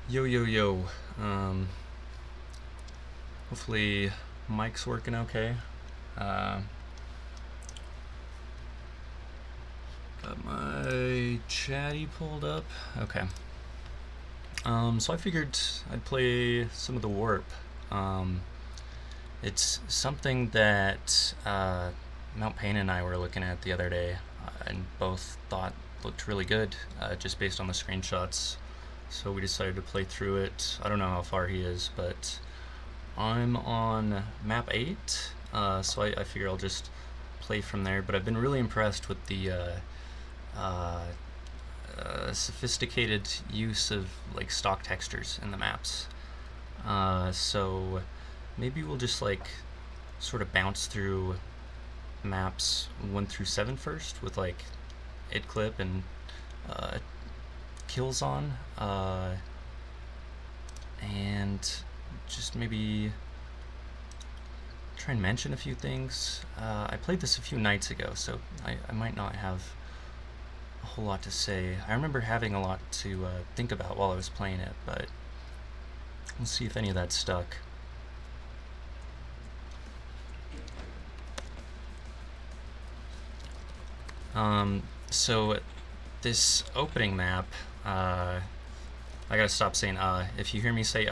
Yo, yo, yo. Hopefully mic's working okay. Got my chatty pulled up. Okay. So I figured I'd play some of the Warp. It's something that Mount Payne and I were looking at the other day, and both thought looked really good, just based on the screenshots. So we decided to play through it. I don't know how far he is, but I'm on map 8, so I figure I'll just play from there. But I've been really impressed with the sophisticated use of like stock textures in the maps. So maybe we'll just like sort of bounce through maps 1 through 7 first with like id clip and kills on, and just maybe try and mention a few things. I played this a few nights ago, so I might not have a whole lot to say. I remember having a lot to think about while I was playing it, but we'll see if any of that stuck. So this opening map, I gotta stop saying If you hear me say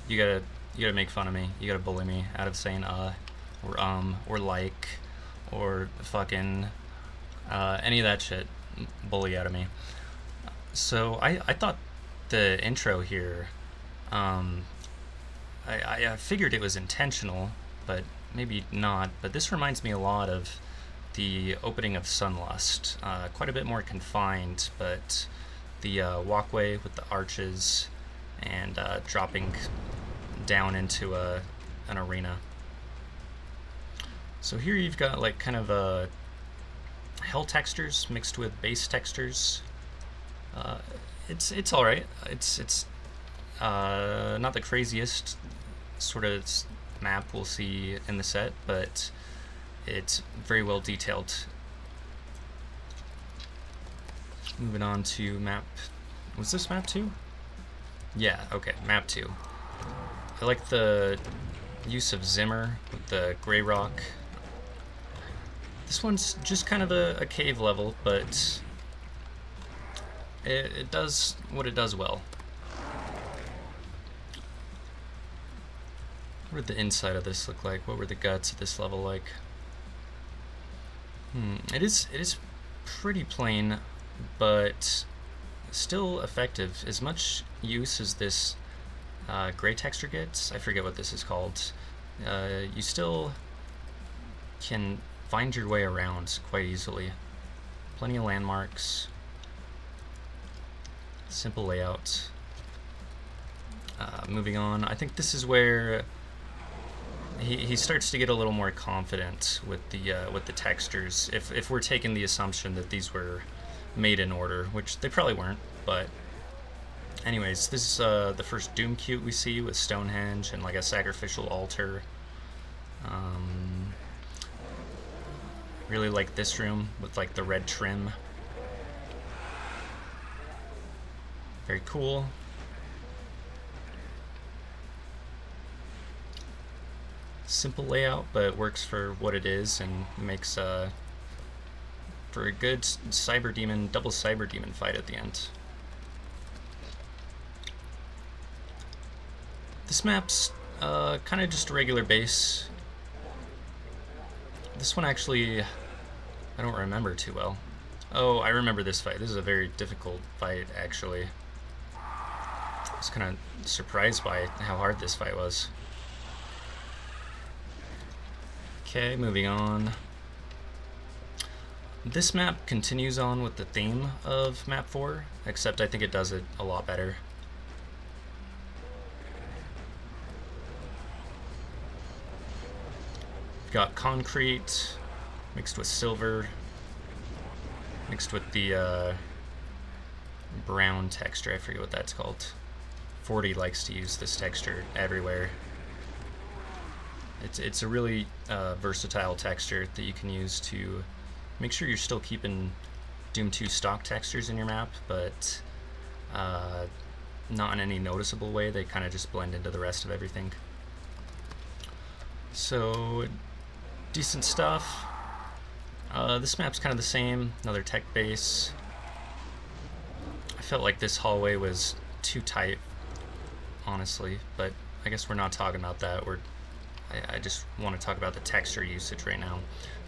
you gotta make fun of me. You gotta bully me out of saying or like, or fucking, any of that shit. Bully out of me. So I thought the intro here, I figured it was intentional, but maybe not. But this reminds me a lot of the opening of Sunlust. Quite a bit more confined, but the walkway with the arches and dropping down into an arena. So here you've got like kind of hell textures mixed with base textures. It's all right. It's not the craziest sort of map we'll see in the set, but it's very well detailed. Moving on to map. Was this map 2? Yeah, okay, map 2. I like the use of Zimmer with the gray rock. This one's just kind of a cave level, but it does what it does well. What did the inside of this look like? What were the guts of this level like? It is pretty plain, but still effective. As much use as this gray texture gets, I forget what this is called, you still can find your way around quite easily. Plenty of landmarks, simple layout. Moving on, I think this is where he starts to get a little more confident with the textures. If we're taking the assumption that these were made in order, which they probably weren't, but anyways, this is the first Doom cute we see with Stonehenge and like a sacrificial altar. Really like this room with like the red trim. Very cool. Simple layout, but works for what it is and makes for a good double cyber demon fight at the end. This map's kind of just a regular base. This one actually, I don't remember too well. Oh, I remember this fight. This is a very difficult fight, actually. I was kind of surprised by how hard this fight was. Okay, moving on. This map continues on with the theme of map 4, except I think it does it a lot better. We've got concrete mixed with silver, mixed with the brown texture. I forget what that's called. 40 likes to use this texture everywhere. It's a really versatile texture that you can use to make sure you're still keeping Doom 2 stock textures in your map, but not in any noticeable way. They kind of just blend into the rest of everything. So, decent stuff. This map's kind of the same, another tech base. I felt like this hallway was too tight, honestly, but I guess we're not talking about that. I just want to talk about the texture usage right now.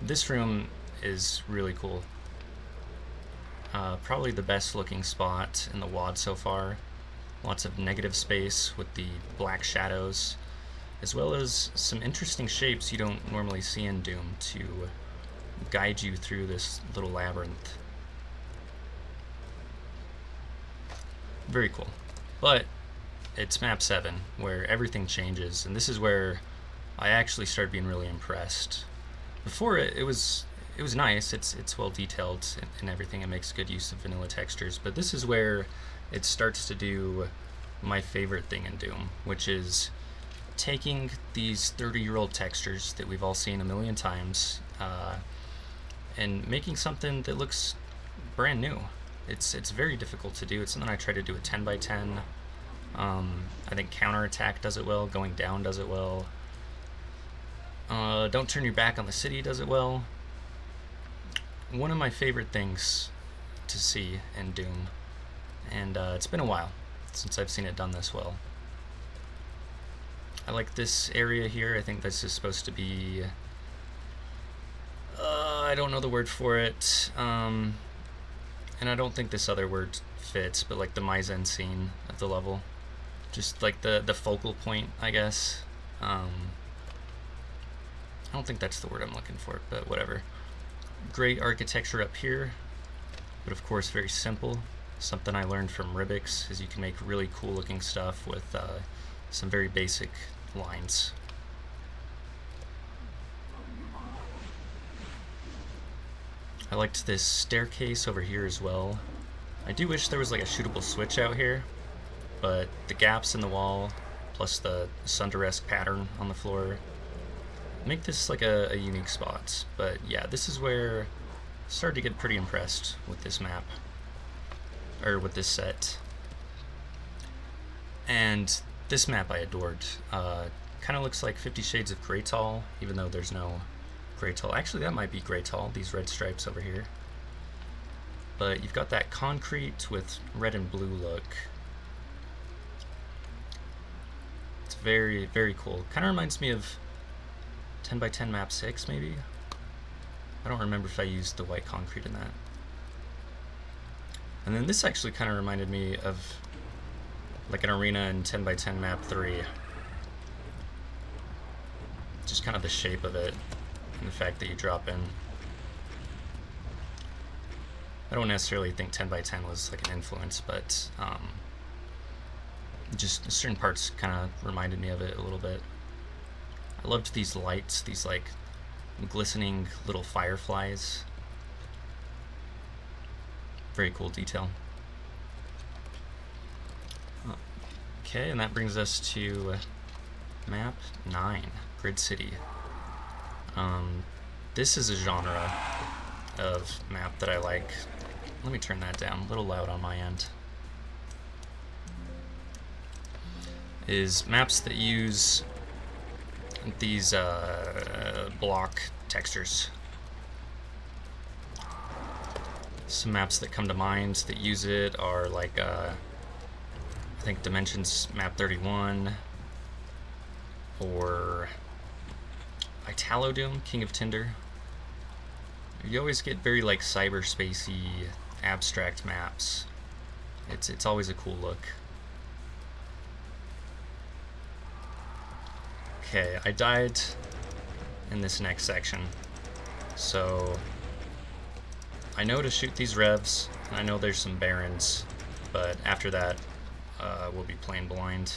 This room is really cool. Probably the best looking spot in the WAD so far. Lots of negative space with the black shadows, as well as some interesting shapes you don't normally see in Doom to guide you through this little labyrinth. Very cool. But it's map 7, where everything changes, and this is where I actually started being really impressed. Before it was nice, it's well detailed and everything, it makes good use of vanilla textures, but this is where it starts to do my favorite thing in Doom, which is taking these 30-year-old textures that we've all seen a million times and making something that looks brand new. It's very difficult to do. It's something I try to do at 10 by 10. I think Counterattack does it well, Going Down does it well. Don't Turn Your Back on the City does it well. One of my favorite things to see in Doom, and it's been a while since I've seen it done this well. I like this area here. I think this is supposed to be, I don't know the word for it, and I don't think this other word fits, but like the Maizen scene of the level. Just like the focal point, I guess. I don't think that's the word I'm looking for, but whatever. Great architecture up here, but of course very simple. Something I learned from Ribix is you can make really cool looking stuff with some very basic lines. I liked this staircase over here as well. I do wish there was like a shootable switch out here, but the gaps in the wall plus the Sunder-esque pattern on the floor make this like a unique spot. But yeah, this is where I started to get pretty impressed with this map, or with this set. And this map I adored. Kind of looks like 50 Shades of Greytall, even though there's no Greytall. Actually, that might be Greytall, these red stripes over here. But you've got that concrete with red and blue look. It's very, very cool. Kind of reminds me of 10 by 10 map 6, maybe? I don't remember if I used the white concrete in that. And then this actually kind of reminded me of like an arena in 10 by 10 map 3. Just kind of the shape of it and the fact that you drop in. I don't necessarily think 10 by 10 was like an influence, but just certain parts kind of reminded me of it a little bit. I loved these lights, these like glistening little fireflies. Very cool detail. Okay, and that brings us to map 9, Grid City. This is a genre of map that I like. Let me turn that down, a little loud on my end. Is maps that use these block textures. Some maps that come to mind that use it are like I think Dimensions map 31 or Italo Doom, King of Tinder. You always get very like cyberspacey abstract maps. It's always a cool look. Okay, I died in this next section, so I know to shoot these revs, and I know there's some barons, but after that, we'll be playing blind.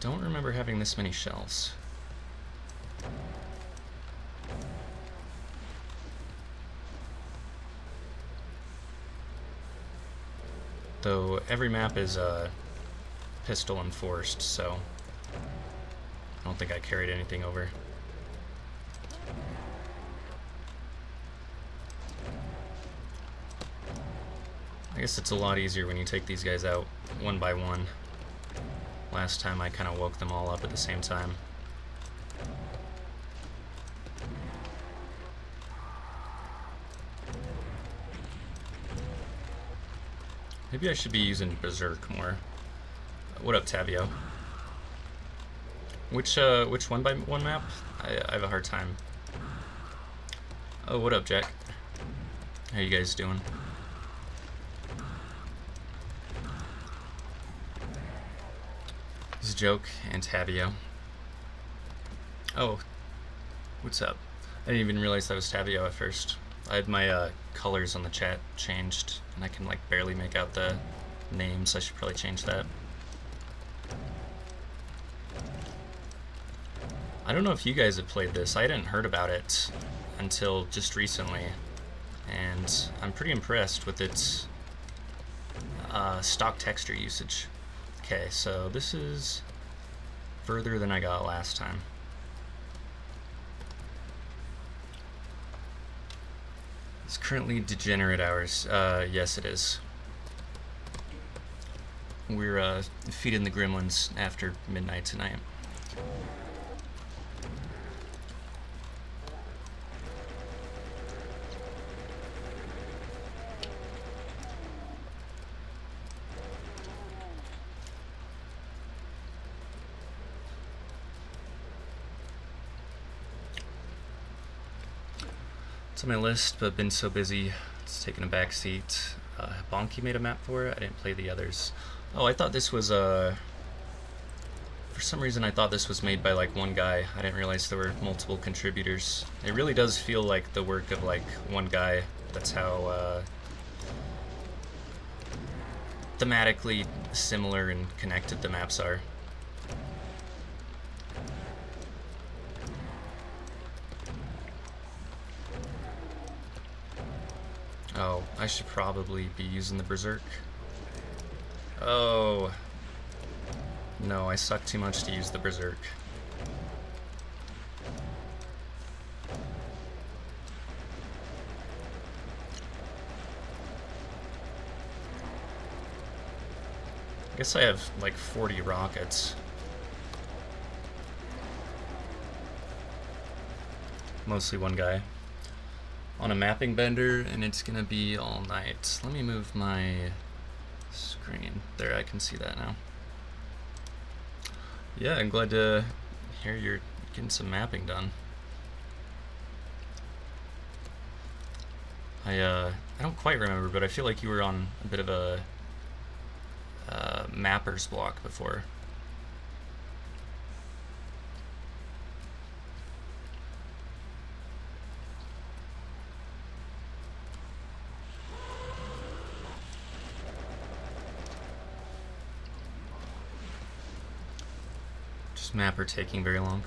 Don't remember having this many shells. Though every map is pistol enforced, so I don't think I carried anything over. I guess it's a lot easier when you take these guys out one by one. Last time I kind of woke them all up at the same time. Maybe I should be using Berserk more. What up, Tavio? Which one by one map? I have a hard time. Oh, what up, Jack? How you guys doing? This is Joke and Tavio. Oh, what's up? I didn't even realize that was Tavio at first. I had my colors on the chat changed, and I can like barely make out the names. I should probably change that. I don't know if you guys have played this. I hadn't heard about it until just recently, and I'm pretty impressed with its stock texture usage. Okay, so this is further than I got last time. It's currently degenerate hours. Yes, it is. We're feeding the gremlins after midnight tonight. It's on my list, but been so busy, it's taken a back seat. Bonky made a map for it. I didn't play the others. Oh, I thought this was for some reason I thought this was made by like one guy. I didn't realize there were multiple contributors. It really does feel like the work of like one guy. That's how thematically similar and connected the maps are. Oh, I should probably be using the Berserk. Oh. No, I suck too much to use the Berserk. I guess I have like 40 rockets. Mostly one guy. On a mapping bender, and it's gonna be all night. Let me move my screen. There, I can see that now. Yeah, I'm glad to hear you're getting some mapping done. I don't quite remember, but I feel like you were on a bit of a mapper's block before. Mapper taking very long.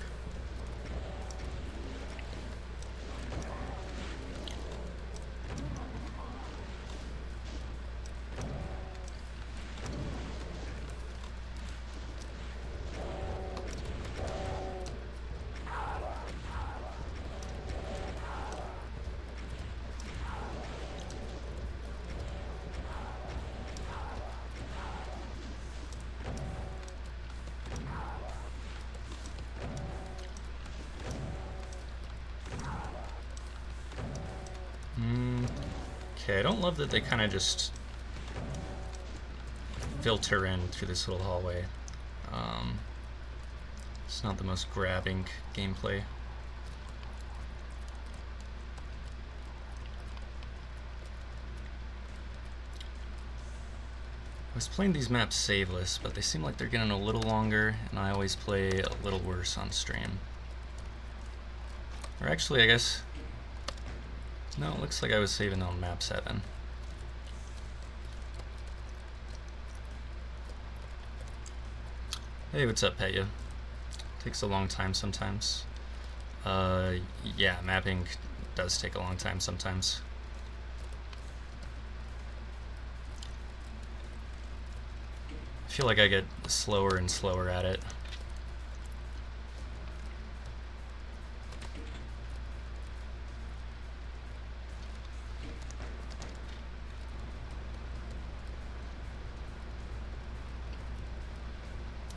Okay, I don't love that they kind of just filter in through this little hallway. It's not the most grabbing gameplay. I was playing these maps saveless, but they seem like they're getting a little longer, and I always play a little worse on stream. Or actually, I guess... No, it looks like I was saving on map 7. Hey, what's up, Petya? Takes a long time sometimes. Yeah, mapping does take a long time sometimes. I feel like I get slower and slower at it.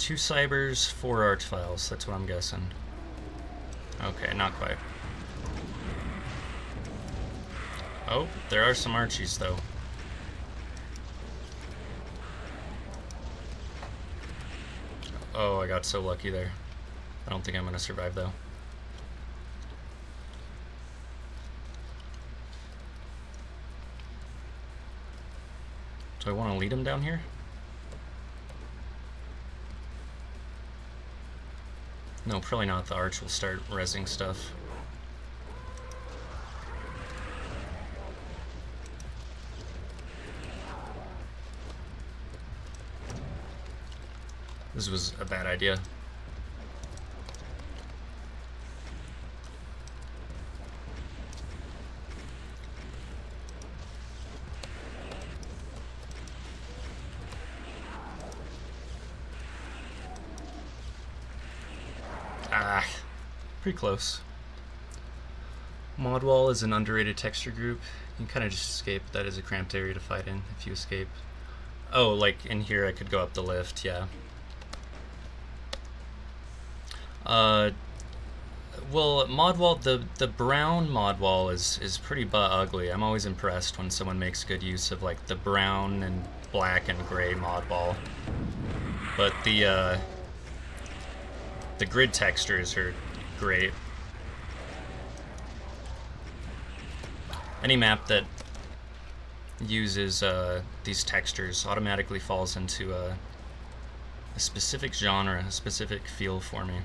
2 cybers, 4 arch files. That's what I'm guessing. Okay, not quite. Oh, there are some Archies, though. Oh, I got so lucky there. I don't think I'm gonna survive, though. Do I want to lead him down here? No, probably not. The Arch will start rezzing stuff. This was a bad idea. Ah, pretty close. Modwall is an underrated texture group. You can kind of just escape. That is a cramped area to fight in if you escape. Oh, like in here I could go up the lift, yeah. Well, Modwall, the brown Modwall is pretty butt ugly. I'm always impressed when someone makes good use of like the brown and black and gray Modwall. But the grid textures are great. Any map that uses these textures automatically falls into a specific genre, a specific feel for me.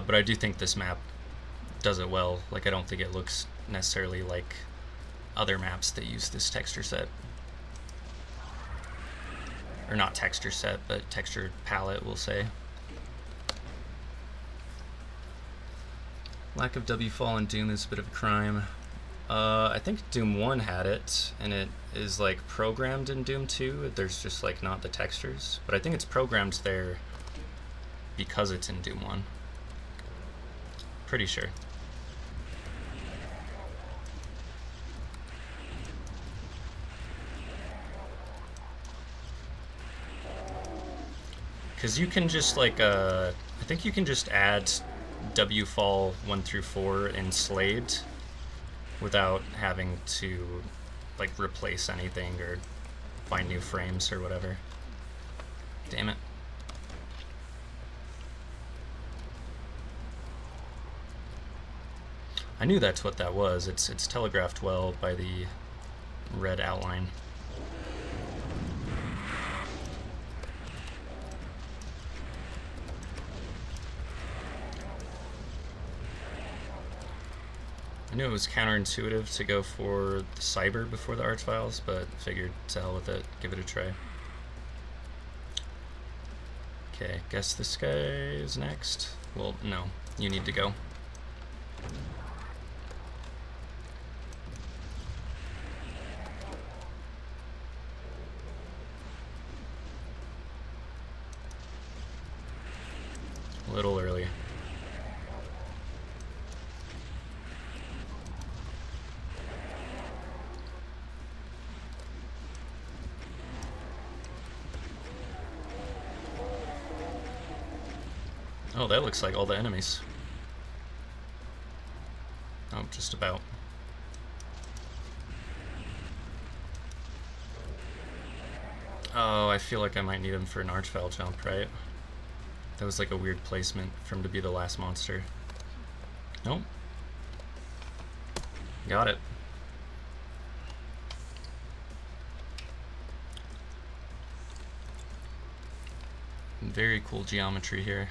But I do think this map does it well. Like, I don't think it looks necessarily like other maps that use this texture set. Or not texture set, but texture palette, we'll say. Lack of W-Fall in Doom is a bit of a crime. I think Doom 1 had it, and it is like programmed in Doom 2. There's just like not the textures. But I think it's programmed there because it's in Doom 1. Pretty sure. Because you can just like, I think you can just add W-Fall 1 through 4 in Slade without having to like replace anything or find new frames or whatever. Damn it. I knew that's what that was. It's telegraphed well by the red outline. I knew it was counterintuitive to go for the Cyber before the Arch Files, but figured to hell with it, give it a try. Okay, guess this guy is next. Well, no, you need to go. A little early. Oh, that looks like all the enemies. Oh, just about. Oh, I feel like I might need him for an Archvile jump, right? That was like a weird placement for him to be the last monster. Nope. Got it. Very cool geometry here.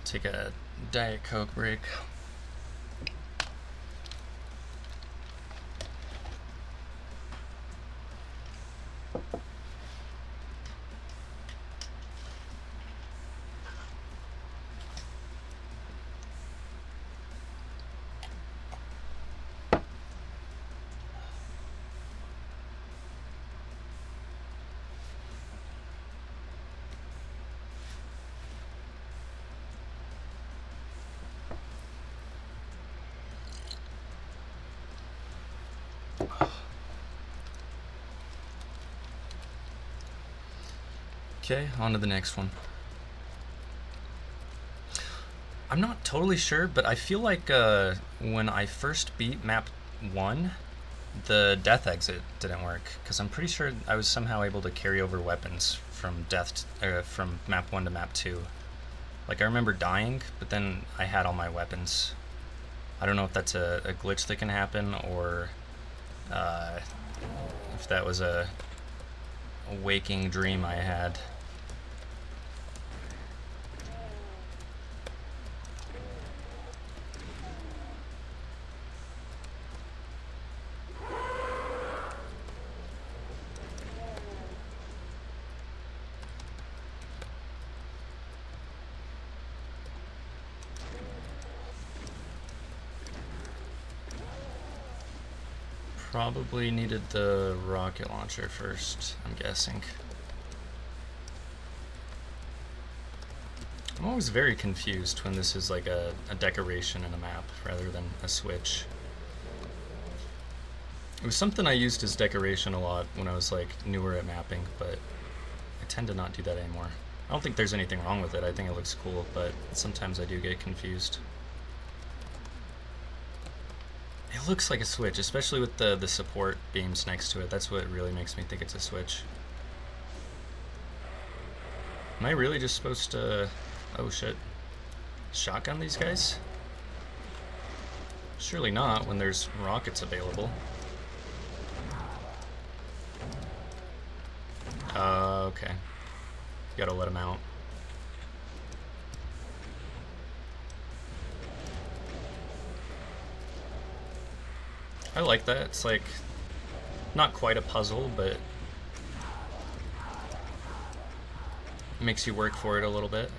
Take a Diet Coke break. Okay, on to the next one. I'm not totally sure, but I feel like when I first beat map 1, the death exit didn't work, because I'm pretty sure I was somehow able to carry over weapons from from map 1 to map 2. Like, I remember dying, but then I had all my weapons. I don't know if that's a glitch that can happen, or if that was a waking dream I had. Probably needed the rocket launcher first, I'm guessing. I'm always very confused when this is like a decoration in a map rather than a switch. It was something I used as decoration a lot when I was like newer at mapping, but I tend to not do that anymore. I don't think there's anything wrong with it. I think it looks cool, but sometimes I do get confused. It looks like a switch, especially with the support beams next to it. That's what really makes me think it's a switch. Am I really just supposed to... Oh shit. Shotgun these guys? Surely not when there's rockets available. Okay. Gotta let them out. I like that. It's like not quite a puzzle, but it makes you work for it a little bit.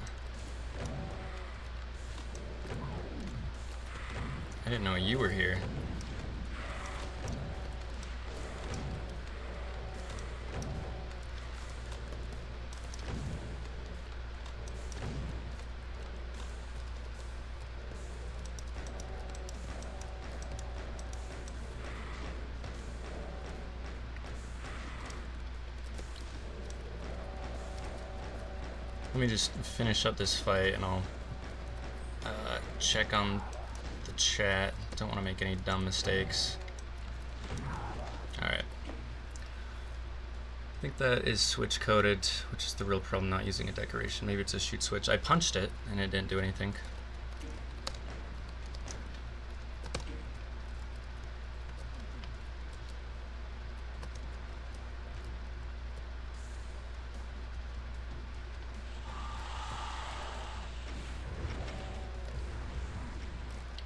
I didn't know you were here. Let me just finish up this fight and I'll check on the chat. Don't want to make any dumb mistakes. Alright. I think that is switch coded, which is the real problem not using a decoration. Maybe it's a shoot switch. I punched it and it didn't do anything.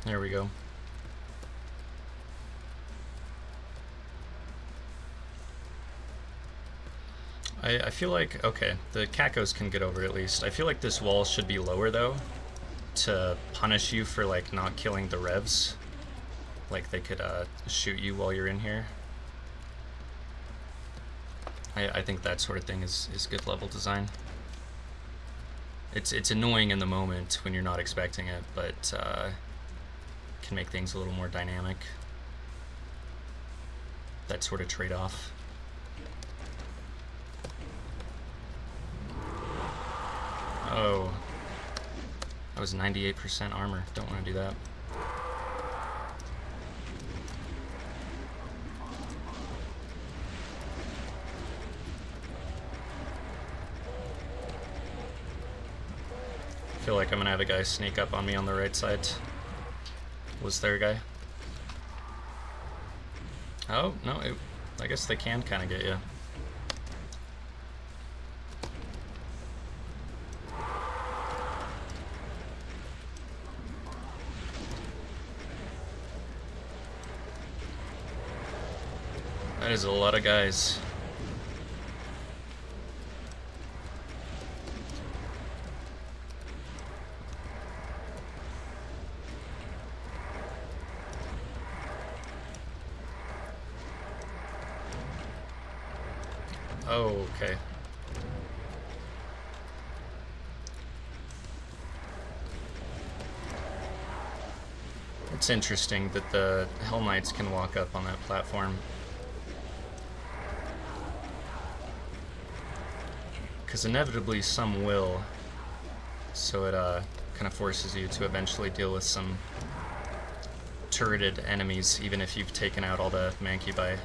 There we go. I feel like, okay, the Cacos can get over at least. I feel like this wall should be lower though, to punish you for like not killing the revs. Like they could shoot you while you're in here. I think that sort of thing is good level design. It's annoying in the moment when you're not expecting it, but can make things a little more dynamic. That sort of trade-off. Oh, that was 98% armor. Don't want to do that. I feel like I'm gonna have a guy sneak up on me on the right side. Was there a guy? Oh, no, I guess they can kind of get you. That is a lot of guys. Oh, okay. It's interesting that the Hell Knights can walk up on that platform. because inevitably some will. So it kind of forces you to eventually deal with some turreted enemies, even if you've taken out all the mancubi.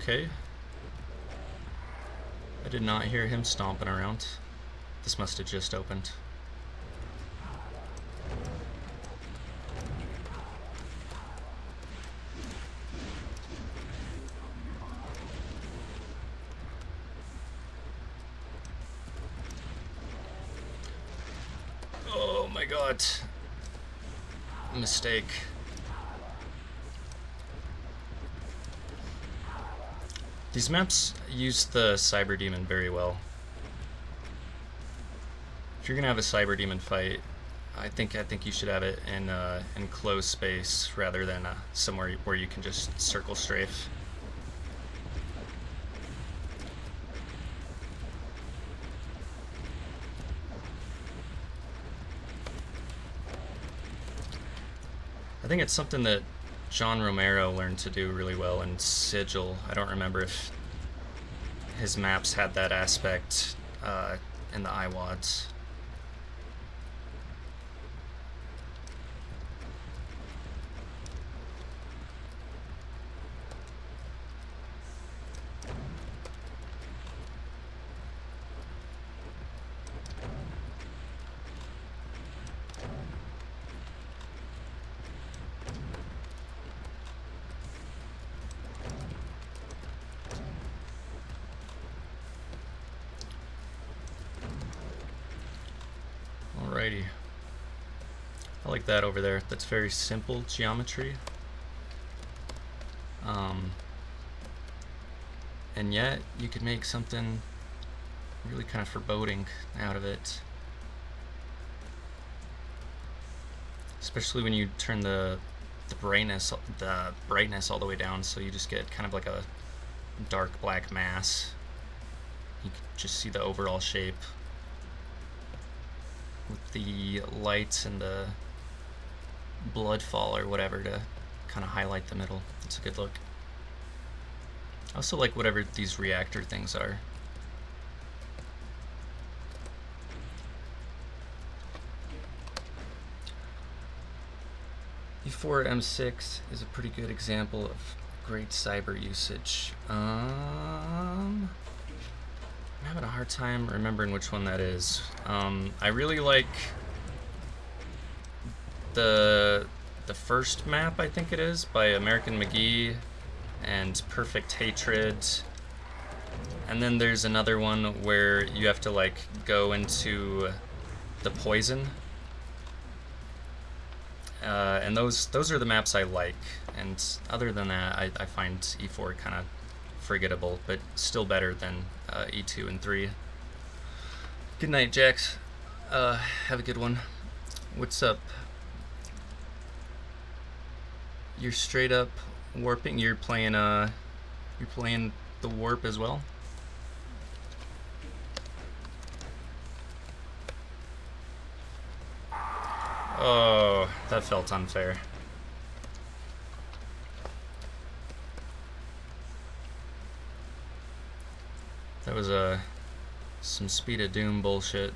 Okay. I did not hear him stomping around. This must have just opened. Oh my god. Mistake. These maps use the Cyber Demon very well. If you're gonna have a Cyber Demon fight, I think you should have it in enclosed space rather than somewhere where you can just circle strafe. I think it's something that John Romero learned to do really well in Sigil. I don't remember if his maps had that aspect in the IWADs. Alrighty. I like that over there. That's very simple geometry. And yet you could make something really kind of foreboding out of it. Especially when you turn the brightness all the way down, so you just get kind of like a dark black mass. You can just see the overall shape with the lights and the blood fall or whatever to kind of highlight the middle. It's a good look. I also like whatever these reactor things are. E4 M6 is a pretty good example of great cyber usage. I'm having a hard time remembering which one that is. I really like the first map, I think it is, by American McGee and Perfect Hatred. And then there's another one where you have to like go into the poison. And those are the maps I like. And other than that, I find E4 kind of forgettable, but still better than E2 and 3. Good night, Jax. Have a good one. What's up? You're straight up warping. You're playing the warp as well. Oh, that felt unfair. That was some Speed of Doom bullshit.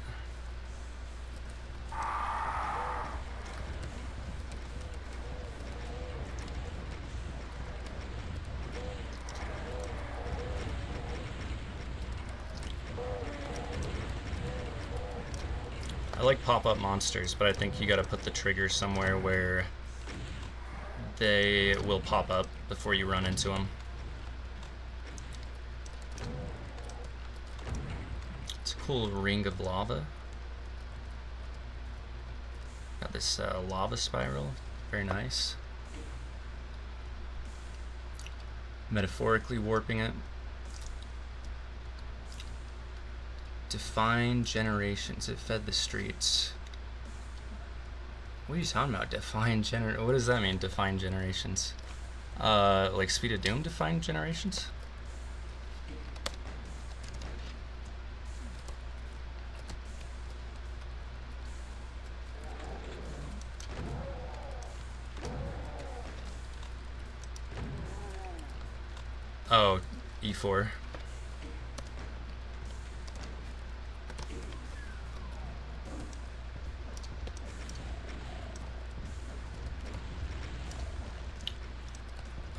I like pop-up monsters, but I think you gotta put the trigger somewhere where they will pop up before you run into them. It's a cool ring of lava. Got this lava spiral, very nice. Metaphorically warping it. Define generations. It fed the streets. What are you talking about? Define what does that mean? Define generations. Like Speed of Doom define generations? Oh, E4.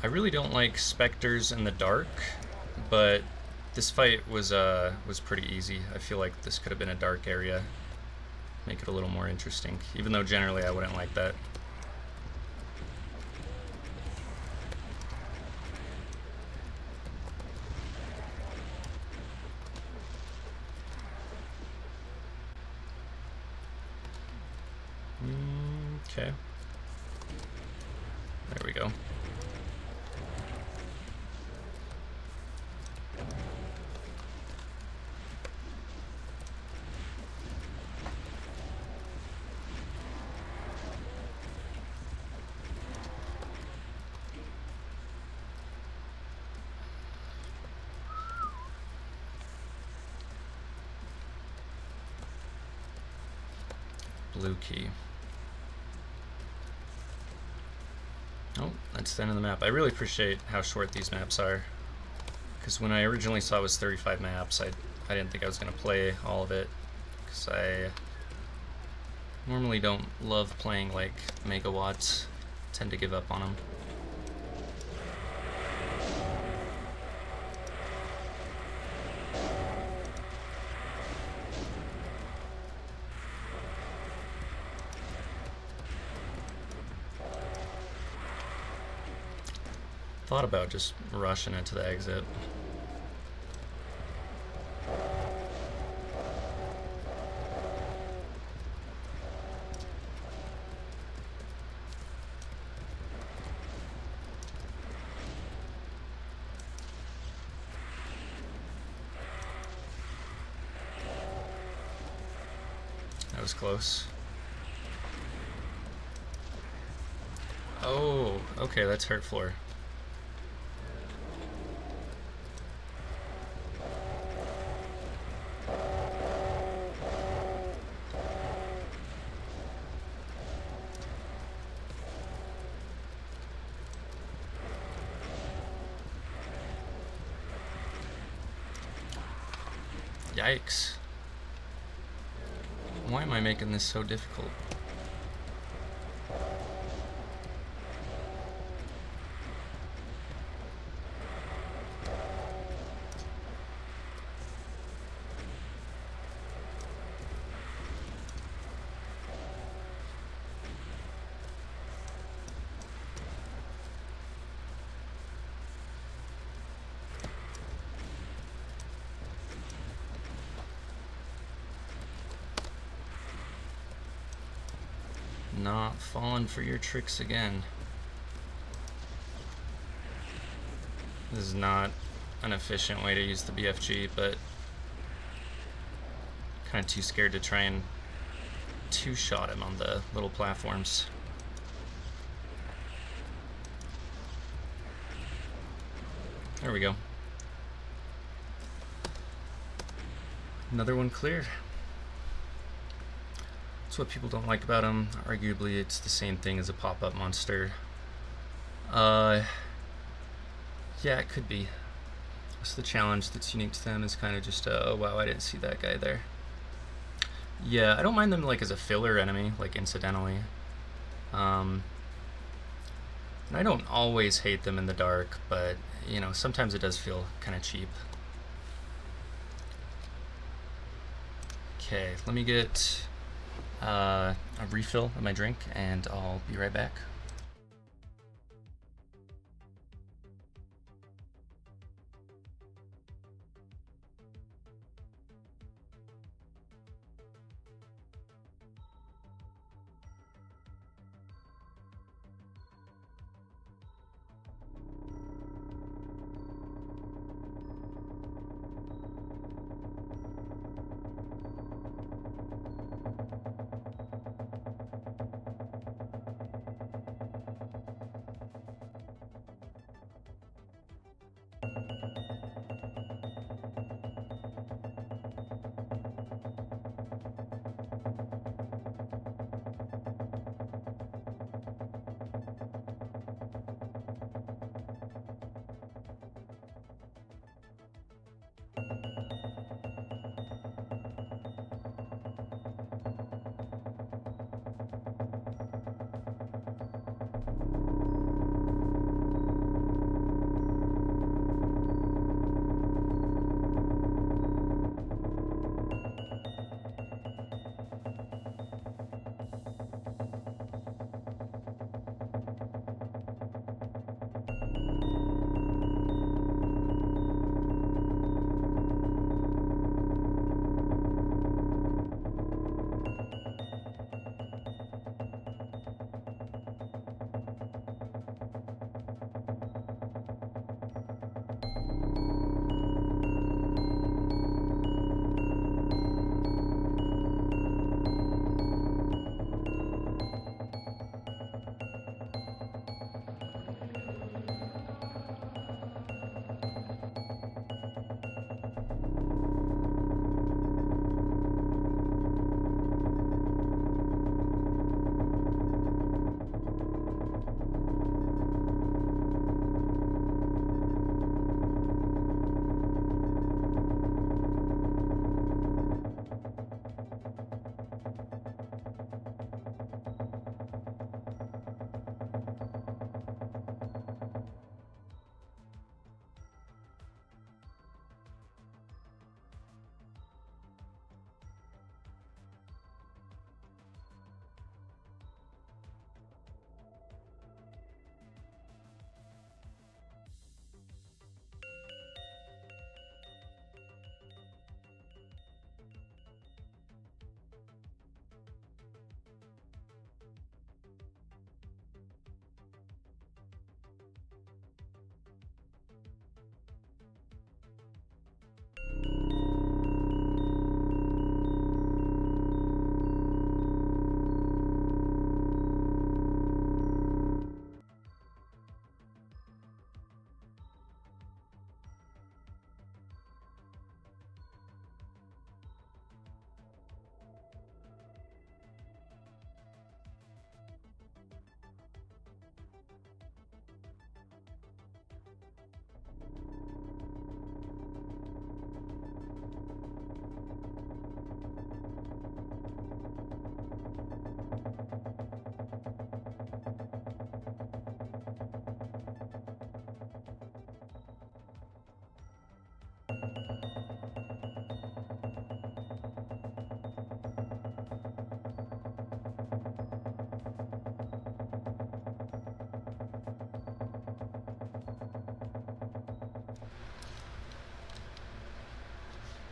I really don't like specters in the dark, but this fight was pretty easy. I feel like this could have been a dark area. Make it a little more interesting, even though generally I wouldn't like that. Okay. There we go. Blue key. Oh, that's the end of the map. I really appreciate how short these maps are, because when I originally saw it was 35 maps, I didn't think I was going to play all of it, because I normally don't love playing like megawatts. Tend to give up on them. Thought about just rushing into the exit. That was close. Oh, okay, that's hurt floor. Yikes. Why am I making this so difficult? Not falling for your tricks again. This is not an efficient way to use the BFG, but kind of too scared to try and two-shot him on the little platforms. There we go. Another one cleared. That's what people don't like about him. Arguably, it's the same thing as a pop-up monster. Yeah, it could be. So the challenge that's unique to them is kind of just, oh wow, I didn't see that guy there. Yeah, I don't mind them like as a filler enemy, like incidentally. And I don't always hate them in the dark, but you know, sometimes it does feel kind of cheap. Okay, let me get a refill of my drink and I'll be right back.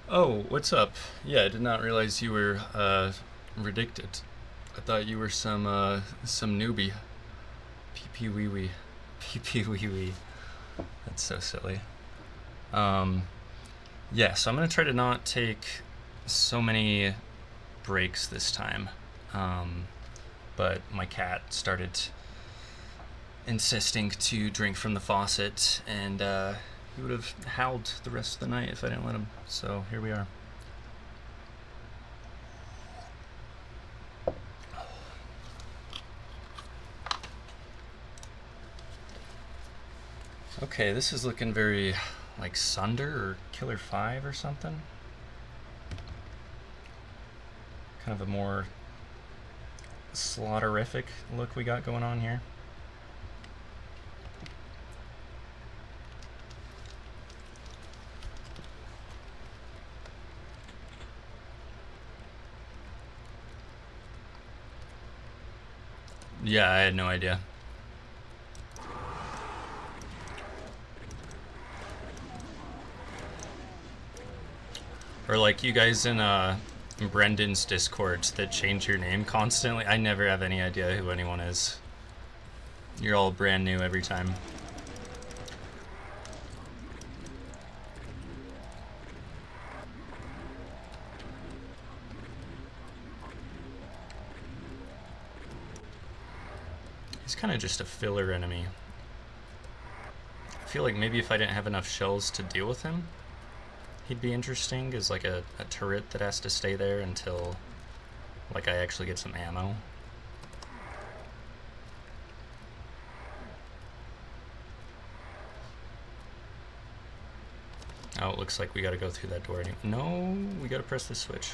Oh, what's up? Yeah, I did not realize you were redicted. I thought you were some newbie. Pee pee wee wee. Pee pee wee wee. That's so silly. Um, yeah, so I'm gonna try to not take so many breaks this time. But my cat started insisting to drink from the faucet, and he would have howled the rest of the night if I didn't let him. So here we are. Okay, this is looking very like Sunder or Killer 5 or something. Kind of a more slaughterific look we got going on here. Yeah, I had no idea. Or like you guys in Brendan's Discord that change your name constantly. I never have any idea who anyone is. You're all brand new every time. He's kind of just a filler enemy. I feel like maybe if I didn't have enough shells to deal with him, he'd be interesting as like a turret that has to stay there until like I actually get some ammo. Oh, it looks like we gotta go through that door anyway. No, we gotta press the switch.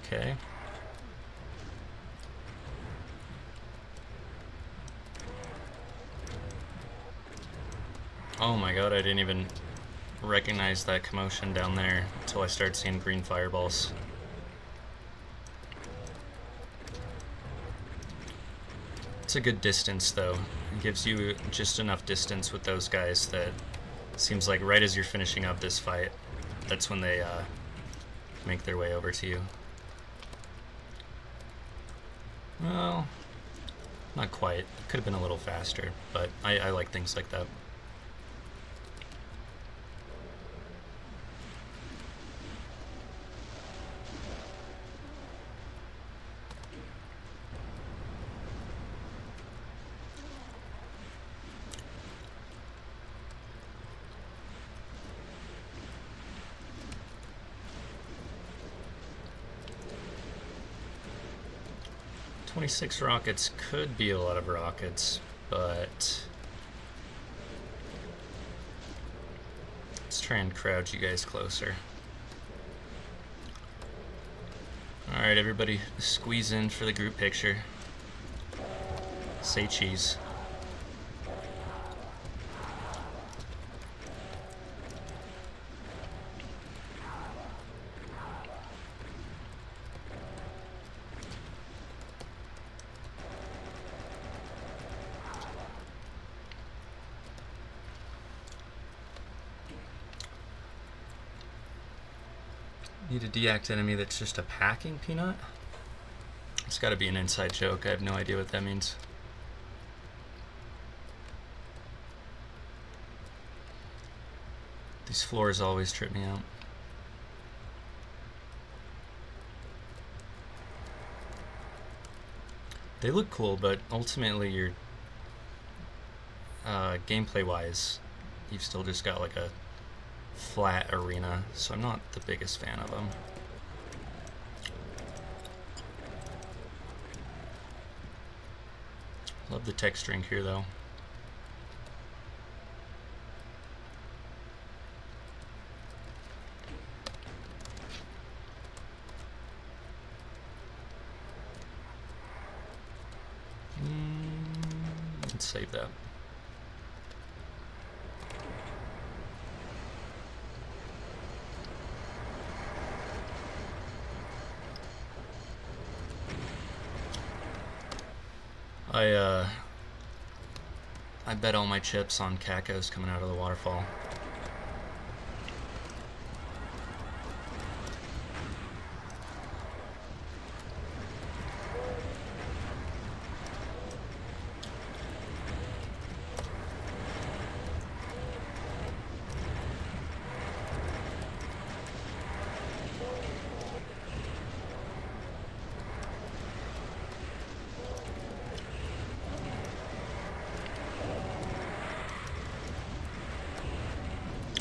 Okay. Oh my god, I didn't even recognize that commotion down there until I started seeing green fireballs. It's a good distance though. It gives you just enough distance with those guys that seems like right as you're finishing up this fight, that's when they make their way over to you. Well, not quite. Could have been a little faster, but I like things like that. "26 rockets could be a lot of rockets, but let's try and crowd you guys closer." Alright, everybody, squeeze in for the group picture. Say cheese. Need a deact enemy that's just a packing peanut? It's gotta be an inside joke. I have no idea what that means. These floors always trip me out. They look cool, but ultimately you're gameplay wise, you've still just got like a flat arena, so I'm not the biggest fan of them. Love the texturing here though. Let's save that. I bet all my chips on cacos coming out of the waterfall.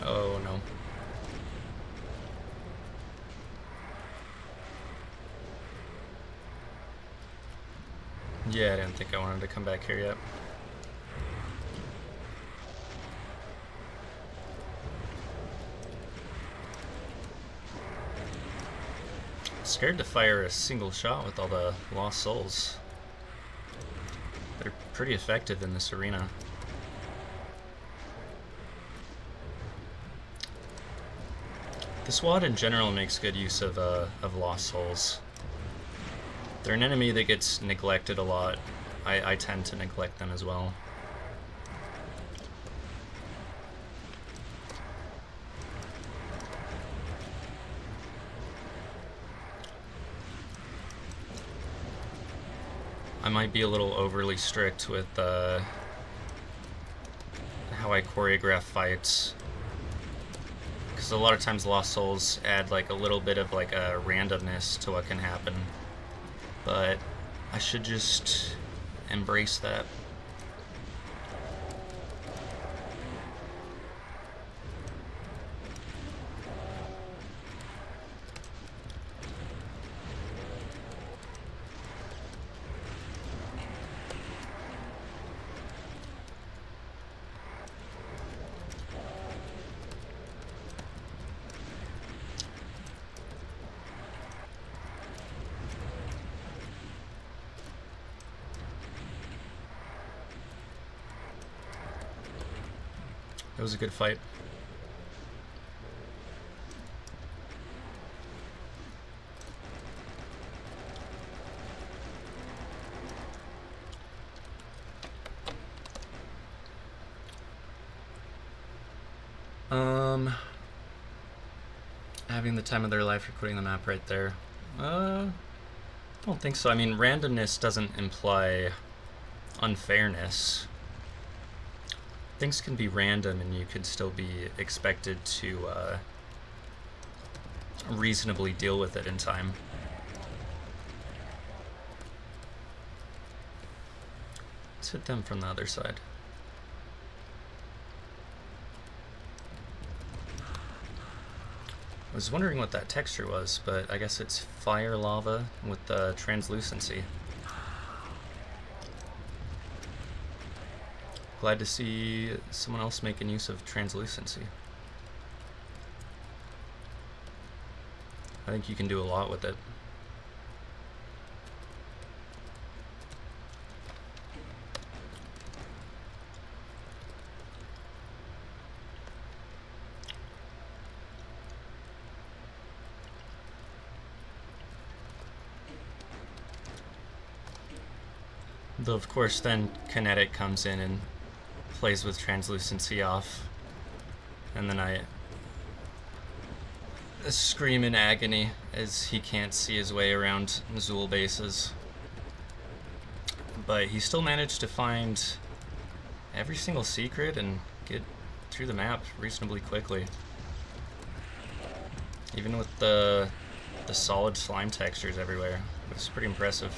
Oh no. Yeah, I didn't think I wanted to come back here yet. Scared to fire a single shot with all the lost souls. They're pretty effective in this arena. This WAD in general makes good use of lost souls. They're an enemy that gets neglected a lot. I tend to neglect them as well. I might be a little overly strict with how I choreograph fights, because a lot of times lost souls add like a little bit of like a randomness to what can happen, but I should just embrace that. It was a good fight. Having the time of their life recording the map right there. I don't think so. I mean, randomness doesn't imply unfairness. Things can be random and you could still be expected to reasonably deal with it in time. Let's hit them from the other side. I was wondering what that texture was, but I guess it's fire lava with the translucency. Glad to see someone else making use of translucency. I think you can do a lot with it. Though of course then Kinetic comes in and plays with translucency off, and then I scream in agony as he can't see his way around Zool bases. But he still managed to find every single secret and get through the map reasonably quickly. Even with the solid slime textures everywhere. It was pretty impressive.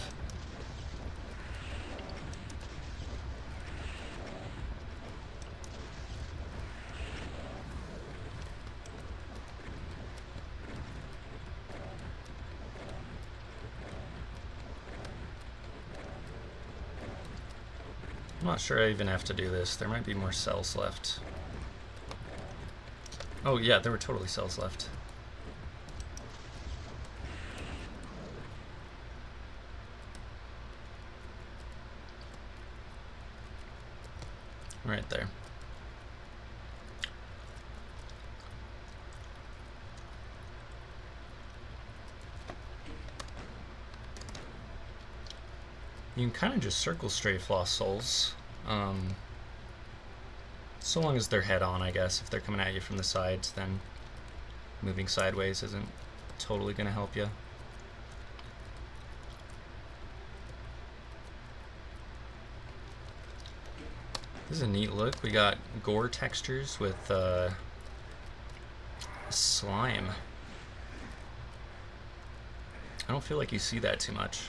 I'm not sure I even have to do this. There might be more cells left. Oh yeah, there were totally cells left. Right there. You can kind of just circle strafe lost souls. So long as they're head on, I guess. If they're coming at you from the sides, then moving sideways isn't totally going to help you. This is a neat look. We got gore textures with slime. I don't feel like you see that too much.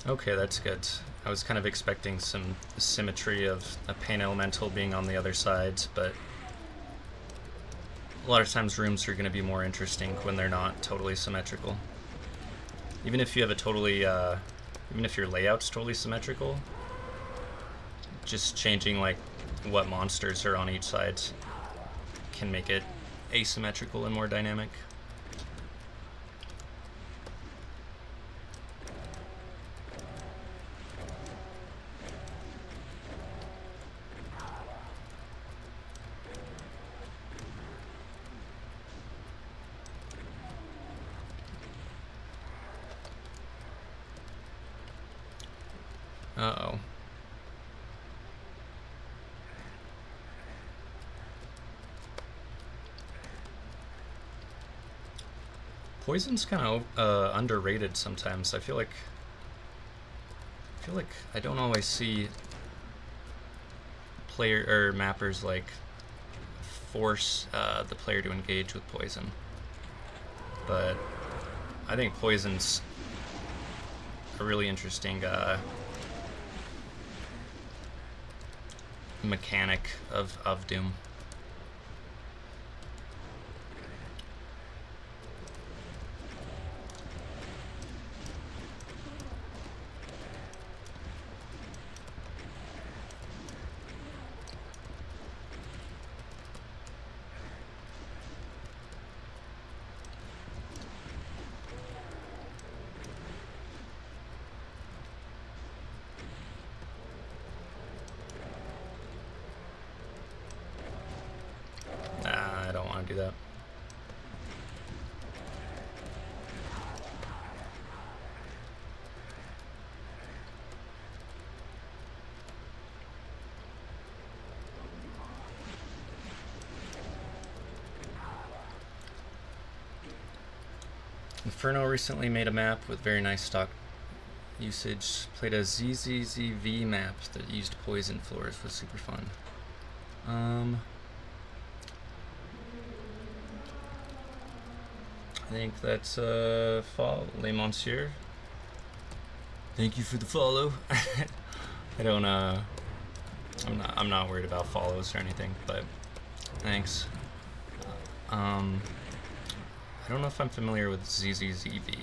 Okay, that's good. I was kind of expecting some symmetry of a pain elemental being on the other sides, but a lot of times rooms are going to be more interesting when they're not totally symmetrical. Even if you have a totally, even if your layout's totally symmetrical, just changing like what monsters are on each side can make it asymmetrical and more dynamic. Uh-oh. Poison's kind of underrated sometimes. I feel like I don't always see player or mappers like force the player to engage with poison. But I think poison's a really interesting mechanic of Doom. I don't want to do that. Inferno recently made a map with very nice stock usage. Played a ZZZV map that used poison floors. Was super fun. I think that's follow Les Monsieur. Thank you for the follow. I don't I'm not worried about follows or anything, but thanks. I don't know if I'm familiar with ZZZV.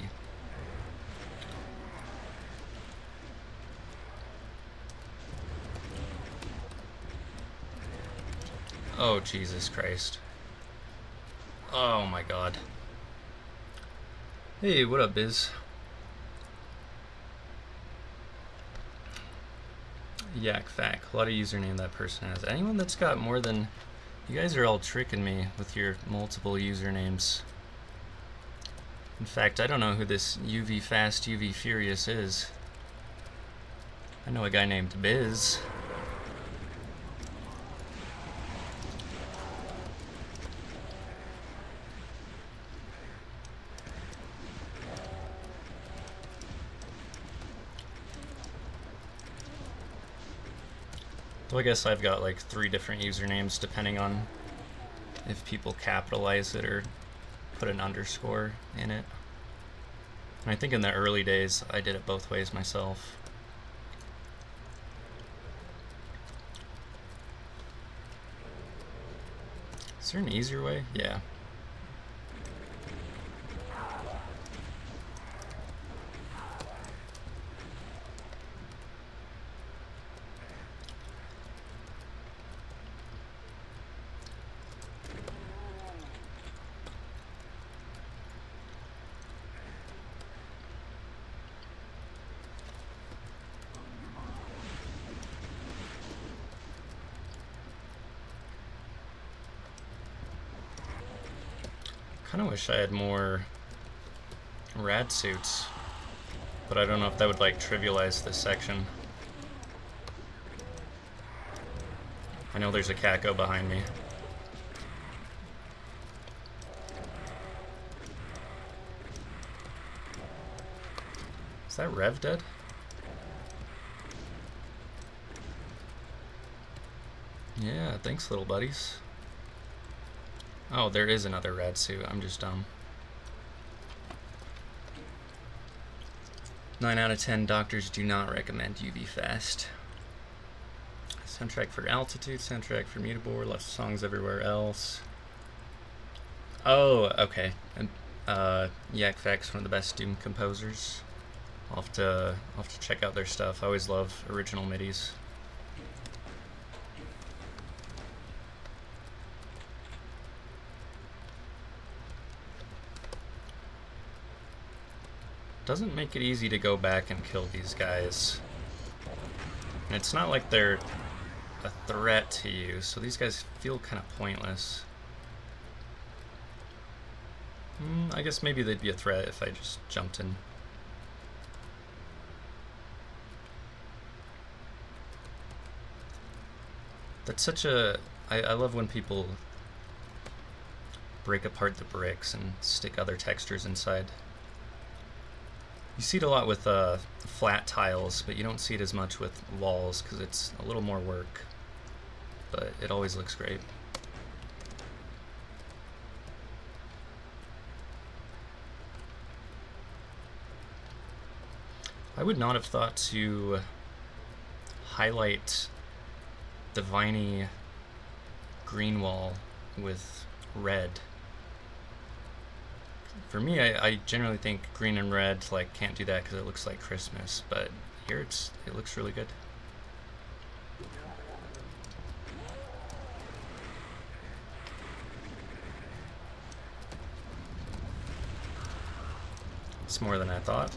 Oh, Jesus Christ. Oh my god. Hey, what up, Biz? Yak Fack. A lot of username that person has. Anyone that's got more than... You guys are all tricking me with your multiple usernames. In fact, I don't know who this UV Fast, UV Furious is. I know a guy named Biz. So I guess I've got like 3 different usernames depending on if people capitalize it or put an underscore in it. And I think in the early days I did it both ways myself. Is there an easier way? Yeah. kind of wish I had more rad suits, but I don't know if that would like trivialize this section. I know there's a Kako behind me. Is that Rev dead? Yeah, thanks little buddies. Oh, there is another rad suit. I'm just dumb. 9 out of 10 doctors do not recommend UV fast. Soundtrack for Altitude, soundtrack for Mutable, lots of songs everywhere else. Oh, okay. And Yak Fac's one of the best Doom composers. I'll have to check out their stuff. I always love original midis. Doesn't make it easy to go back and kill these guys. And it's not like they're a threat to you, so these guys feel kind of pointless. I guess maybe they'd be a threat if I just jumped in. That's such a... I love when people break apart the bricks and stick other textures inside. You see it a lot with flat tiles, but you don't see it as much with walls because it's a little more work. But it always looks great. I would not have thought to highlight the viney green wall with red. For me, I generally think green and red like can't do that because it looks like Christmas, but here it looks really good. It's more than I thought.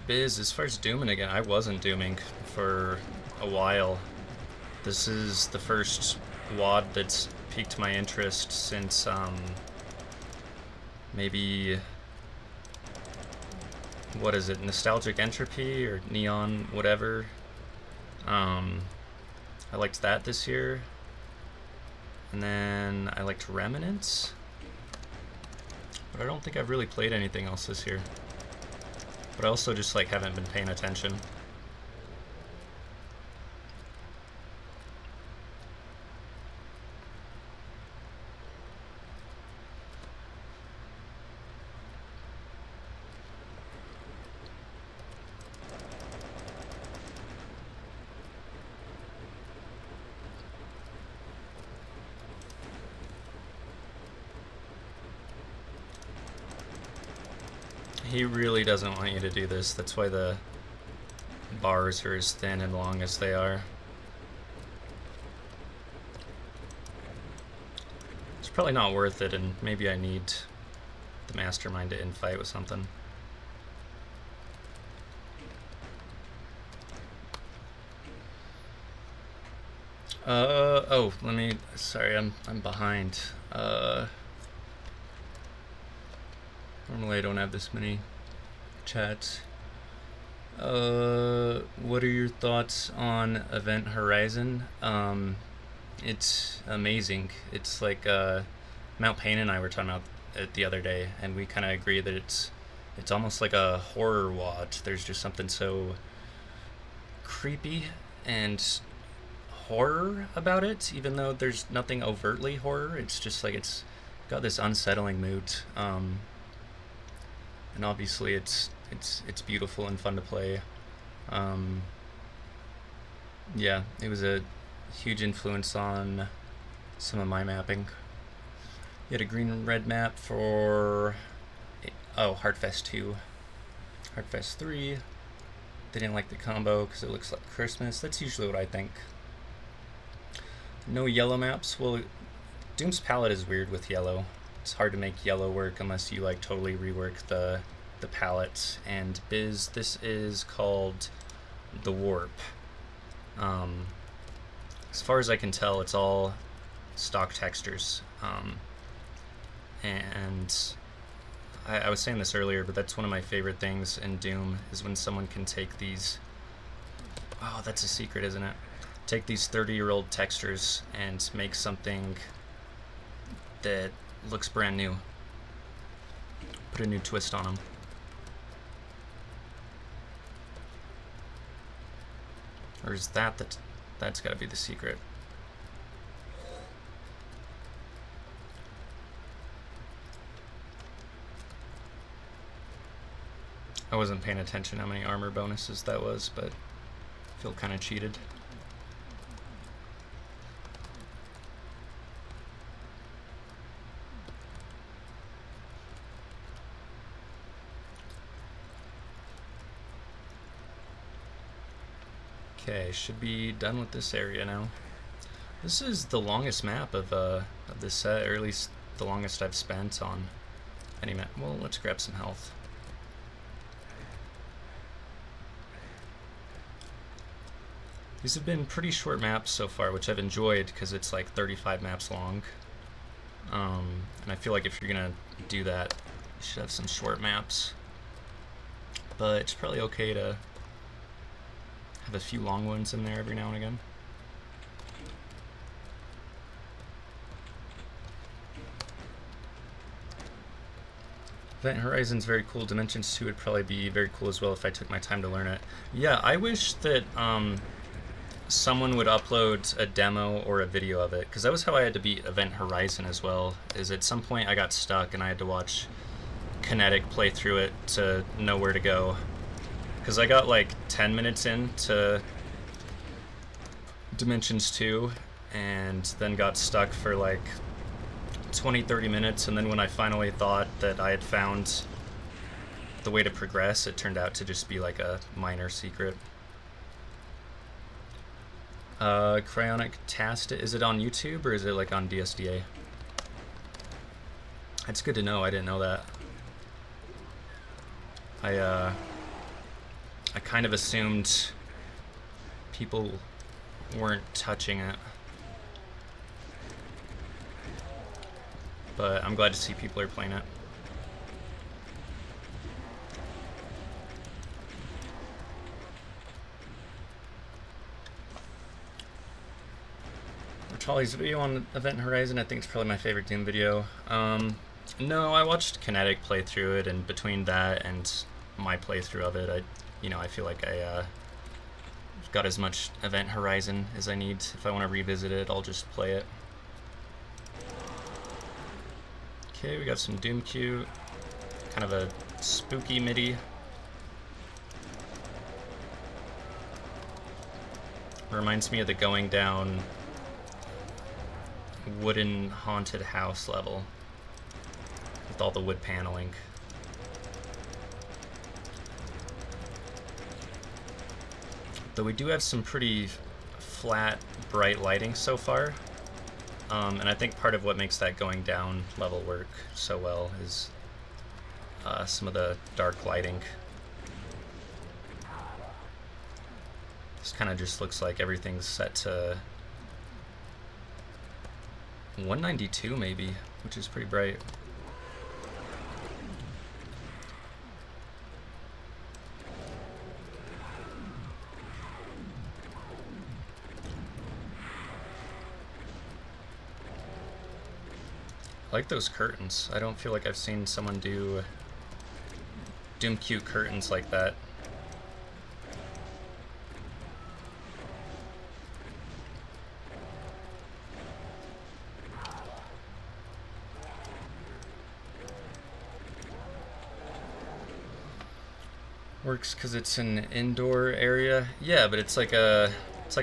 Biz, as far as dooming again, I wasn't dooming for a while. This is the first WAD that's piqued my interest since maybe, what is it, Nostalgic Entropy or Neon whatever. I liked that this year, and then I liked Remnants, but I don't think I've really played anything else this year. But I also just like haven't been paying attention. He really doesn't want you to do this. That's why the bars are as thin and long as they are. It's probably not worth it, and maybe I need the mastermind to infight with something. Oh, sorry, I'm behind. Normally I don't have this many chats. What are your thoughts on Event Horizon? It's amazing. It's like, Mount Payne and I were talking about it the other day, and we kind of agree that it's almost like a horror watch. There's just something so creepy and horror about it, even though there's nothing overtly horror. It's just like it's got this unsettling mood. And obviously it's beautiful and fun to play. Yeah, it was a huge influence on some of my mapping. You had a green and red map for Heartfest 2, Heartfest 3, They didn't like the combo because it looks like Christmas. That's usually what I think. No yellow maps. Well, Doom's palette is weird with yellow. It's hard to make yellow work unless you like totally rework the palette. And Biz, this is called TheWarp. As far as I can tell, it's all stock textures. And I was saying this earlier, but that's one of my favorite things in Doom is when someone can take these. Oh, that's a secret, isn't it? Take these 30-year-old textures and make something that looks brand new. Put a new twist on them. Or is that's got to be the secret? I wasn't paying attention how many armor bonuses that was, but I feel kind of cheated. Okay, should be done with this area now. This is the longest map of this set, or at least the longest I've spent on any map. Well, let's grab some health. These have been pretty short maps so far, which I've enjoyed because it's like 35 maps long. And I feel like if you're gonna do that, you should have some short maps. But it's probably okay to have a few long ones in there every now and again. Event Horizon's very cool. Dimensions 2 would probably be very cool as well if I took my time to learn it. Yeah, I wish that someone would upload a demo or a video of it, because that was how I had to beat Event Horizon as well, is at some point I got stuck and I had to watch Kinetic play through it to know where to go. Because I got like 10 minutes into Dimensions 2 and then got stuck for like 20-30 minutes, and then when I finally thought that I had found the way to progress, it turned out to just be like a minor secret. Cryonic Tast, is it on YouTube or is it like on DSDA? That's good to know, I didn't know that. I kind of assumed people weren't touching it. But I'm glad to see people are playing it. Charlie's video on Event Horizon, I think it's probably my favorite Doom video. No, I watched Kinetic play through it, and between that and my playthrough of it, I feel like I've got as much Event Horizon as I need. If I want to revisit it, I'll just play it. Okay, we got some Doom Q, kind of a spooky MIDI. Reminds me of the going down wooden haunted house level with all the wood paneling. Though we do have some pretty flat, bright lighting so far. And I think part of what makes that going down level work so well is some of the dark lighting. This kind of just looks like everything's set to 192 maybe, which is pretty bright. I like those curtains. I don't feel like I've seen someone do Doom Q curtains like that. Works because it's an indoor area. Yeah, but it's like a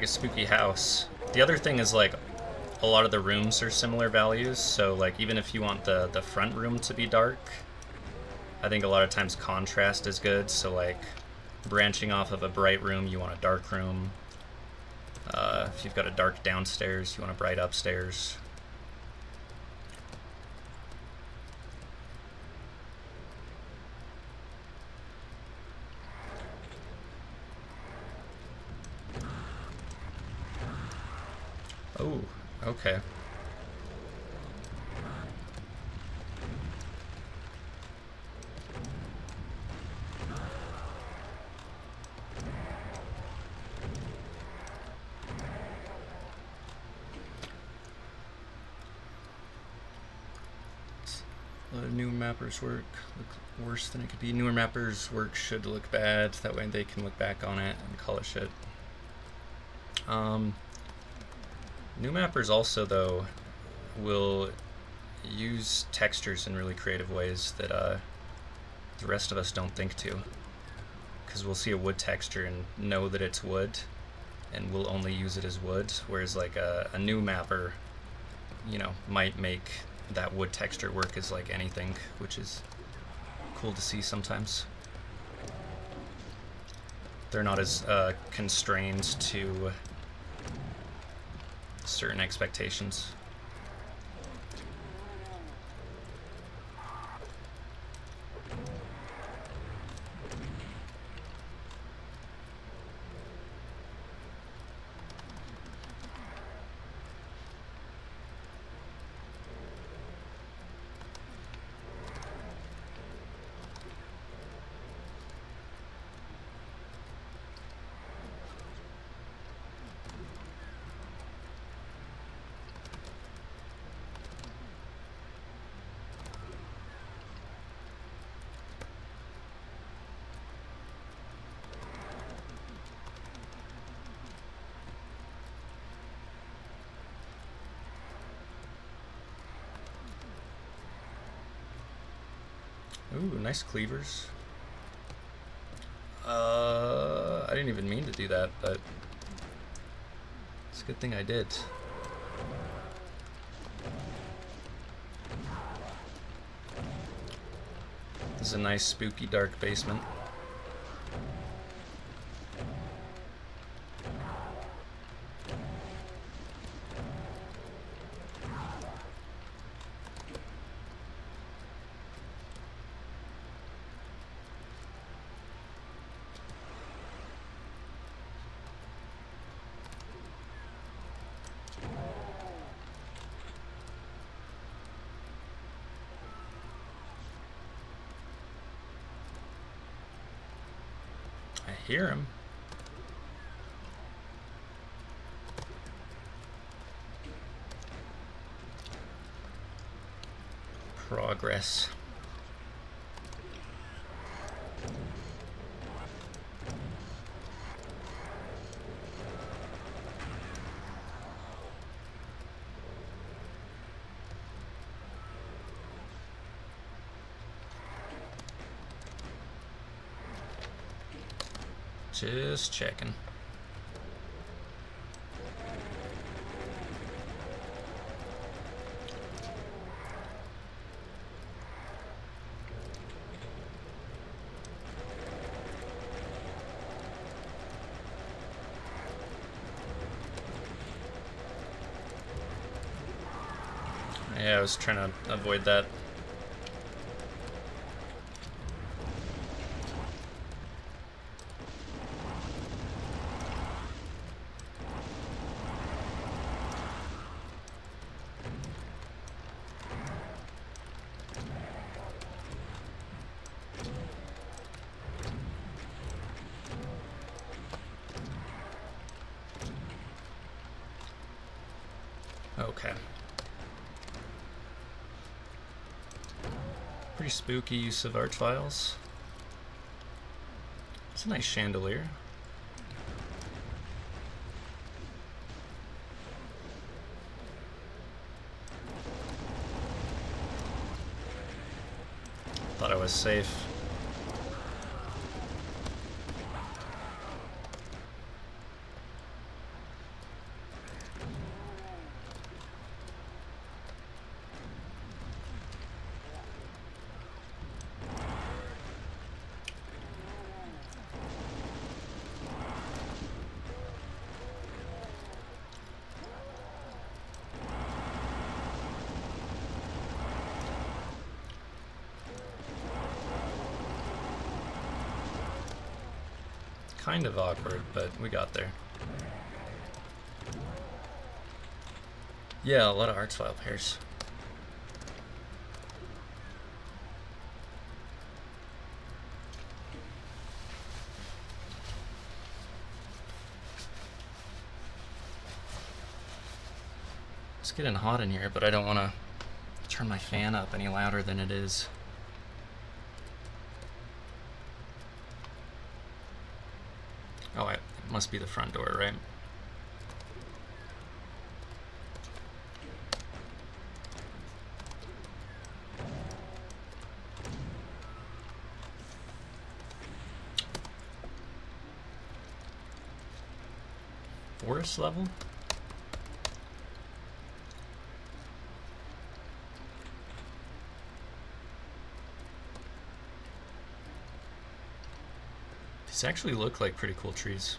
spooky house. The other thing is like a lot of the rooms are similar values, so like even if you want the front room to be dark, I think a lot of times contrast is good. So like branching off of a bright room, you want a dark room. If you've got a dark downstairs, you want a bright upstairs. Oh, okay. A lot of newer mappers' work look worse than it could be. Newer mappers' work should look bad. That way they can look back on it and call it shit. New mappers also, though, will use textures in really creative ways that the rest of us don't think to. Because we'll see a wood texture and know that it's wood, and we'll only use it as wood, whereas like a new mapper, you know, might make that wood texture work as like anything, which is cool to see sometimes. They're not as constrained to certain expectations. Ooh, nice cleavers. I didn't even mean to do that, but it's a good thing I did. This is a nice spooky dark basement. I hear him. Progress. Just checking. Yeah, I was trying to avoid that. Okay. Pretty spooky use of art files. It's a nice chandelier. Thought I was safe. kind of awkward, but we got there. Yeah, a lot of arts file pairs. It's getting hot in here, but I don't want to turn my fan up any louder than it is. Oh, it must be the front door, right? Forest level? These actually look like pretty cool trees.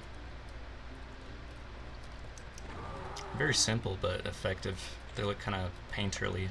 Very simple but effective. They look kind of painterly.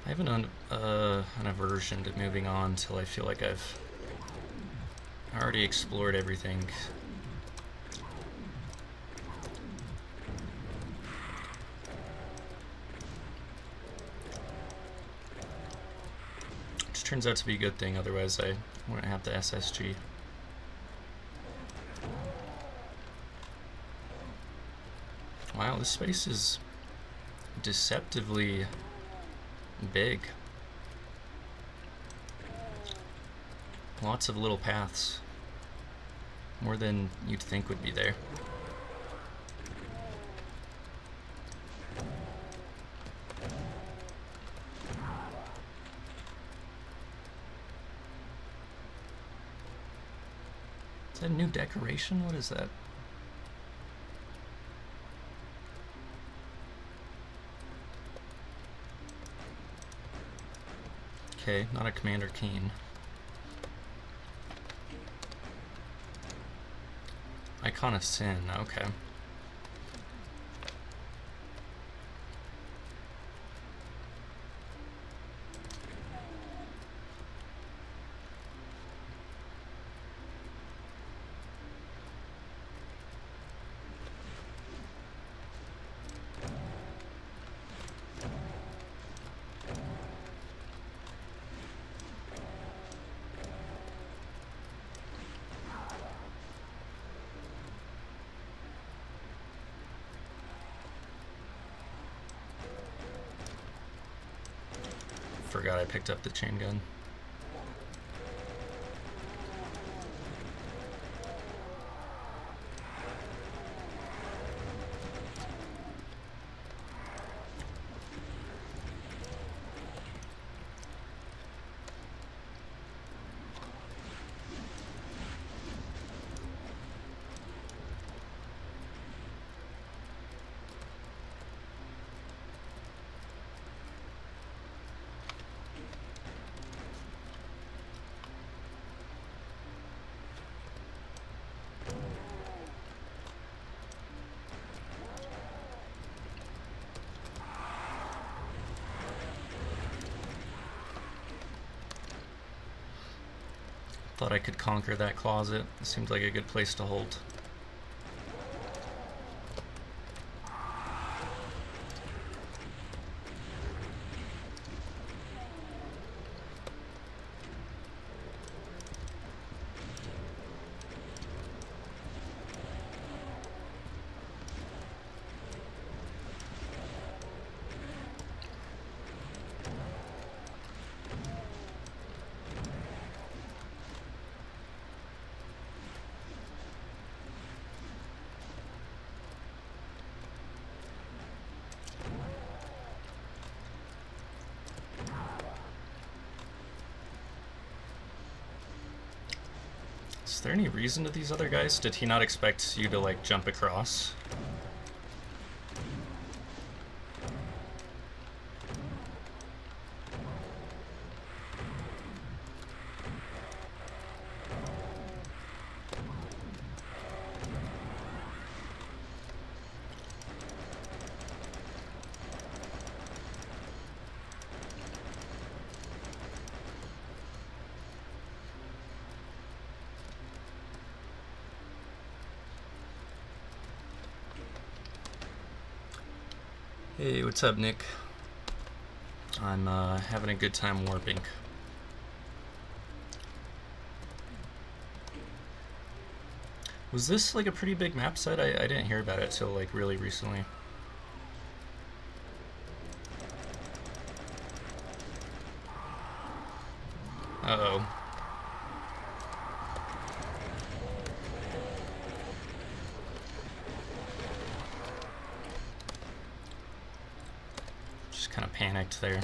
I have an aversion to moving on until I feel like I've already explored everything. Which turns out to be a good thing, otherwise I wouldn't have the SSG. Wow, this space is deceptively big. Lots of little paths. More than you'd think would be there. Is that a new decoration? What is that? Okay, not a Commander Keen. Icon of Sin, okay. Forgot I picked up the chain gun. Thought I could conquer that closet. It seemed like a good place to hold. Is there any reason to these other guys? Did he not expect you to, like, jump across? Hey, what's up, Nick? I'm having a good time warping. Was this like a pretty big map set? I didn't hear about it till like really recently. Uh-oh. Just kind of panicked there.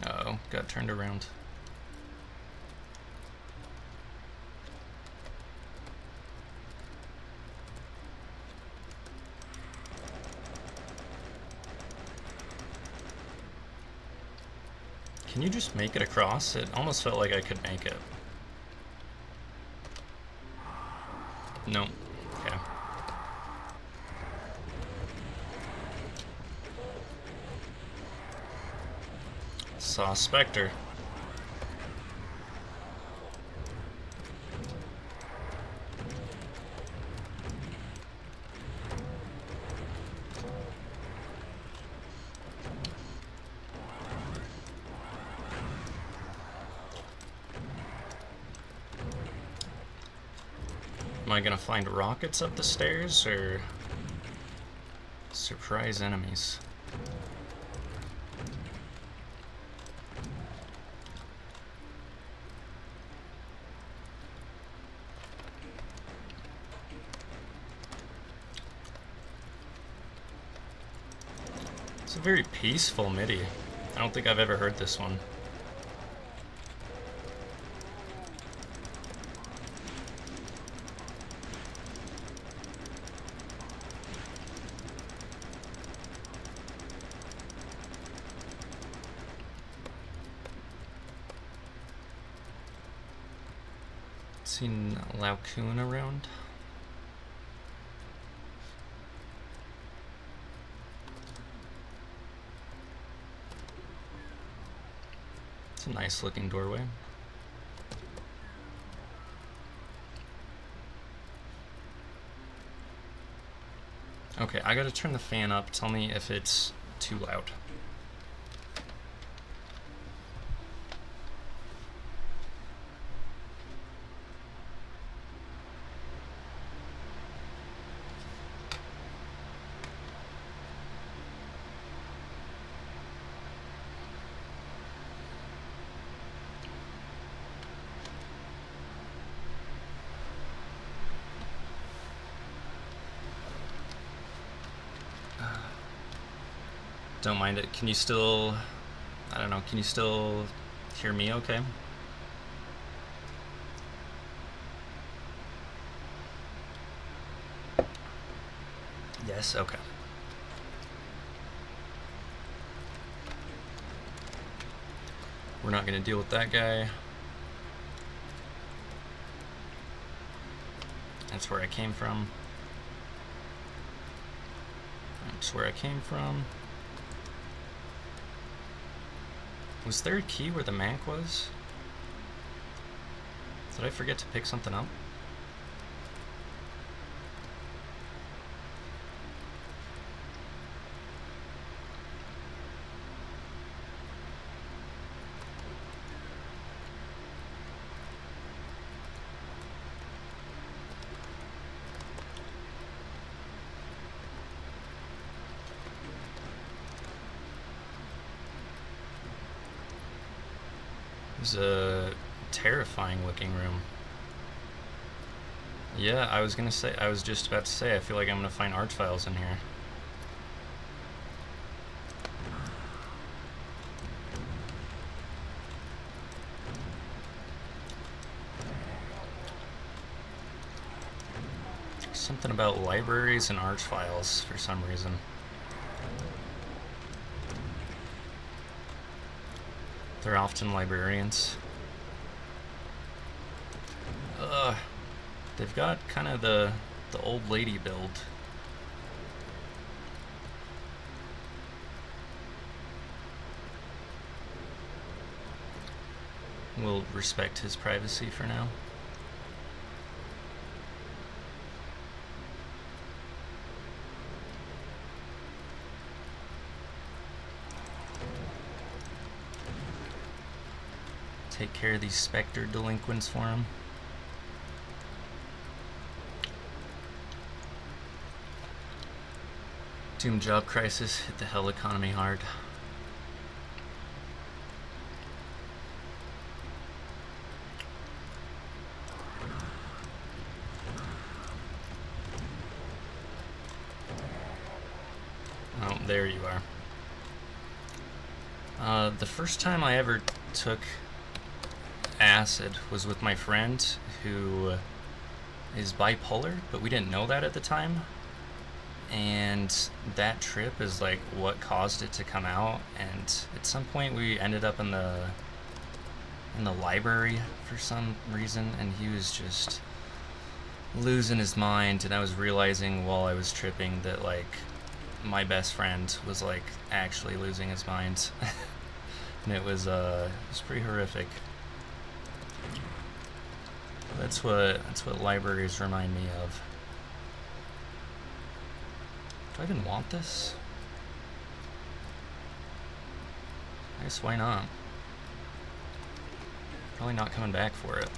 Uh-oh, got turned around. Can you just make it across? It almost felt like I could make it. No. Okay. Saw a Spectre. Am I gonna find rockets up the stairs, or surprise enemies? It's a very peaceful MIDI. I don't think I've ever heard this one. Seen Laocoon around? It's a nice looking doorway. Okay, I gotta turn the fan up. Tell me if it's too loud. Don't mind it. Can you still, I don't know, can you still hear me okay? Yes, okay. We're not gonna deal with that guy. That's where I came from. That's where I came from. Was there a key where the mank was? Did I forget to pick something up? It was a terrifying looking room. Yeah, I was just about to say, I feel like I'm gonna find art files in here. Something about libraries and arch files for some reason. They're often librarians. They've got kind of the old lady build. We'll respect his privacy for now. Take care of these Spectre delinquents for him. Doom job crisis hit the hell economy hard. Oh, there you are. The first time I ever took acid was with my friend who is bipolar, but we didn't know that at the time. And that trip is like what caused it to come out, and at some point we ended up in the library for some reason, and he was just losing his mind, and I was realizing while I was tripping that like my best friend was like actually losing his mind. And it was pretty horrific. That's what libraries remind me of. Do I even want this? I guess why not? Probably not coming back for it.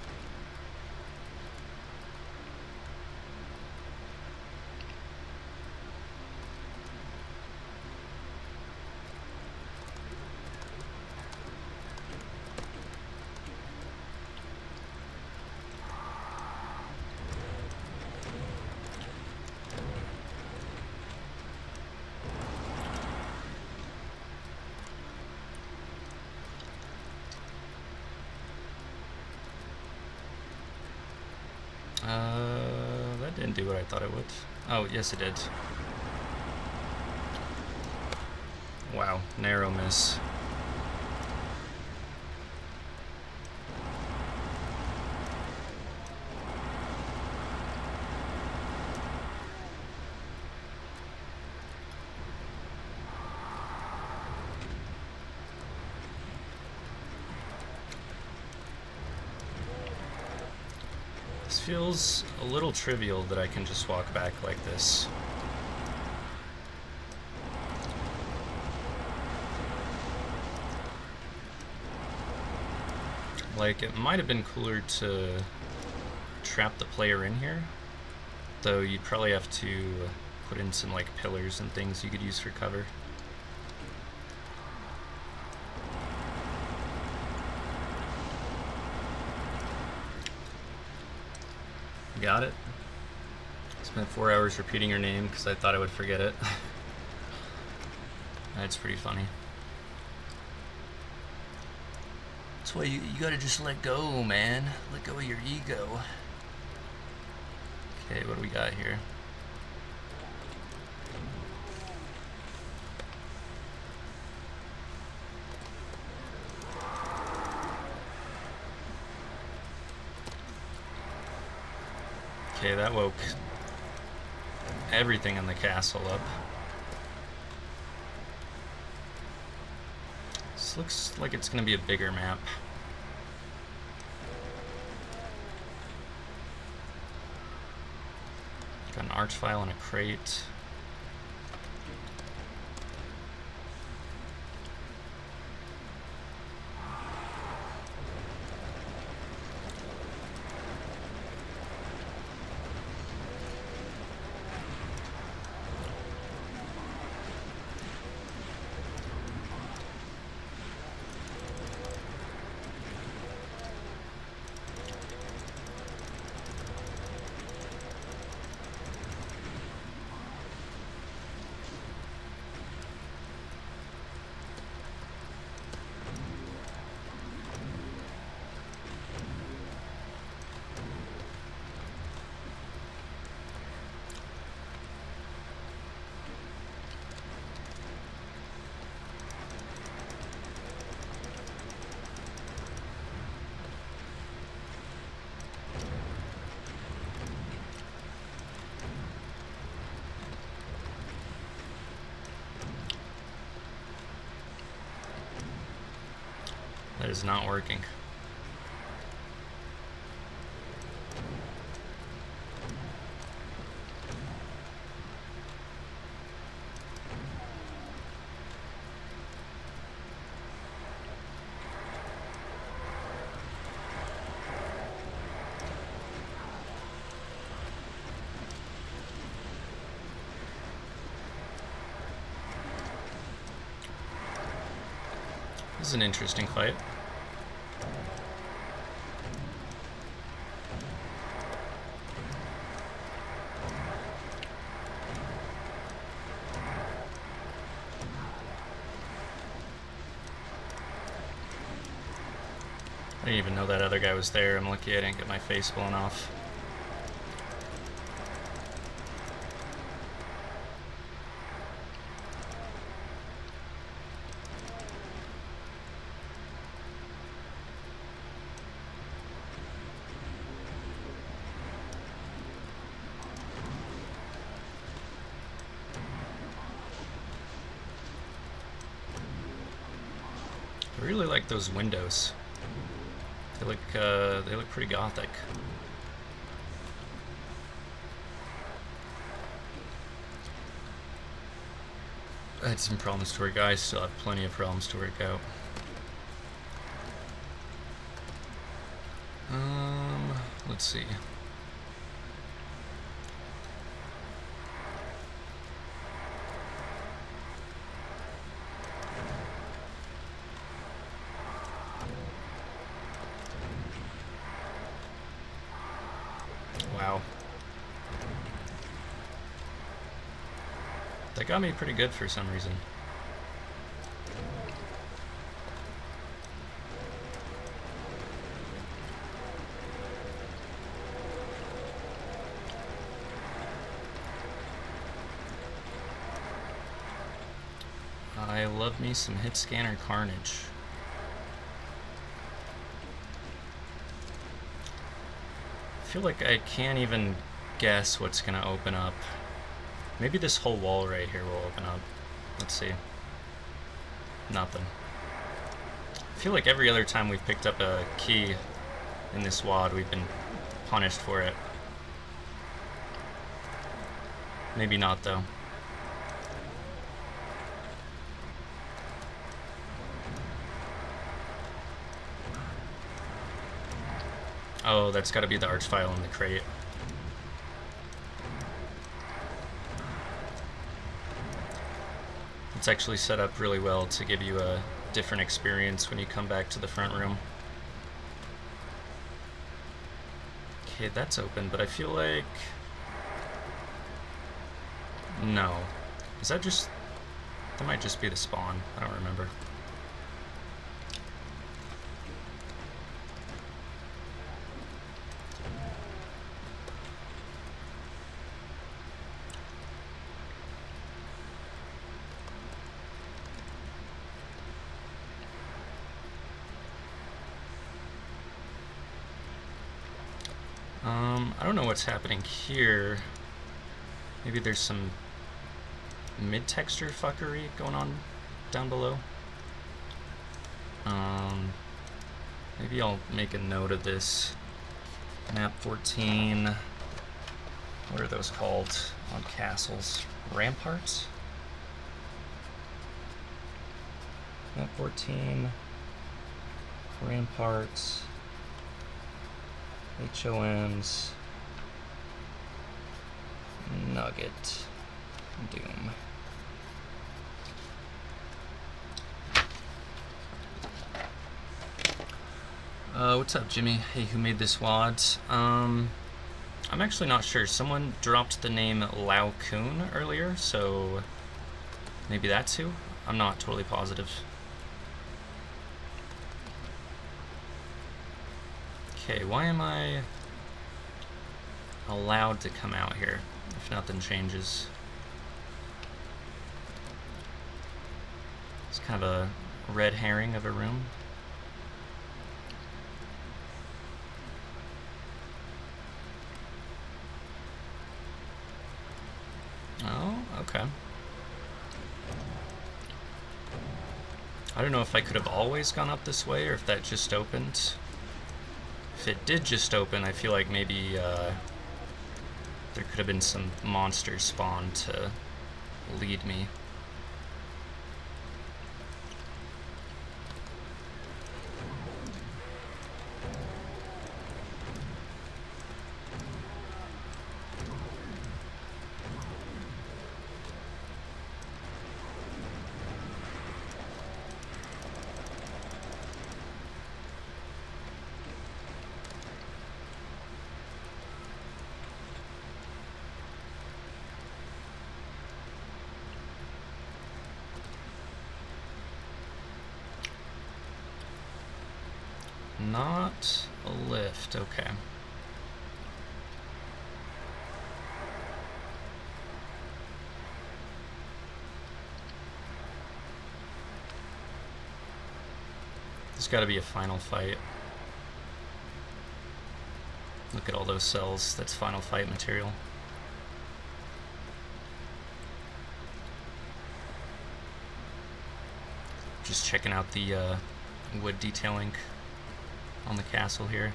That didn't do what I thought it would. Oh, yes it did. Wow, narrow miss. This feels a little trivial that I can just walk back like this. Like, it might have been cooler to trap the player in here, though you'd probably have to put in some like pillars and things you could use for cover. Got it. Spent 4 hours repeating your name because I thought I would forget it. That's pretty funny. That's why you gotta just let go, man. Let go of your ego. Okay, what do we got here? Okay, that woke everything in the castle up. This looks like it's gonna be a bigger map. Got an arch file and a crate. is not working. This is an interesting fight. I didn't even know that other guy was there. I'm lucky I didn't get my face blown off. I really like those windows. They look pretty gothic. I had some problems to work out. I still have plenty of problems to work out. Let's see. Wow. That got me pretty good for some reason. I love me some hit scanner carnage. I feel like I can't even guess what's gonna open up. Maybe this whole wall right here will open up. Let's see. Nothing. I feel like every other time we've picked up a key in this WAD, we've been punished for it. Maybe not, though. Oh, that's gotta be the arch file in the crate. It's actually set up really well to give you a different experience when you come back to the front room. Okay, that's open, but I feel like... No. Is that just... That might just be the spawn. I don't remember. I don't know what's happening here. Maybe there's some mid-texture fuckery going on down below. Maybe I'll make a note of this. Map 14. What are those called on castles? Ramparts? Map 14. Ramparts. HOMs. Nugget. Doom. What's up, Jimmy? Hey, who made this WAD? I'm actually not sure. Someone dropped the name Lao Kun earlier, so maybe that's who? I'm not totally positive. Okay, why am I allowed to come out here if nothing changes? It's kind of a red herring of a room. Oh, okay. I don't know if I could have always gone up this way or if that just opened. If it did just open, I feel like maybe there could have been some monsters spawned to lead me. Not a lift, okay. There's gotta be a final fight. Look at all those cells, that's final fight material. Just checking out the wood detailing on the castle here.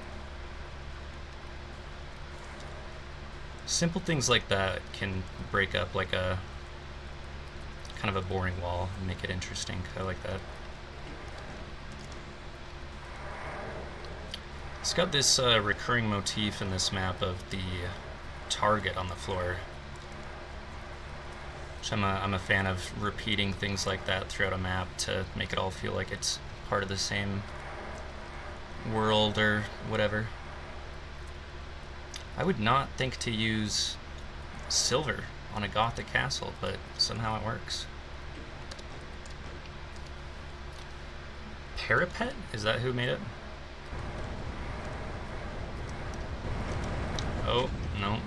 Simple things like that can break up like a kind of a boring wall and make it interesting. I like that. It's got this recurring motif in this map of the target on the floor, which I'm a fan of repeating things like that throughout a map to make it all feel like it's part of the same world or whatever. I would not think to use silver on a Gothic castle, but somehow it works. Parapet? Is that who made it? Oh, no.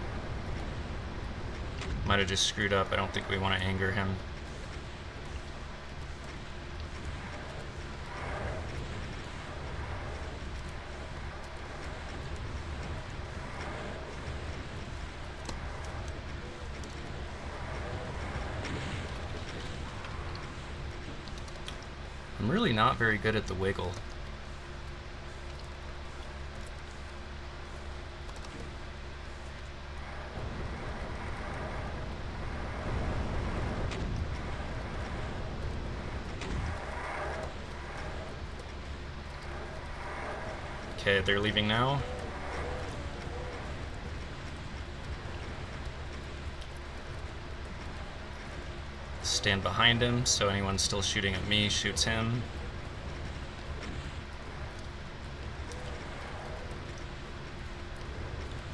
Might have just screwed up. I don't think we want to anger him. I'm really not very good at the wiggle. Okay, they're leaving now. Stand behind him, so anyone still shooting at me shoots him.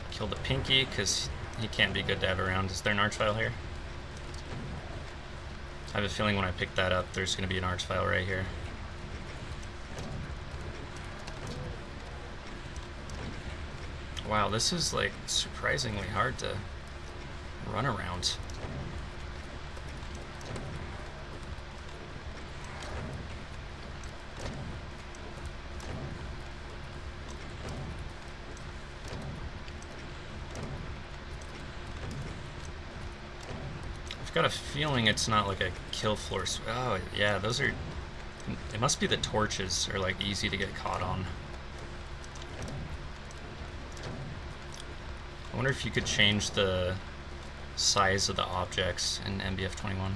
Kill the pinky, because he can't be good to have around. Is there an archvile here? I have a feeling when I pick that up, there's going to be an archvile right here. Wow, this is like surprisingly hard to run around. I've got a feeling it's not like a kill floor. Oh yeah, those are. It must be the torches are like easy to get caught on. I wonder if you could change the size of the objects in MBF21.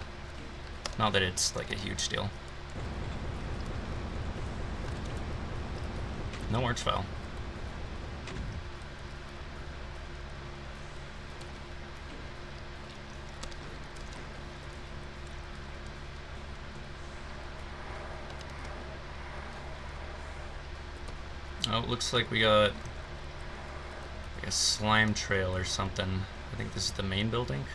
Not that it's like a huge deal. No archvile. Oh, it looks like we got like a slime trail or something. I think this is the main building.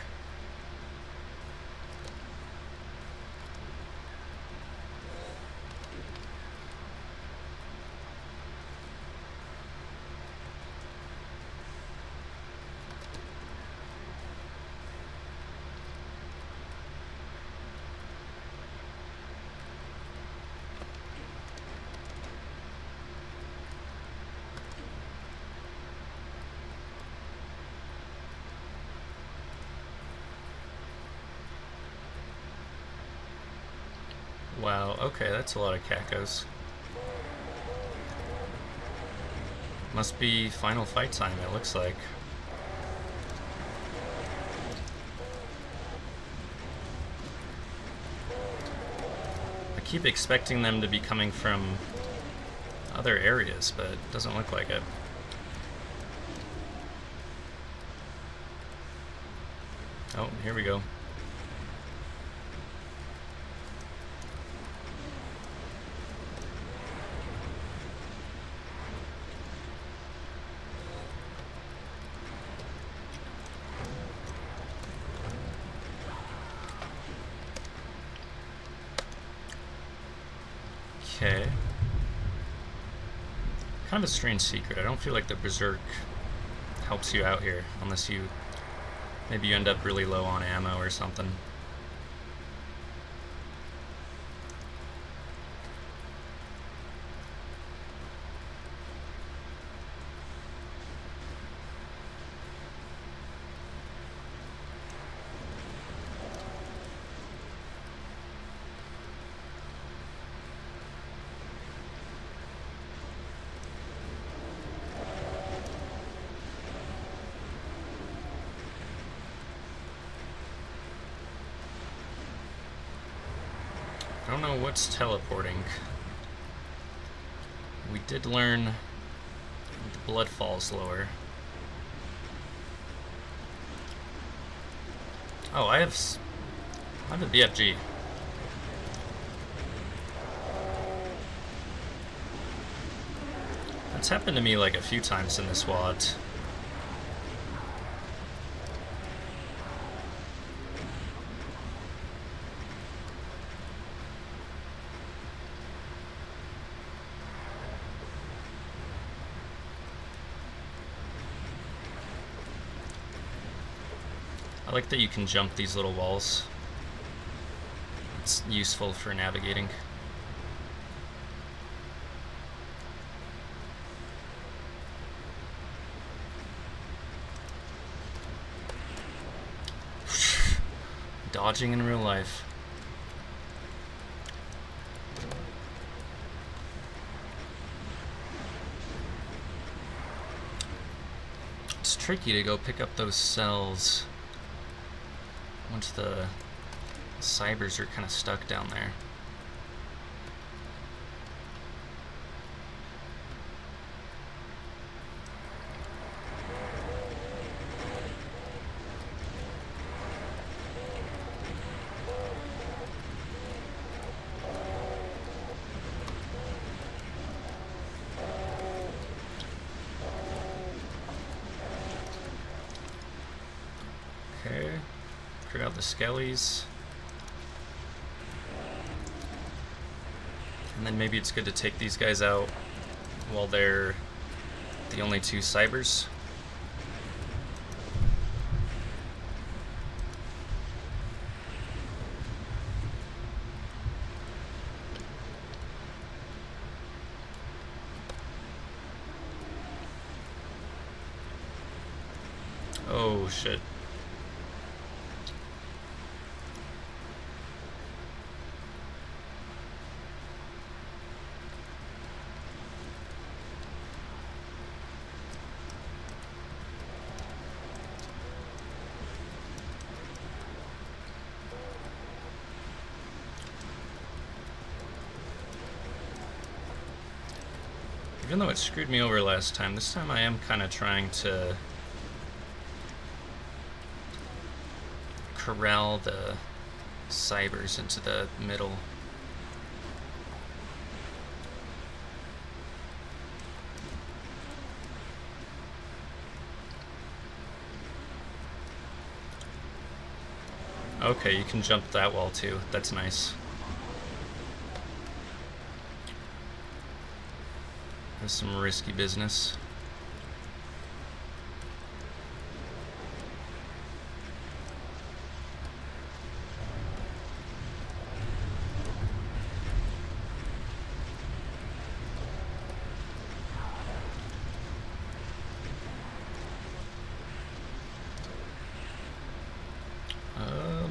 Wow, okay, that's a lot of cacos. Must be final fight time, it looks like. I keep expecting them to be coming from other areas, but it doesn't look like it. Oh, here we go. Okay. Kind of a strange secret. I don't feel like the Berserk helps you out here, unless you... maybe you end up really low on ammo or something. I don't know what's teleporting. We did learn the blood falls lower. Oh, I have a BFG. That's happened to me like a few times in this WAD. I like that you can jump these little walls. It's useful for navigating. Dodging in real life. It's tricky to go pick up those cells once the cybers are kind of stuck down there. Okay. Clear out the skellies. And then maybe it's good to take these guys out while they're the only two cybers. Oh shit. Even though it screwed me over last time, this time I am kind of trying to corral the cybers into the middle. Okay, you can jump that wall too. That's nice. That's some risky business.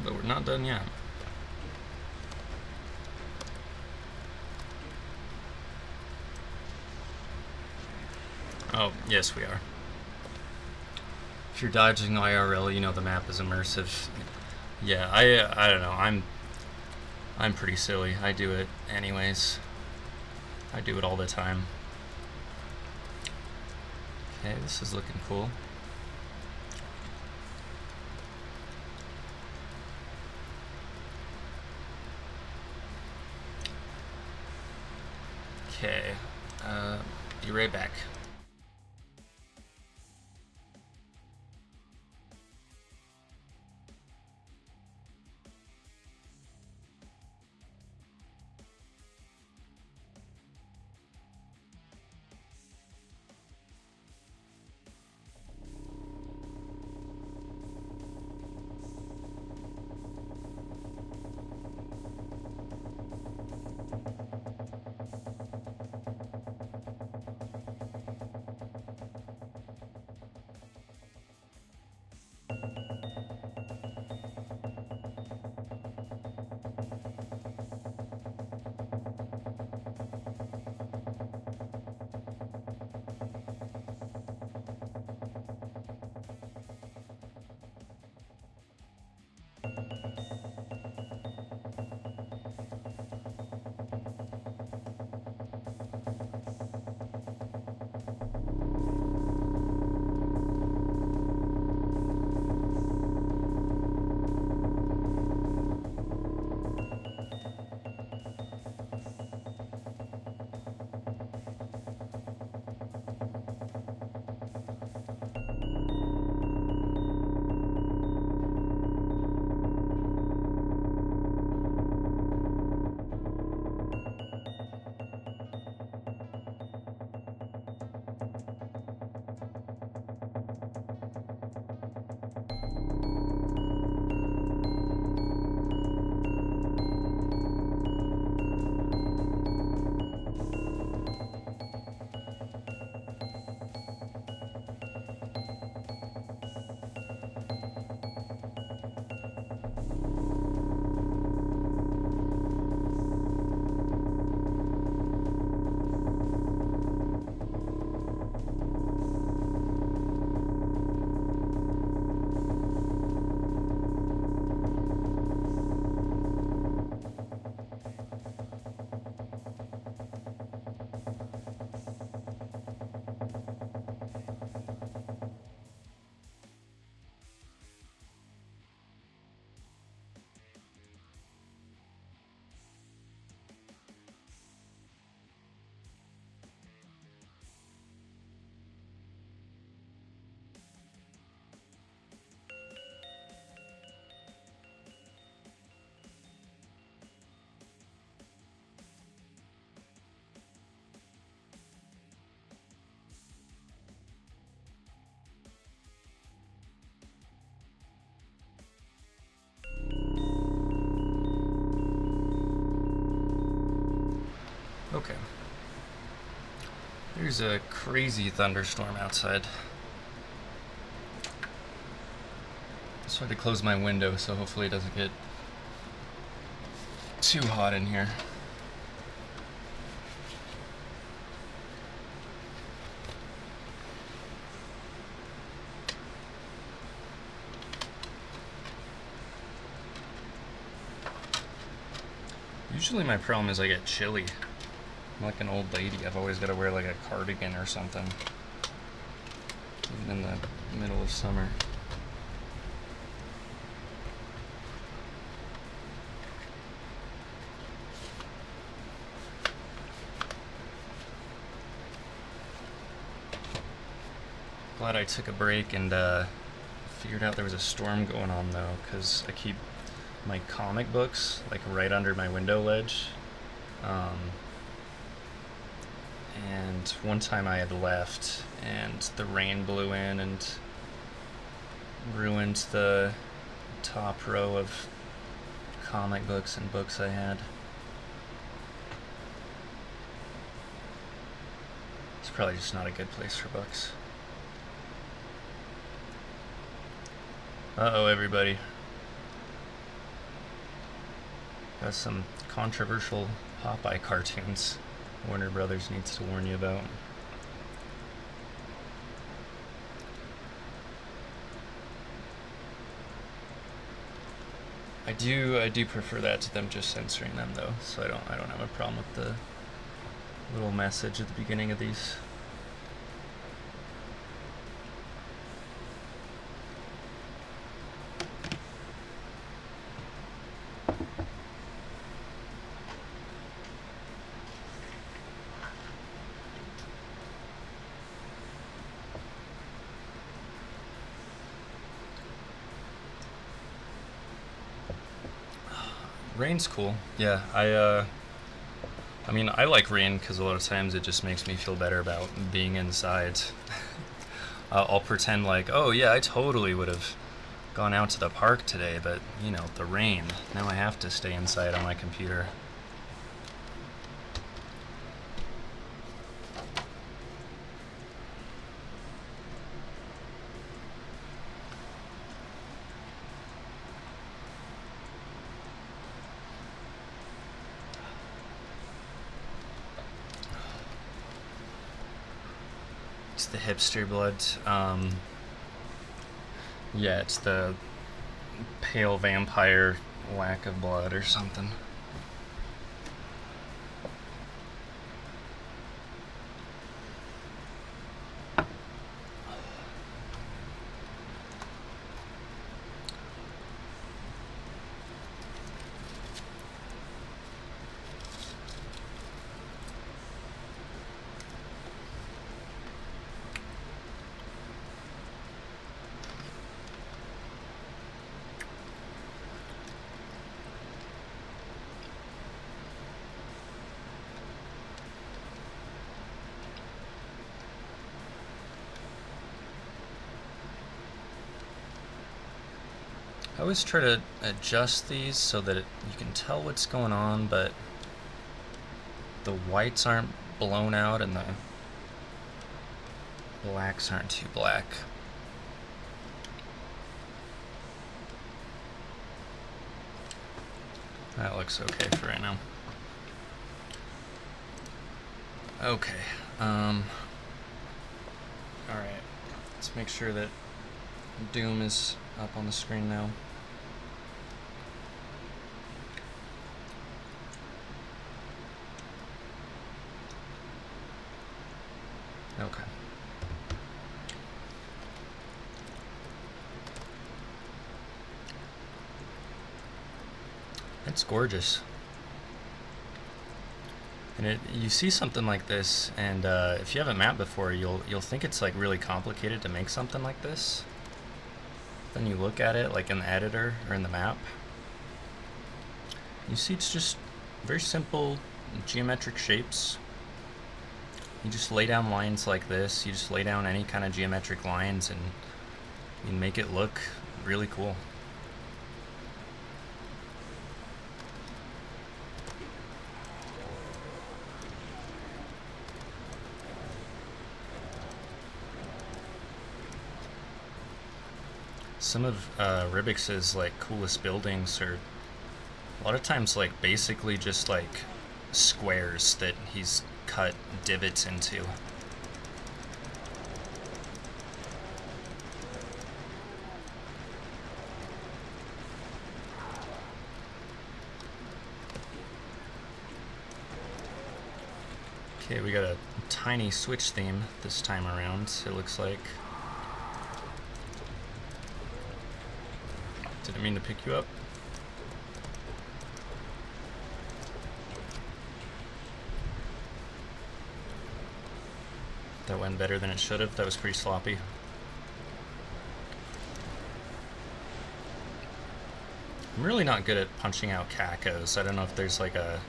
But we're not done yet. Oh, yes, we are. If you're dodging IRL, you know the map is immersive. Yeah, I don't know. I'm pretty silly. I do it anyways. I do it all the time. Okay, this is looking cool. Okay, be right back. Okay. There's a crazy thunderstorm outside. So I had to close my window so hopefully it doesn't get too hot in here. Usually my problem is I get chilly. I'm like an old lady. I've always got to wear like a cardigan or something, even in the middle of summer. Glad I took a break and figured out there was a storm going on though, because I keep my comic books like right under my window ledge. And one time I had left and the rain blew in and ruined the top row of comic books and books I had. It's probably just not a good place for books. Uh-oh, everybody. Got some controversial Popeye cartoons Warner Brothers needs to warn you about. I do prefer that to them just censoring them though, so I don't have a problem with the little message at the beginning of these. Rain's cool. Yeah, I mean, I like rain because a lot of times it just makes me feel better about being inside. I'll pretend like, oh yeah, I totally would have gone out to the park today, but you know, the rain. Now I have to stay inside on my computer. It's the hipster blood. Yeah, it's the pale vampire lack of blood or something. I always try to adjust these so that you can tell what's going on, but the whites aren't blown out and the blacks aren't too black. That looks okay for right now. Okay. Alright. Let's make sure that Doom is up on the screen now. Okay. It's gorgeous. And you see something like this, and if you haven't mapped before, you'll think it's like really complicated to make something like this. Then you look at it like in the editor or in the map. You see it's just very simple geometric shapes. You just lay down lines like this. You just lay down any kind of geometric lines and you make it look really cool. Some of Ribix's like coolest buildings are a lot of times like basically just like squares that he's cut divots into. Okay, we got a tiny switch theme this time around, it looks like. Didn't mean to pick you up. That went better than it should have. That was pretty sloppy. I'm really not good at punching out cacos. I don't know if there's like a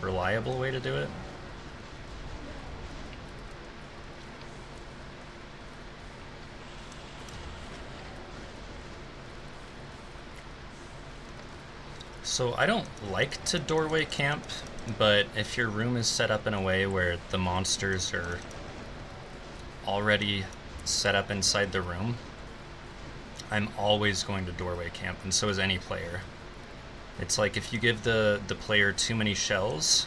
reliable way to do it. So I don't like to doorway camp, but if your room is set up in a way where the monsters are already set up inside the room, I'm always going to doorway camp, and so is any player. It's like if you give the player too many shells,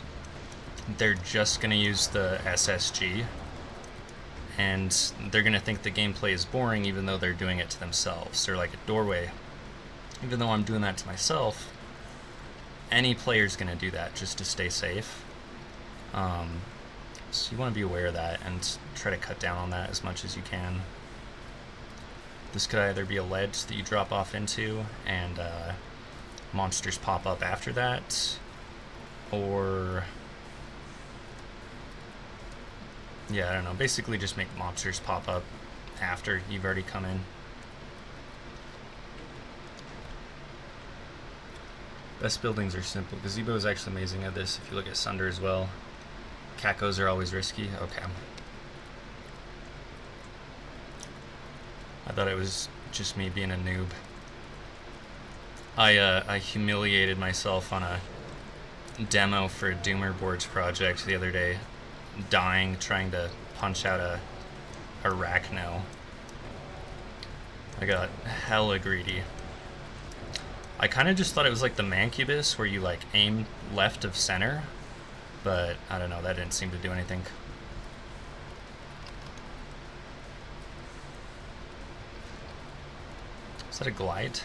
they're just going to use the SSG, and they're going to think the gameplay is boring even though they're doing it to themselves. They're like a doorway. even though I'm doing that to myself, any player's going to do that just to stay safe. So you want to be aware of that and try to cut down on that as much as you can. This could either be a ledge that you drop off into and monsters pop up after that, or yeah, I don't know, basically just make monsters pop up after you've already come in. Best buildings are simple. Gazebo is actually amazing at this if you look at Sunder as well. Cacos are always risky. Okay. I thought it was just me being a noob. I humiliated myself on a demo for a Doomer Boards project the other day, dying trying to punch out a arachno. I got hella greedy. I kind of just thought it was like the Mancubus where you like aim left of center, but I don't know, that didn't seem to do anything. Is that a glide?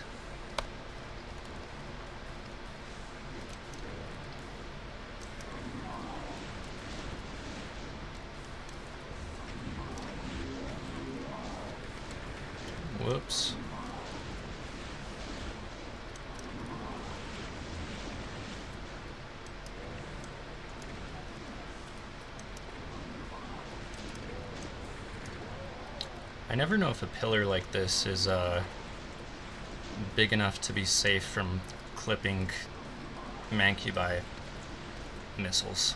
Whoops. I never know if a pillar like this is big enough to be safe from clipping Mancubi missiles.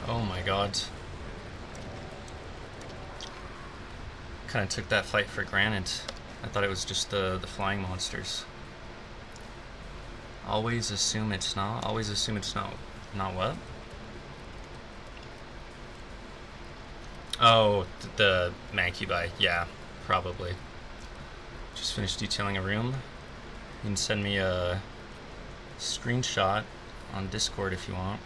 Oh my god. Kind of took that fight for granted. I thought it was just the flying monsters. Always assume it's not. Always assume it's not. Not what? Oh, the Mancubi. Yeah, probably. Just finished detailing a room. You can send me a screenshot on Discord if you want.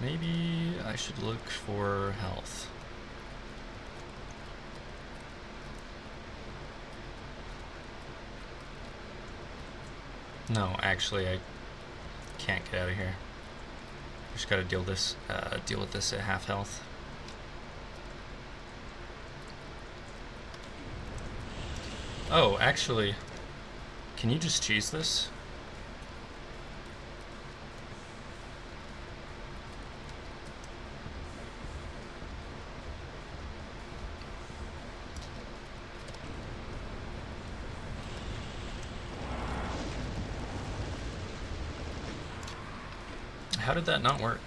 Maybe I should look for health. No, actually, I can't get out of here. Just gotta deal with this at half health. Oh, actually, can you just cheese this? How did that not work?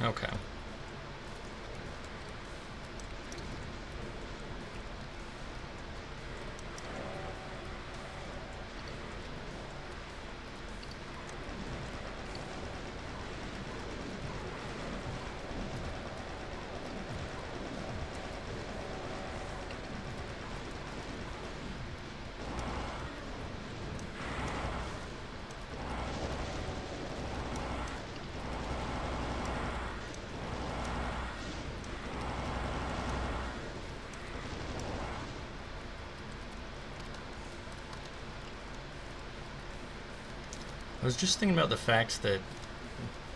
Okay. I was just thinking about the fact that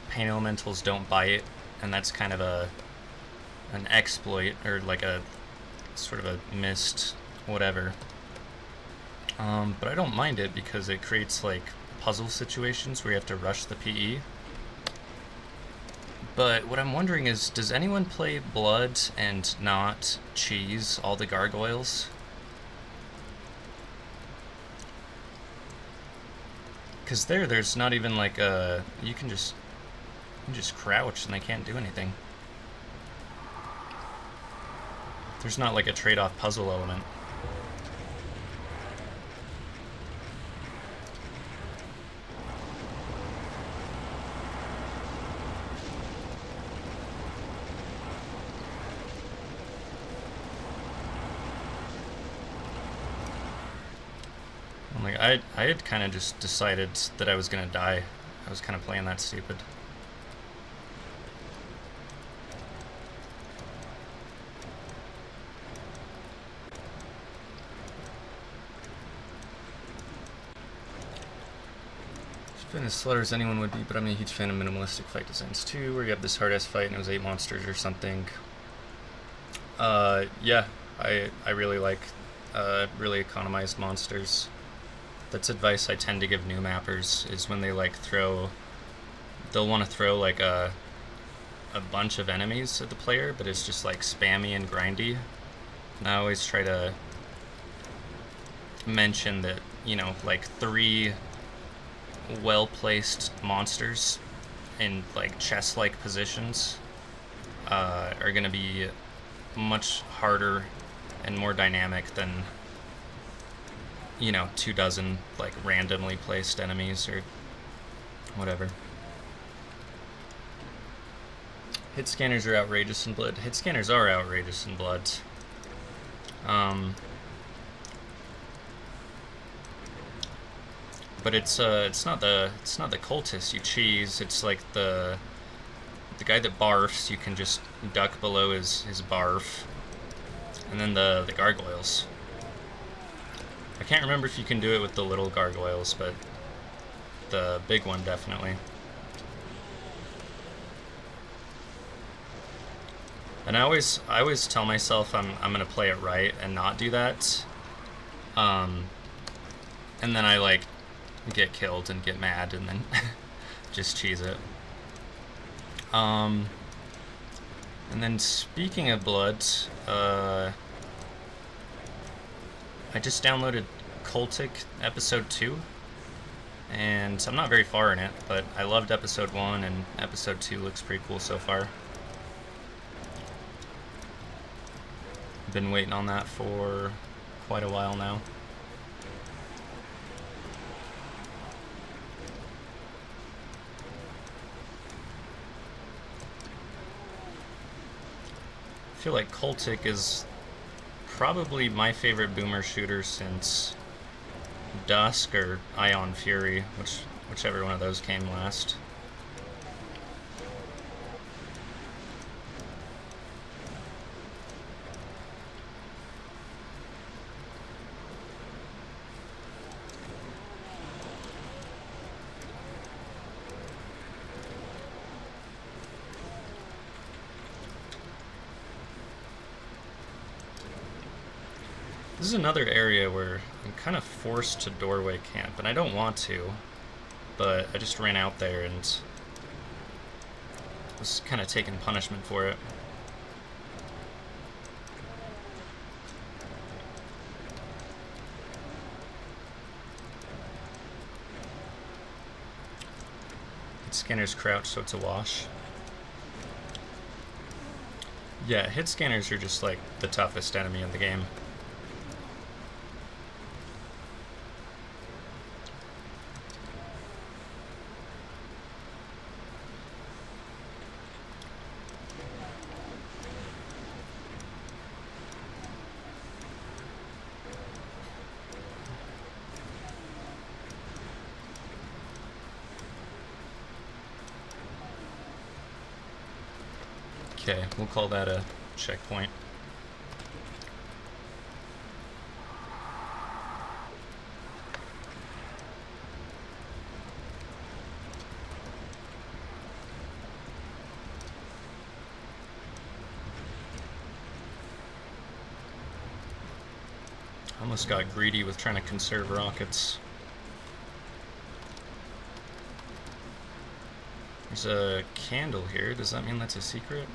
pain elementals don't bite, and that's kind of an exploit, or like a sort of a missed whatever. But I don't mind it because it creates like puzzle situations where you have to rush the PE. But what I'm wondering is, does anyone play blood and not cheese all the gargoyles? Because there's not even like a... You can just crouch and they can't do anything. There's not like a trade-off puzzle element. I had kind of just decided that I was gonna die. I was kind of playing that stupid. I've been as slow as anyone would be, but I'm a huge fan of minimalistic fight designs too, where you have this hard-ass fight and it was 8 monsters or something. Yeah, I really like really economized monsters. That's advice I tend to give new mappers, is when they like they'll want to throw like a bunch of enemies at the player, but it's just like spammy and grindy. And I always try to mention that, you know, like 3 well-placed monsters in like chess-like positions are gonna be much harder and more dynamic than, you know, 24 like randomly placed enemies or whatever. Hit scanners are outrageous in blood. Hit scanners are outrageous in blood. But it's not the cultists you cheese. It's like the guy that barfs. You can just duck below his barf, and then the gargoyles. I can't remember if you can do it with the little gargoyles, but the big one definitely. And I always tell myself I'm gonna play it right and not do that. And then I like get killed and get mad and then just cheese it. And then speaking of blood, I just downloaded Cultic Episode 2, and I'm not very far in it, but I loved Episode 1, and Episode 2 looks pretty cool so far. Been waiting on that for quite a while now. I feel like Cultic is probably my favorite boomer shooter since Dusk or Ion Fury, whichever one of those came last. This is another area where I'm kind of forced to doorway camp, and I don't want to, but I just ran out there and was kind of taking punishment for it. Hit scanners crouch, so it's a wash. Yeah, hit scanners are just like the toughest enemy in the game. Okay, we'll call that a checkpoint. Almost got greedy with trying to conserve rockets. There's a candle here. Does that mean that's a secret?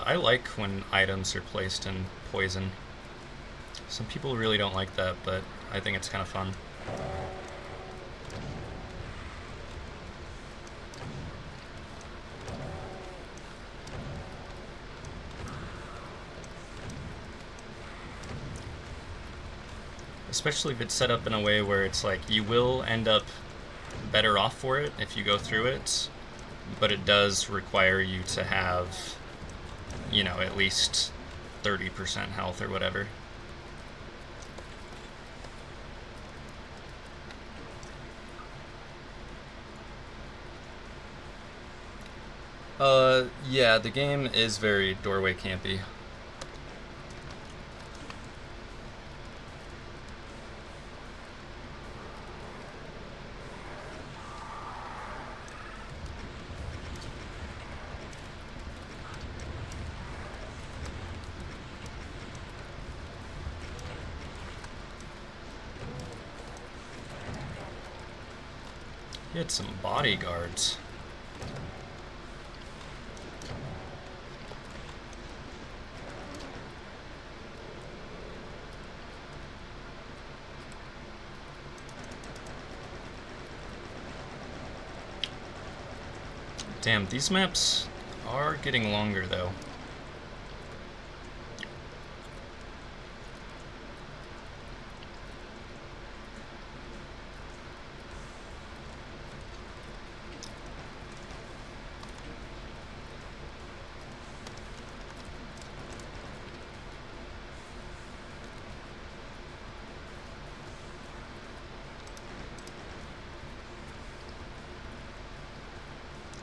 I like when items are placed in poison. Some people really don't like that, but I think it's kind of fun. Especially if it's set up in a way where it's like you will end up better off for it if you go through it, but it does require you to have, you know, at least 30% health or whatever. Yeah, the game is very doorway campy. He had some bodyguards. Damn, these maps are getting longer though.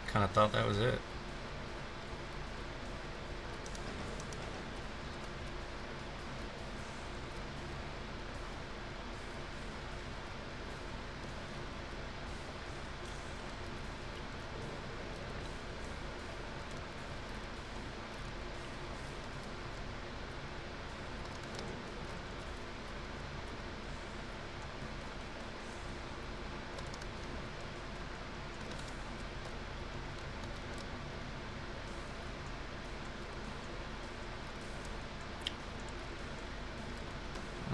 Kind of thought that was it.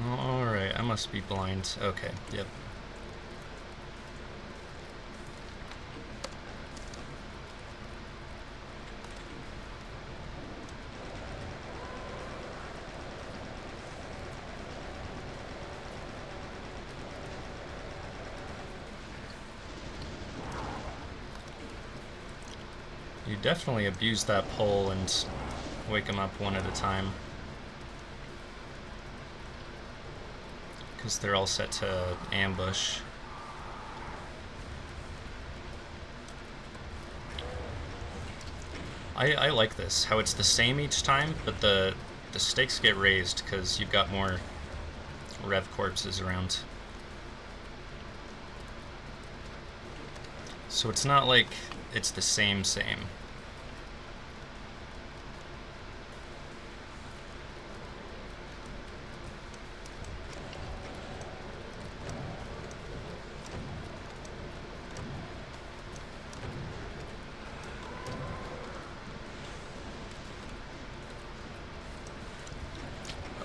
Alright, I must be blind. Okay, yep. You definitely abuse that pole and wake them up one at a time. Because they're all set to ambush. I like this, how it's the same each time, but the stakes get raised because you've got more rev corpses around. So it's not like it's the same.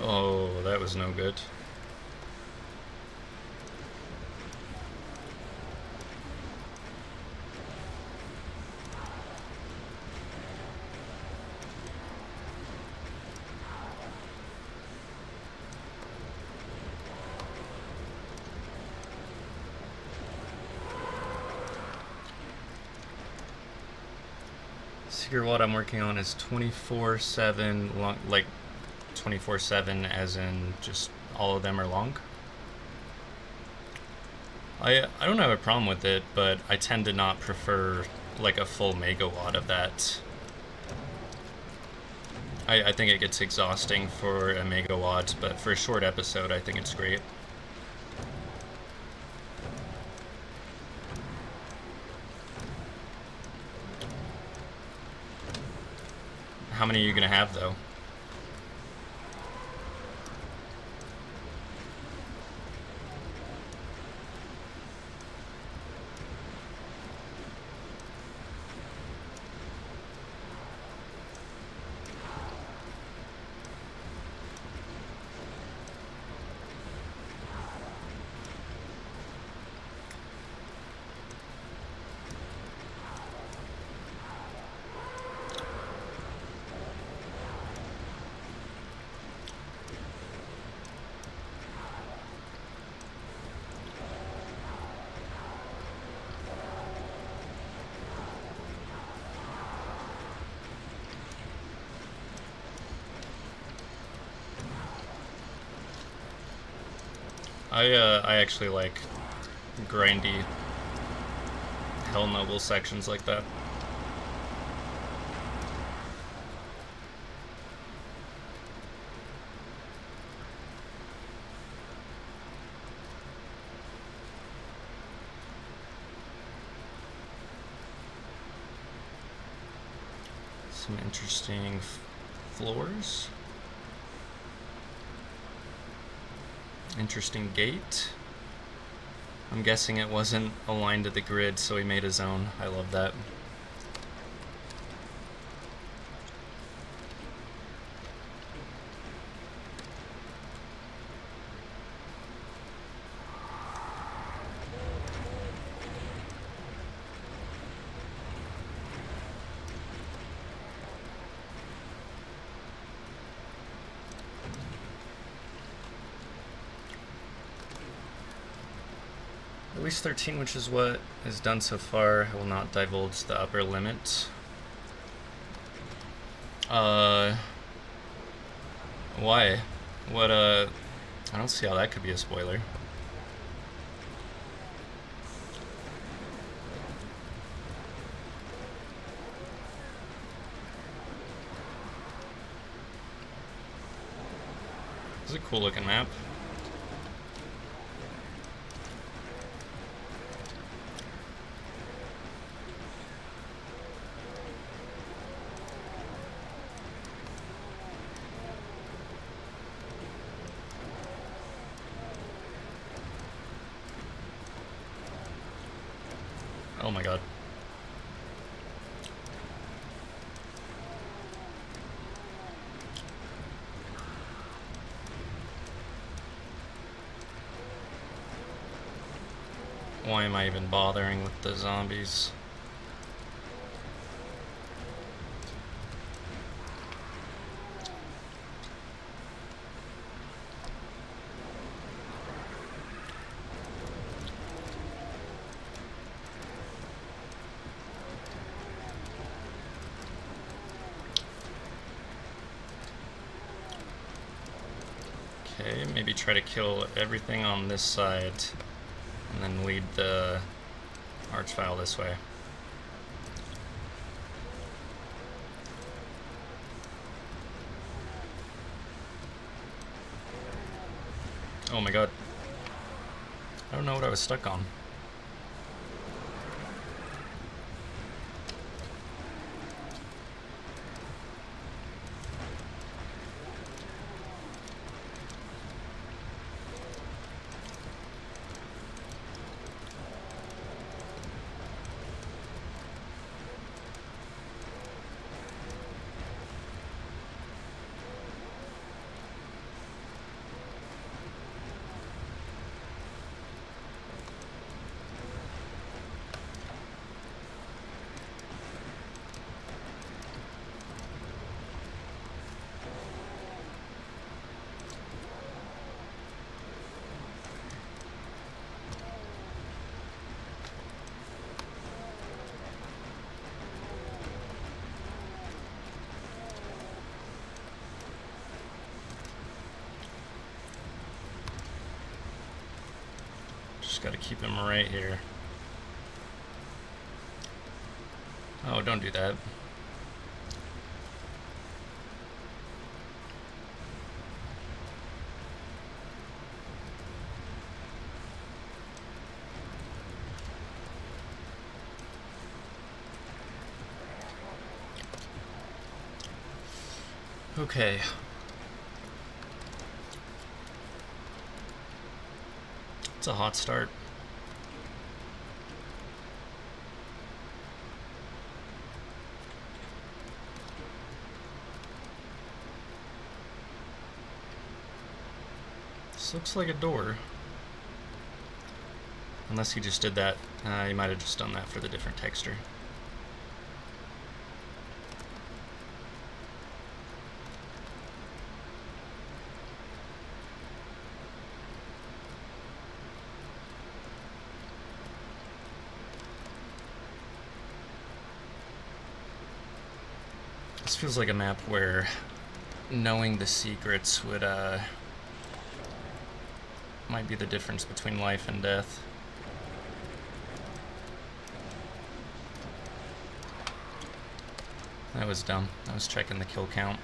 Oh, that was no good. Secret WAD I'm working on is 24/7 long, like 24/7 as in just all of them are long. I don't have a problem with it, but I tend to not prefer like a full megawatt of that. I think it gets exhausting for a megawatt, but for a short episode, I think it's great. How many are you gonna have, though? I actually like grindy Hell Noble sections like that. Some interesting floors. Interesting gate. I'm guessing it wasn't aligned to the grid, so he made his own. I love that. At least 13, which is what is done so far. I will not divulge the upper limit. Why? What, I don't see how that could be a spoiler. This is a cool looking map. Oh my god. Why am I even bothering with the zombies? Okay, maybe try to kill everything on this side and then lead the archvile this way. Oh my god. I don't know what I was stuck on. Just gotta keep him right here. Oh, don't do that. Okay. It's a hot start. This looks like a door. Unless he just did that. He might have just done that for the different texture. This feels like a map where knowing the secrets would, might be the difference between life and death. That was dumb. I was checking the kill count.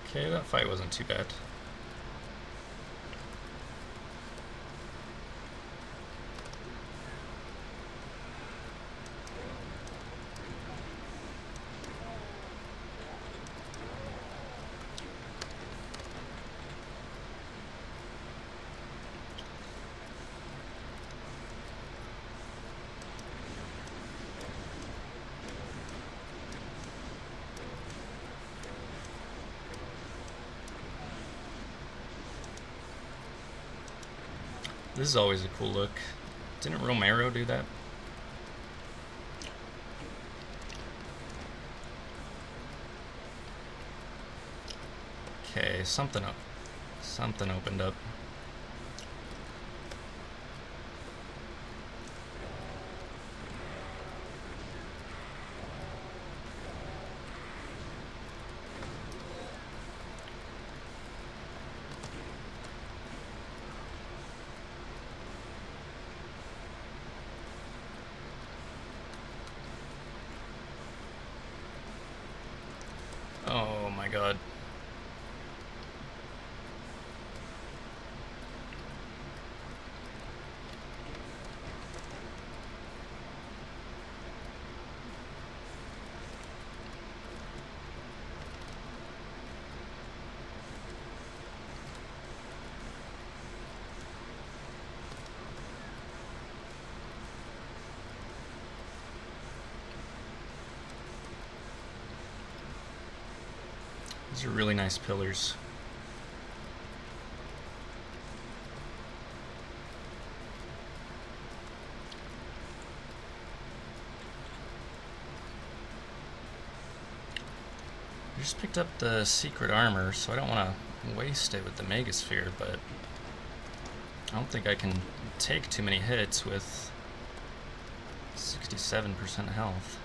Okay, that fight wasn't too bad. This is always a cool look. Didn't Romero do that? Okay, something opened up. Oh my god. These are really nice pillars. I just picked up the secret armor, so I don't want to waste it with the Megasphere, but I don't think I can take too many hits with 67% health.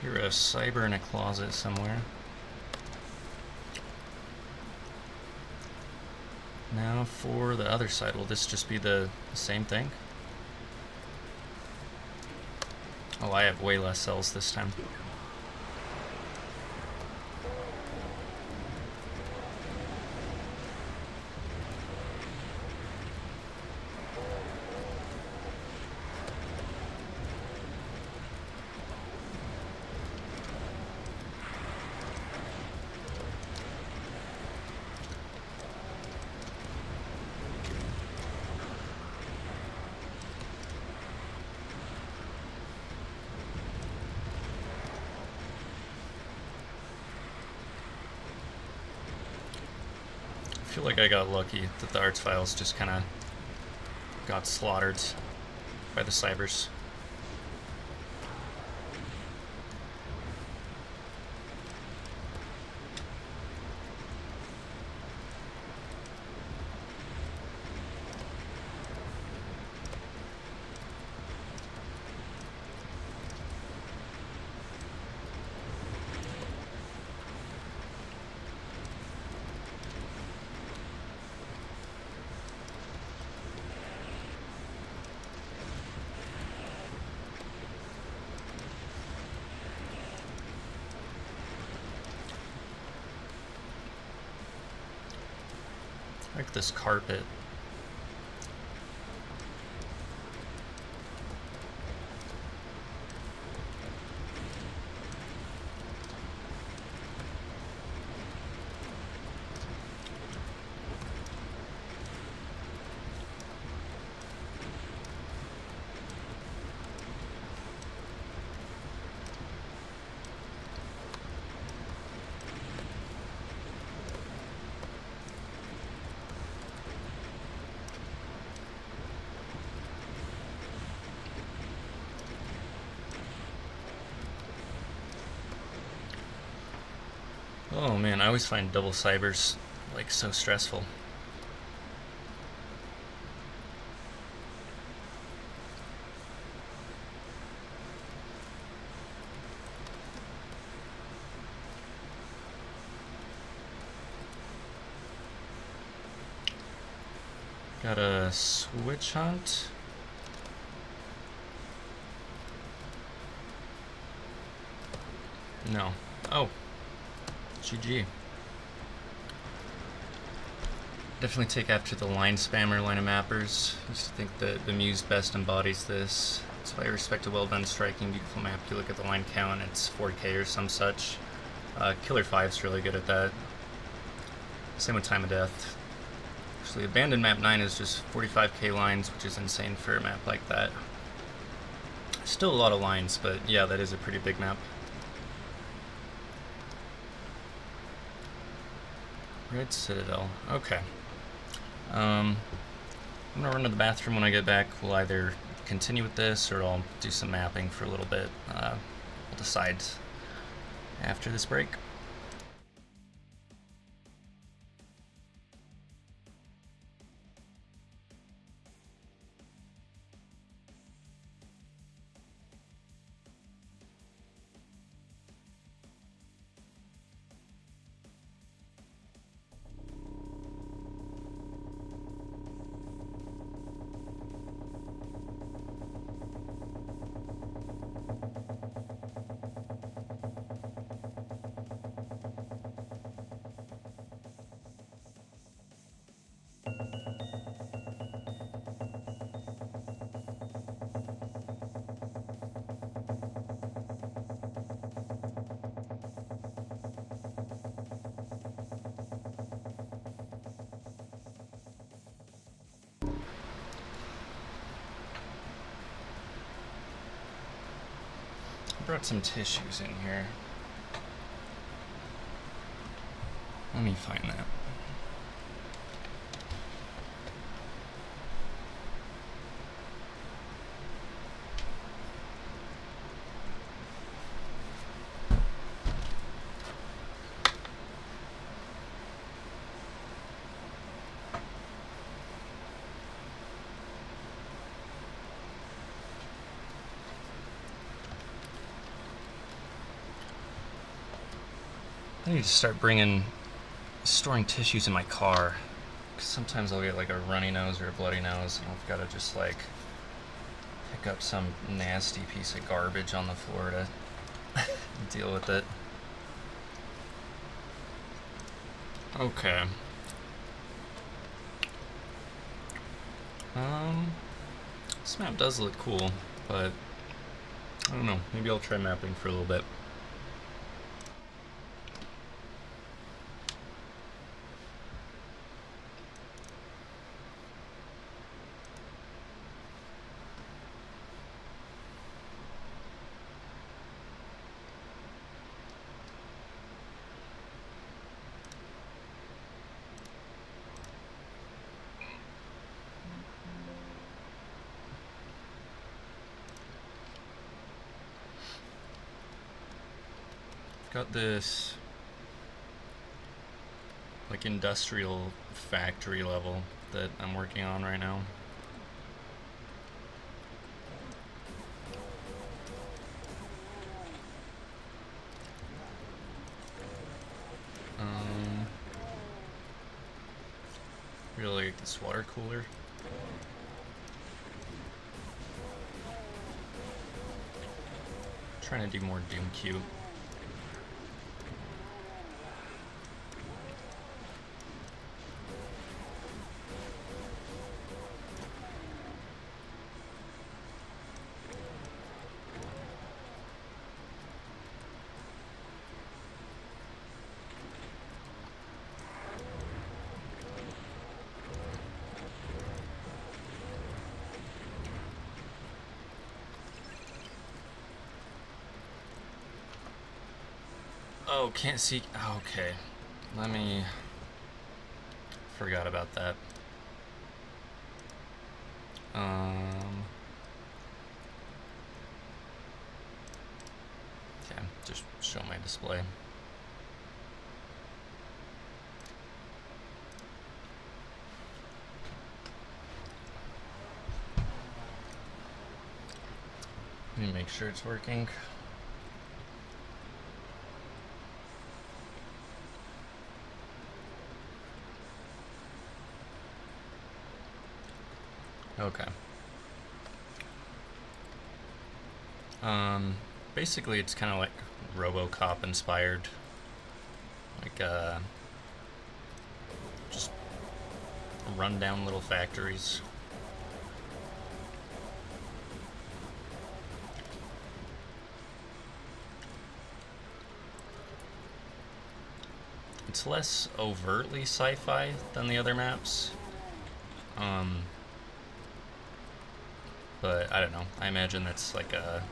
hear a cyber in a closet somewhere. Now for the other side, will this just be the same thing? Oh, I have way less cells this time. I feel like I got lucky that the arts files just kind of got slaughtered by the cybers. Like this carpet. Oh man, I always find double cybers like so stressful. Got a switch hunt. No. Oh. GG. Definitely take after the line spammer line of mappers. I used to think that the Muse best embodies this. That's why I respect a well done striking, beautiful map. You look at the line count, it's 4K or some such. Killer 5's really good at that. Same with Time of Death. Actually, Abandoned Map 9 is just 45k lines, which is insane for a map like that. Still a lot of lines, but yeah, that is a pretty big map. Red Citadel. Okay. I'm gonna run to the bathroom when I get back. We'll either continue with this or I'll do some mapping for a little bit. We'll decide after this break. Brought some tissues in here. Let me find that. I need to start storing tissues in my car. 'Cause sometimes I'll get like a runny nose or a bloody nose, and I've got to just like pick up some nasty piece of garbage on the floor to deal with it. Okay. This map does look cool, but I don't know. Maybe I'll try mapping for a little bit. Got this like industrial factory level that I'm working on right now. Really like this water cooler. Trying to do more Doom Cube. Oh, can't see. Oh, okay. Let me. Forgot about that. Okay, just show my display. Let me make sure it's working. Okay. Basically it's kind of like RoboCop inspired. Like, just run down little factories. It's less overtly sci-fi than the other maps. But I don't know. I imagine that's like a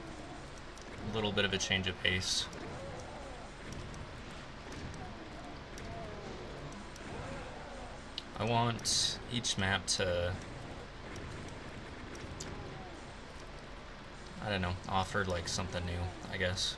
little bit of a change of pace. I want each map to, I don't know, offer like something new, I guess.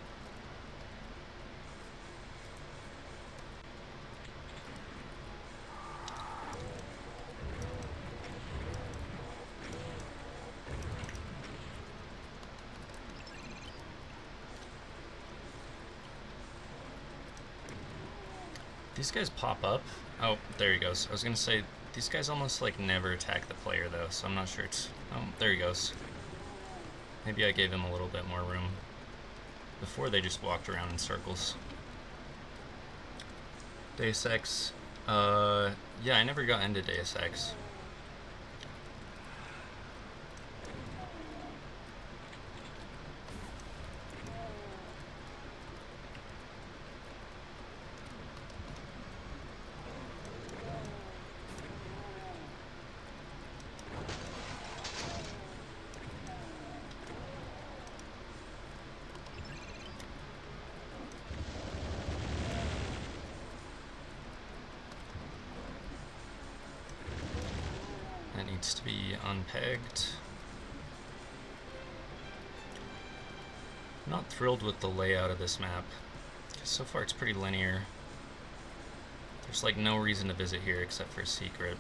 These guys pop up. Oh, there he goes. I was gonna say, these guys almost like never attack the player though, so I'm not sure it's... Oh, there he goes. Maybe I gave him a little bit more room. Before they just walked around in circles. Deus Ex. Yeah, I never got into Deus Ex. Needs to be unpegged. I'm not thrilled with the layout of this map. So far it's pretty linear. There's like no reason to visit here except for a secret.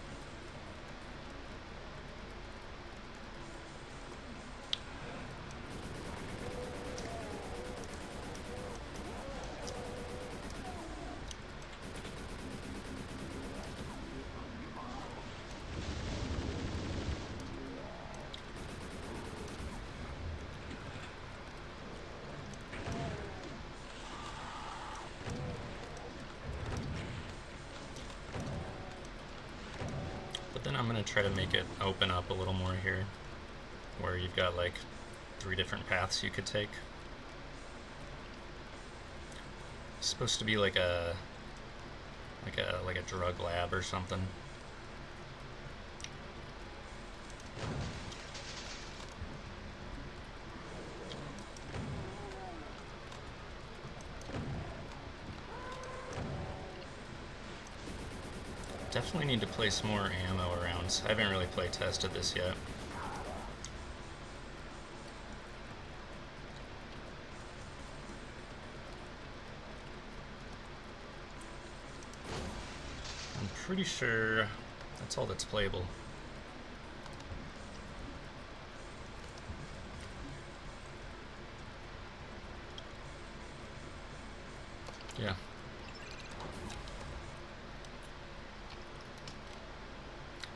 I'm gonna try to make it open up a little more here, where you've got like 3 different paths you could take. It's supposed to be like a drug lab or something. Definitely need to place more ammo around. I haven't really play tested this yet. I'm pretty sure that's all that's playable. Yeah.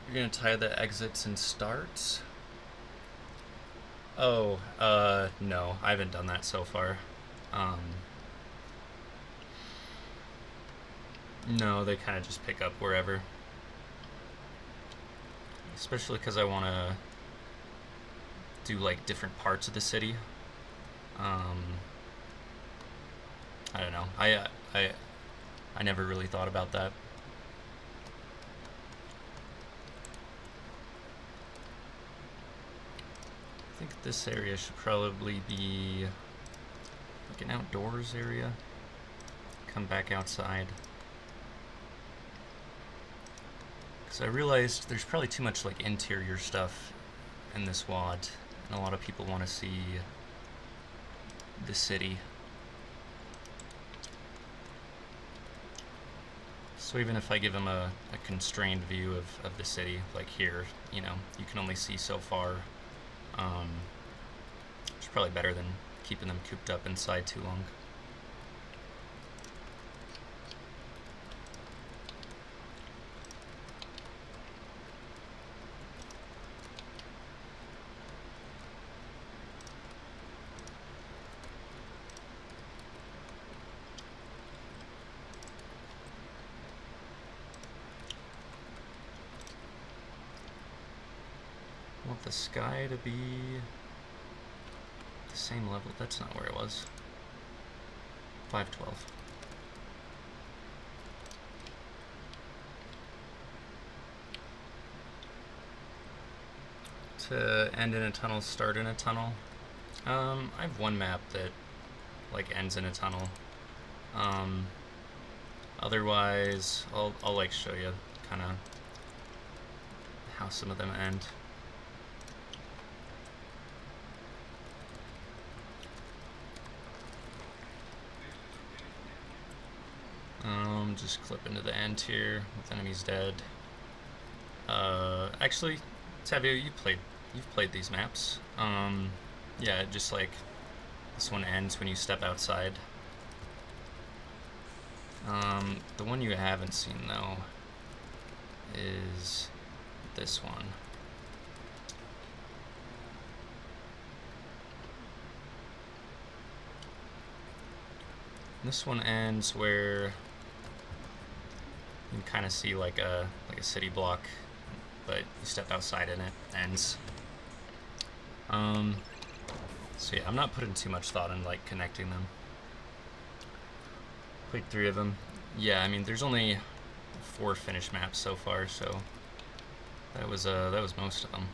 You're gonna tie the exits and starts? Oh, no, I haven't done that so far. No, they kind of just pick up wherever. Especially because I want to do like different parts of the city. I don't know. I never really thought about that. I think this area should probably be like an outdoors area. Come back outside. Because I realized there's probably too much like interior stuff in this WAD, and a lot of people want to see the city. So even if I give them a constrained view of the city, like here, you know, you can only see so far. It's probably better than keeping them cooped up inside too long. I want the sky to be the same level. That's not where it was. 512. To end in a tunnel, start in a tunnel. I have one map that like ends in a tunnel. Otherwise, I'll like show you kind of how some of them end. Just clip into the end here with enemies dead. Actually, Tavio, you've played these maps. Yeah, just like this one ends when you step outside. The one you haven't seen though is this one. This one ends where you can kind of see like a city block, but you step outside and it ends. So yeah, I'm not putting too much thought in like connecting them. Played 3 of them. Yeah, I mean there's only 4 finished maps so far, so that was most of them.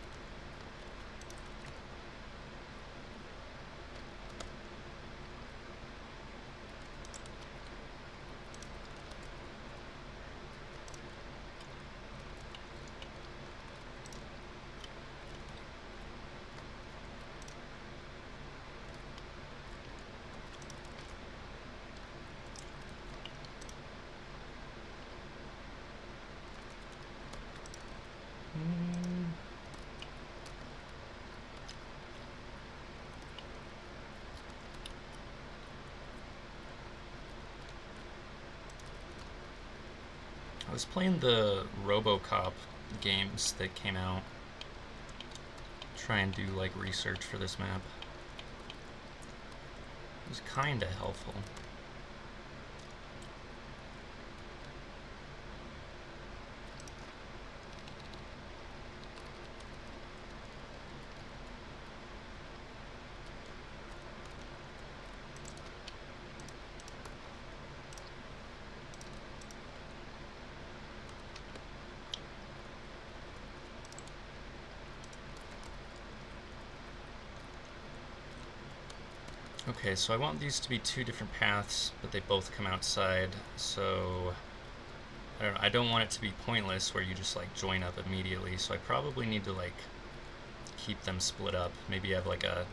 I was playing the RoboCop games that came out. Try and do like research for this map. It was kinda helpful. Okay, so I want these to be two different paths, but they both come outside, so I don't want it to be pointless where you just like join up immediately, so I probably need to like keep them split up. Maybe have like a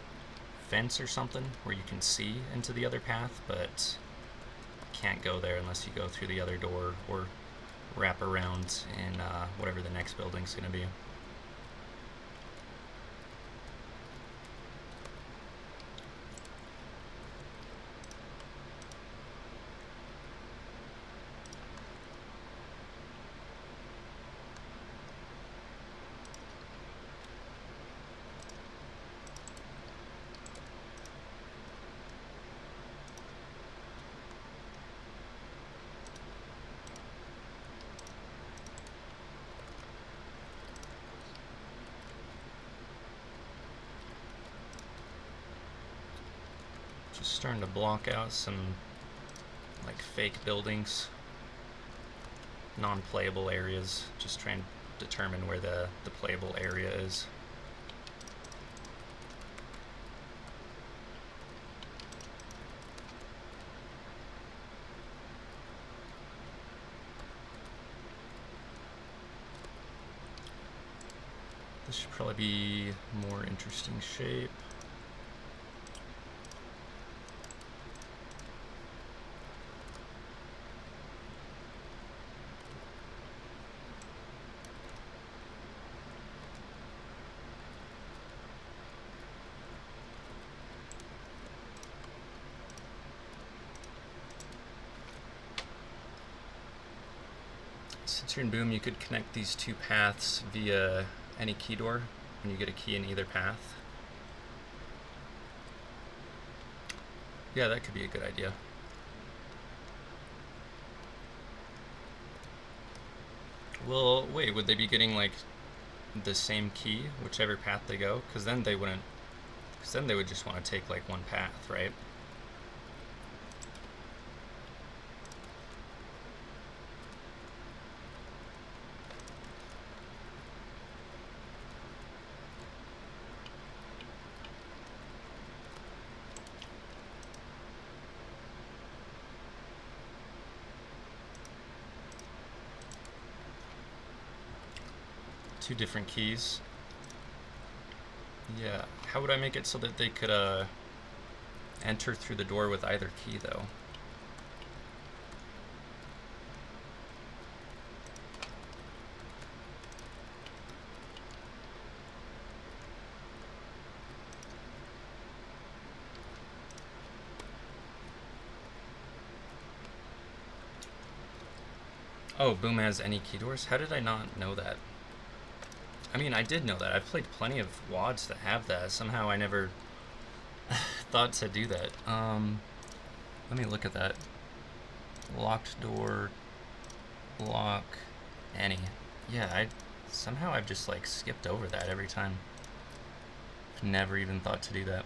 fence or something where you can see into the other path, but can't go there unless you go through the other door or wrap around in whatever the next building's gonna be. Just starting to block out some like fake buildings, non-playable areas, just trying to determine where the playable area is. This should probably be more interesting shape. Since you're in Boom, you could connect these two paths via any key door when you get a key in either path. Yeah, that could be a good idea. Well, wait, would they be getting like the same key whichever path they go? Because then they wouldn't. Because then they would just want to take like one path, right? Two different keys. Yeah, how would I make it so that they could enter through the door with either key though? Oh, Boom has any key doors? How did I not know that? I mean, I did know that. I've played plenty of WADs that have that. Somehow I never thought to do that. Let me look at that. Locked door, block, any. Yeah, somehow I've just like skipped over that every time. Never even thought to do that.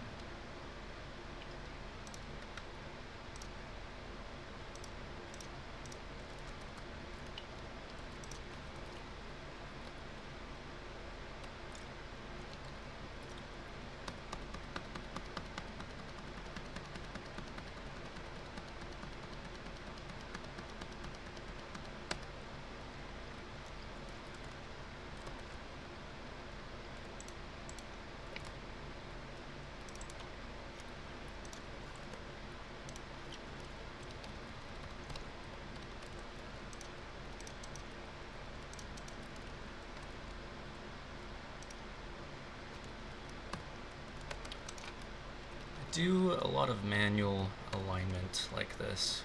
Do a lot of manual alignment like this.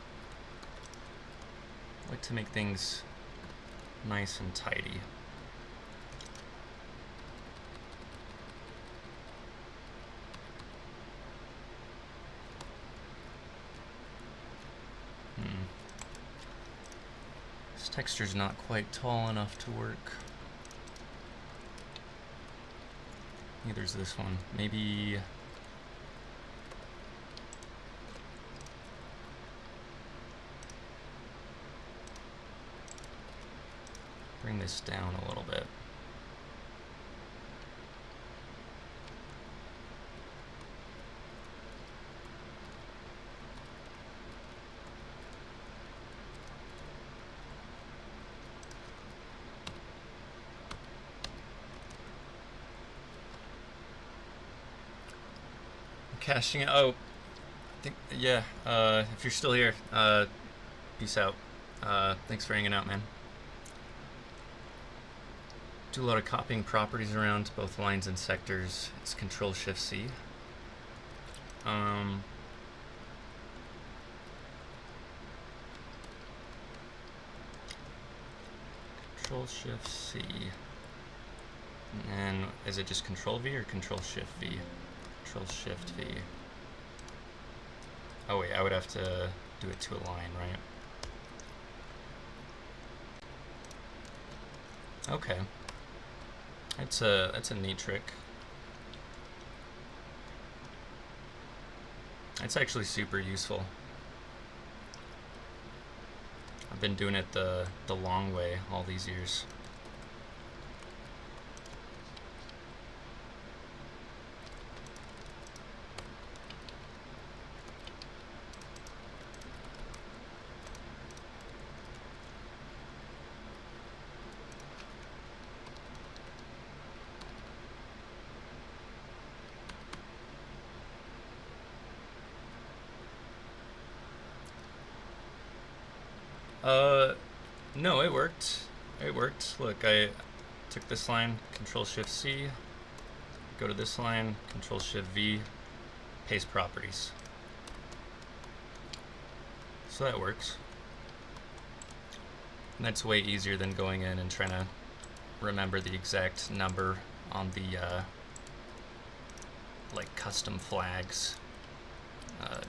I like to make things nice and tidy. This texture's not quite tall enough to work. Neither's this one. Maybe bring this down a little bit. caching it. Oh, I think, yeah, if you're still here, peace out. Thanks for hanging out, man. Do a lot of copying properties around both lines and sectors. It's Control-Shift-C. Control-Shift-C. And is it just Control-V or Control-Shift-V? Control-Shift-V. Oh wait, I would have to do it to a line, right? Okay. That's a neat trick. It's actually super useful. I've been doing it the long way all these years. No, it worked. It worked. Look, I took this line, Control-Shift-C, go to this line, Control-Shift-V, paste properties. So that works. And that's way easier than going in and trying to remember the exact number on the, like, custom flags.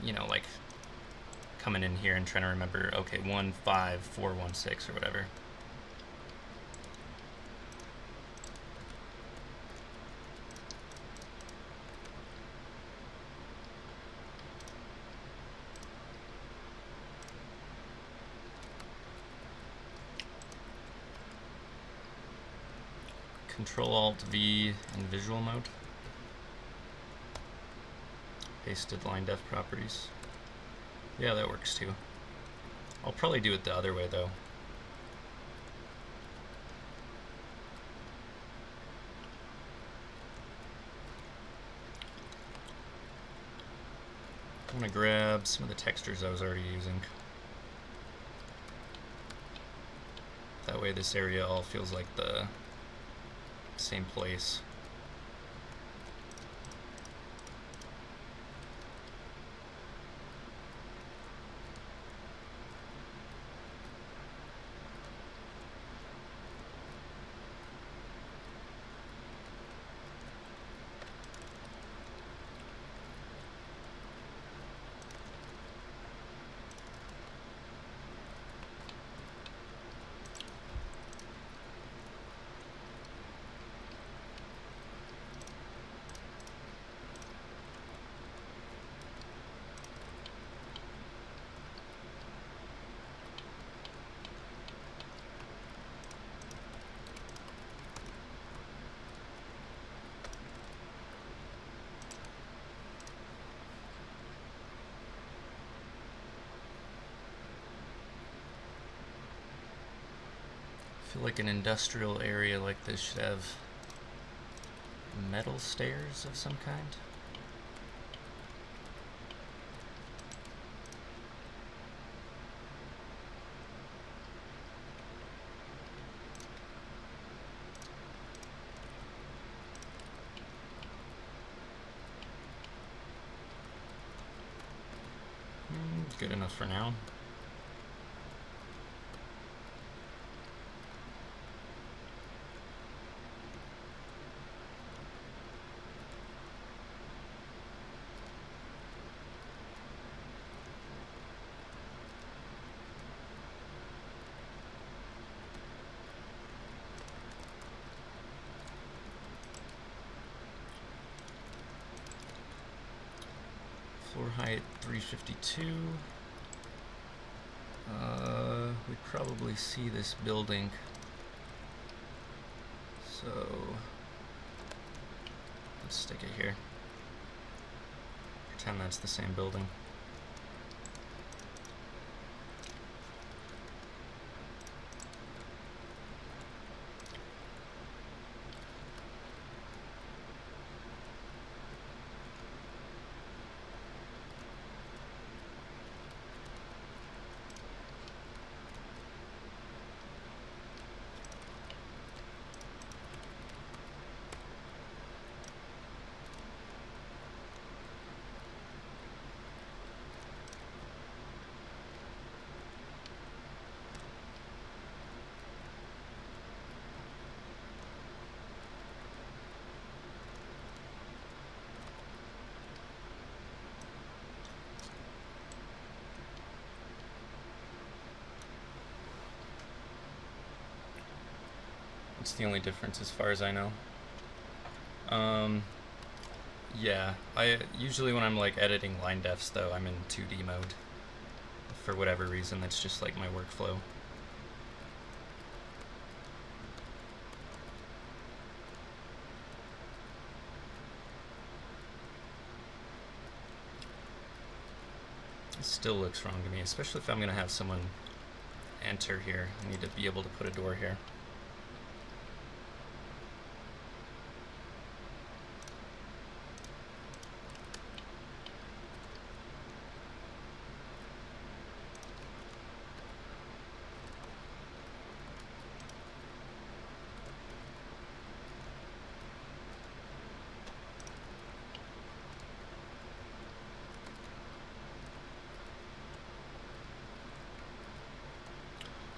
You know, like, coming in here and trying to remember, okay, 15416 or whatever. Control-Alt-V in visual mode. Pasted line def properties. Yeah, that works too. I'll probably do it the other way though. I'm gonna grab some of the textures I was already using. That way this area all feels like the same place. I feel like an industrial area like this should have metal stairs of some kind. Good enough for now. Floor height 352. We probably see this building, so let's stick it here. Pretend that's the same building. That's the only difference as far as I know. Yeah, I usually when I'm like editing line defs though, I'm in 2D mode. For whatever reason, that's just like my workflow. It still looks wrong to me, especially if I'm gonna have someone enter here. I need to be able to put a door here.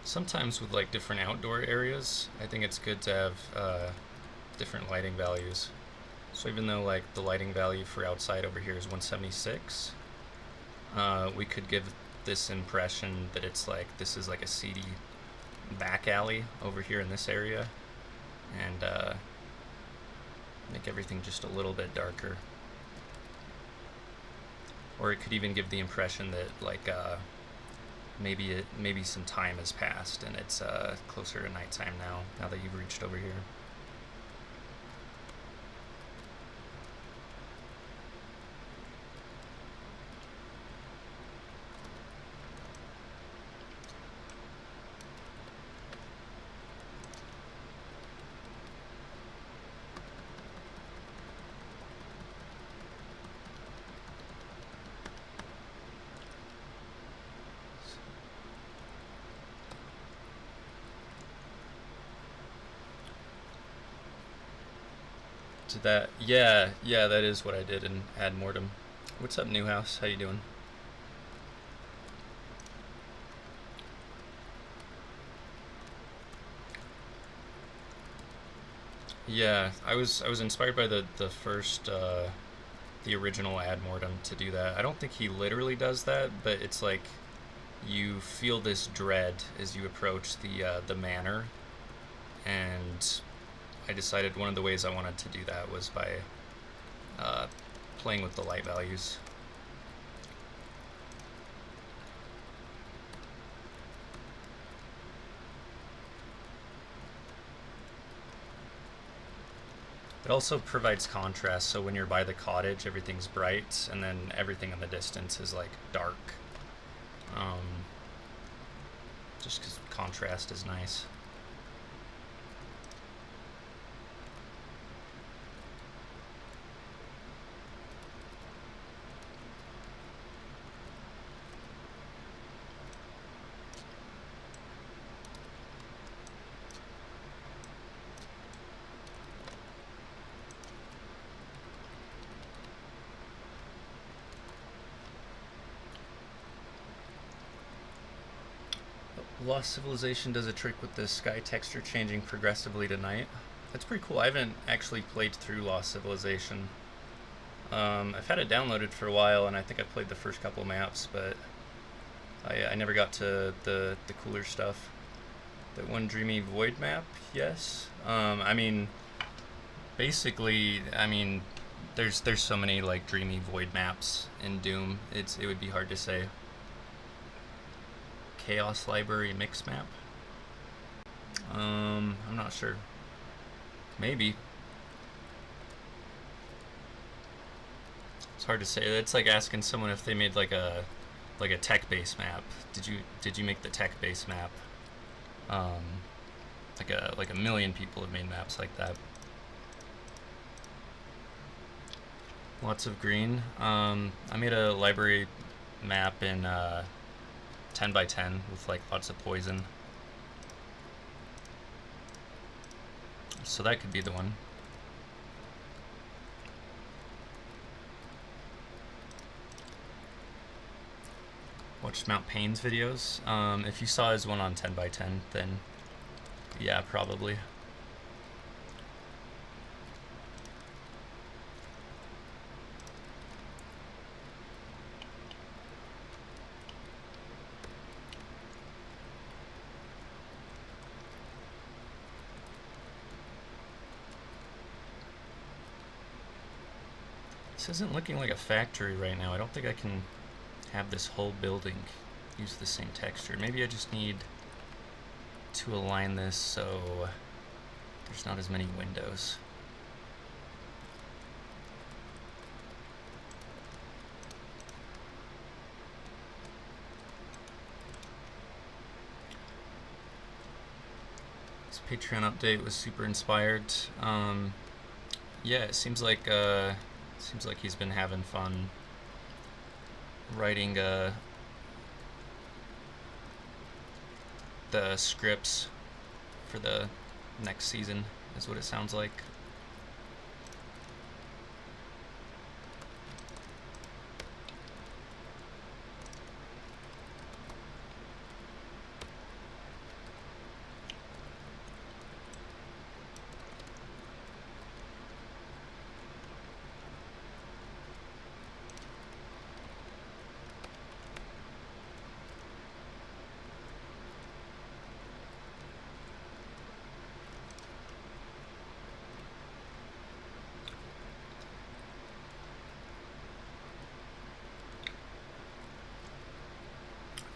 Sometimes with like different outdoor areas, I think it's good to have different lighting values. So even though like the lighting value for outside over here is 176, we could give this impression that it's like this is like a seedy back alley over here in this area, and make everything just a little bit darker. Or it could even give the impression that like maybe some time has passed and it's closer to nighttime now that you've reached over here. To that, yeah, that is what I did in Ad Mortem. What's up, Newhouse? How you doing? Yeah, I was inspired by the first the original Ad Mortem to do that. I don't think he literally does that, but it's like you feel this dread as you approach the manor, and I decided one of the ways I wanted to do that was by playing with the light values. It also provides contrast, so when you're by the cottage, everything's bright, and then everything in the distance is like dark. Just because contrast is nice. Lost Civilization does a trick with the sky texture changing progressively to night. That's pretty cool. I haven't actually played through Lost Civilization. I've had it downloaded for a while, and I think I played the first couple maps, but I never got to the cooler stuff. That one Dreamy Void map, yes. I mean, basically, I mean, there's so many like Dreamy Void maps in Doom. It would be hard to say. Chaos Library mix map? I'm not sure. Maybe. It's hard to say. It's like asking someone if they made like a tech-based map. Did you make the tech-based map? Like a million people have made maps like that. Lots of green. I made a library map in 10 by 10 with like lots of poison. So that could be the one. Watched Mount Payne's videos. If you saw his one on 10 by 10, then yeah, probably. This isn't looking like a factory right now. I don't think I can have this whole building use the same texture. Maybe I just need to align this so there's not as many windows. This Patreon update was super inspired. Yeah, it seems like he's been having fun writing the scripts for the next season, is what it sounds like.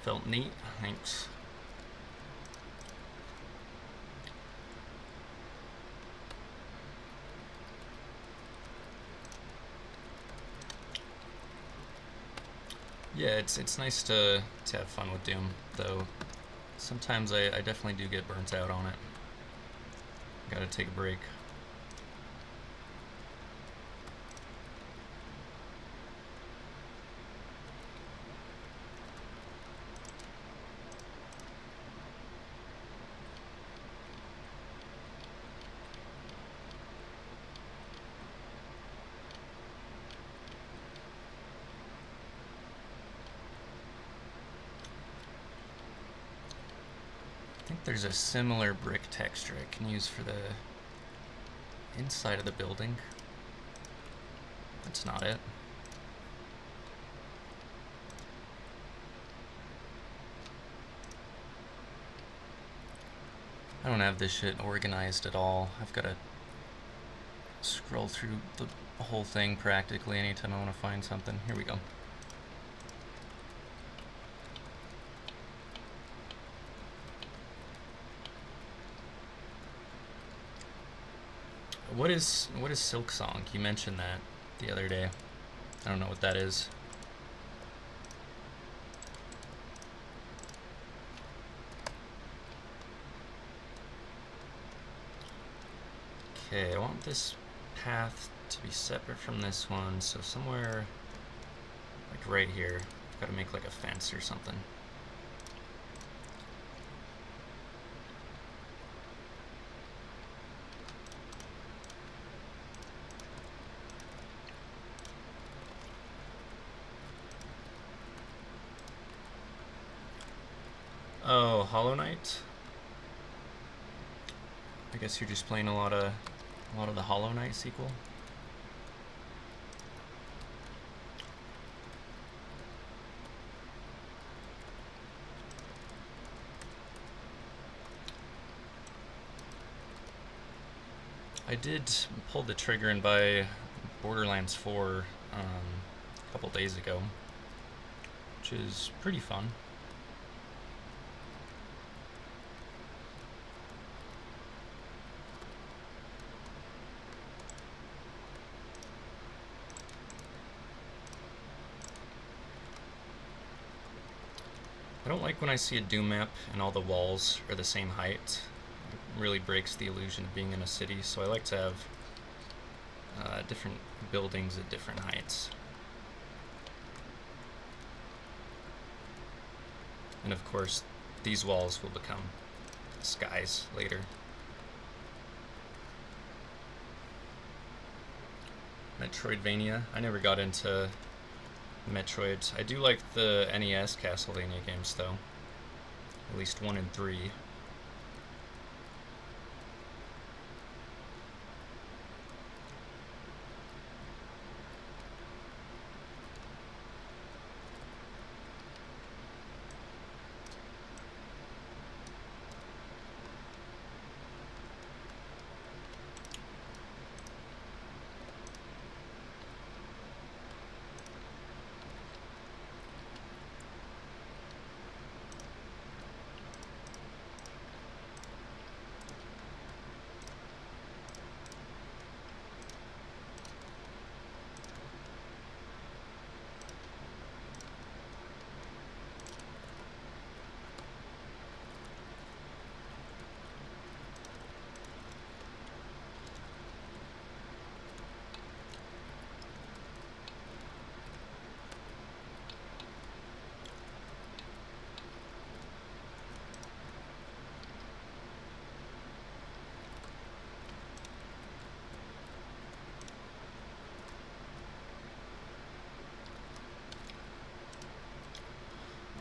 Felt neat, thanks. Yeah, it's nice to have fun with Doom, though sometimes I definitely do get burnt out on it. Gotta take a break. I think there's a similar brick texture I can use for the inside of the building. That's not it. I don't have this shit organized at all. I've got to scroll through the whole thing practically anytime I want to find something. Here we go. What is Silk Song? You mentioned that the other day. I don't know what that is. Okay, I want this path to be separate from this one, so somewhere like right here, I've got to make like a fence or something. Oh, Hollow Knight? I guess you're just playing a lot of the Hollow Knight sequel. I did pull the trigger and buy Borderlands 4 a couple days ago, which is pretty fun. I don't like when I see a Doom map and all the walls are the same height. It really breaks the illusion of being in a city, so I like to have different buildings at different heights. And of course, these walls will become skies later. Metroidvania. I never got into Metroid. I do like the NES Castlevania games, though. At least 1 and 3.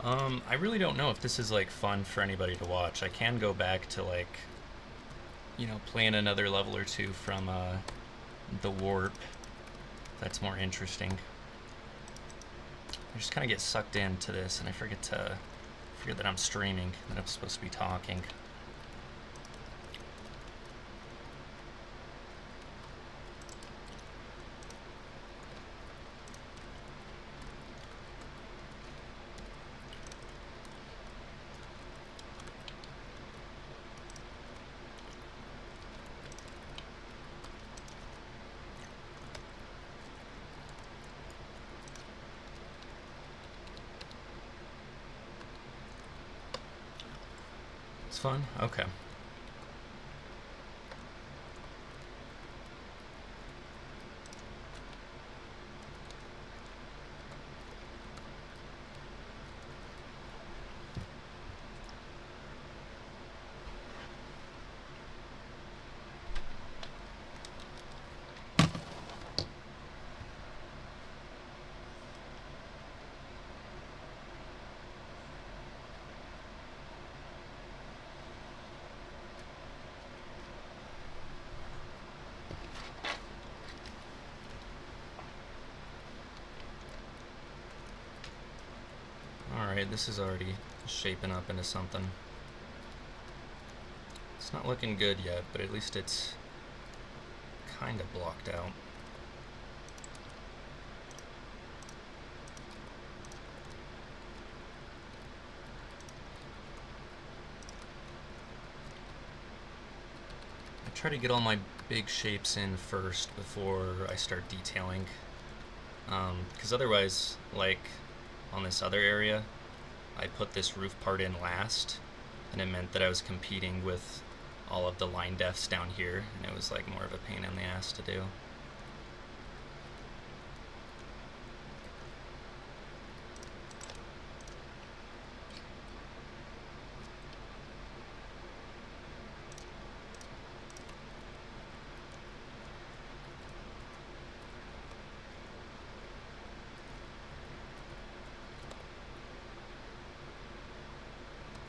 I really don't know if this is like fun for anybody to watch. I can go back to like, playing another level or two from The Warp. That's more interesting. I just kind of get sucked into this, and I forget that I'm streaming, that I'm supposed to be talking. It's fun? Okay. Alright, this is already shaping up into something. It's not looking good yet, but at least it's kind of blocked out. I try to get all my big shapes in first before I start detailing, because otherwise, like on this other area, I put this roof part in last, and it meant that I was competing with all of the line defs down here, and it was like more of a pain in the ass to do.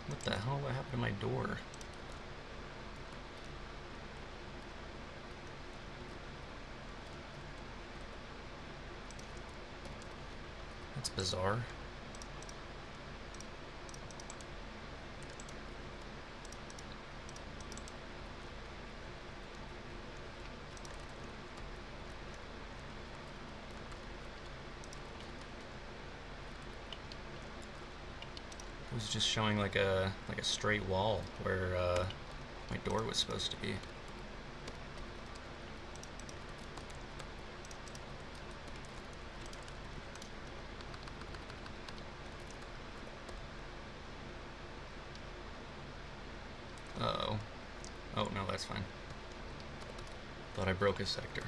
What the hell? What happened to my door? That's bizarre. It was just showing like a straight wall where my door was supposed to be. Uh-oh. Oh, no, that's fine. Thought I broke a sector.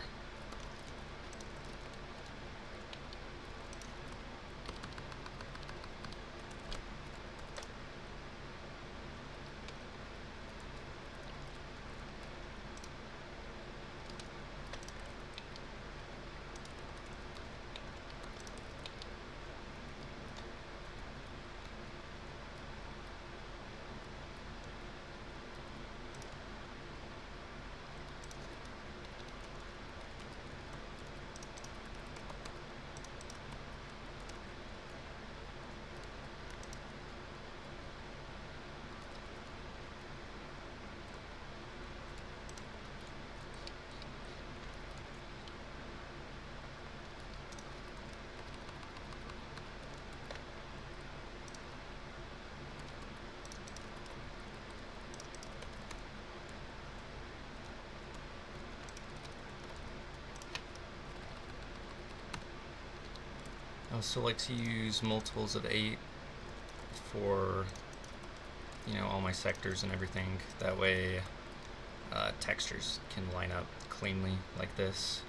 I also like to use multiples of 8 for, all my sectors and everything. That way textures can line up cleanly like this.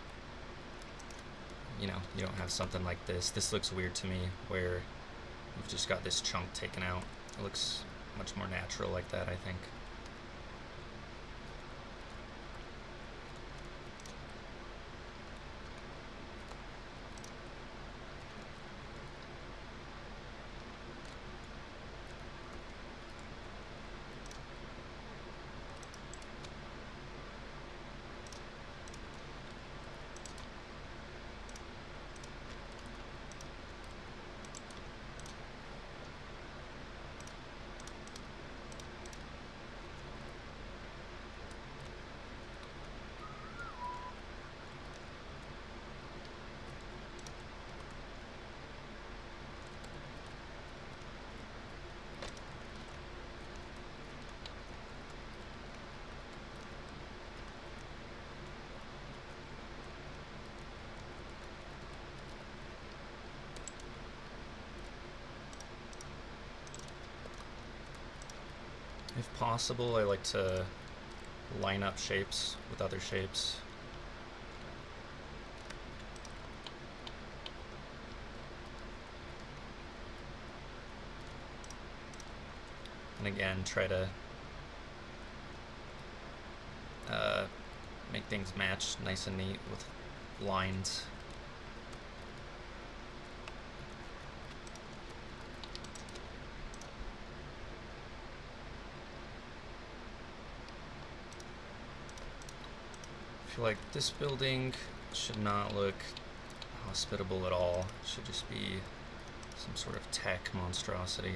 You don't have something like this. This looks weird to me where you've just got this chunk taken out. It looks much more natural like that, I think. If possible, I like to line up shapes with other shapes. And again, try to make things match nice and neat with lines. I feel like this building should not look hospitable at all. It should just be some sort of tech monstrosity.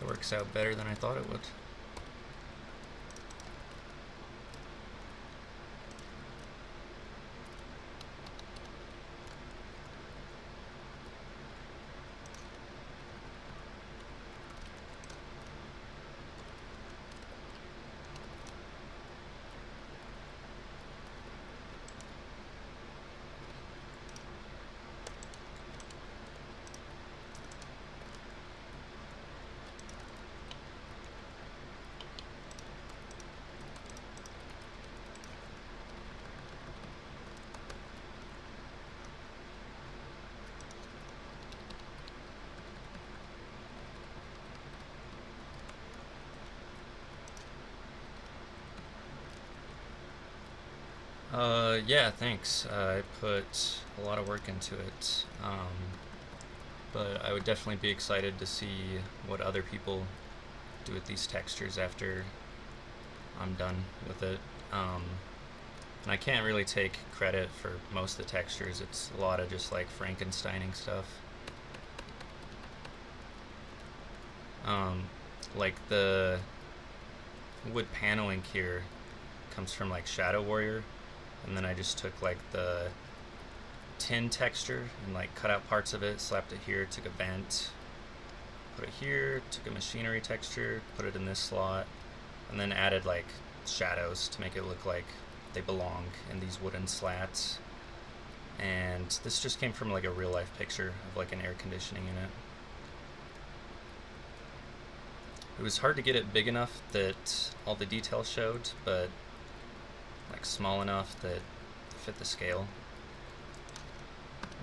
It works out better than I thought it would. Yeah, thanks. I put a lot of work into it, but I would definitely be excited to see what other people do with these textures after I'm done with it. And I can't really take credit for most of the textures. It's a lot of just like Frankensteining stuff. Like the wood paneling here comes from like Shadow Warrior, and then I just took like the tin texture and like cut out parts of it, slapped it here, took a vent, put it here, took a machinery texture, put it in this slot, and then added like shadows to make it look like they belong in these wooden slats. And this just came from like a real life picture of like an air conditioning unit. It was hard to get it big enough that all the details showed, but like small enough that it fit the scale.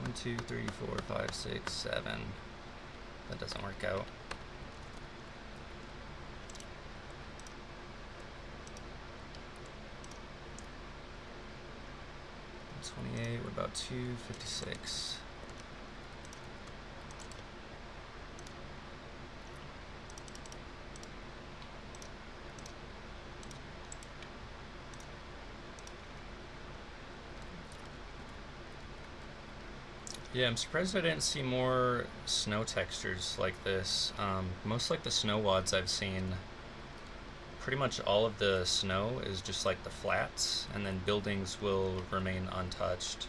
1, 2, 3, 4, 5, 6, 7. That doesn't work out. $28, we're about 256. Yeah, I'm surprised I didn't see more snow textures like this. Most like the snow wads I've seen, pretty much all of the snow is just like the flats, and then buildings will remain untouched.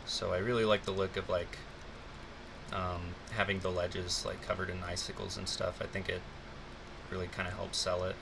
So I really like the look of like having the ledges like covered in icicles and stuff. I think it really kind of help sell it.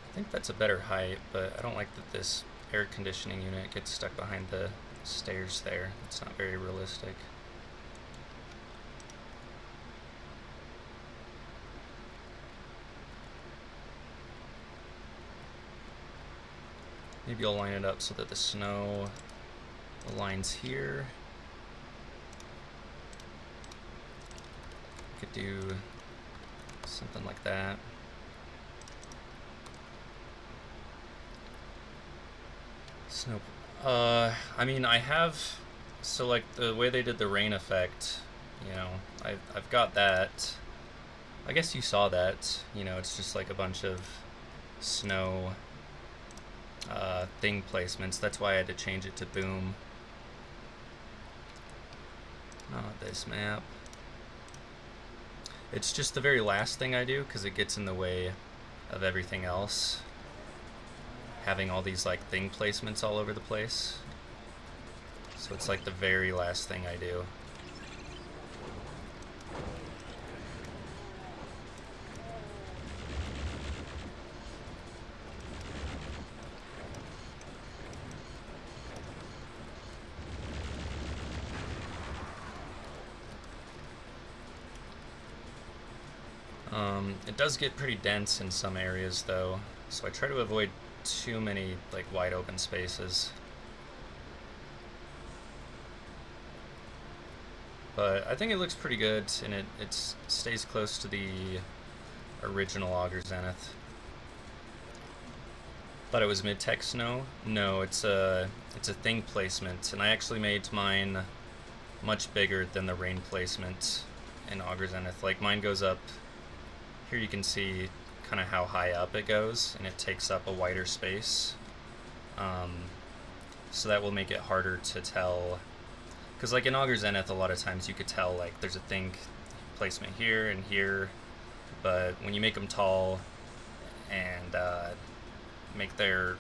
I think that's a better height, but I don't like that this air conditioning unit gets stuck behind the stairs there. It's not very realistic. Maybe I'll line it up so that the snow aligns here. Could do something like that. Snow. I mean, I have, so like the way they did the rain effect, you know, I've got that. I guess you saw that, you know, it's just like a bunch of snow thing placements. That's why I had to change it to boom. Not this map. It's just the very last thing I do because it gets in the way of everything else. Having all these like thing placements all over the place. So it's like the very last thing I do. It does get pretty dense in some areas though, so I try to avoid too many like wide open spaces. But I think it looks pretty good, and it stays close to the original Augur Zenith. Thought it was mid-tech snow? No, it's a thing placement, and I actually made mine much bigger than the rain placement in Augur Zenith. Like mine goes up. Here you can see kind of how high up it goes, and it takes up a wider space. So that will make it harder to tell. Because like in Augur Zenith, a lot of times you could tell like there's a thing placement here and here, but when you make them tall and make their,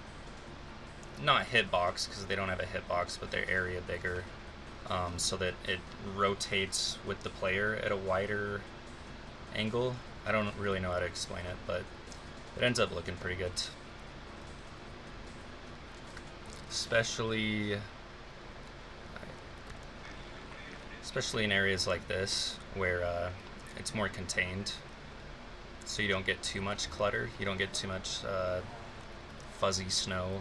not hitbox, because they don't have a hitbox, but their area bigger, so that it rotates with the player at a wider angle. I don't really know how to explain it, but it ends up looking pretty good. Especially in areas like this where it's more contained, so you don't get too much clutter, you don't get too much fuzzy snow.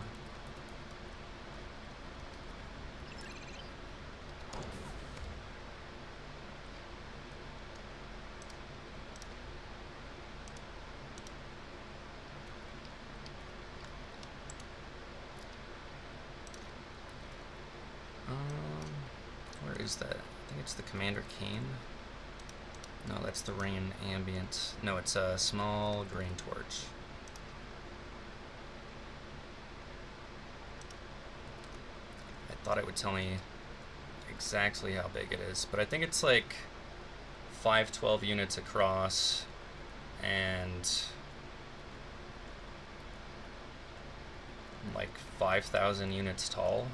Where is that? I think it's the Commander Kane. No, that's the rain ambient. No, it's a small grain torch. I thought it would tell me exactly how big it is, but I think it's like 512 units across and like 5,000 units tall,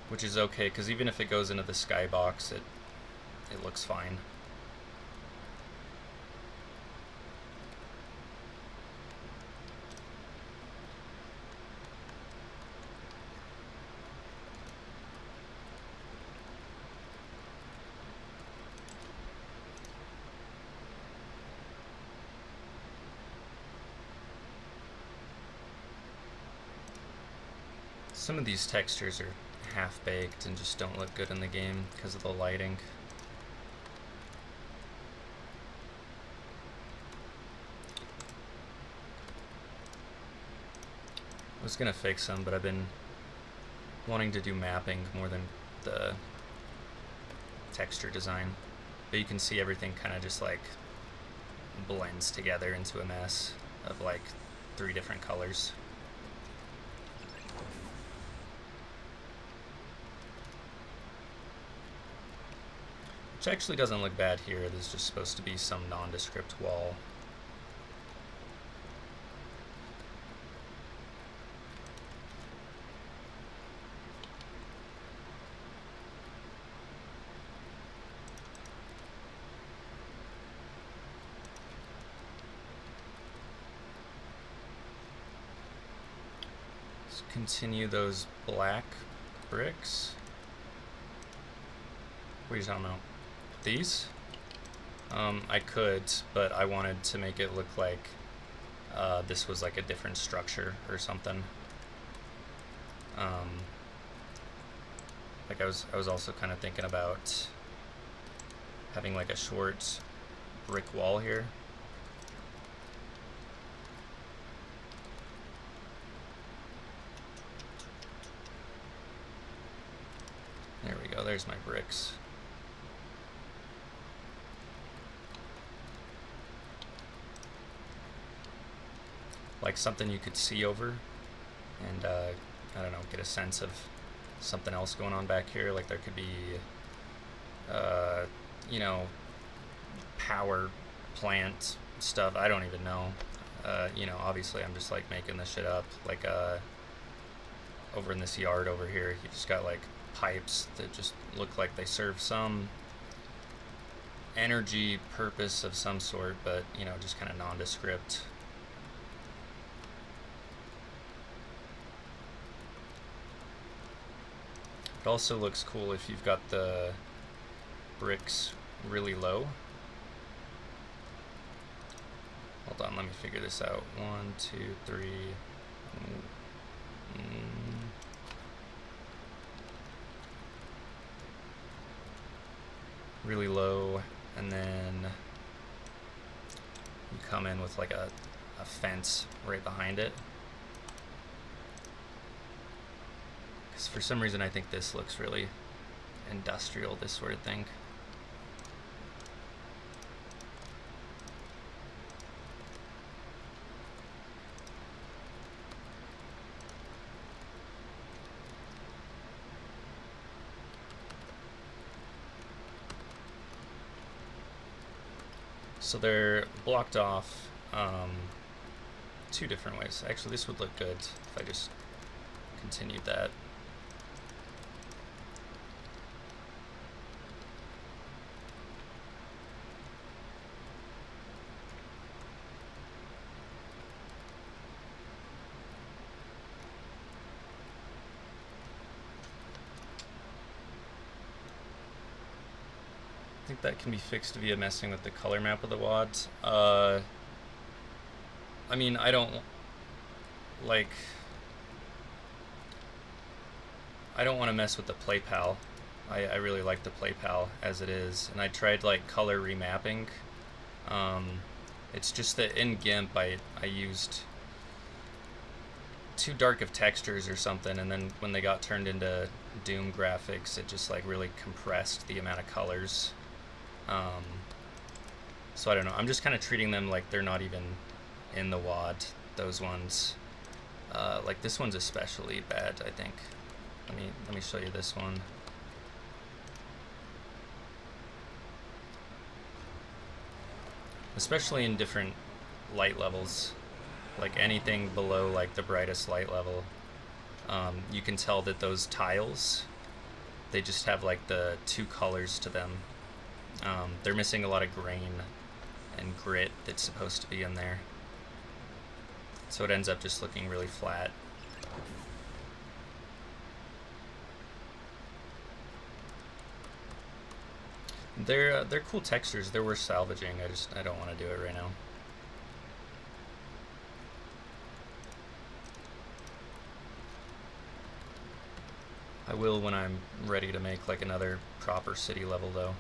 which is okay because even if it goes into the skybox, it looks fine. Some of these textures are half-baked and just don't look good in the game because of the lighting. I was gonna fix them, but I've been wanting to do mapping more than the texture design. But you can see everything kind of just like blends together into a mess of like 3 different colors. Which actually doesn't look bad here. There's just supposed to be some nondescript wall. Let's continue those black bricks. What are you talking about? These? I could, but I wanted to make it look like this was like a different structure or something. Like I was also kind of thinking about having like a short brick wall here. There we go, there's my bricks. Like something you could see over and I don't know, get a sense of something else going on back here. Like there could be you know, power plant stuff. I don't even know. You know, obviously I'm just like making this shit up. Like over in this yard over here, you just got like pipes that just look like they serve some energy purpose of some sort, but you know, just kind of nondescript. It also looks cool if you've got the bricks really low. Hold on, let me figure this out. 1, 2, 3. Really low, and then you come in with like a fence right behind it. Because for some reason I think this looks really industrial, this sort of thing. So they're blocked off 2 different ways. Actually, this would look good if I just continued that. I think that can be fixed via messing with the color map of the WADs. I mean, I don't want to mess with the PlayPal. I really like the PlayPal as it is, and I tried like color remapping. It's just that in GIMP I used too dark of textures or something, and then when they got turned into Doom graphics, it just like really compressed the amount of colors. So I don't know, I'm just kind of treating them like they're not even in the WAD, those ones. Like this one's especially bad, I think. Let me show you this one. Especially in different light levels, like anything below like the brightest light level, you can tell that those tiles, they just have like the 2 colors to them. They're missing a lot of grain and grit that's supposed to be in there. So it ends up just looking really flat. They're cool textures. They're worth salvaging. I don't want to do it right now. I will when I'm ready to make like another proper city level though.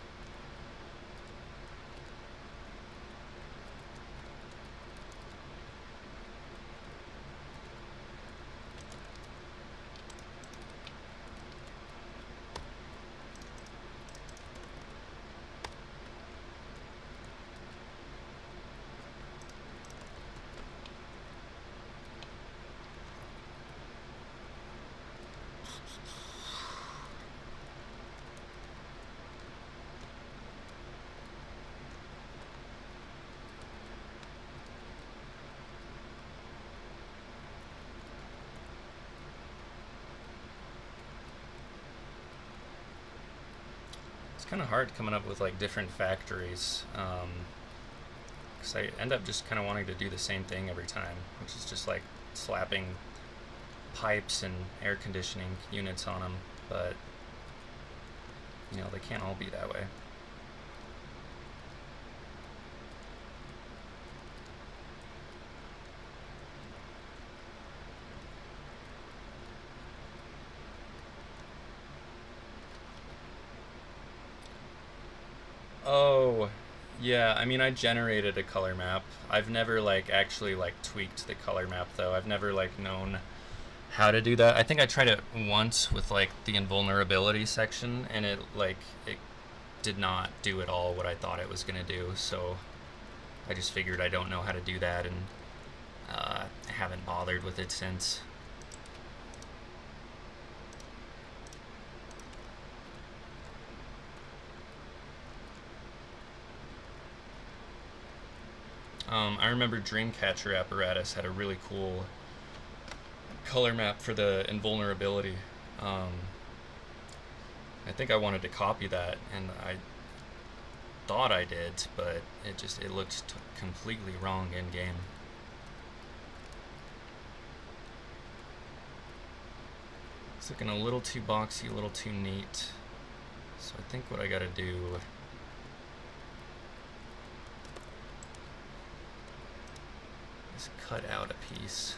It's kind of hard coming up with like different factories, because I end up just kind of wanting to do the same thing every time, which is just like slapping pipes and air conditioning units on them, but you know, they can't all be that way. Oh, yeah, I mean, I generated a color map. I've never like actually like tweaked the color map though. I've never like known how to do that. I think I tried it once with like the invulnerability section, and it did not do at all what I thought it was gonna do. So I just figured I don't know how to do that, and haven't bothered with it since. I remember Dreamcatcher Apparatus had a really cool color map for the invulnerability. I think I wanted to copy that, and I thought I did, but it looked completely wrong in game. It's looking a little too boxy, a little too neat. So I think what I gotta do is cut out a piece.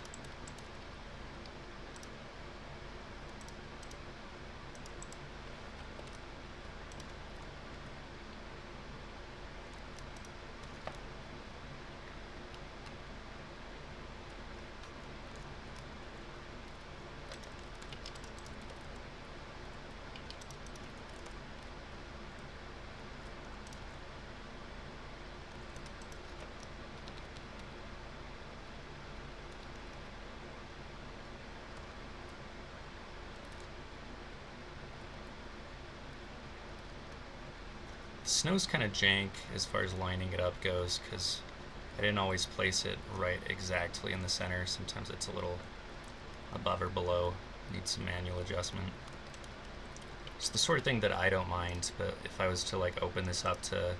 Snow's kind of jank as far as lining it up goes, because I didn't always place it right exactly in the center. Sometimes it's a little above or below. Needs some manual adjustment. It's the sort of thing that I don't mind, but if I was to like open this up to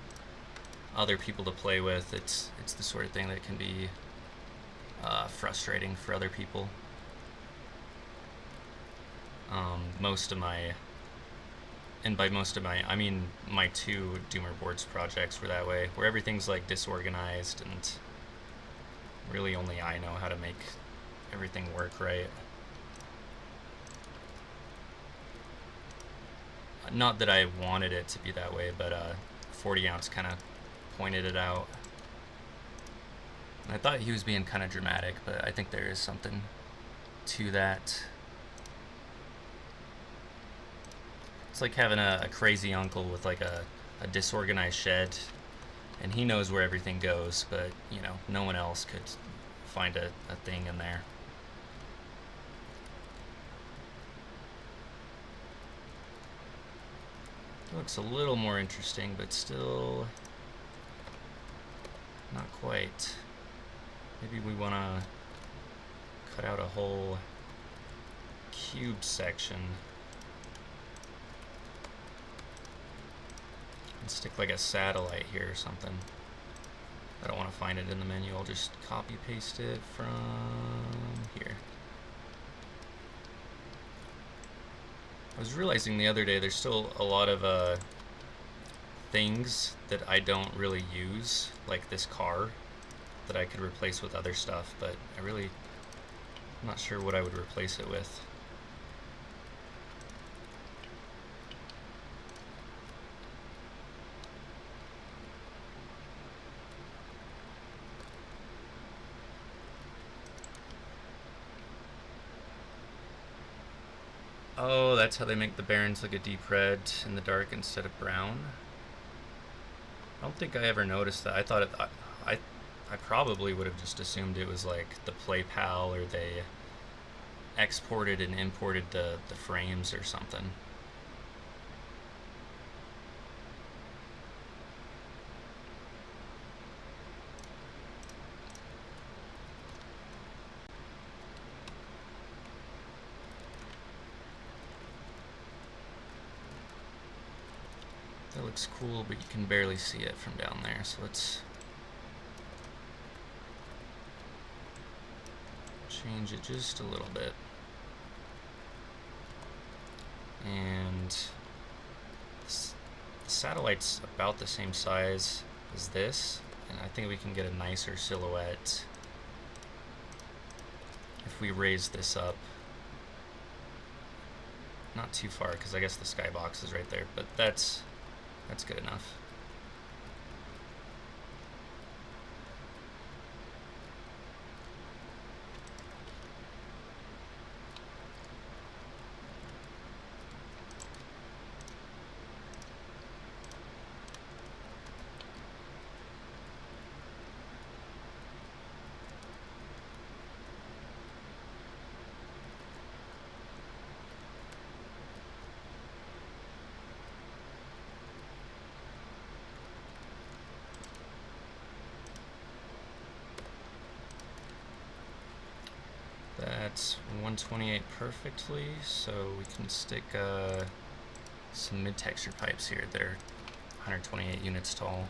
other people to play with, it's the sort of thing that can be frustrating for other people. Most of my, and by most of my, I mean my two Doomer Boards projects were that way, where everything's like disorganized and really only I know how to make everything work right. Not that I wanted it to be that way, but 40 ounce kind of pointed it out. And I thought he was being kind of dramatic, but I think there is something to that. It's like having a crazy uncle with like a disorganized shed, and he knows where everything goes, but you know, no one else could find a thing in there. It looks a little more interesting, but still not quite. Maybe we want to cut out a whole cube section and stick like a satellite here or something. I don't want to find it in the menu. I'll just copy paste it from here. I was realizing the other day there's still a lot of things that I don't really use, like this car, that I could replace with other stuff, but I'm not sure what I would replace it with. that's how they make the barrens look a deep red in the dark instead of brown. I don't think I ever noticed that. I thought I probably would have just assumed it was like the PlayPal, or they exported and imported the frames or something. That looks cool, but you can barely see it from down there, so let's change it just a little bit. And the satellite's about the same size as this, and I think we can get a nicer silhouette if we raise this up. Not too far, because I guess the skybox is right there, but that's good enough. That's 128 perfectly, so we can stick some mid-texture pipes here. They're 128 units tall.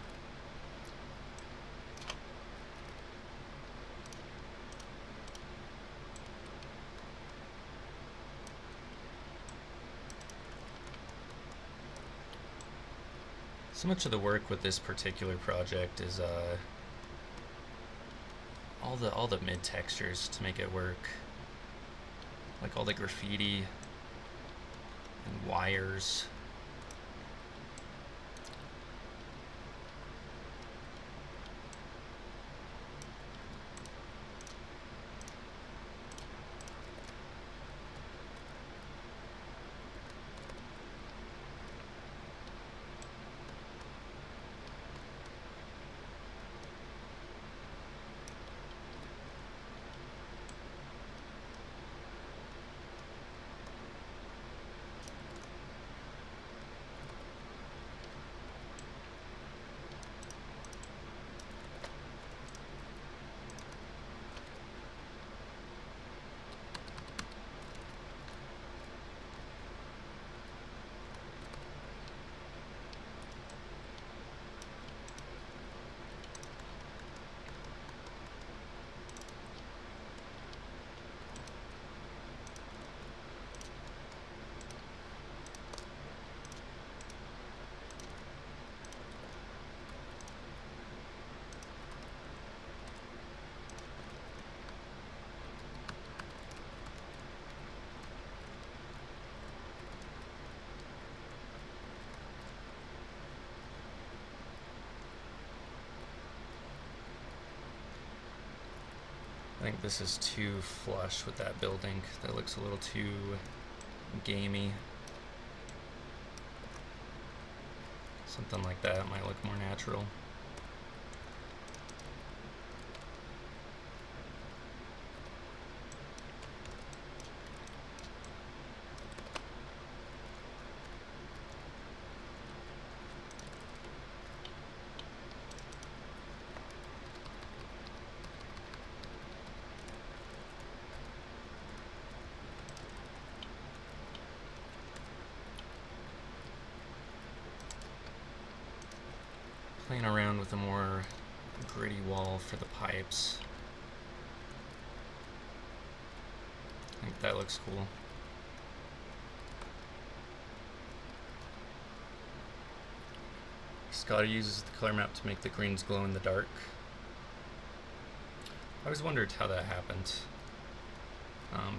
So much of the work with this particular project is all the mid textures to make it work, like all the graffiti and wires. I think this is too flush with that building. That looks a little too gamey. Something like that might look more natural. Playing around with a more gritty wall for the pipes. I think that looks cool. Scotty uses the color map to make the greens glow in the dark. I always wondered how that happened,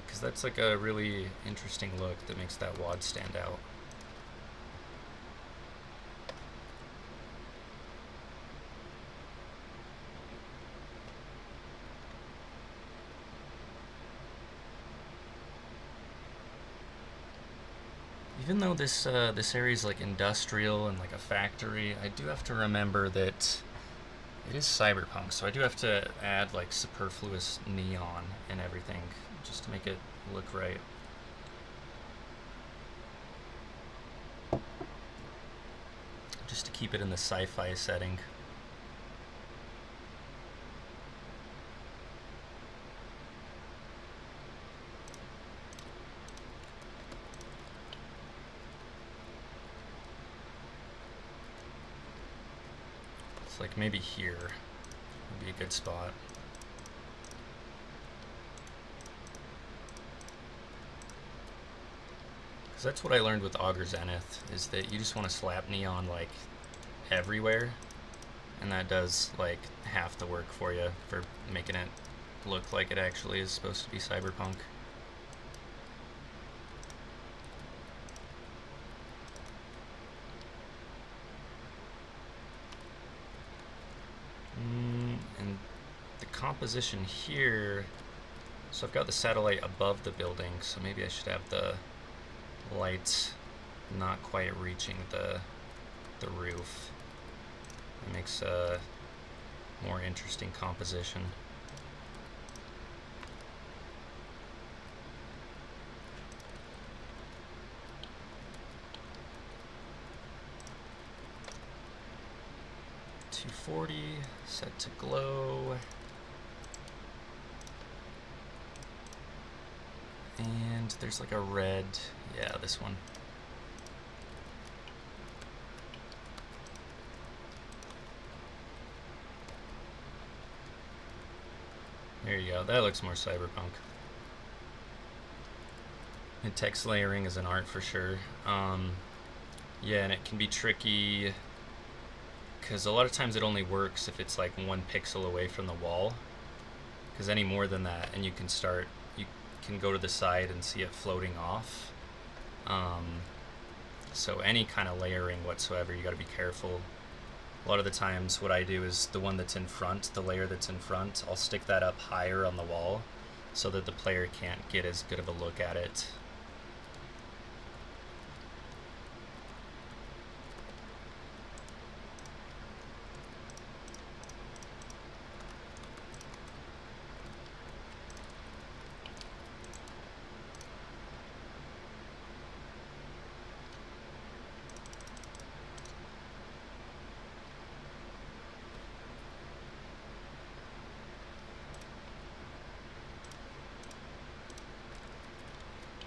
because that's like a really interesting look that makes that WAD stand out. Even though this area is like industrial and like a factory, I do have to remember that it is cyberpunk, so I do have to add like superfluous neon and everything just to make it look right. Just to keep it in the sci-fi setting. Like maybe here would be a good spot. Because that's what I learned with Augur Zenith, is that you just want to slap neon like everywhere, and that does like half the work for you for making it look like it actually is supposed to be cyberpunk. And the composition here, so I've got the satellite above the building, so maybe I should have the lights not quite reaching the roof. It makes a more interesting composition. .240 set to glow, and there's like a red, yeah, this one. There you go, that looks more cyberpunk. And text layering is an art for sure. Yeah, and it can be tricky because a lot of times it only works if it's like 1 pixel away from the wall, because any more than that and you can go to the side and see it floating off. So any kind of layering whatsoever, you got to be careful. A lot of the times what I do is the one that's in front, the layer that's in front, I'll stick that up higher on the wall so that the player can't get as good of a look at it.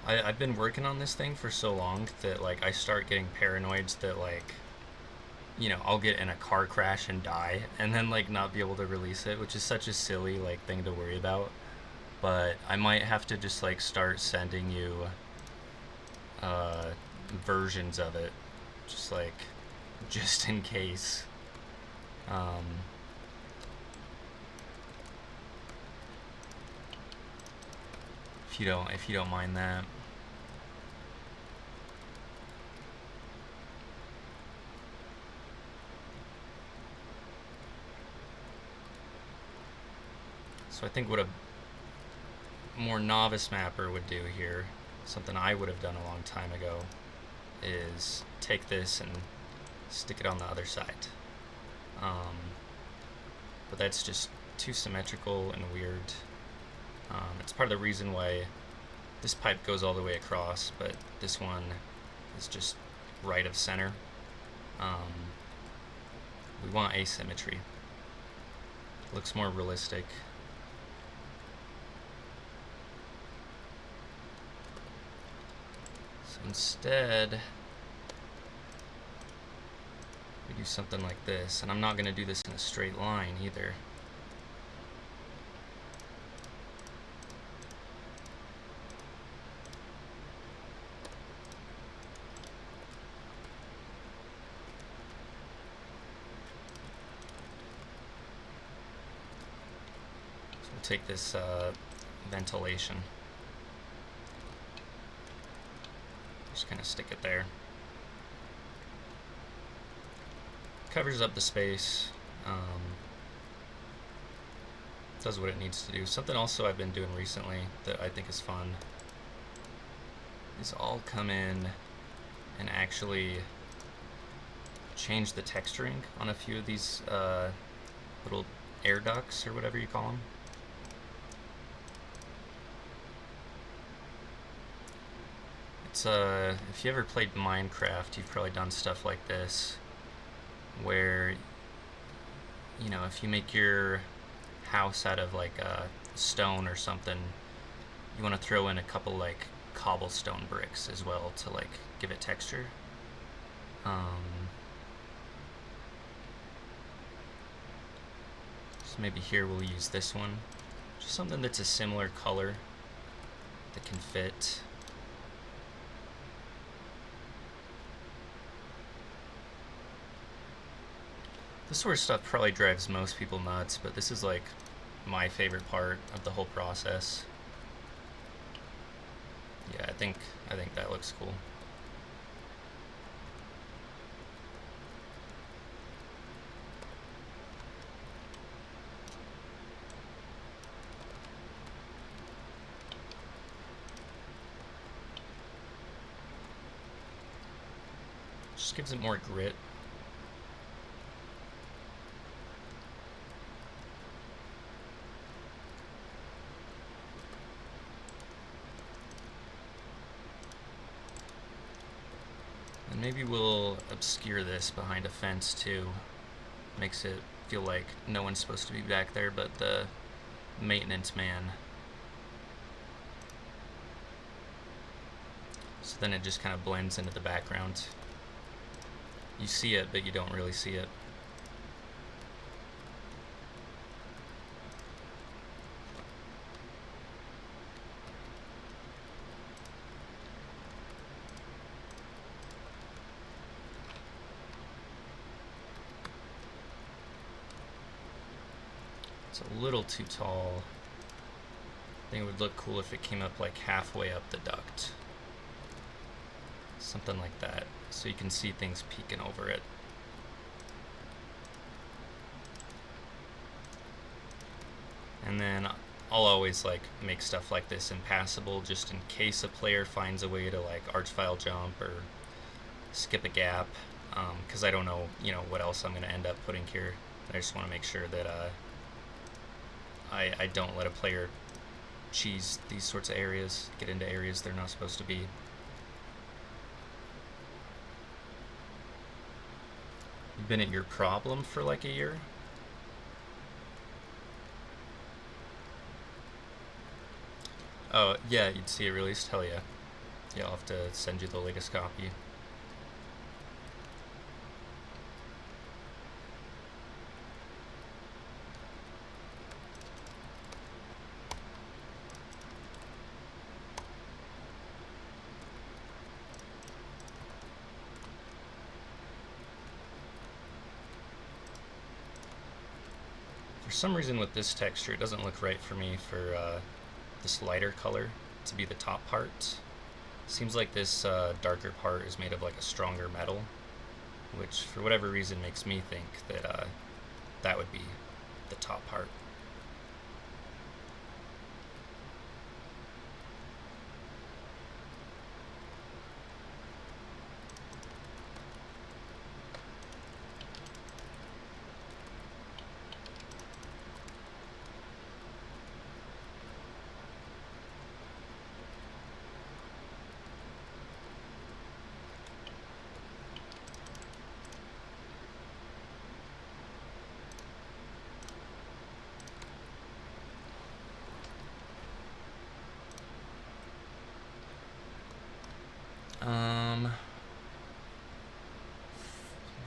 I've been working on this thing for so long that like I start getting paranoid that like, you know, I'll get in a car crash and die and then like not be able to release it, which is such a silly like thing to worry about. But I might have to just like start sending you versions of it, just in case. If you don't mind that. So I think what a more novice mapper would do here, something I would have done a long time ago, is take this and stick it on the other side. But that's just too symmetrical and weird. It's part of the reason why this pipe goes all the way across, but this one is just right of center. We want asymmetry. It looks more realistic. So instead, we do something like this, and I'm not going to do this in a straight line either. Take this ventilation, just kind of stick it there. Covers up the space, does what it needs to do. Something also I've been doing recently that I think is fun is I'll come in and actually change the texturing on a few of these little air ducts or whatever you call them. It's if you ever played Minecraft, you've probably done stuff like this, where, you know, if you make your house out of like stone or something, you want to throw in a couple like cobblestone bricks as well to like give it texture. So maybe here we'll use this one, just something that's a similar color that can fit. This sort of stuff probably drives most people nuts, but this is like my favorite part of the whole process. Yeah, I think that looks cool. Just gives it more grit. And maybe we'll obscure this behind a fence too. Makes it feel like no one's supposed to be back there but the maintenance man. So then it just kind of blends into the background. You see it, but you don't really see it. It's a little too tall. I think it would look cool if it came up like halfway up the duct. Something like that, so you can see things peeking over it. And then I'll always like make stuff like this impassable just in case a player finds a way to like arch file jump or skip a gap, because I don't know, you know, what else I'm going to end up putting here. I just want to make sure that I don't let a player cheese these sorts of areas, get into areas they're not supposed to be. You've been at your problem for like a year? Oh, yeah, you'd see it released? Hell yeah. Yeah, I'll have to send you the latest copy. For some reason with this texture, it doesn't look right for me for this lighter color to be the top part. Seems like this darker part is made of like a stronger metal, which for whatever reason makes me think that that would be the top part.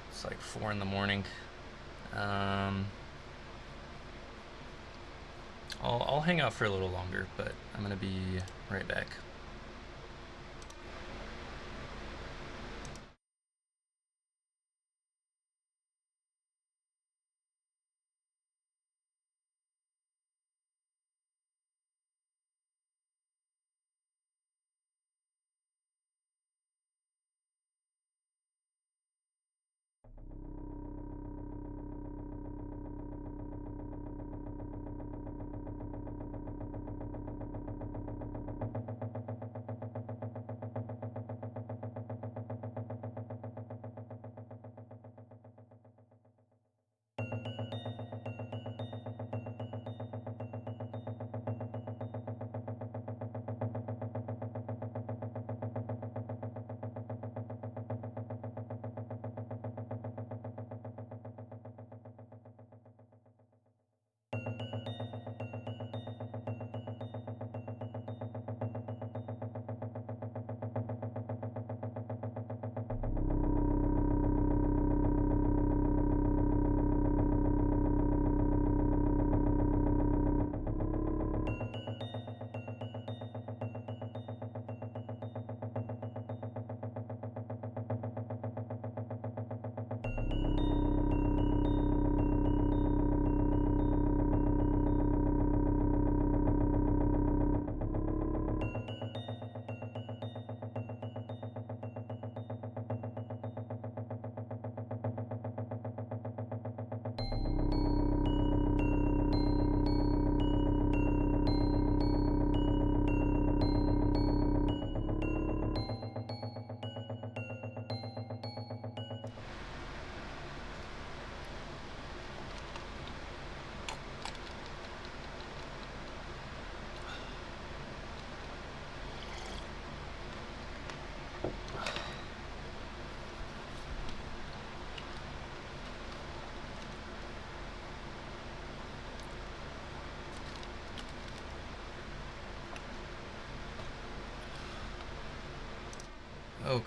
It's like 4 in the morning. I'll hang out for a little longer, but I'm gonna be right back.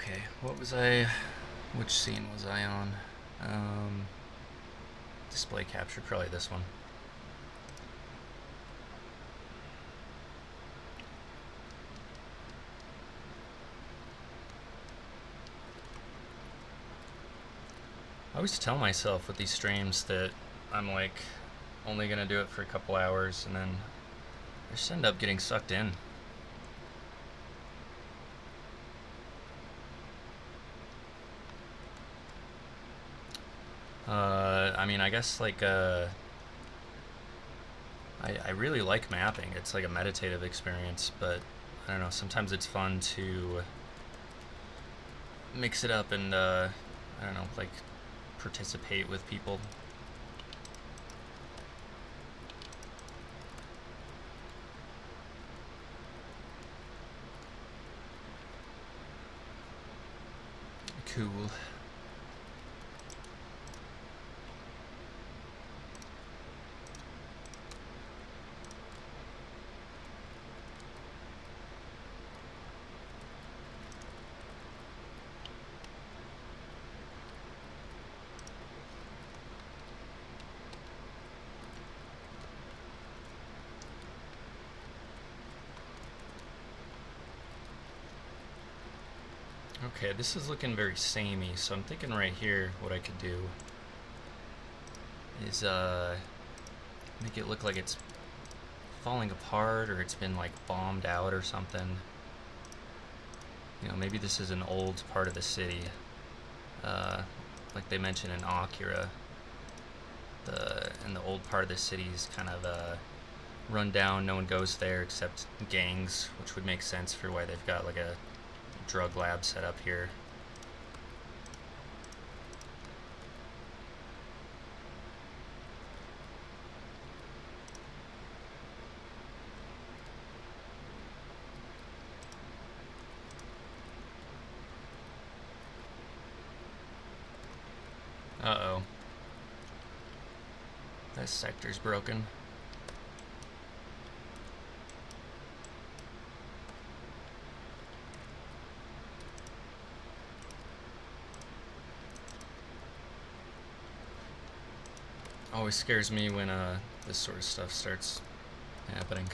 Okay, which scene was I on? Display capture, probably this one. I always tell myself with these streams that I'm like only gonna do it for a couple hours, and then I just end up getting sucked in. I mean, I guess like I really like mapping. It's like a meditative experience, but I don't know, sometimes it's fun to mix it up and I don't know, like participate with people. Cool. Okay, this is looking very samey, so I'm thinking right here what I could do is make it look like it's falling apart or it's been like bombed out or something. You know, maybe this is an old part of the city, like they mentioned in Akira. The old part of the city is kind of run down. No one goes there except gangs, which would make sense for why they've got like a drug lab set up here. Uh-oh. This sector's broken. Always scares me when this sort of stuff starts happening.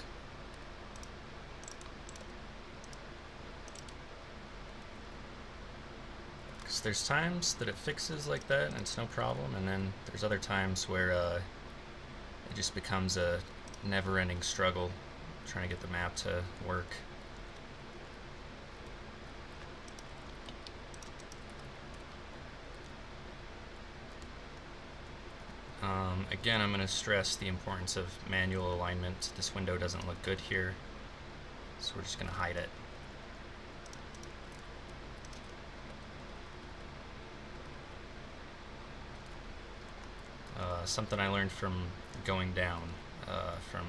Because there's times that it fixes like that and it's no problem, and then there's other times where it just becomes a never-ending struggle trying to get the map to work. Again, I'm going to stress the importance of manual alignment. This window doesn't look good here, so we're just going to hide it. Something I learned from Going Down, from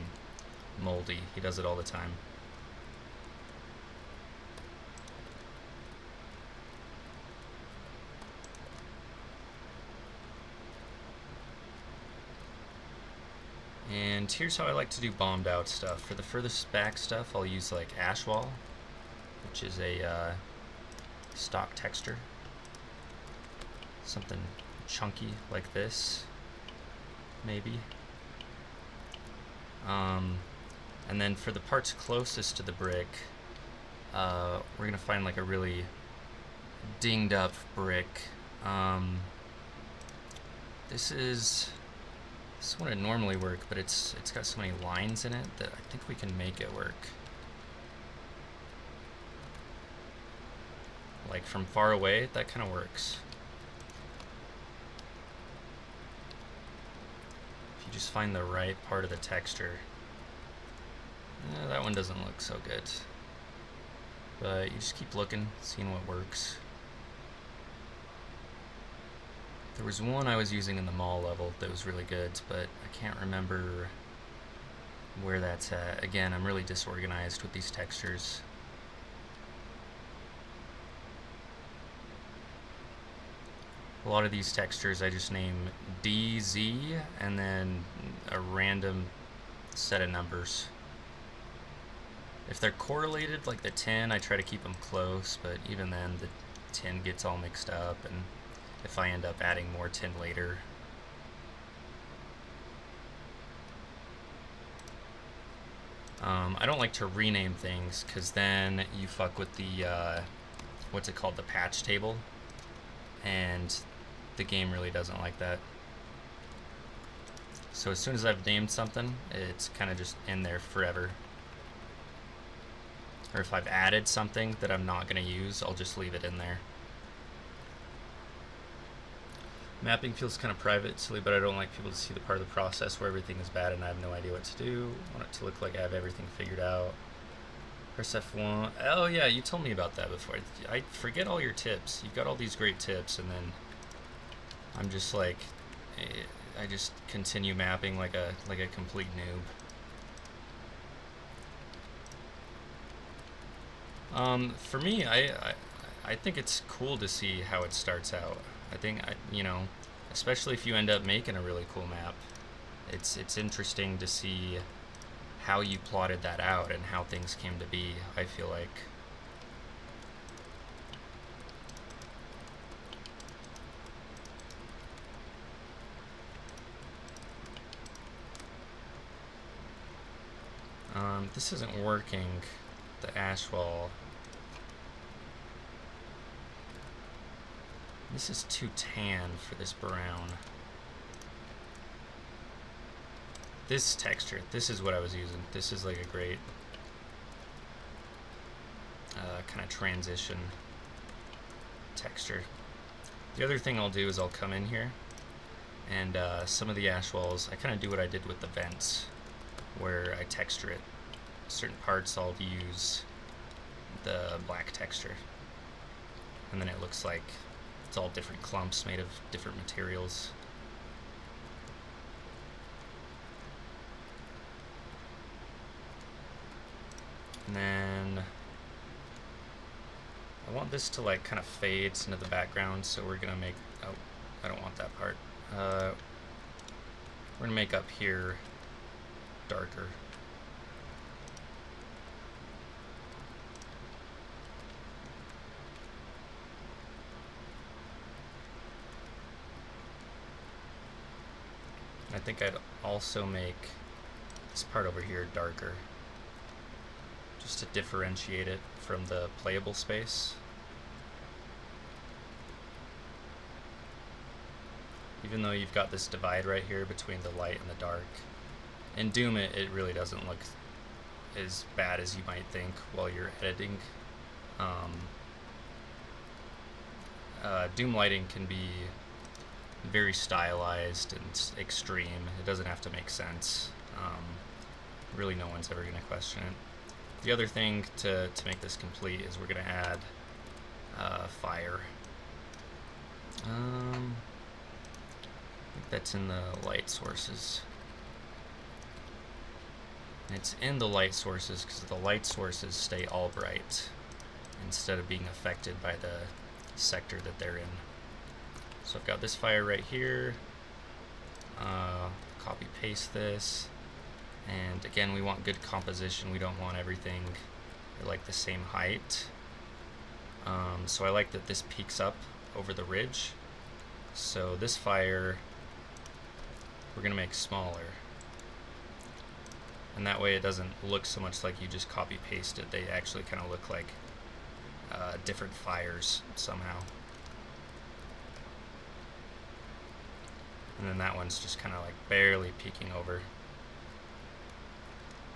Moldy. He does it all the time. And here's how I like to do bombed out stuff. For the furthest back stuff, I'll use like Ashwall, which is a stock texture. Something chunky like this, maybe. And then for the parts closest to the brick, we're gonna find like a really dinged up brick. This wouldn't normally work, but it's got so many lines in it that I think we can make it work. Like from far away, that kind of works. If you just find the right part of the texture. That one doesn't look so good. But you just keep looking, seeing what works. There was one I was using in the mall level that was really good, but I can't remember where that's at. Again, I'm really disorganized with these textures. A lot of these textures I just name DZ and then a random set of numbers. If they're correlated, like the 10, I try to keep them close, but even then, the tin gets all mixed up, and if I end up adding more tin later. I don't like to rename things because then you fuck with the what's it called, the patch table, and the game really doesn't like that. So as soon as I've named something, it's kind of just in there forever. Or if I've added something that I'm not going to use, I'll just leave it in there. Mapping feels kind of private, silly, but I don't like people to see the part of the process where everything is bad and I have no idea what to do. I want it to look like I have everything figured out. Press F1. Oh yeah, you told me about that before. I forget all your tips. You've got all these great tips, and then I'm just like, I just continue mapping like a complete noob. For me, I think it's cool to see how it starts out. I think, you know, especially if you end up making a really cool map, it's interesting to see how you plotted that out and how things came to be, I feel like. This isn't working, the ash wall. This is too tan for this brown. This texture, this is what I was using. This is like a great kind of transition texture. The other thing I'll do is I'll come in here and some of the ash walls, I kind of do what I did with the vents, where I texture it. Certain parts I'll use the black texture, and then it looks like it's all different clumps made of different materials. And then I want this to like kind of fades into the background, so we're gonna make, oh, I don't want that part. We're gonna make up here darker. I think I'd also make this part over here darker, just to differentiate it from the playable space. Even though you've got this divide right here between the light and the dark. In Doom it really doesn't look as bad as you might think while you're editing. Doom lighting can be very stylized and extreme. It doesn't have to make sense. Really no one's ever going to question it. The other thing to make this complete is we're going to add fire. I think that's in the light sources. It's in the light sources because the light sources stay all bright instead of being affected by the sector that they're in. So I've got this fire right here. Copy paste this, and again we want good composition. We don't want everything at like the same height. So I like that this peaks up over the ridge. So this fire we're gonna make smaller, and that way it doesn't look so much like you just copy paste it. They actually kind of look like different fires somehow. And then that one's just kind of like barely peeking over.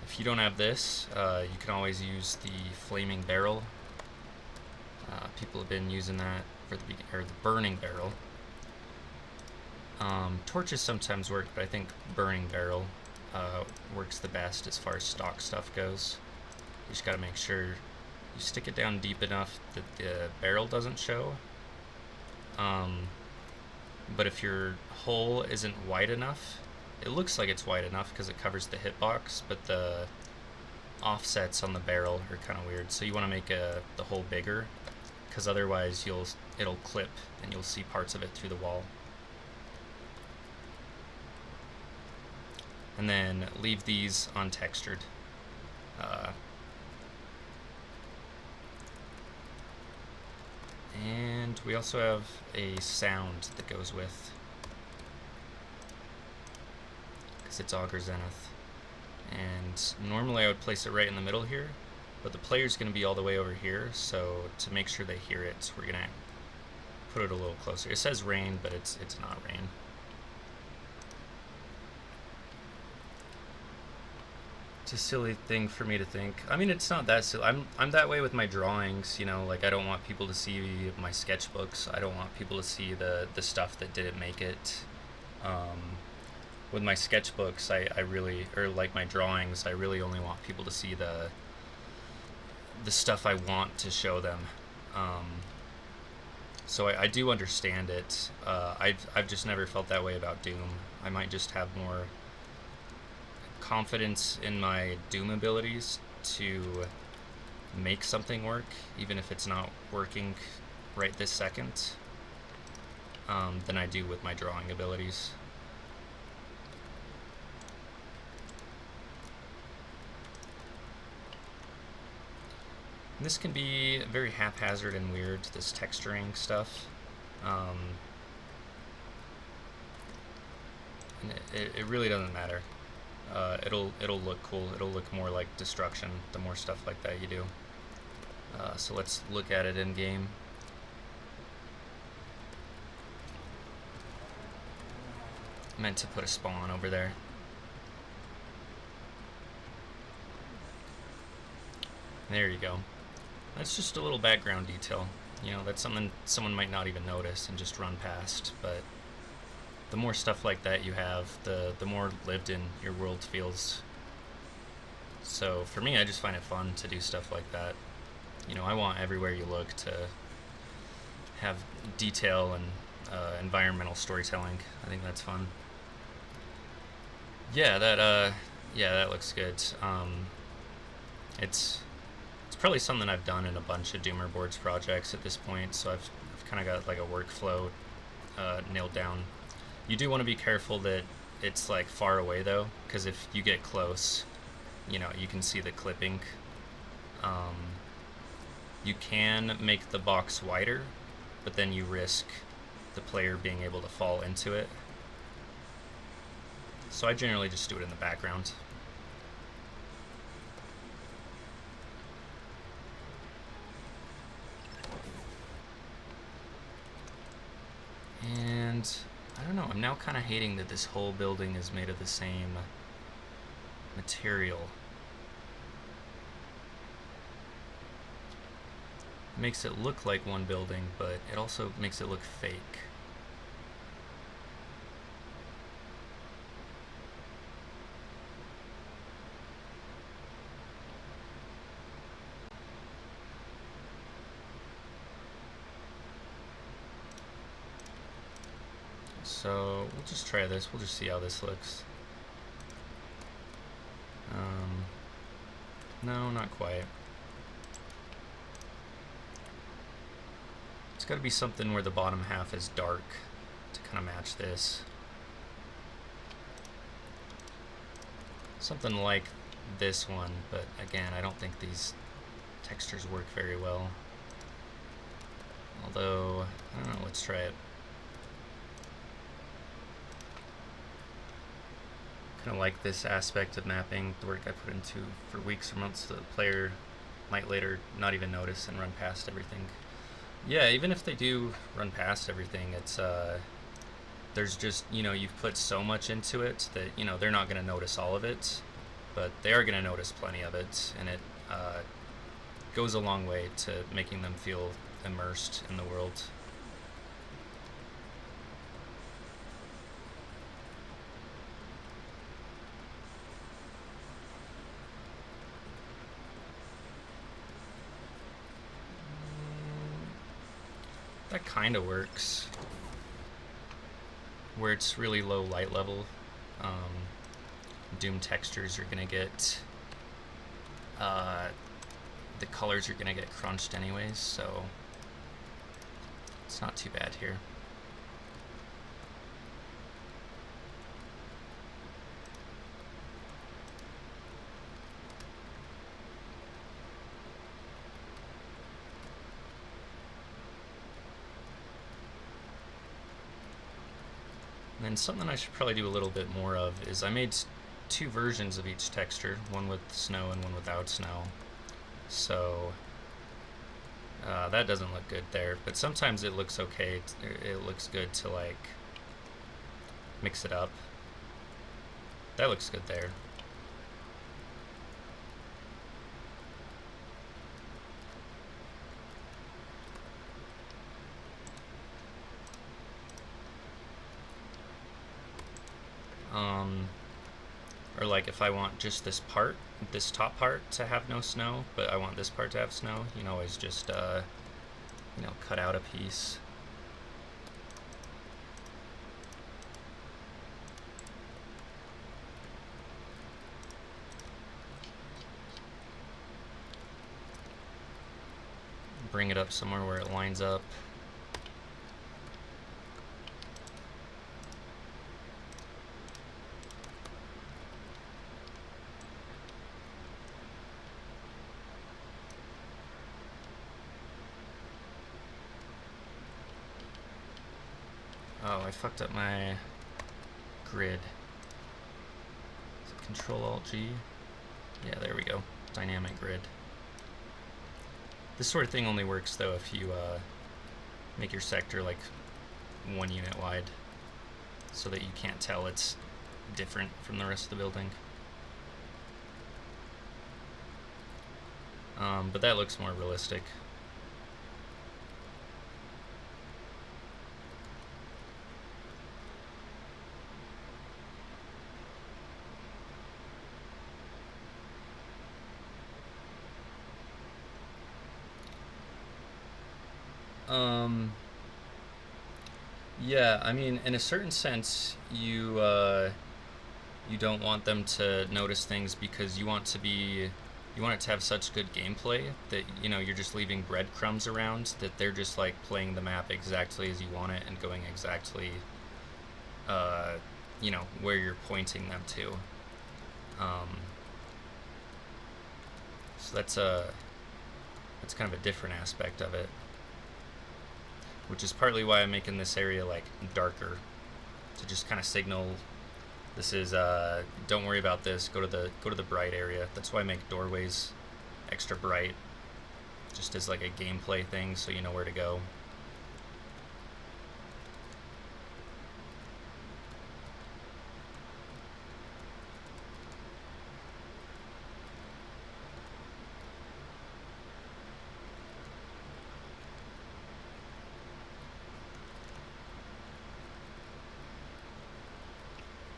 If you don't have this, you can always use the flaming barrel. People have been using that for the burning barrel. Torches sometimes work, but I think burning barrel works the best as far as stock stuff goes. You just got to make sure you stick it down deep enough that the barrel doesn't show. But if your hole isn't wide enough, it looks like it's wide enough because it covers the hitbox, but the offsets on the barrel are kind of weird. So you want to make the hole bigger, because otherwise it'll clip and you'll see parts of it through the wall. And then leave these untextured. And we also have a sound that goes with, because it's augur zenith. And normally I would place it right in the middle here, but the player's going to be all the way over here, so to make sure they hear it, we're going to put it a little closer. It says rain, but it's not rain. It's a silly thing for me to think. I mean, it's not that silly. I'm that way with my drawings, you know, like I don't want people to see my sketchbooks. I don't want people to see the stuff that didn't make it. With my sketchbooks, I really, or like my drawings, I really only want people to see the stuff I want to show them. So I do understand it. I've just never felt that way about Doom. I might just have more confidence in my Doom abilities to make something work, even if it's not working right this second, than I do with my drawing abilities. This can be very haphazard and weird, this texturing stuff. And it really doesn't matter. It'll look cool. It'll look more like destruction the more stuff like that you do. So let's look at it in game. I meant to put a spawn over there. There you go. That's just a little background detail. You know, that's something someone might not even notice and just run past, but the more stuff like that you have, the more lived in your world feels. So for me, I just find it fun to do stuff like that. You know, I want everywhere you look to have detail and environmental storytelling. I think that's fun. Yeah, that looks good. It's probably something I've done in a bunch of Doomer Boards projects at this point, so I've kind of got like a workflow nailed down. You do want to be careful that it's like far away though, because if you get close, you know, you can see the clipping. You can make the box wider, but then you risk the player being able to fall into it. So I generally just do it in the background. And I don't know, I'm now kind of hating that this whole building is made of the same material. It makes it look like one building, but it also makes it look fake. So we'll just try this. We'll just see how this looks. No, not quite. It's got to be something where the bottom half is dark to kind of match this. Something like this one, but again, I don't think these textures work very well. Although, I don't know, let's try it. Kind of like this aspect of mapping, the work I put into for weeks or months, the player might later not even notice and run past everything. Yeah, even if they do run past everything, it's there's just, you know, you've put so much into it that, you know, they're not going to notice all of it, but they are going to notice plenty of it, and it goes a long way to making them feel immersed in the world. That kind of works. Where it's really low light level, Doom textures are gonna get, the colors are gonna get crunched anyways, so it's not too bad here. And something I should probably do a little bit more of is I made two versions of each texture, one with snow and one without snow. So that doesn't look good there, but sometimes it looks okay. It looks good to like mix it up. That looks good there. Or like if I want just this part, this top part to have no snow, but I want this part to have snow, you can always just, you know, cut out a piece. Bring it up somewhere where it lines up. Oh, I fucked up my grid. Is it Control-Alt-G? Yeah, there we go. Dynamic grid. This sort of thing only works though if you make your sector like 1 unit wide, so that you can't tell it's different from the rest of the building. But that looks more realistic. Yeah, I mean, in a certain sense, you don't want them to notice things because you want it to have such good gameplay that, you know, you're just leaving breadcrumbs around, that they're just like playing the map exactly as you want it and going exactly, you know, where you're pointing them to. So that's kind of a different aspect of it, which is partly why I'm making this area like darker, to just kind of signal this is don't worry about this, go to the bright area. That's why I make doorways extra bright, just as like a gameplay thing, so you know where to go.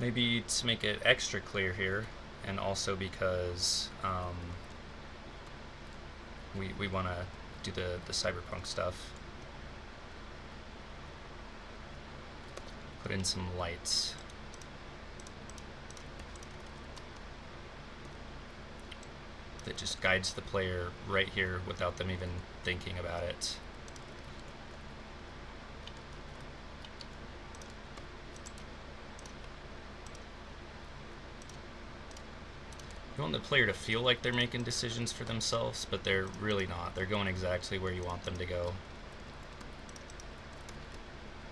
Maybe to make it extra clear here, and also because we want to do the cyberpunk stuff, put in some lights. That just guides the player right here without them even thinking about it. You want the player to feel like they're making decisions for themselves, but they're really not. They're going exactly where you want them to go.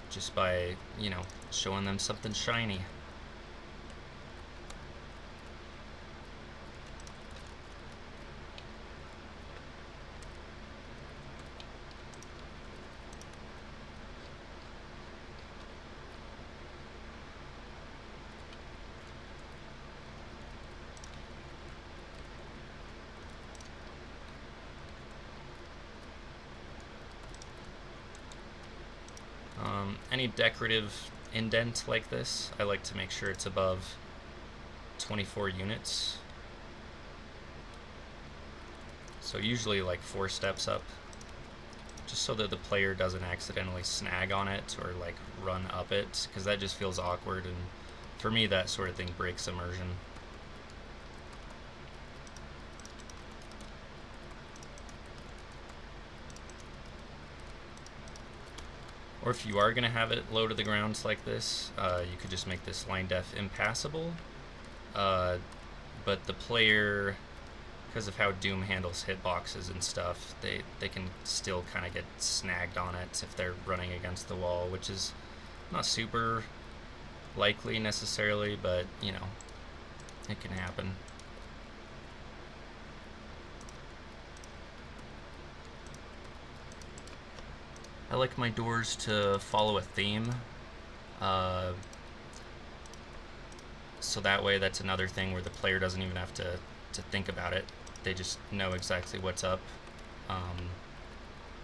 Just by, you know, showing them something shiny. Any decorative indent like this, I like to make sure it's above 24 units. So usually like 4 steps up, just so that the player doesn't accidentally snag on it or like run up it, because that just feels awkward, and for me that sort of thing breaks immersion. Or if you are going to have it low to the ground like this, you could just make this line def impassable. But the player, because of how Doom handles hitboxes and stuff, they can still kind of get snagged on it if they're running against the wall, which is not super likely necessarily, but you know, it can happen. I like my doors to follow a theme. So that way, that's another thing where the player doesn't even have to think about it. They just know exactly what's up.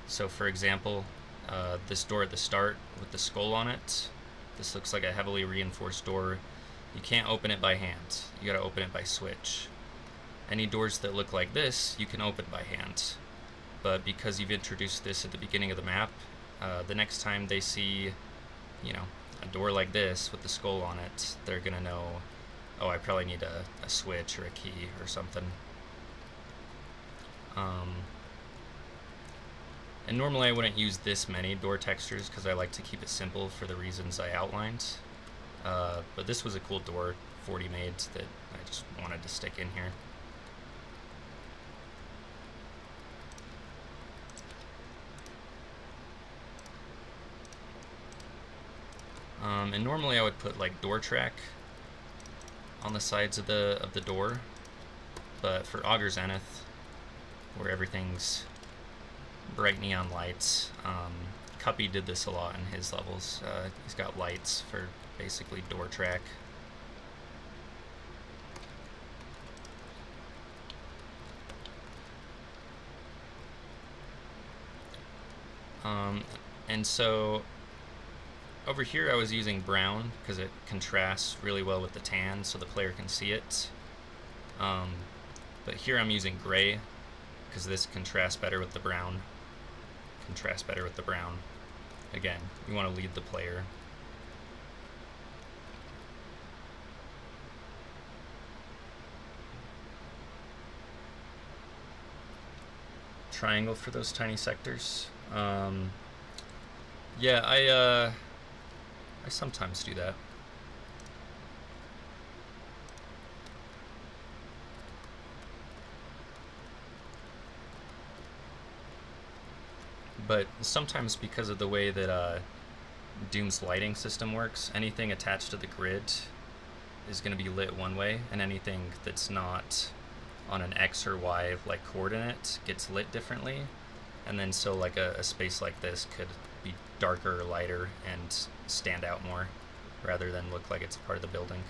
So for example, this door at the start with the skull on it, this looks like a heavily reinforced door. You can't open it by hand. You gotta open it by switch. Any doors that look like this, you can open by hand. But because you've introduced this at the beginning of the map, the next time they see, you know, a door like this with the skull on it, they're gonna know, oh, I probably need a switch or a key or something. And normally I wouldn't use this many door textures because I like to keep it simple for the reasons I outlined. But this was a cool door 40 made that I just wanted to stick in here. And normally I would put like door track on the sides of the door, but for Augur Zenith, where everything's bright neon lights, Cuppy did this a lot in his levels. He's got lights for basically door track. And so over here I was using brown because it contrasts really well with the tan so the player can see it. But here I'm using gray because this contrasts better with the brown. Again, you want to lead the player. Triangle for those tiny sectors. Yeah, I sometimes do that. But sometimes because of the way that Doom's lighting system works, anything attached to the grid is going to be lit one way, and anything that's not on an X or Y like coordinate gets lit differently. And then so like a space like this could be darker or lighter and stand out more rather than look like it's a part of the building.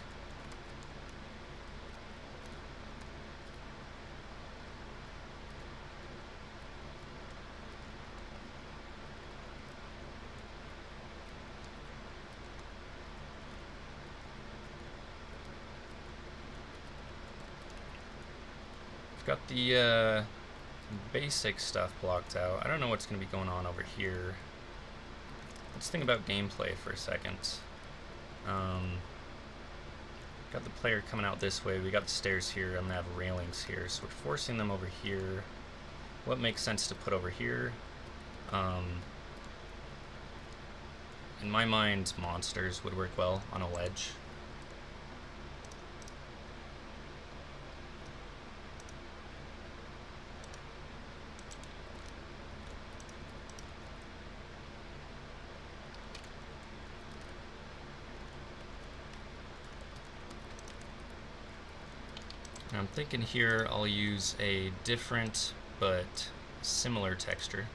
Got the basic stuff blocked out. I don't know what's going to be going on over here. Let's think about gameplay for a second. Got the player coming out this way. We got the stairs here. I'm going to have railings here. So we're forcing them over here. What makes sense to put over here? In my mind, monsters would work well on a ledge. I'm thinking here I'll use a different but similar texture.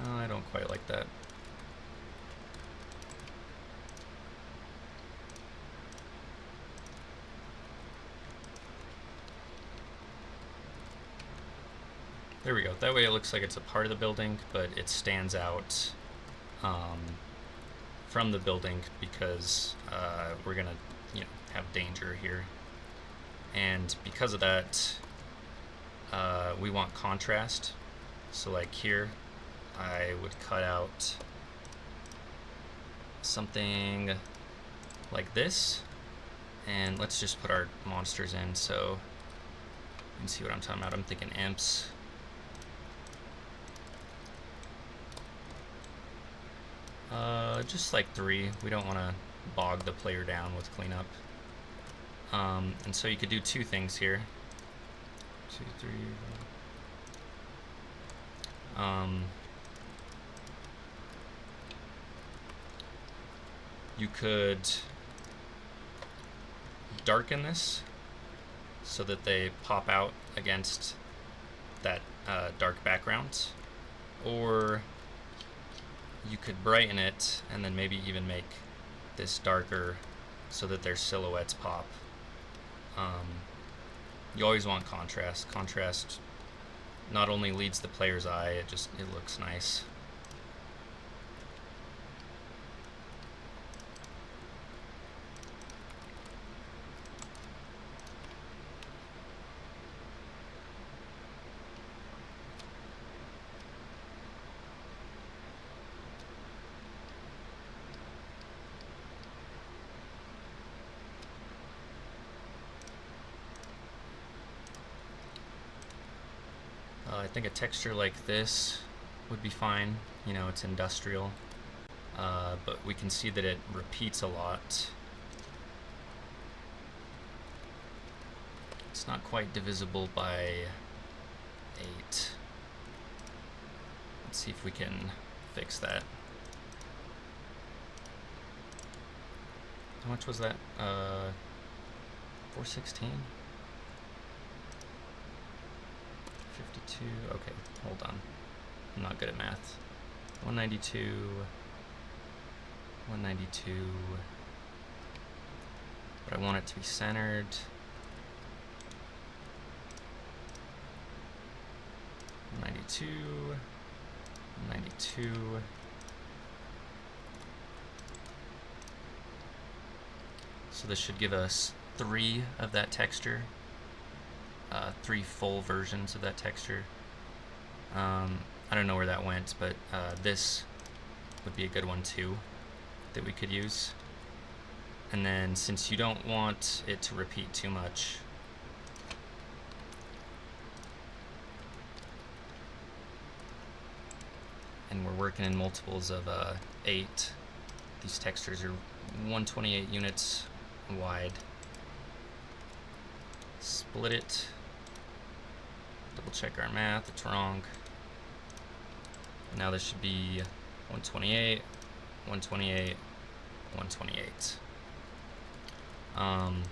I don't quite like that. There we go. That way it looks like it's a part of the building, but it stands out from the building because we're gonna, have danger here. And because of that, we want contrast. So like here, I would cut out something like this, and let's just put our monsters in so you can see what I'm talking about. I'm thinking imps. Just like 3. We don't want to bog the player down with cleanup. And so you could do 2 things here. 2, 3. You could darken this so that they pop out against that dark background, or you could brighten it and then maybe even make this darker so that their silhouettes pop. You always want contrast. Contrast not only leads the player's eye, it looks nice. I think a texture like this would be fine. You know, it's industrial, but we can see that it repeats a lot. It's not quite divisible by 8. Let's see if we can fix that. How much was that? 416? 52, okay, hold on. I'm not good at math. 192, 192, but I want it to be centered. 192, 192. So this should give us 3 of that texture. 3 full versions of that texture. I don't know where that went, but this would be a good one too that we could use. And then since you don't want it to repeat too much, and we're working in multiples of 8, these textures are 128 units wide. Split it. Double check our math, it's wrong. Now this should be 128, 128, 128. And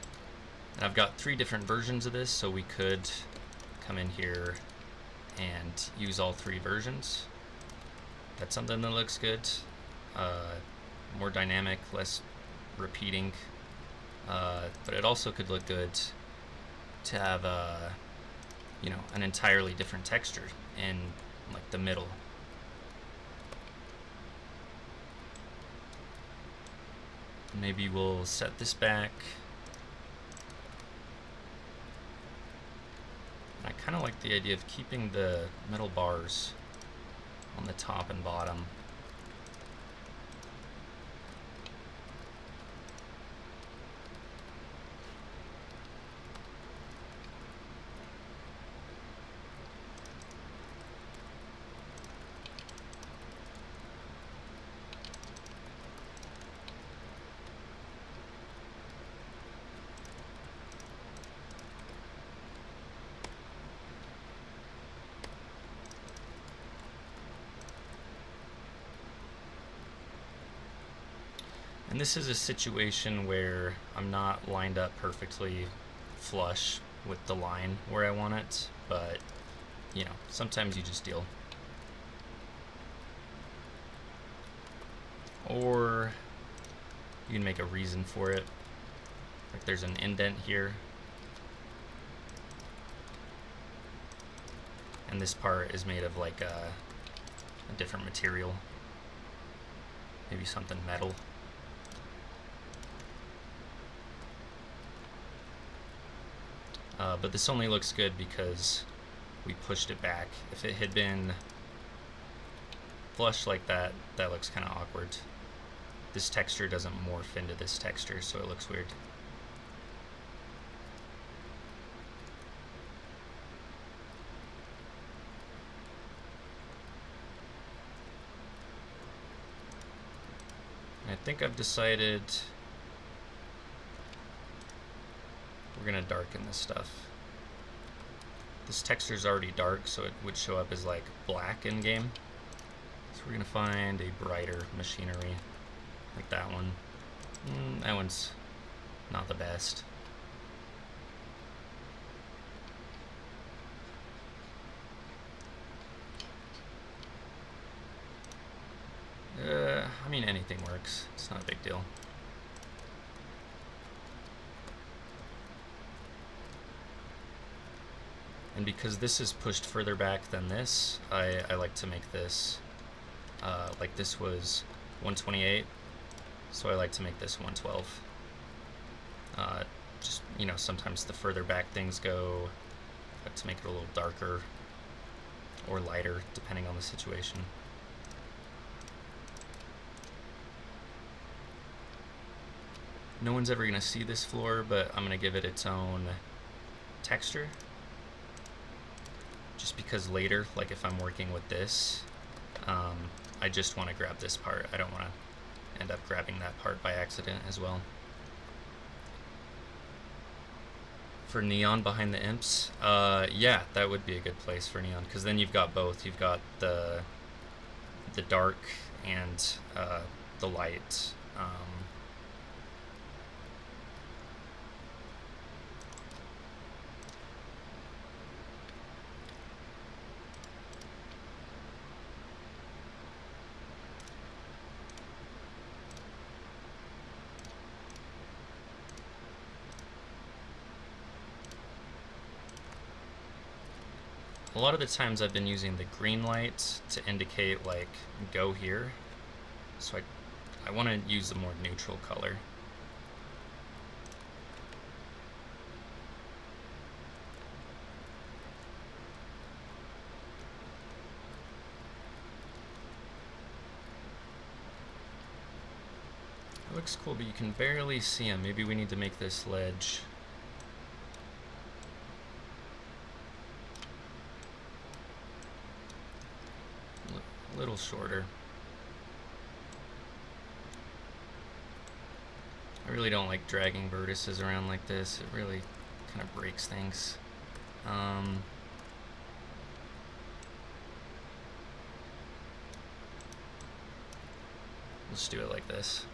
I've got 3 different versions of this, so we could come in here and use all 3 versions. That's something that looks good. More dynamic, less repeating. But it also could look good to have you know, an entirely different texture in like the middle. Maybe we'll set this back. I kind of like the idea of keeping the metal bars on the top and bottom. And this is a situation where I'm not lined up perfectly flush with the line where I want it, but you know, sometimes you just deal. Or you can make a reason for it. Like there's an indent here, and this part is made of like a different material, maybe something metal. But this only looks good because we pushed it back. If it had been flush like that, that looks kind of awkward. This texture doesn't morph into this texture, so it looks weird. think I've decided we're gonna darken this stuff. This texture is already dark, so it would show up as like black in game. So we're gonna find a brighter machinery, like that one. That one's not the best. I mean, anything works. It's not a big deal. And because this is pushed further back than this, I like to make this, like this was 128, so I like to make this 112. Just, you know, sometimes the further back things go, I like to make it a little darker or lighter, depending on the situation. No one's ever going to see this floor, but I'm going to give it its own texture. Just because later, like if I'm working with this, I just want to grab this part. I don't want to end up grabbing that part by accident as well. For neon behind the imps, yeah, that would be a good place for neon, because then you've got both. You've got the dark and the light. A lot of the times I've been using the green light to indicate like go here, so I want to use a more neutral color. It looks cool, but you can barely see him. Maybe we need to make this ledge a little shorter. I really don't like dragging vertices around like this. It really kind of breaks things. Let's do it like this.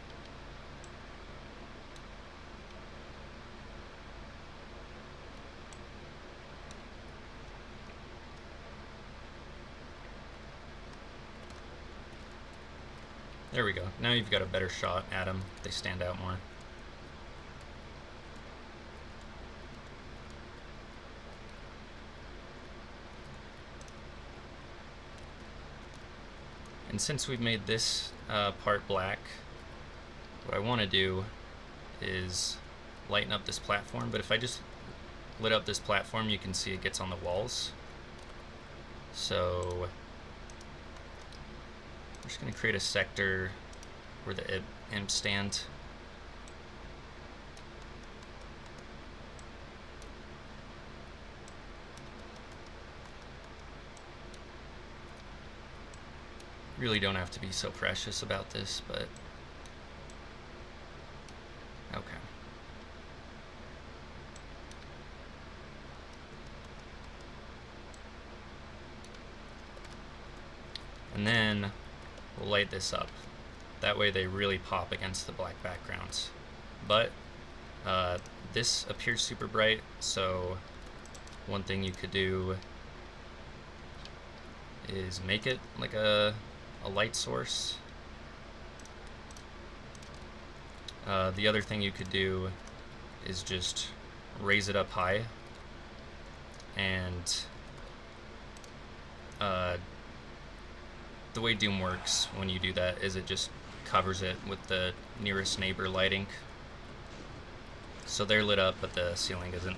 There we go. Now you've got a better shot at them. They stand out more. And since we've made this part black, what I want to do is lighten up this platform. But if I just lit up this platform, you can see it gets on the walls. So we're just going to create a sector where the imps stand. Really don't have to be so precious about this, but okay. And then we'll light this up. That way they really pop against the black backgrounds. But this appears super bright, so one thing you could do is make it like a light source. The other thing you could do is just raise it up high, and the way Doom works when you do that is it just covers it with the nearest neighbor lighting. So they're lit up, but the ceiling isn't.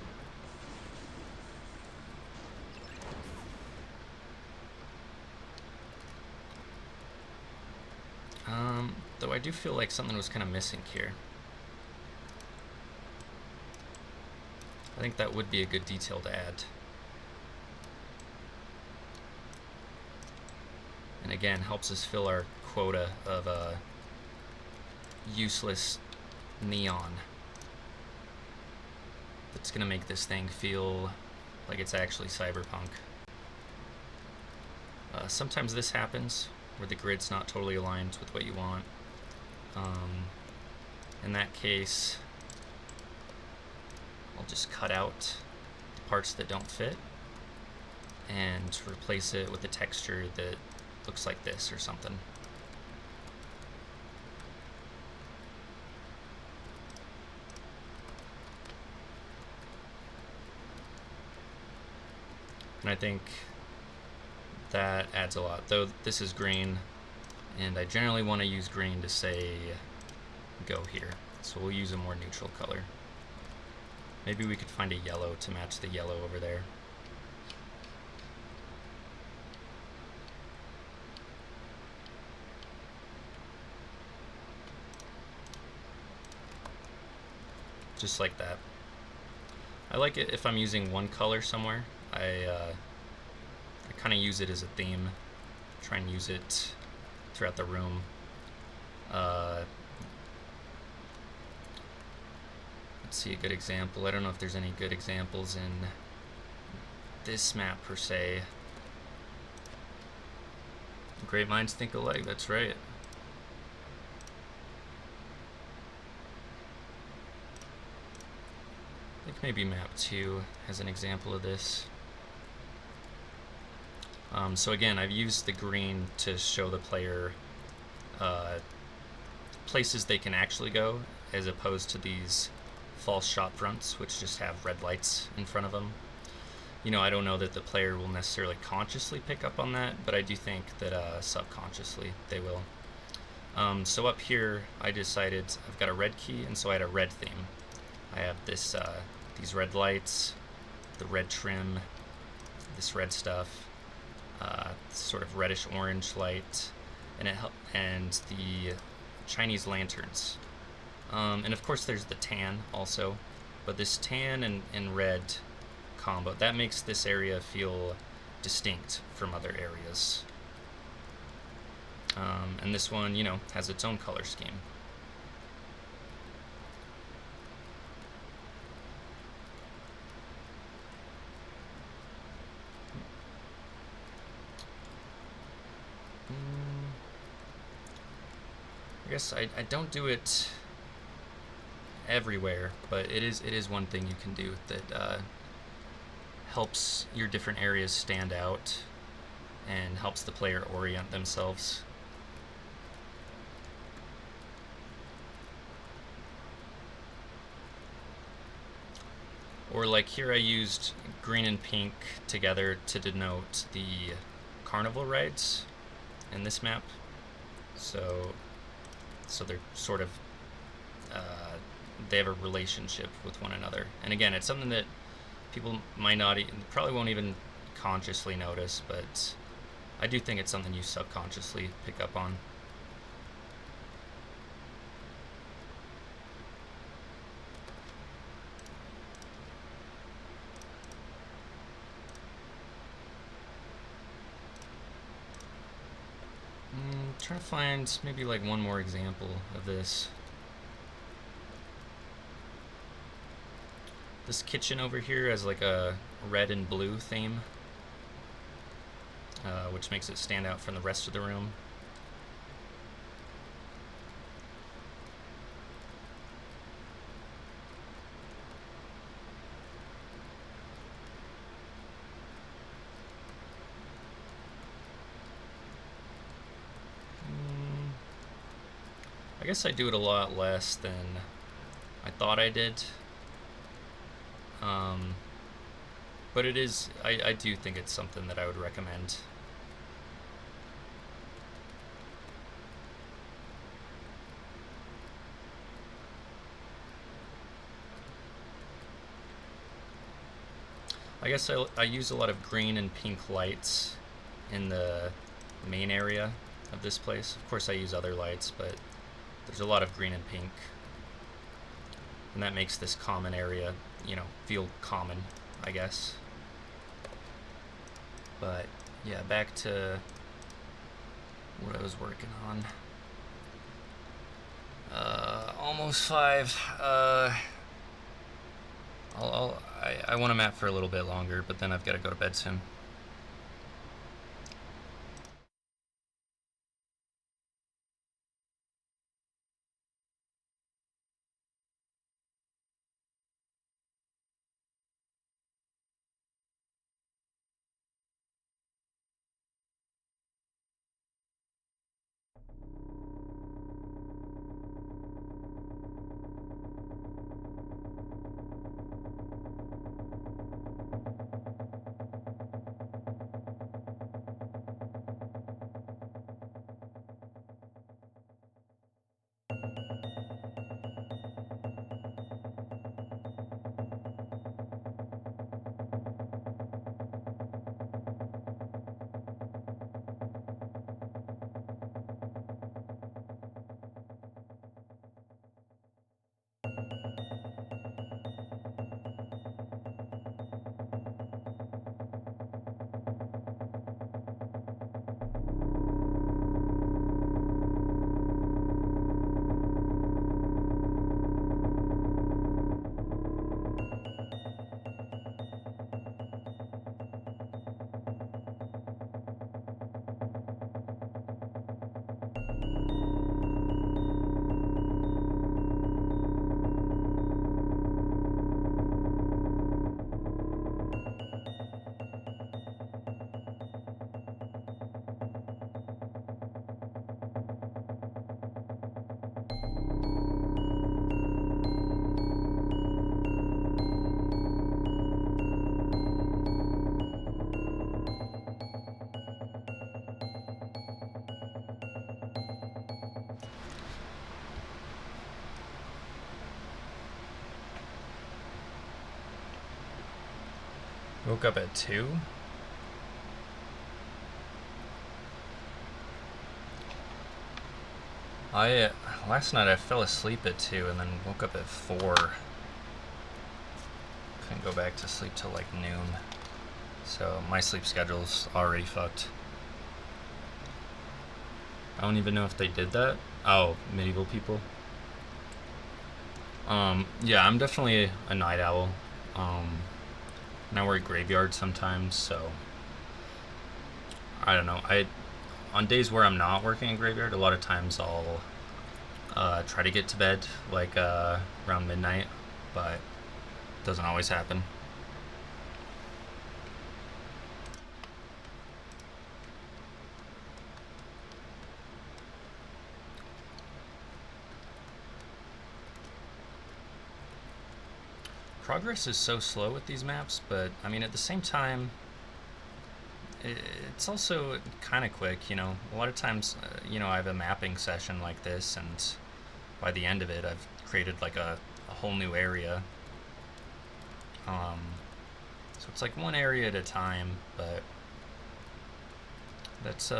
Though I do feel like something was kind of missing here. I think that would be a good detail to add. And again, helps us fill our quota of useless neon that's gonna make this thing feel like it's actually cyberpunk. Sometimes this happens where the grid's not totally aligned with what you want. In that case, I'll just cut out the parts that don't fit and replace it with a texture that looks like this or something. And I think that adds a lot. Though this is green, and I generally want to use green to say go here. So we'll use a more neutral color. Maybe we could find a yellow to match the yellow over there. Just like that. I like it if I'm using one color somewhere. I kind of use it as a theme. Try and use it throughout the room. Let's see a good example. I don't know if there's any good examples in this map per se. Great minds think alike, that's right. I think maybe map 2 has an example of this. So again, I've used the green to show the player places they can actually go, as opposed to these false shop fronts, which just have red lights in front of them. You know, I don't know that the player will necessarily consciously pick up on that, but I do think that subconsciously they will. So up here, I decided I've got a red key, and so I had a red theme. I have this these red lights, the red trim, this red stuff, sort of reddish orange light, and the Chinese lanterns. And of course there's the tan also, but this tan and red combo, that makes this area feel distinct from other areas. And this one, you know, has its own color scheme. I guess I don't do it everywhere, but it is one thing you can do that helps your different areas stand out and helps the player orient themselves. Or like here I used green and pink together to denote the carnival rides in this map. So they're sort of, they have a relationship with one another. And again, it's something that people might not, probably won't even consciously notice, but I do think it's something you subconsciously pick up on. Trying to find maybe like one more example of this. This kitchen over here has like a red and blue theme, which makes it stand out from the rest of the room. I guess I do it a lot less than I thought I did. But it is, I do think it's something that I would recommend. I guess I use a lot of green and pink lights in the main area of this place. Of course I use other lights, but there's a lot of green and pink. And that makes this common area, you know, feel common, I guess. But yeah, back to what I was working on. Almost 5. I want to map for a little bit longer, but then I've got to go to bed soon. Woke up at 2. Last night I fell asleep at 2 and then woke up at 4. Couldn't go back to sleep till like noon. So my sleep schedule's already fucked. I don't even know if they did that. Oh, medieval people. Yeah, I'm definitely a night owl. And I work graveyard sometimes, so I don't know. On days where I'm not working in graveyard, a lot of times I'll try to get to bed like around midnight, but it doesn't always happen. Progress is so slow with these maps, but I mean at the same time it's also kind of quick, you know. A lot of times, I have a mapping session like this, and by the end of it, I've created like a whole new area. So it's like one area at a time, but that's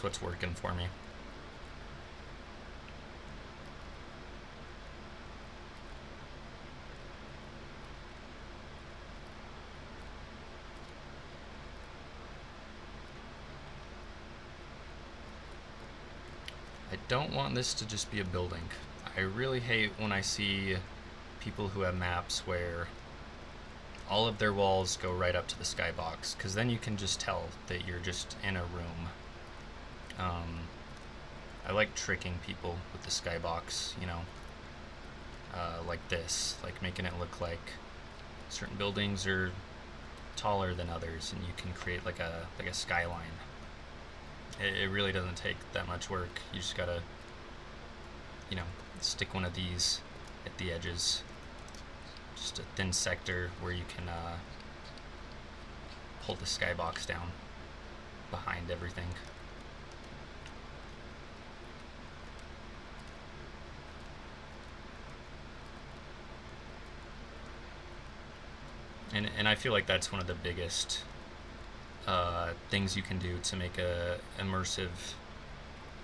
what's working for me. I don't want this to just be a building. I really hate when I see people who have maps where all of their walls go right up to the skybox, because then you can just tell that you're just in a room. I like tricking people with the skybox, like this, like making it look like certain buildings are taller than others, and you can create like a skyline. It really doesn't take that much work. You just gotta, stick one of these at the edges. Just a thin sector where you can pull the skybox down behind everything. And I feel like that's one of the biggest things you can do to make a immersive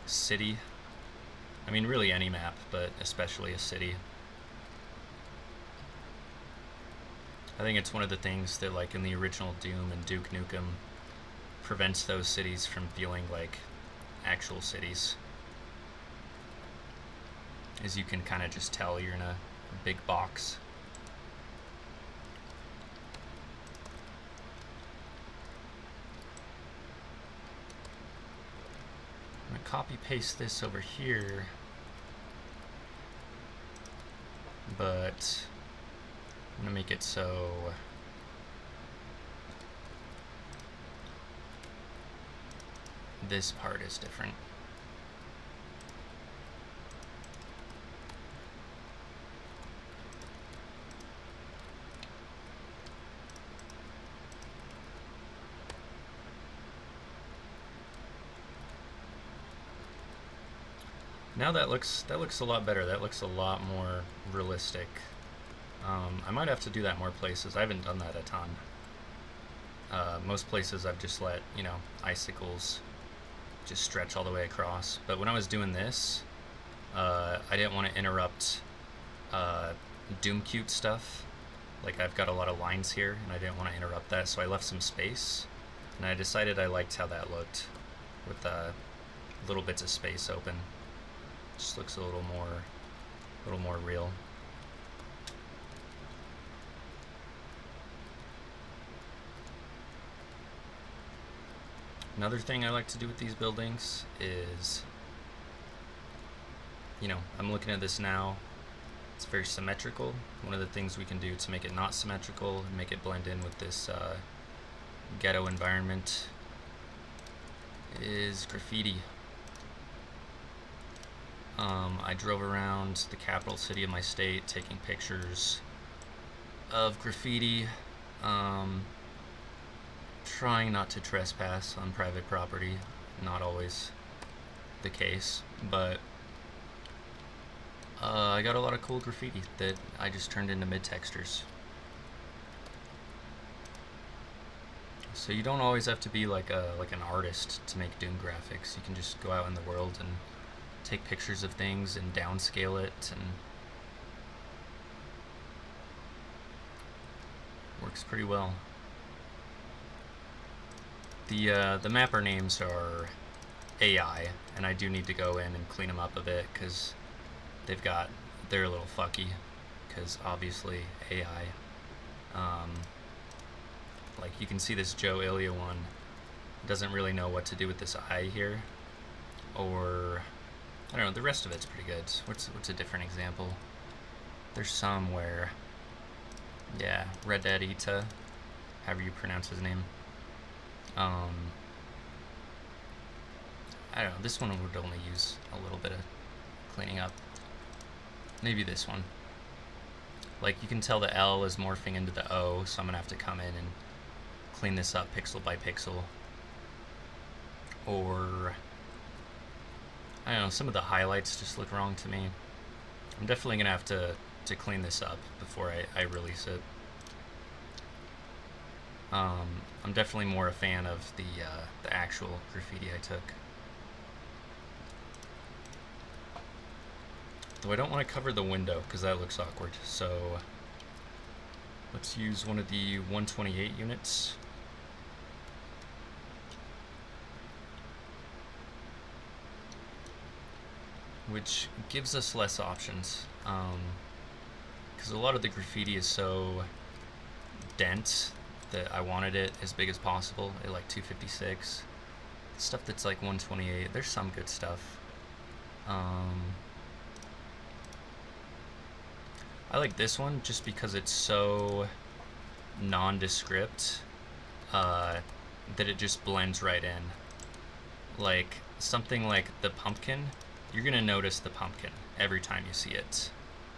city. I mean, really any map, but especially a city. I think it's one of the things that, like in the original Doom and Duke Nukem, prevents those cities from feeling like actual cities. is you can kind of just tell you're in a big box. I'm gonna copy paste this over here, but I'm gonna make it so this part is different. Now that looks a lot better. That looks a lot more realistic. I might have to do that more places. I haven't done that a ton. Most places I've just let, you know, icicles just stretch all the way across. But when I was doing this, I didn't want to interrupt Doom Cute stuff. Like, I've got a lot of lines here, and I didn't want to interrupt that, so I left some space. And I decided I liked how that looked with little bits of space open. Just looks a little more real. Another thing I like to do with these buildings is, you know, I'm looking at this now, it's very symmetrical. One of the things we can do to make it not symmetrical and make it blend in with this ghetto environment is graffiti. I drove around the capital city of my state taking pictures of graffiti, trying not to trespass on private property. Not always the case, but I got a lot of cool graffiti that I just turned into mid-textures. So you don't always have to be like an artist to make Doom graphics. You can just go out in the world and take pictures of things and downscale it, and works pretty well. The mapper names are AI, and I do need to go in and clean them up a bit because they're a little fucky, because obviously AI. Like, you can see this Joe Ilya one doesn't really know what to do with this eye here, or I don't know. The rest of it's pretty good. What's a different example? There's some where, yeah, Red Dead Ita, however you pronounce his name. I don't know. This one would only use a little bit of cleaning up. Maybe this one. Like, you can tell the L is morphing into the O, so I'm gonna have to come in and clean this up pixel by pixel. Or, I don't know, some of the highlights just look wrong to me. I'm definitely gonna have to clean this up before I release it. I'm definitely more a fan of the actual graffiti I took. Though I don't want to cover the window because that looks awkward. So let's use one of the 128 units. Which gives us less options. Because a lot of the graffiti is so dense that I wanted it as big as possible at like 256. Stuff that's like 128, there's some good stuff. I like this one just because it's so nondescript that it just blends right in. Like something like the pumpkin, you're gonna notice the pumpkin every time you see it.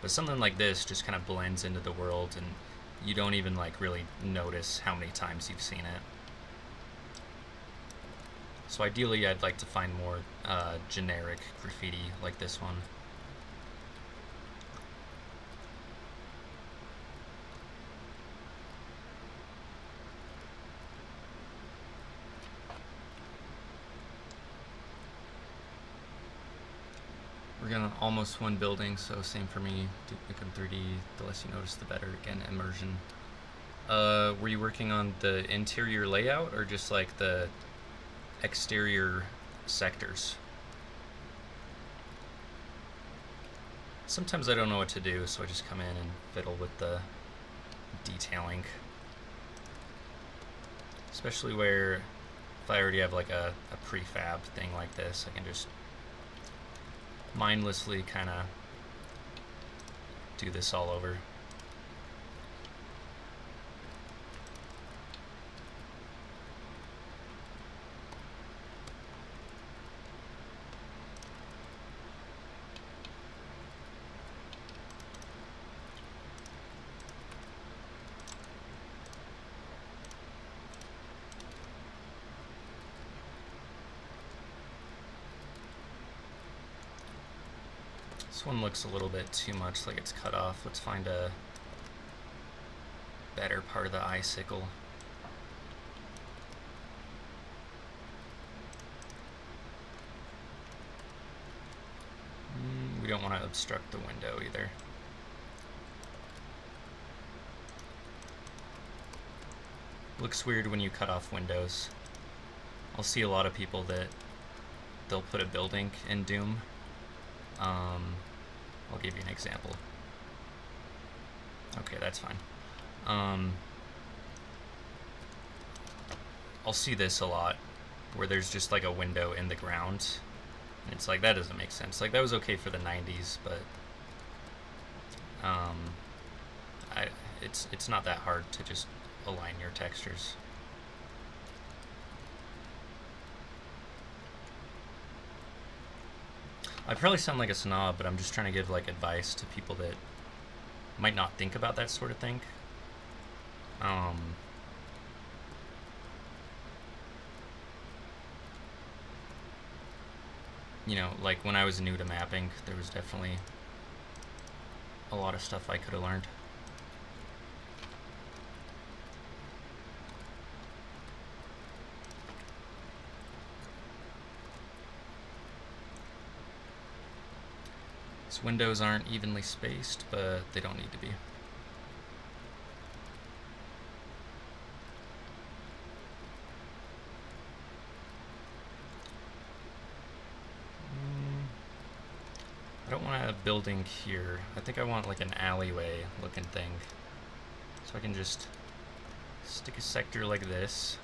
But something like this just kind of blends into the world and you don't even like really notice how many times you've seen it. So ideally I'd like to find more generic graffiti like this one. We're gonna almost one building, so same for me. Make them 3D, the less you notice the better. Again, immersion. Were you working on the interior layout or just like the exterior sectors? Sometimes I don't know what to do, so I just come in and fiddle with the detailing. Especially where, if I already have like a prefab thing like this, I can just mindlessly kind of do this all over. This one looks a little bit too much like it's cut off. Let's find a better part of the icicle. We don't want to obstruct the window either. Looks weird when you cut off windows. I'll see a lot of people that they'll put a building in Doom. I'll give you an example. Okay, that's fine. I'll see this a lot, where there's just like a window in the ground, and it's like, that doesn't make sense. Like, that was okay for the 90s, but it's not that hard to just align your textures. I probably sound like a snob, but I'm just trying to give like advice to people that might not think about that sort of thing. You know, like when I was new to mapping, there was definitely a lot of stuff I could have learned. These windows aren't evenly spaced, but they don't need to be. I don't want a building here. I think I want like an alleyway looking thing. So I can just stick a sector like this.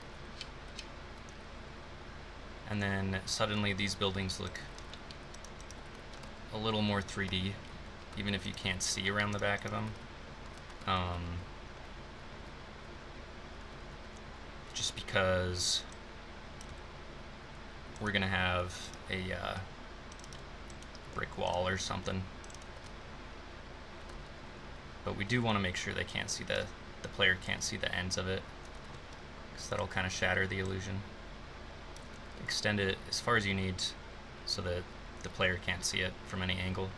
And then suddenly these buildings look a little more 3D, even if you can't see around the back of them. Just because we're gonna have a brick wall or something. But we do want to make sure they can't see the player can't see the ends of it, because that'll kind of shatter the illusion. Extend it as far as you need so that the player can't see it from any angle.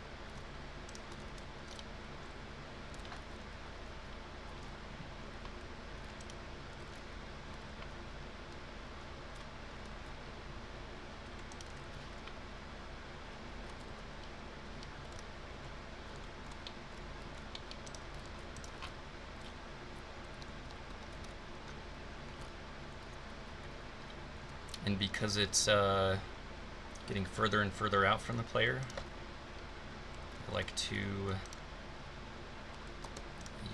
And because it's getting further and further out from the player, I like to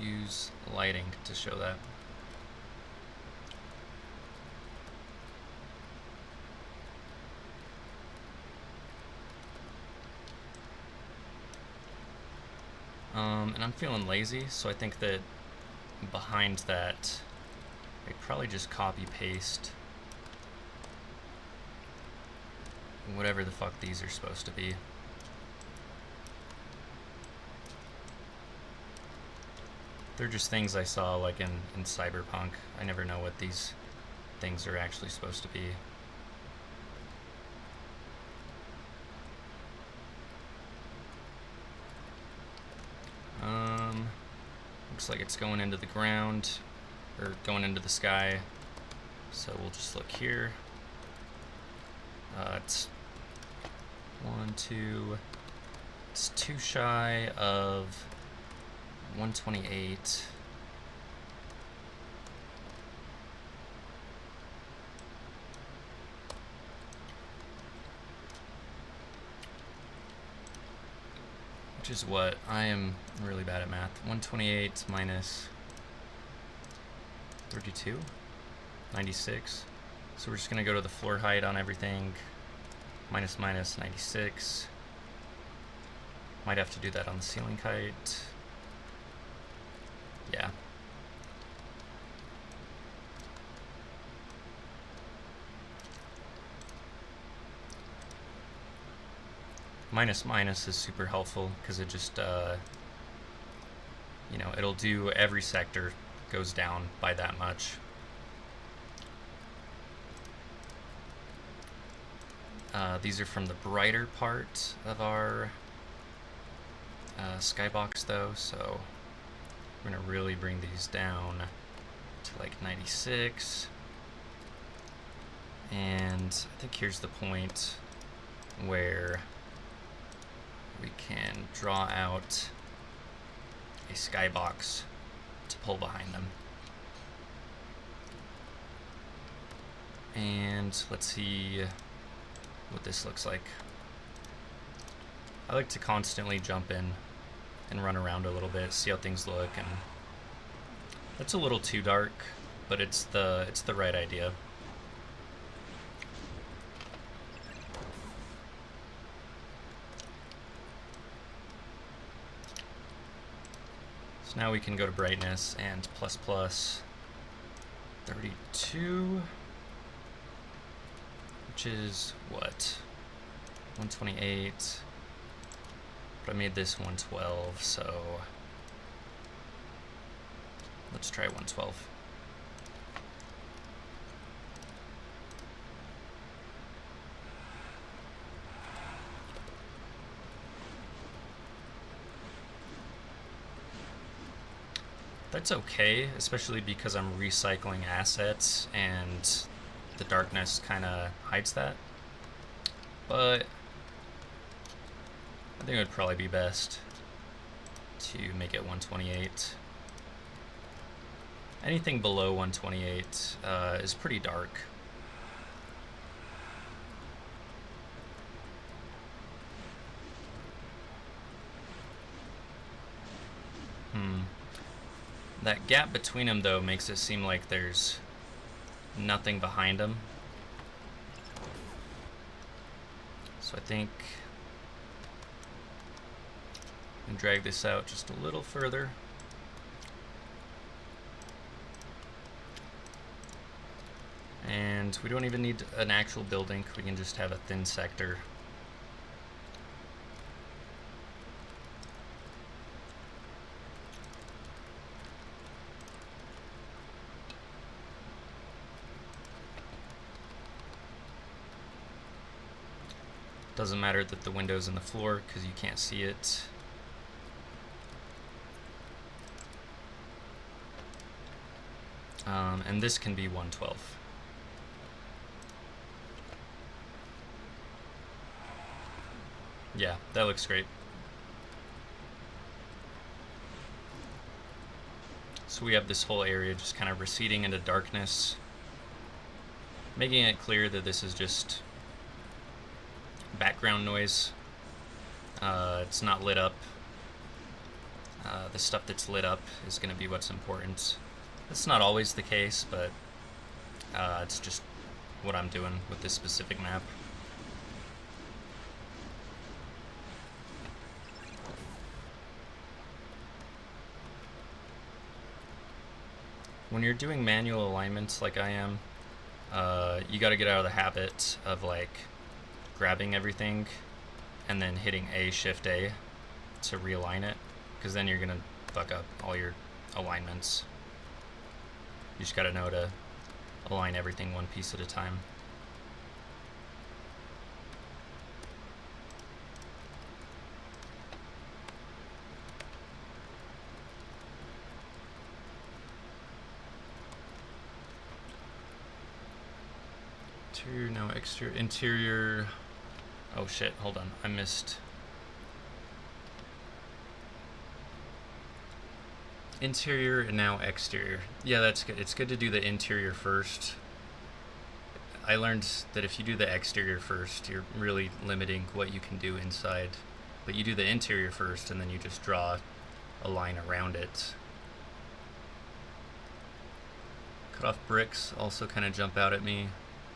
use lighting to show that. And I'm feeling lazy, so I think that behind that, I'd probably just copy paste whatever the fuck these are supposed to be. They're just things I saw like in Cyberpunk. I never know what these things are actually supposed to be. Looks like it's going into the ground, or going into the sky. So we'll just look here. It's 1, 2, it's too shy of 128. Which is what? I am really bad at math. 128 minus 32? 96. So we're just going to go to the floor height on everything. Minus 96. Might have to do that on the ceiling height. Yeah. Minus is super helpful because it just, you know, it'll do every sector goes down by that much. These are from the brighter part of our skybox though, so we're going to really bring these down to like 96. And I think here's the point where we can draw out a skybox to pull behind them. And let's see what this looks like. I like to constantly jump in and run around a little bit, see how things look, and that's a little too dark, but it's the right idea. So now we can go to brightness and plus 32, which is what? 128. But I made this 112, so let's try 112. That's okay, especially because I'm recycling assets and the darkness kind of hides that. But I think it would probably be best to make it 128. Anything below 128 is pretty dark. That gap between them, though, makes it seem like there's nothing behind them. So I think I can drag this out just a little further. And we don't even need an actual building. We can just have a thin sector. Doesn't matter that the window's in the floor because you can't see it. And this can be 112. Yeah, that looks great. So we have this whole area just kind of receding into darkness, making it clear that this is just background noise. It's not lit up. The stuff that's lit up is going to be what's important. It's not always the case, but it's just what I'm doing with this specific map. When you're doing manual alignments like I am, you got to get out of the habit of like grabbing everything and then hitting Shift A to realign it, because then you're gonna fuck up all your alignments. You just gotta know to align everything one piece at a time. Interior, now exterior, interior. Oh shit, hold on, I missed. Interior and now exterior. Yeah, that's good. It's good to do the interior first. I learned that if you do the exterior first, you're really limiting what you can do inside. But you do the interior first, and then you just draw a line around it. Cut off bricks also kind of jump out at me.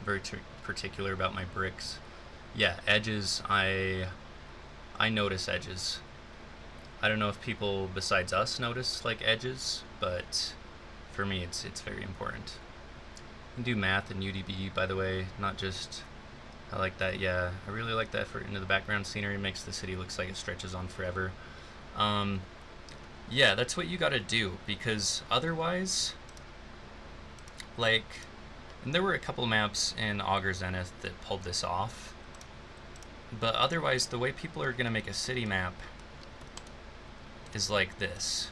Very particular about my bricks. Yeah, edges, I notice edges. I don't know if people besides us notice like edges, but for me it's very important. You can do math in UDB, by the way, not just... I like that, yeah. I really like that for into the background scenery. It makes the city looks like it stretches on forever. Yeah, that's what you gotta do, because otherwise, like, and there were a couple maps in Augur Zenith that pulled this off, but otherwise the way people are gonna make a city map is like this,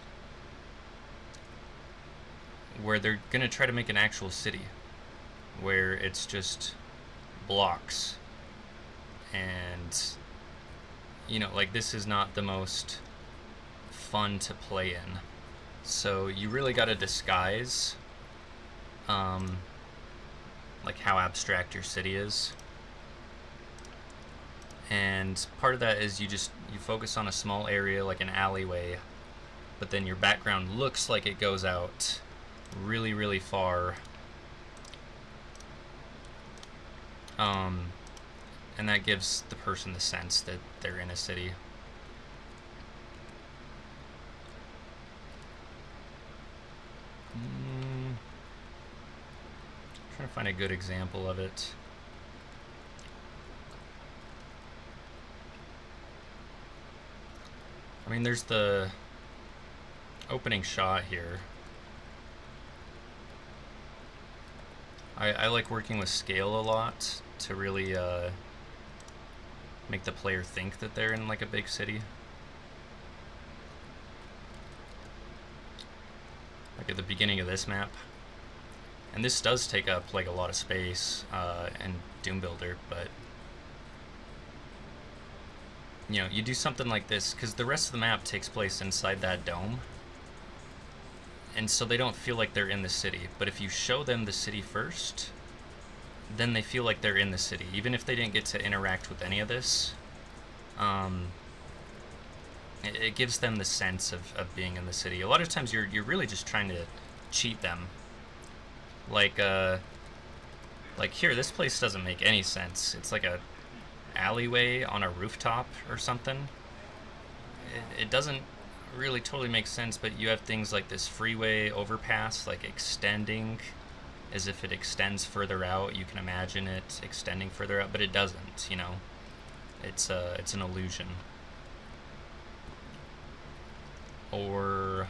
where they're gonna try to make an actual city, where it's just blocks, and you know, like, this is not the most fun to play in, so you really got to disguise like how abstract your city is, and part of that is you focus on a small area like an alleyway, but then your background looks like it goes out really, really far. And that gives the person the sense that they're in a city. Trying to find a good example of it. I mean, there's the opening shot here. I like working with scale a lot to really make the player think that they're in like a big city. Like at the beginning of this map. And this does take up like a lot of space in Doom Builder, but you know, you do something like this because the rest of the map takes place inside that dome, and so they don't feel like they're in the city. But if you show them the city first, then they feel like they're in the city, even if they didn't get to interact with any of this. It gives them the sense of being in the city. A lot of times you're really just trying to cheat them. Like here, this place doesn't make any sense. It's like a alleyway on a rooftop or something. It doesn't really totally make sense, but you have things like this freeway overpass, like extending as if it extends further out. You can imagine it extending further out, but it doesn't, you know. It's an illusion. Or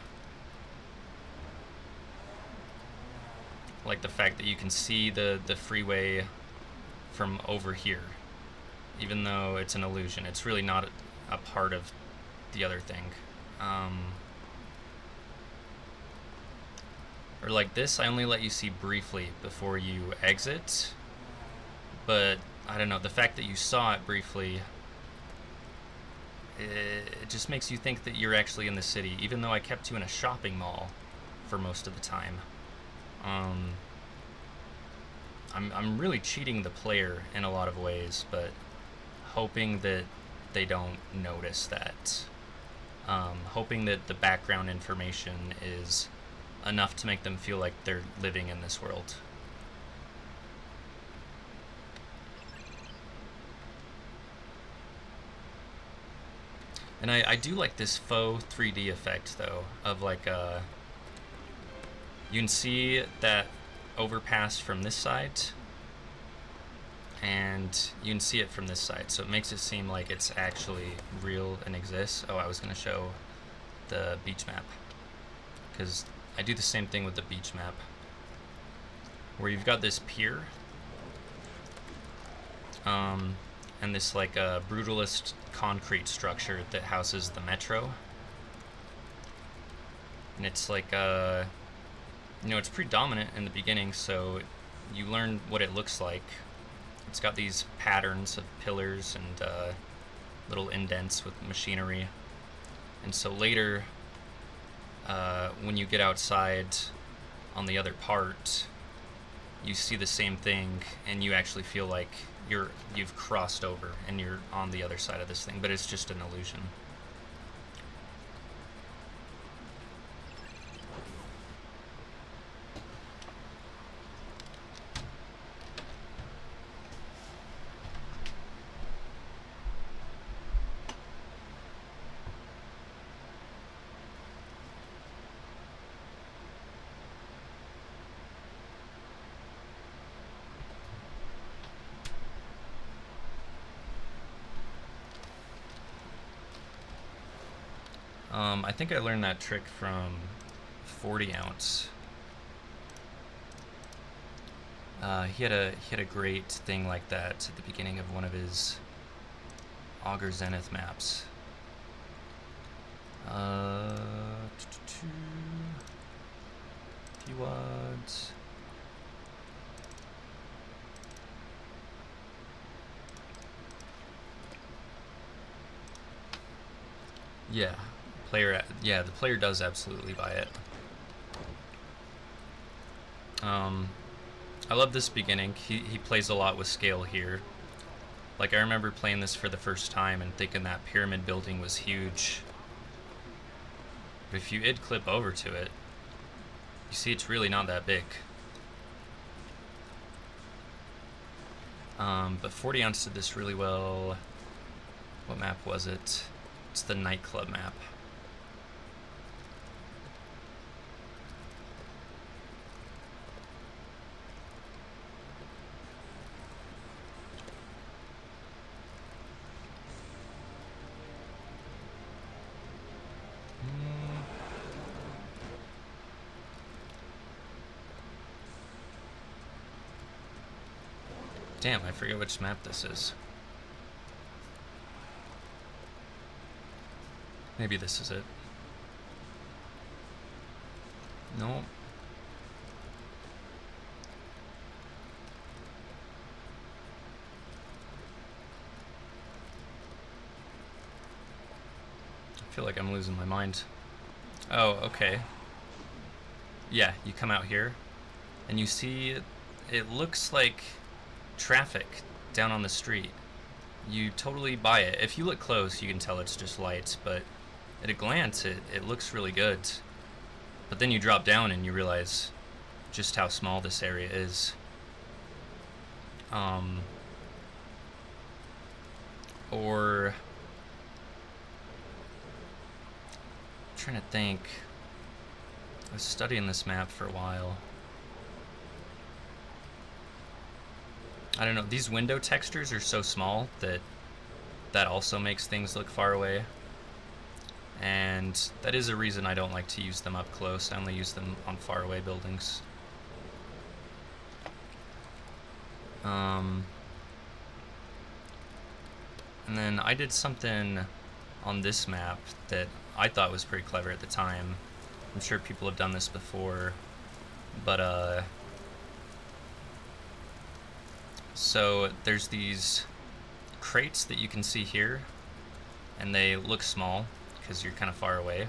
like the fact that you can see the freeway from over here, even though it's an illusion. It's really not a part of the other thing. Or like this, I only let you see briefly before you exit, but I don't know, the fact that you saw it briefly, it just makes you think that you're actually in the city, even though I kept you in a shopping mall for most of the time. I'm really cheating the player in a lot of ways, but hoping that they don't notice that. Hoping that the background information is enough to make them feel like they're living in this world. And I do like this faux 3D effect, though, of like you can see that overpass from this side, and you can see it from this side, so it makes it seem like it's actually real and exists. Oh, I was going to show the beach map, because I do the same thing with the beach map, where you've got this pier, and this like brutalist concrete structure that houses the metro, and it's like you know, it's pretty dominant in the beginning, so you learn what it looks like. It's got these patterns of pillars and little indents with machinery, and so later when you get outside on the other part, you see the same thing, and you actually feel like you've crossed over and you're on the other side of this thing, but it's just an illusion. I think I learned that trick from 40 ounce. He had a great thing like that at the beginning of one of his Augur Zenith maps. Few wads. Yeah, the player does absolutely buy it. I love this beginning. He plays a lot with scale here. Like, I remember playing this for the first time and thinking that pyramid building was huge. But if you id clip over to it, you see it's really not that big. But 40 ounce did this really well. What map was it? It's the nightclub map. Damn, I forget which map this is. Maybe this is it. No. I feel like I'm losing my mind. Oh, okay. Yeah, you come out here, and you see it looks like traffic down on the street. You totally buy it. If you look close, you can tell it's just lights, but at a glance, it looks really good. But then you drop down and you realize just how small this area is. Or... I'm trying to think. I was studying this map for a while. I don't know, these window textures are so small that also makes things look far away. And that is a reason I don't like to use them up close. I only use them on far away buildings. And then I did something on this map that I thought was pretty clever at the time. I'm sure people have done this before, but so there's these crates that you can see here, and they look small because you're kind of far away.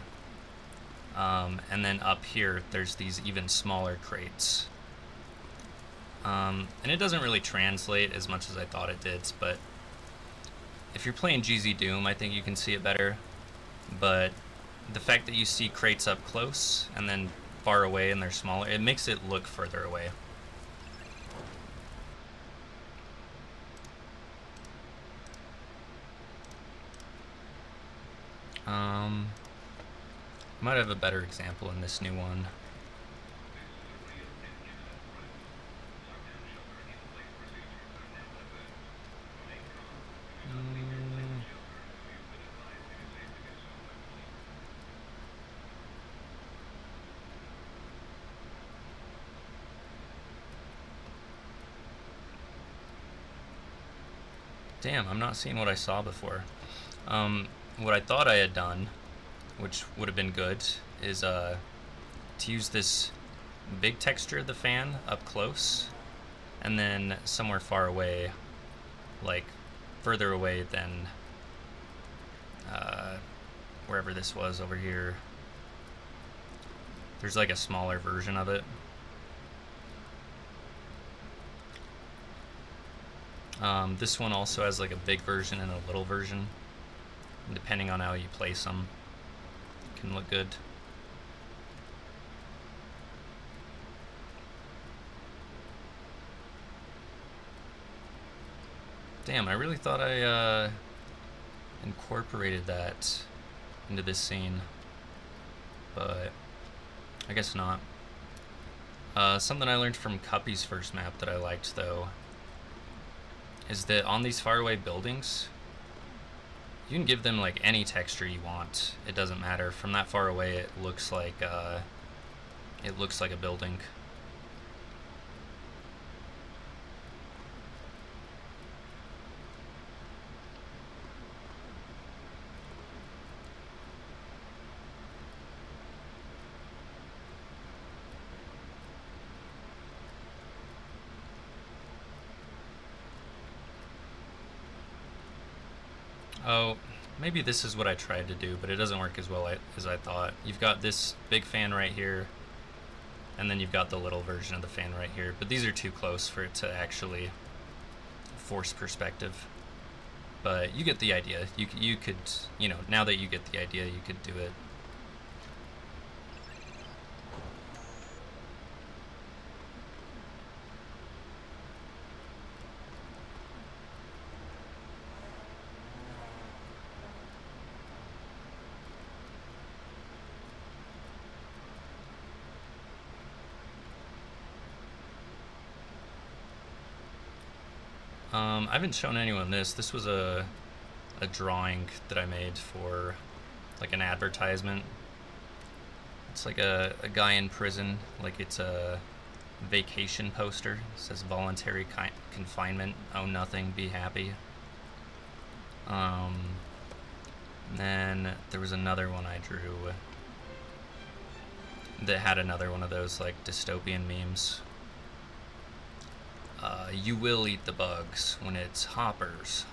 And then up here, there's these even smaller crates. And it doesn't really translate as much as I thought it did, but if you're playing GZ Doom, I think you can see it better. But the fact that you see crates up close and then far away and they're smaller, it makes it look further away. Might have a better example in this new one. Damn, I'm not seeing what I saw before. What I thought I had done, which would have been good, is to use this big texture of the fan up close, and then somewhere far away, like further away than wherever this was over here. There's like a smaller version of it. This one also has like a big version and a little version. And depending on how you place them, it can look good. Damn, I really thought I incorporated that into this scene, but I guess not. Something I learned from Cuppy's first map that I liked, though, is that on these faraway buildings, you can give them like any texture you want. It doesn't matter. From that far away, it looks like a building. Oh, maybe this is what I tried to do, but it doesn't work as well as I thought. You've got this big fan right here, and then you've got the little version of the fan right here, but these are too close for it to actually force perspective. But you get the idea. You could, you know, now that you get the idea, you could do it. I haven't shown anyone this. This was a drawing that I made for like an advertisement. It's like a guy in prison, like it's a vacation poster. It says voluntary confinement, own nothing, be happy. Then there was another one I drew that had another one of those like dystopian memes. You will eat the bugs when it's Hopper's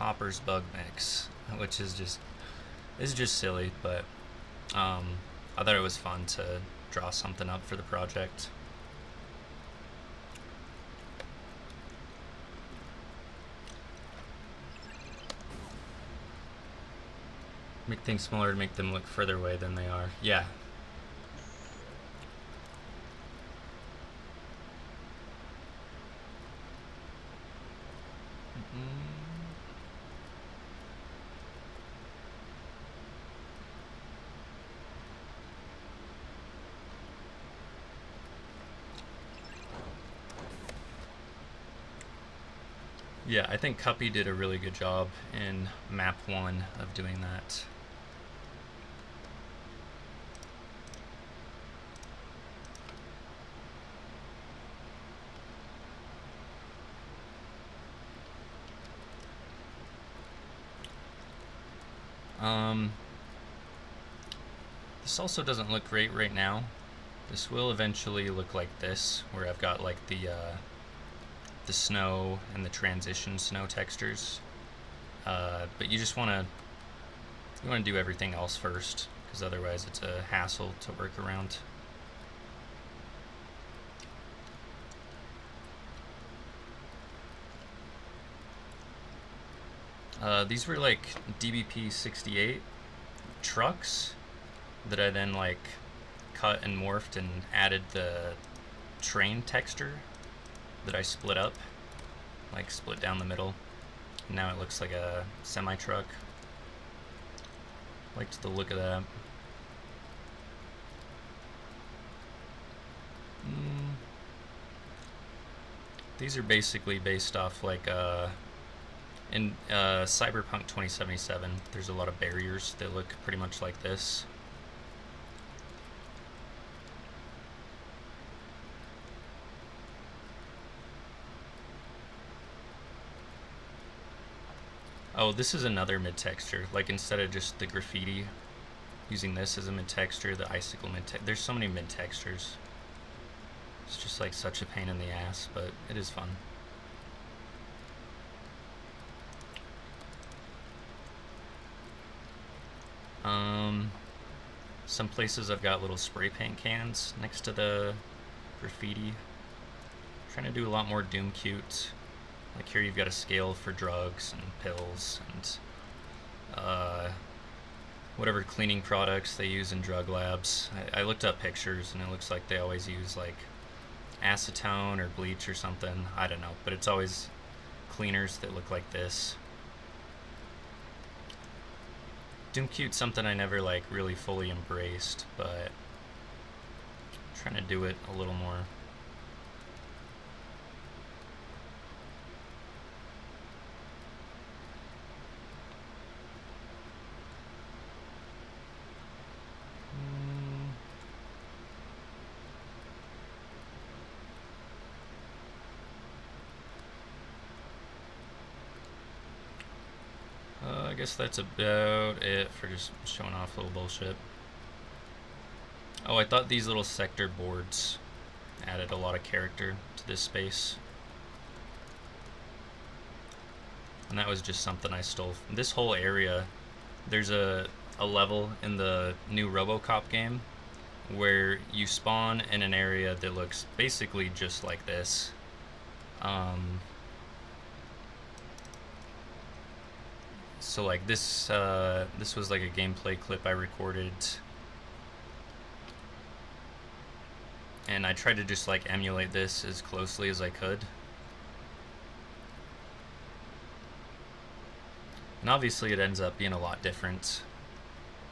bug mix, which is just silly, but I thought it was fun to draw something up for the project. Make things smaller to make them look further away than they are. Yeah. Yeah, I think Cuppy did a really good job in map 1 of doing that. This also doesn't look great right now. This will eventually look like this, where I've got like the snow and the transition snow textures. But you just want to do everything else first, because otherwise it's a hassle to work around. These were like DBP 68 trucks that I then like cut and morphed and added the train texture that I split up, like split down the middle. Now it looks like a semi-truck. Liked the look of that. These are basically based off like in Cyberpunk 2077. There's a lot of barriers that look pretty much like this. Oh, this is another mid-texture. Like, instead of just the graffiti, using this as a mid-texture, the icicle mid-texture. There's so many mid-textures. It's just, like, such a pain in the ass, but it is fun. Some places I've got little spray paint cans next to the graffiti. I'm trying to do a lot more Doom Cute Like here you've got a scale for drugs and pills and whatever cleaning products they use in drug labs. I looked up pictures and it looks like they always use like acetone or bleach or something. I don't know, but it's always cleaners that look like this. Doomcute's something I never like really fully embraced, but I'm trying to do it a little more. I guess that's about it for just showing off a little bullshit. Oh, I thought these little sector boards added a lot of character to this space. And that was just something I stole. This whole area, there's a level in the new RoboCop game where you spawn in an area that looks basically just like this. So like this was like a gameplay clip I recorded, and I tried to just like emulate this as closely as I could. And obviously it ends up being a lot different,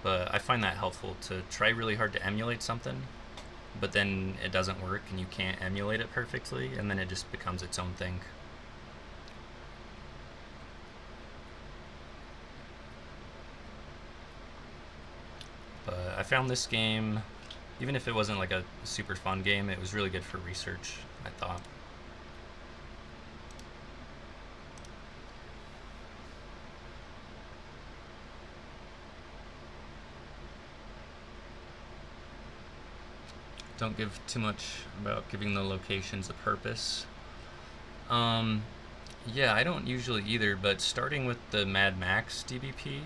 but I find that helpful to try really hard to emulate something, but then it doesn't work and you can't emulate it perfectly, and then it just becomes its own thing. But I found this game, even if it wasn't like a super fun game, it was really good for research, I thought. Don't give too much about giving the locations a purpose. Yeah, I don't usually either, but starting with the Mad Max DBP,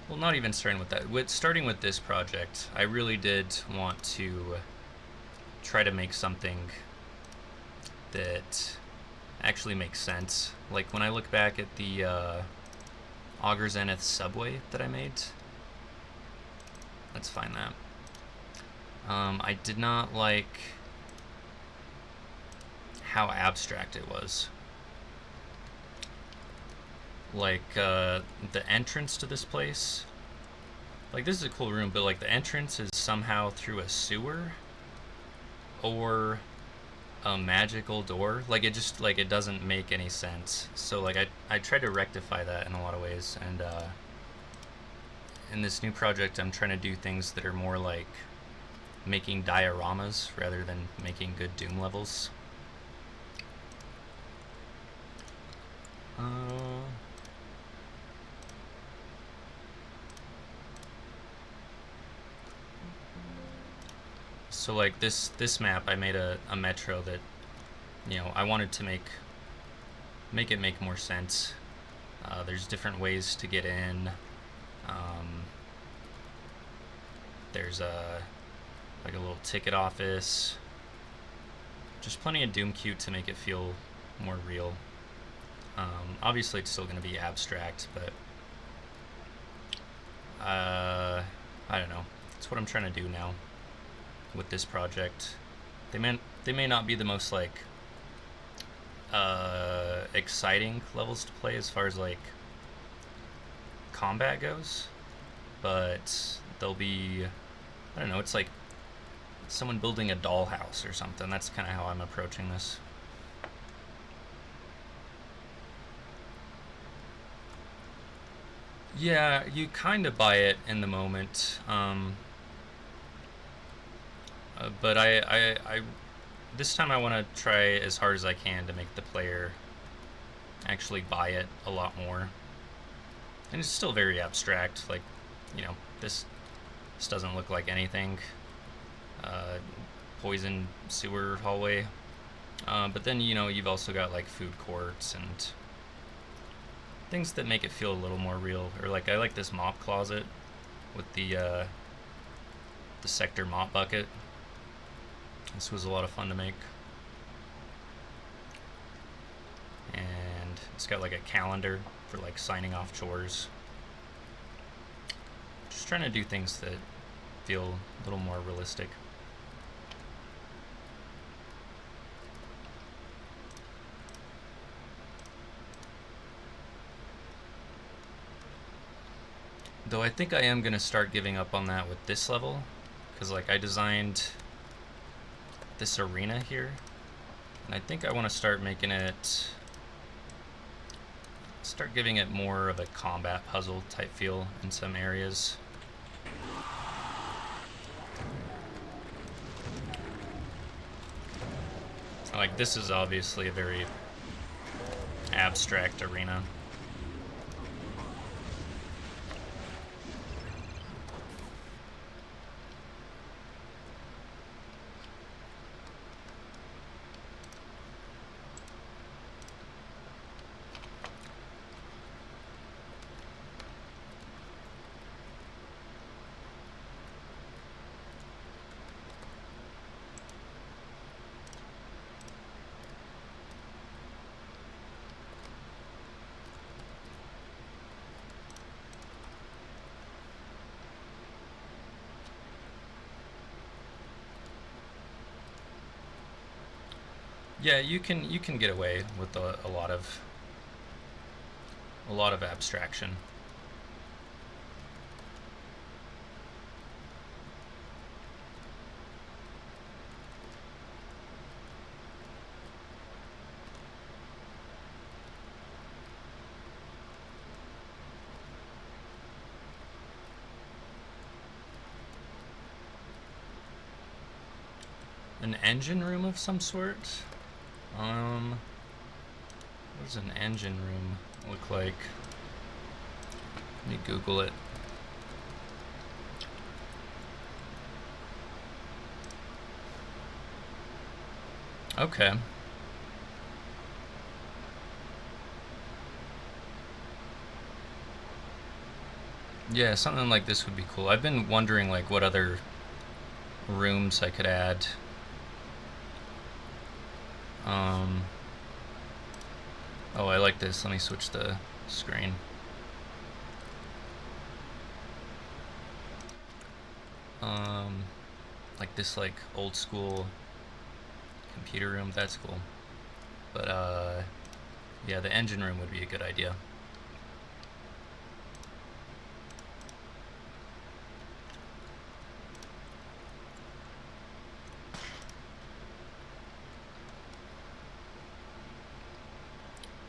well, not even starting with that. Starting with this project, I really did want to try to make something that actually makes sense. Like when I look back at the Augur Zenith subway that I made, let's find that. I did not like how abstract it was. Like the entrance to this place, like this is a cool room, but like the entrance is somehow through a sewer or a magical door. Like it just, like, it doesn't make any sense. So like I tried to rectify that in a lot of ways, and in this new project I'm trying to do things that are more like making dioramas rather than making good Doom levels. So like this map, I made a metro that, you know, I wanted to make it make more sense. There's different ways to get in. There's like a little ticket office. Just plenty of Doomcute to make it feel more real. Obviously, it's still going to be abstract, but I don't know. It's what I'm trying to do now with this project. They may not be the most like exciting levels to play as far as like combat goes, but they'll be, I don't know, it's like someone building a dollhouse or something. That's kind of how I'm approaching this. Yeah, you kind of buy it in the moment, but I this time I want to try as hard as I can to make the player actually buy it a lot more. And it's still very abstract. Like, you know, this doesn't look like anything. Poison sewer hallway. But then, you know, you've also got like food courts and things that make it feel a little more real. Or like, I like this mop closet with the sector mop bucket. This was a lot of fun to make. It's got like a calendar for like signing off chores. Just trying to do things that feel a little more realistic. Though I think I am going to start giving up on that with this level, because like I designed this arena here, and I think I want to start making it, start giving it more of a combat puzzle type feel in some areas. Like this is obviously a very abstract arena. Yeah, you can get away with a lot of abstraction. An engine room of some sort? What does an engine room look like? Let me Google it. Okay. Yeah, something like this would be cool. I've been wondering like what other rooms I could add. Oh, I like this. Let me switch the screen. Like this, like old school computer room. That's cool. But yeah, the engine room would be a good idea.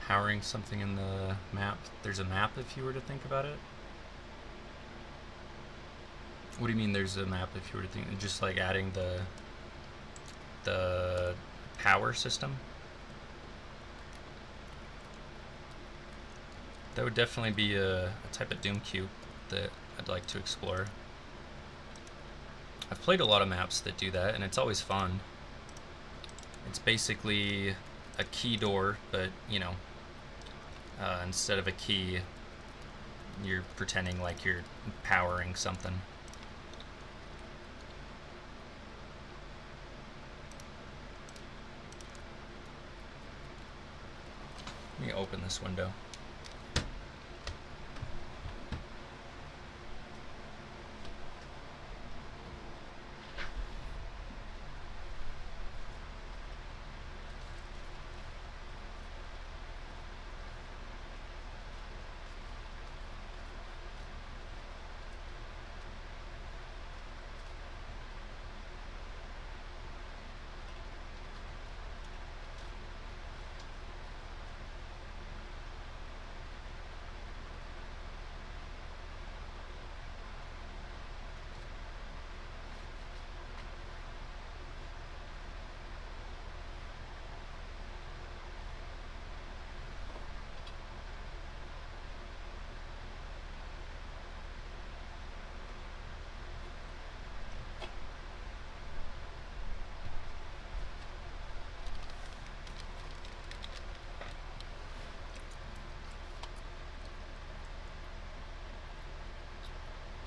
Powering something in the map. There's a map if you were to think about it. What do you mean there's a map if you were to think? Just like adding the power system? That would definitely be a type of Doom cube that I'd like to explore. I've played a lot of maps that do that, and it's always fun. It's basically a key door, but you know, instead of a key, you're pretending like you're powering something. Let me open this window.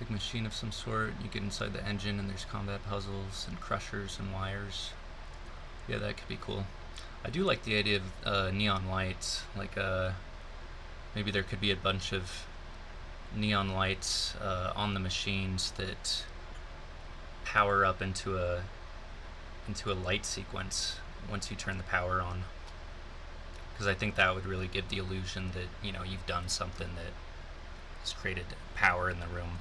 Big machine of some sort. You get inside the engine and there's combat puzzles and crushers and wires. Yeah, that could be cool. I do like the idea of neon lights, like Maybe there could be a bunch of neon lights on the machines that power up into a light sequence once you turn the power on. Because I think that would really give the illusion that, you know, you've done something that has created power in the room.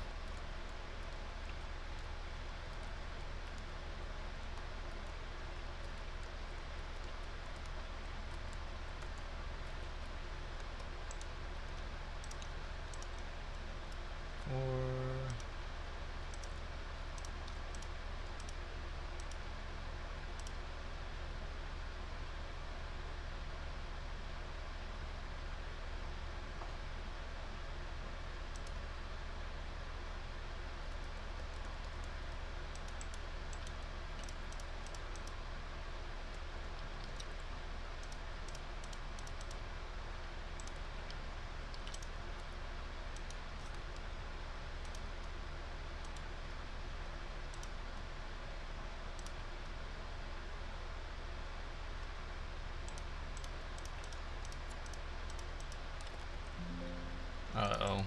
Uh-oh.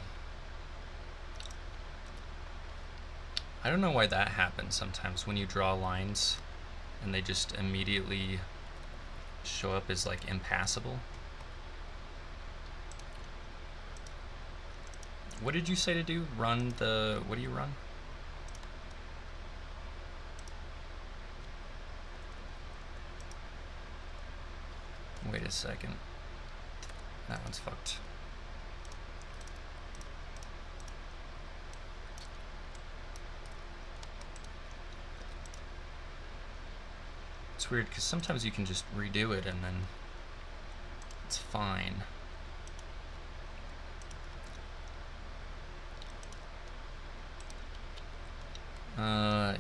I don't know why that happens sometimes when you draw lines and they just immediately show up as like impassable. What did you say to do? Run the... what do you run? Wait a second. That one's fucked. It's weird because sometimes you can just redo it and then it's fine.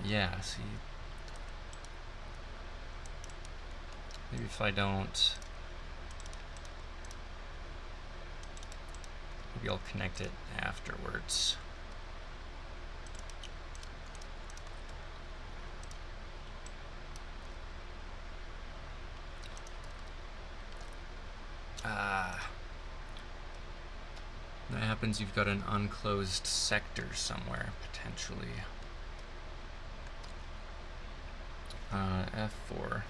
Yeah, see. Maybe if I don't... maybe I'll connect it afterwards. That happens, you've got an unclosed sector somewhere, potentially. F4.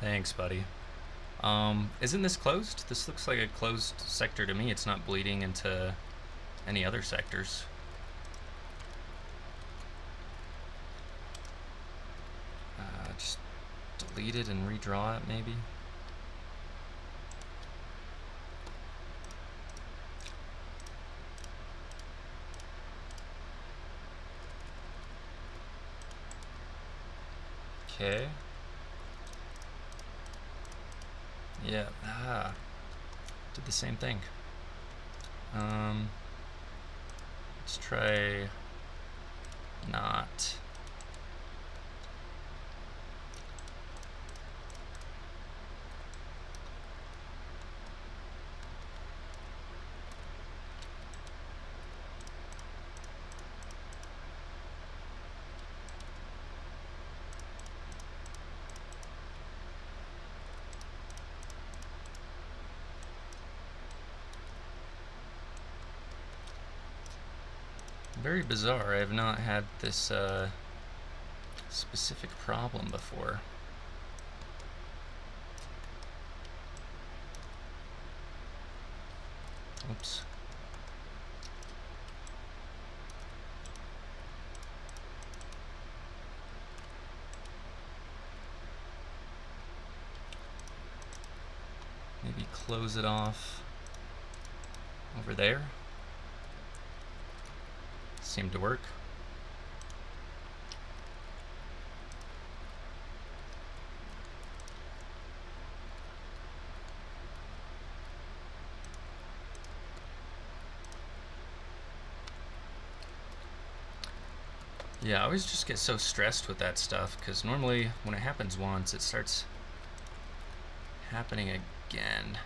Thanks, buddy. Isn't this closed? This looks like a closed sector to me. It's not bleeding into any other sectors. Just delete it and redraw it, maybe? Okay. Yeah, did the same thing. Let's try not. Very bizarre. I have not had this specific problem before. Oops. Maybe close it off over there. Seemed to work. Yeah, I always just get so stressed with that stuff, because normally when it happens once, it starts happening again.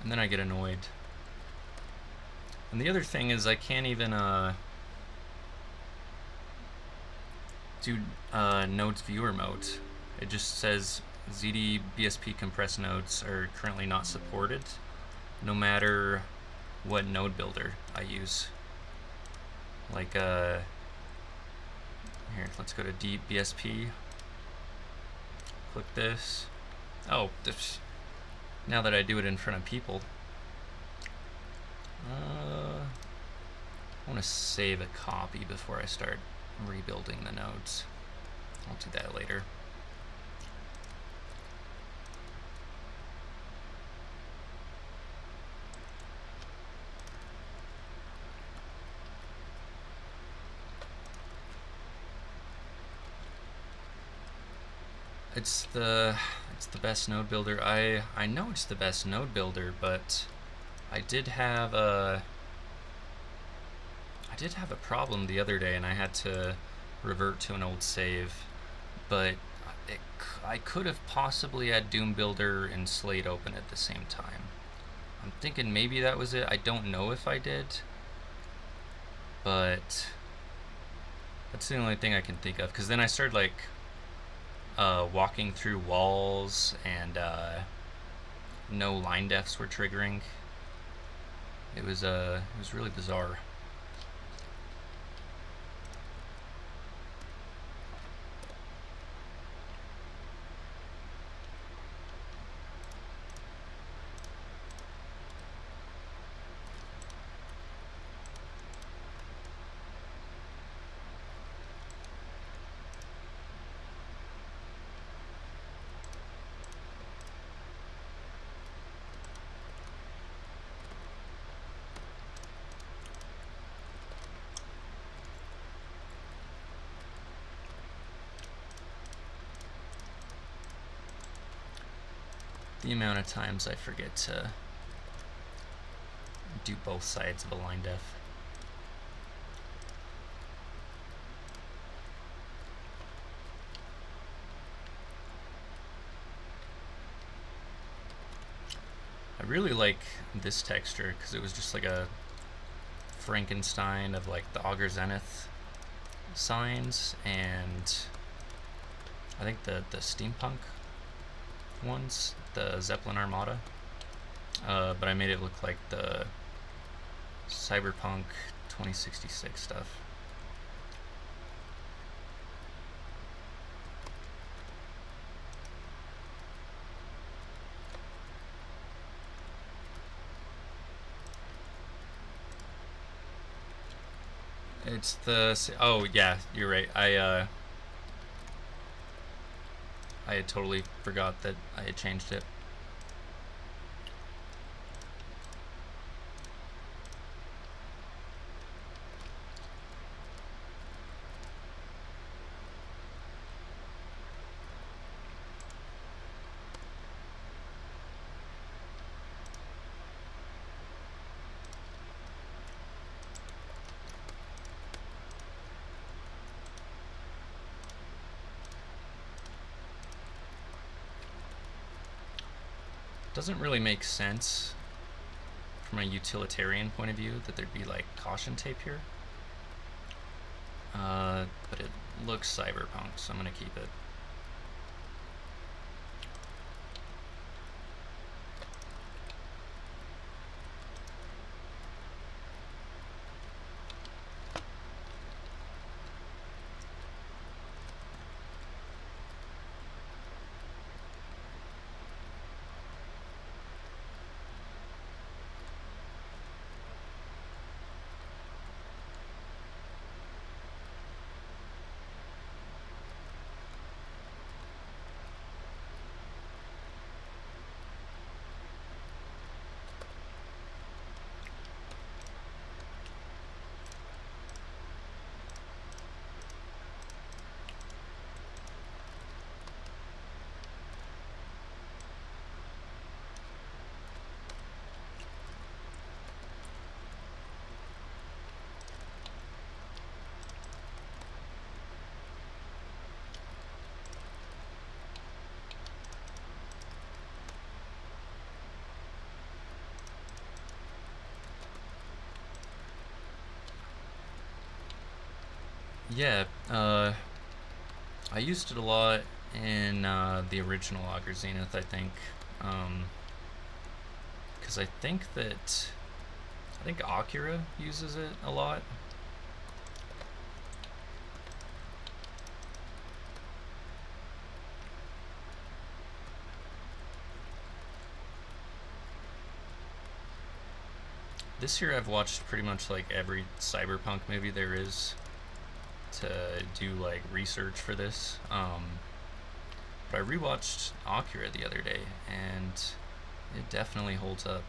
And then I get annoyed. And the other thing is I can't even do nodes viewer mode. It just says ZD BSP compressed nodes are currently not supported, no matter what node builder I use. Like here, let's go to DBSP. Click this. Oh, now that I do it in front of people, I want to save a copy before I start rebuilding the nodes. I'll do that later. It's the best node builder. I know it's the best node builder, but I did have a problem the other day, and I had to revert to an old save. But I could have possibly had Doom Builder and Slate open at the same time. I'm thinking maybe that was it. I don't know if I did, but that's the only thing I can think of. Because then I started like walking through walls, and no line defs were triggering. It was really bizarre. The amount of times I forget to do both sides of a line def. I really like this texture because it was just like a Frankenstein of like the Augur Zenith signs, and I think the steampunk ones, the Zeppelin Armada, but I made it look like the Cyberpunk 2066 stuff. It's the, oh yeah, you're right. I had totally forgot that I had changed it. Doesn't really make sense from a utilitarian point of view that there'd be like caution tape here, but it looks cyberpunk, so I'm gonna keep it. Yeah, I used it a lot in the original Augur Zenith, I think, because I think Akira uses it a lot. This year I've watched pretty much like every cyberpunk movie there is to do like research for this. But I rewatched Akira the other day, and it definitely holds up.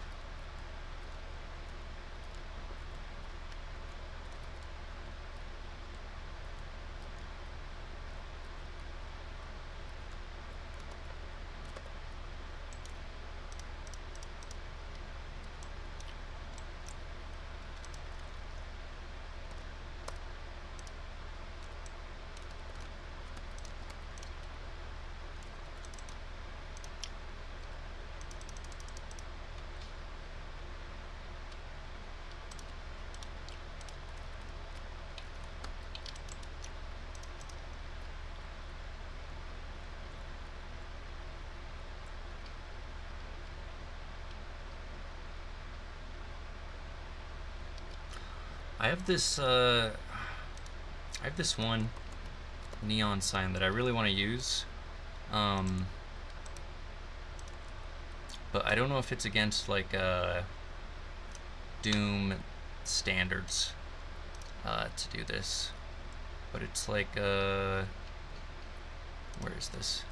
I have this one neon sign that I really want to use, but I don't know if it's against like Doom standards to do this. But it's like where is this?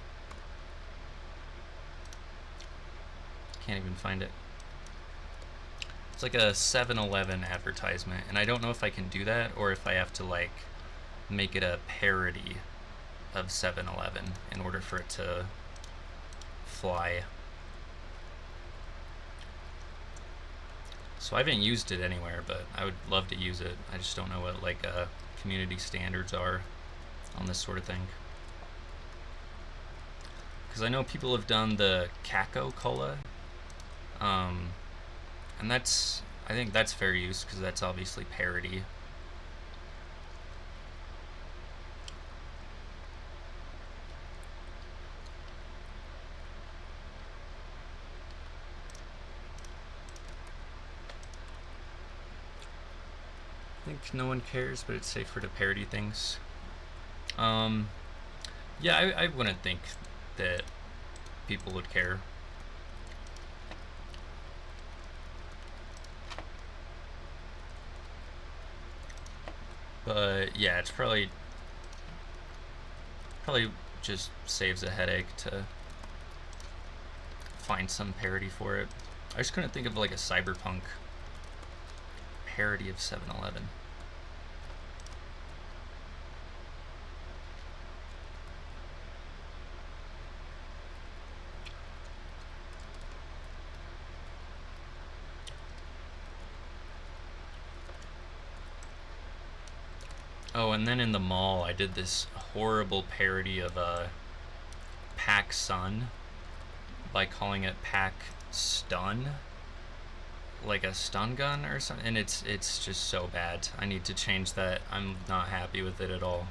Can't even find it. It's like a 7-Eleven advertisement, and I don't know if I can do that or if I have to like make it a parody of 7-Eleven in order for it to fly. So I haven't used it anywhere, but I would love to use it. I just don't know what like community standards are on this sort of thing. Because I know people have done the Kako Cola, and I think that's fair use because that's obviously parody. I think no one cares, but it's safer to parody things. Yeah, I wouldn't think that people would care. But yeah, it's probably just saves a headache to find some parody for it. I just couldn't think of like a cyberpunk parody of 7-Eleven. Oh, and then in the mall, I did this horrible parody of Pack Sun by calling it Pack Stun, like a stun gun or something. And it's just so bad. I need to change that. I'm not happy with it at all.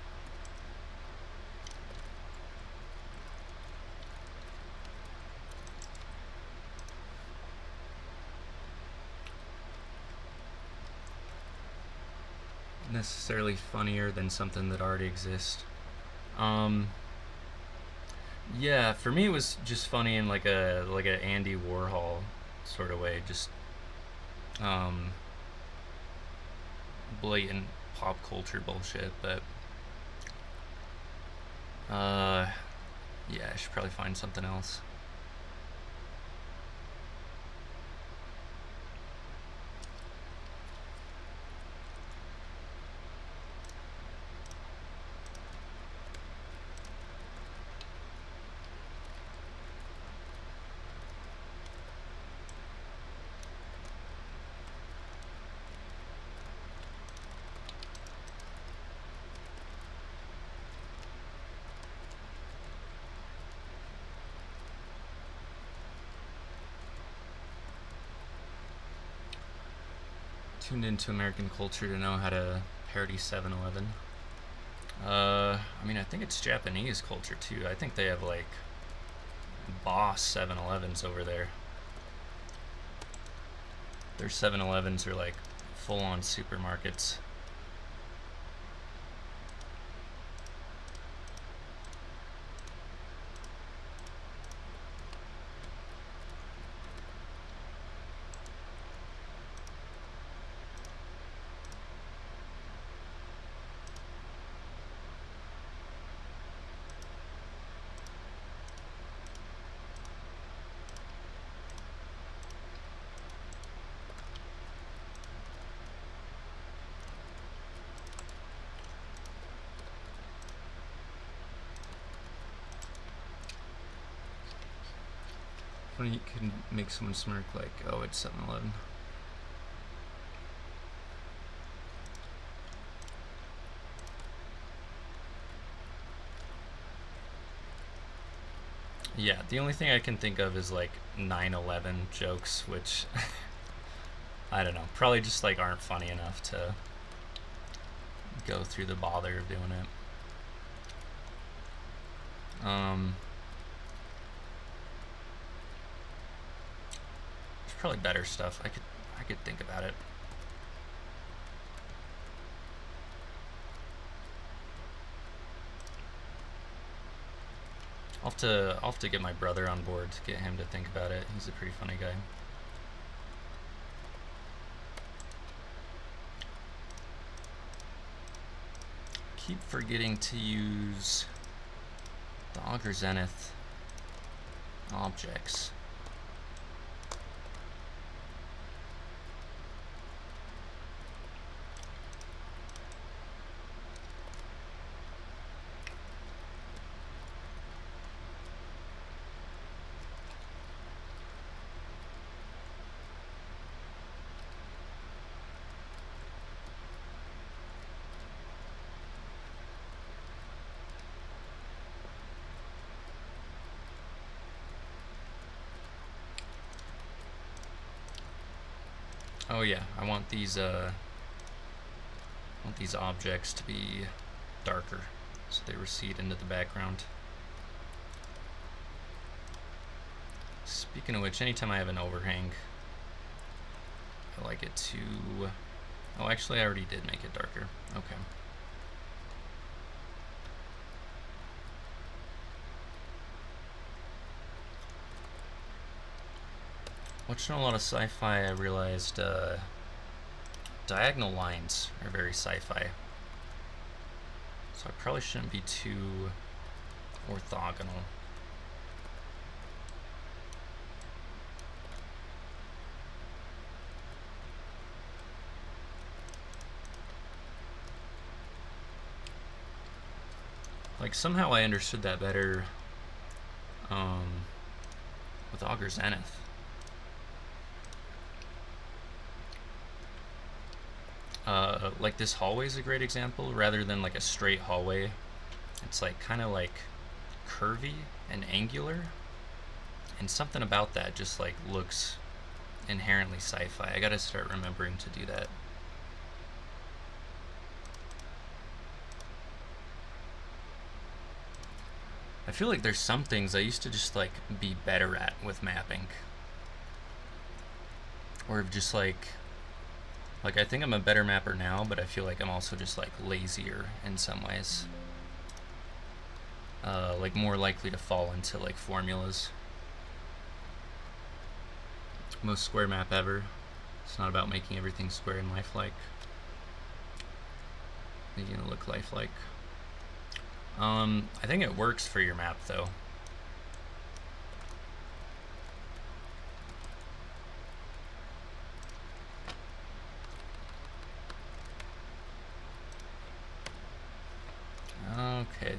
Necessarily funnier than something that already exists. Yeah, for me it was just funny in like a Andy Warhol sort of way, just blatant pop culture bullshit. But yeah, I should probably find something else. Tuned into American culture to know how to parody 7-Eleven. I mean, I think it's Japanese culture too. I think they have like boss 7-Elevens over there. Their 7-Elevens are like full-on supermarkets. Funny, you can make someone smirk like, oh, it's 7-Eleven. Yeah, the only thing I can think of is like 9/11 jokes, which I don't know, probably just like aren't funny enough to go through the bother of doing it. There's probably better stuff. I could think about it. I'll have to get my brother on board to get him to think about it. He's a pretty funny guy. Keep forgetting to use the Augur Zenith objects. Oh yeah, I want these objects to be darker, so they recede into the background. Speaking of which, anytime I have an overhang, I like it to... Oh, actually, I already did make it darker. Okay. Watching a lot of sci-fi, I realized diagonal lines are very sci-fi. So I probably shouldn't be too orthogonal. Like, somehow I understood that better with Augur Zenith. Like, this hallway is a great example. Rather than like a straight hallway, it's like kind of like curvy and angular, and something about that just like looks inherently sci-fi. I gotta start remembering to do that. I feel like there's some things I used to just like be better at with mapping, or just like I think I'm a better mapper now, but I feel like I'm also just like lazier in some ways. Like more likely to fall into like formulas. Most square map ever. It's not about making everything square and lifelike. Making it look lifelike. I think it works for your map though. Okay.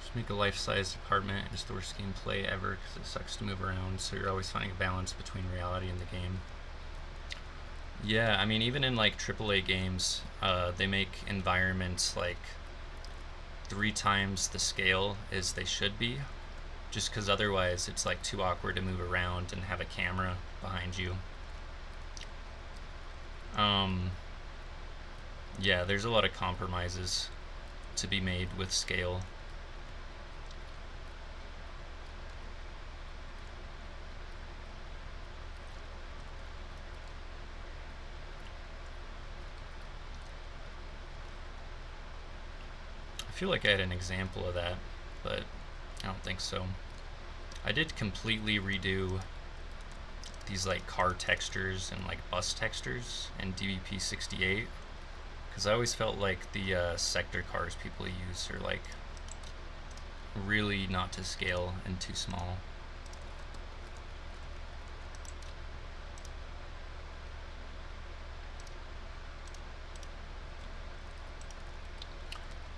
Just make a life-size apartment. It's the worst gameplay ever because it sucks to move around, so you're always finding a balance between reality and the game. Yeah, I mean, even in like AAA games, they make environments like 3 times the scale as they should be, just because otherwise it's like too awkward to move around and have a camera behind you. Yeah, there's a lot of compromises to be made with scale. I feel like I had an example of that, but I don't think so. I did completely redo these like car textures and like bus textures in DBP68 because I always felt like the sector cars people use are like really not to scale and too small.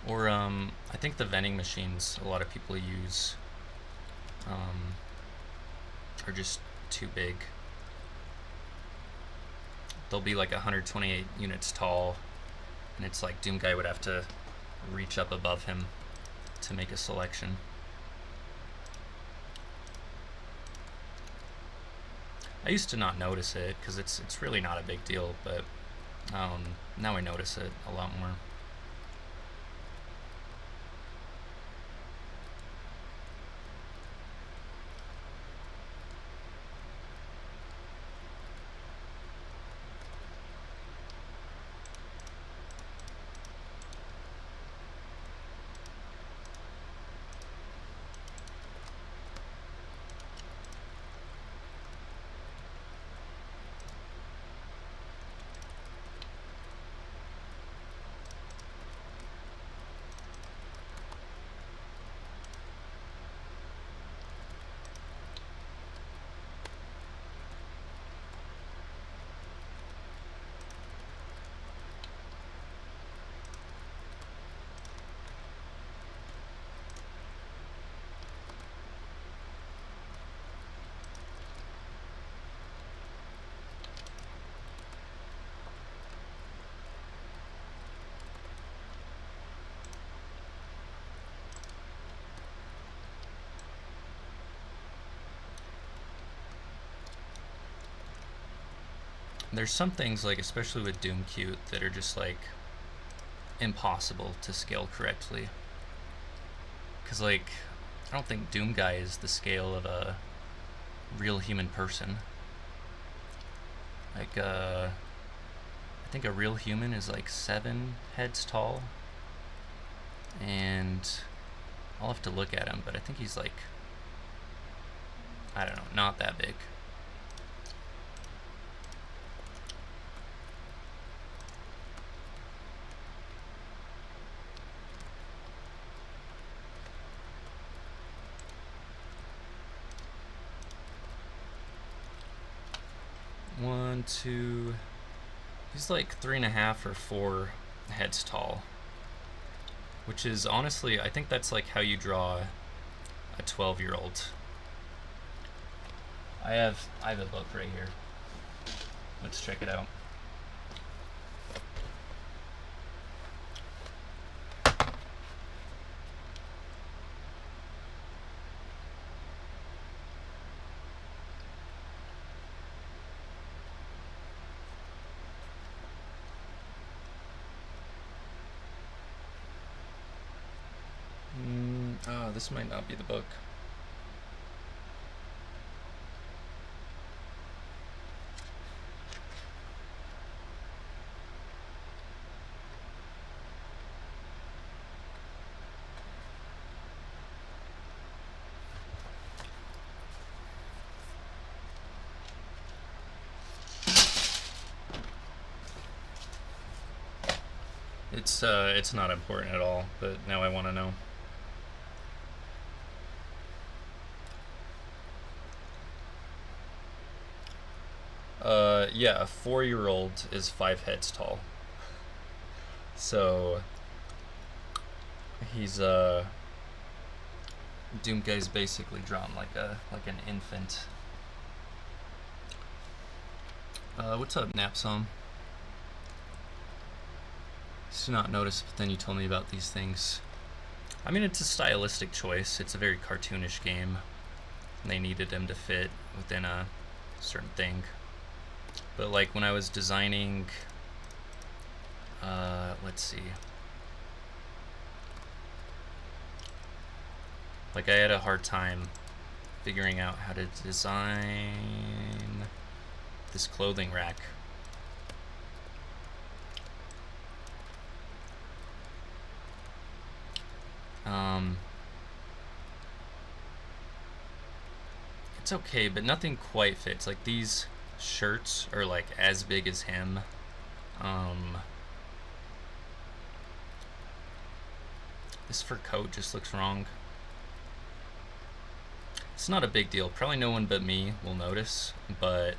Or I think the vending machines a lot of people use are just too big. They'll be like 128 units tall, and it's like Doomguy would have to reach up above him to make a selection. I used to not notice it because it's really not a big deal, but now I notice it a lot more. There's some things, like especially with Doomcute, that are just like impossible to scale correctly. Because like, I don't think Doomguy is the scale of a real human person. Like, I think a real human is like 7 heads tall. And I'll have to look at him, but I think he's like, I don't know, not that big. He's like 3.5 or 4 heads tall, which is honestly, I think that's like how you draw a 12-year-old. I have a book right here. Let's check it out. This might not be the book. It's not important at all, but now I want to know. Yeah, a 4-year-old is 5 heads tall. So he's Doomguy's basically drawn like an infant. What's up, Napsom? Used to not notice, but then you told me about these things. I mean, it's a stylistic choice. It's a very cartoonish game. And they needed him to fit within a certain thing. But like when I was designing, let's see. Like I had a hard time figuring out how to design this clothing rack. It's okay, but nothing quite fits. Like these shirts are like as big as him. This fur coat just looks wrong. It's not a big deal. Probably no one but me will notice, but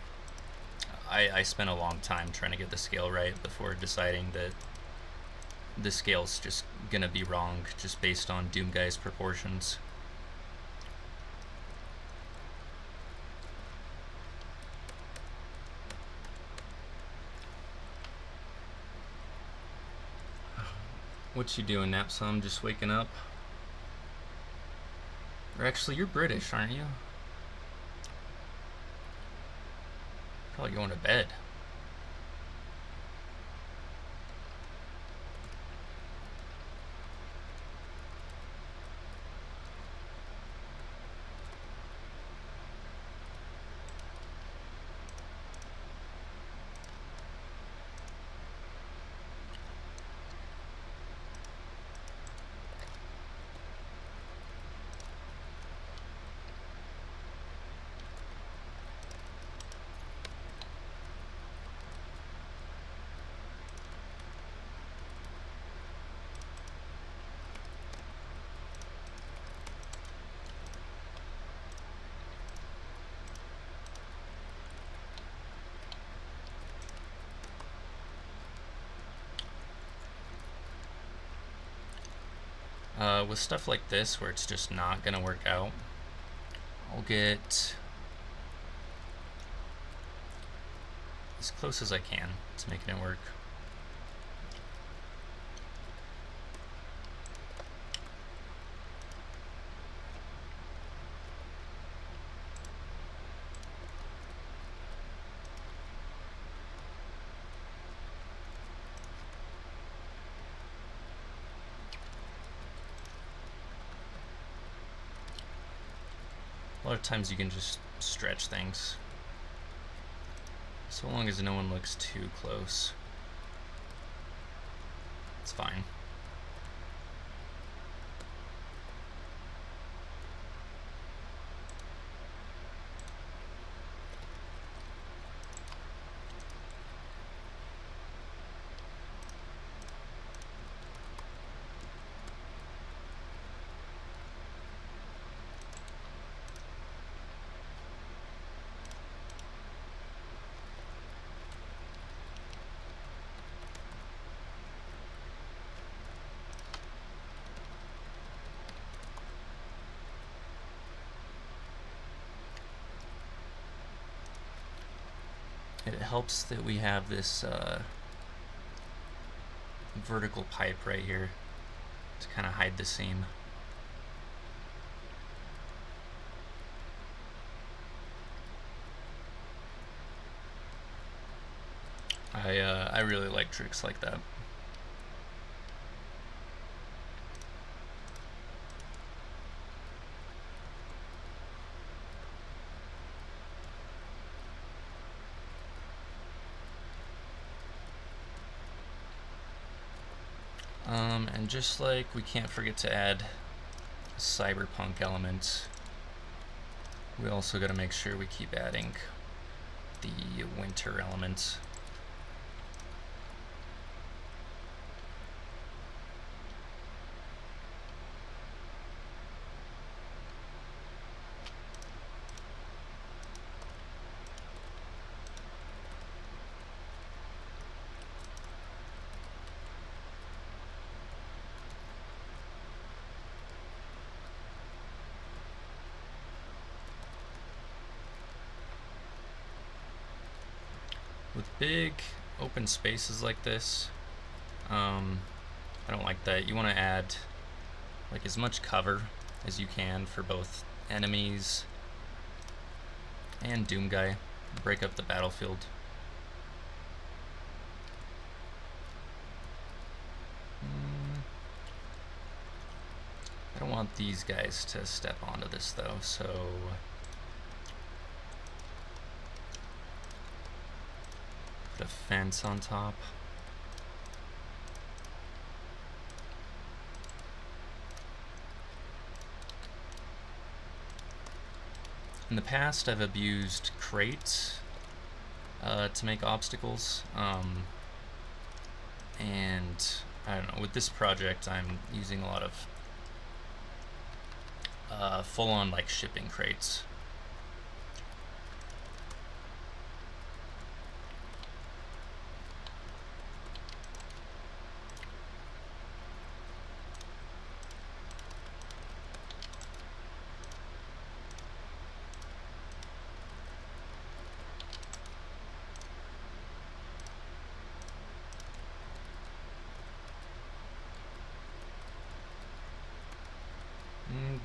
I spent a long time trying to get the scale right before deciding that the scale's just gonna be wrong just based on Doomguy's proportions. What you doing, Napsom? Just waking up? Or actually, you're British, aren't you? Probably going to bed. With stuff like this where it's just not gonna work out, I'll get as close as I can to making it work. A lot of times you can just stretch things, so long as no one looks too close. It's fine. It helps that we have this vertical pipe right here to kind of hide the seam. I really like tricks like that. And just like we can't forget to add cyberpunk elements, we also got to make sure we keep adding the winter elements. with big open spaces like this, I don't like that. You want to add like as much cover as you can for both enemies and Doom Guy. Break up the battlefield. I don't want these guys to step onto this though, so put a fence on top. In the past, I've abused crates to make obstacles, and I don't know, with this project I'm using a lot of full-on like shipping crates.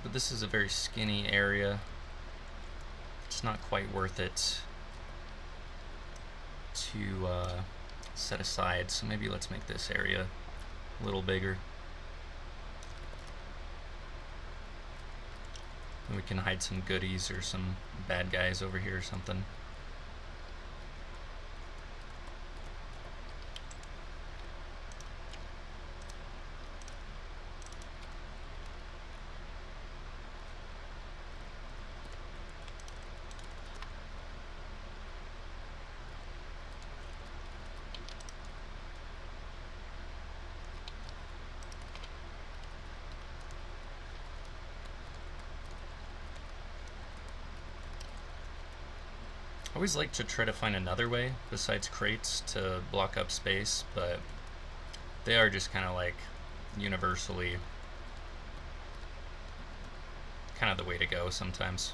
But this is a very skinny area. It's not quite worth it to set aside, so maybe let's make this area a little bigger. And we can hide some goodies or some bad guys over here or something. I always like to try to find another way besides crates to block up space, but they are just kind of like universally kind of the way to go sometimes.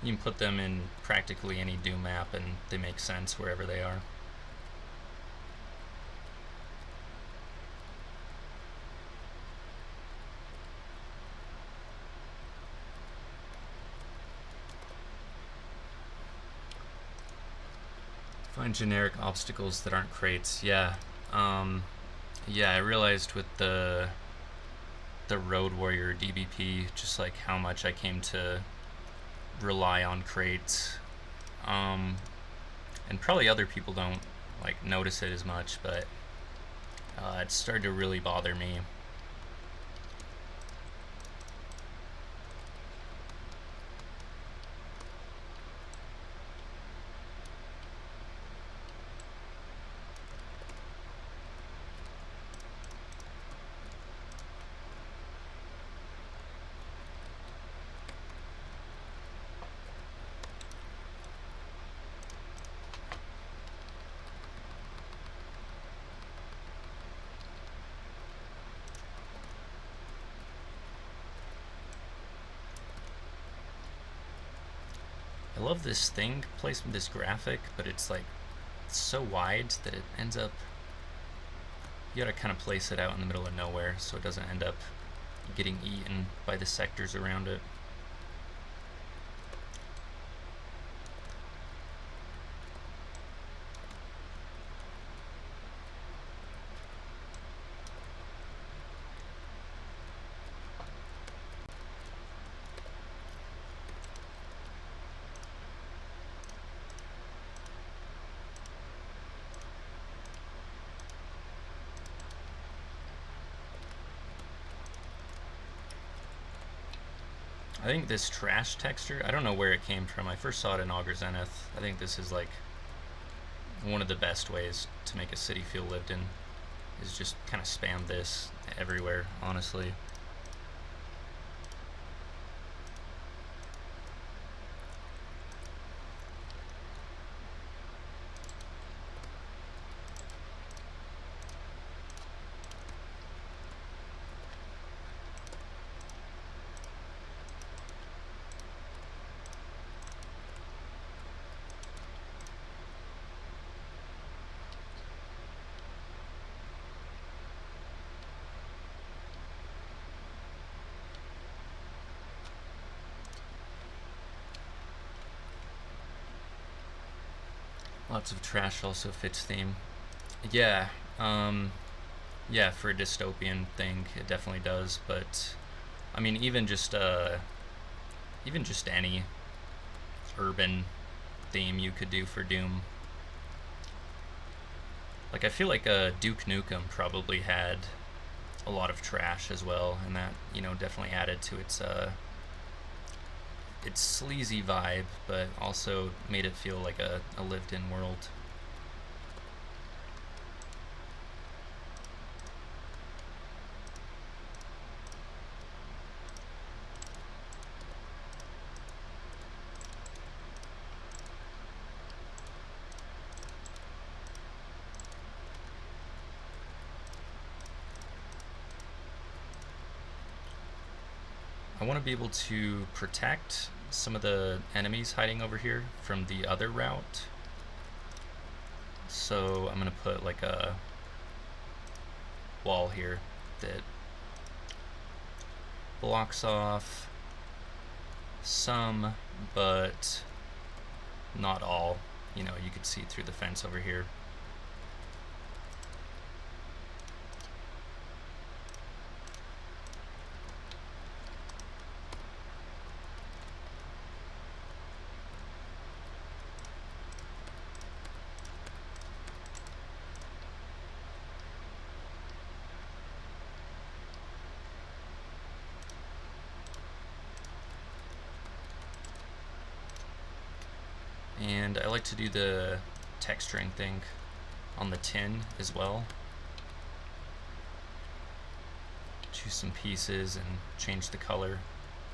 You can put them in practically any Doom map and they make sense wherever they are. Find generic obstacles that aren't crates. Yeah. Yeah, I realized with the Road Warrior DBP just like how much I came to rely on crates. And probably other people don't like notice it as much, but it started to really bother me. I love this thing placement, this graphic, but it's like so wide that it ends up, you gotta kind of place it out in the middle of nowhere so it doesn't end up getting eaten by the sectors around it. I think this trash texture, I don't know where it came from. I first saw it in Augur Zenith. I think this is like one of the best ways to make a city feel lived in, is just kind of spam this everywhere, honestly. Lots of trash also fits theme. Yeah, yeah, for a dystopian thing, it definitely does. But I mean, even just any urban theme you could do for Doom. Like I feel like Duke Nukem probably had a lot of trash as well, and that definitely added to its sleazy vibe, but also made it feel like a lived-in world. I want to be able to protect some of the enemies hiding over here from the other route. So I'm going to put like a wall here that blocks off some, but not all. You could see through the fence over here. And I like to do the texturing thing on the tin as well. Choose some pieces and change the color.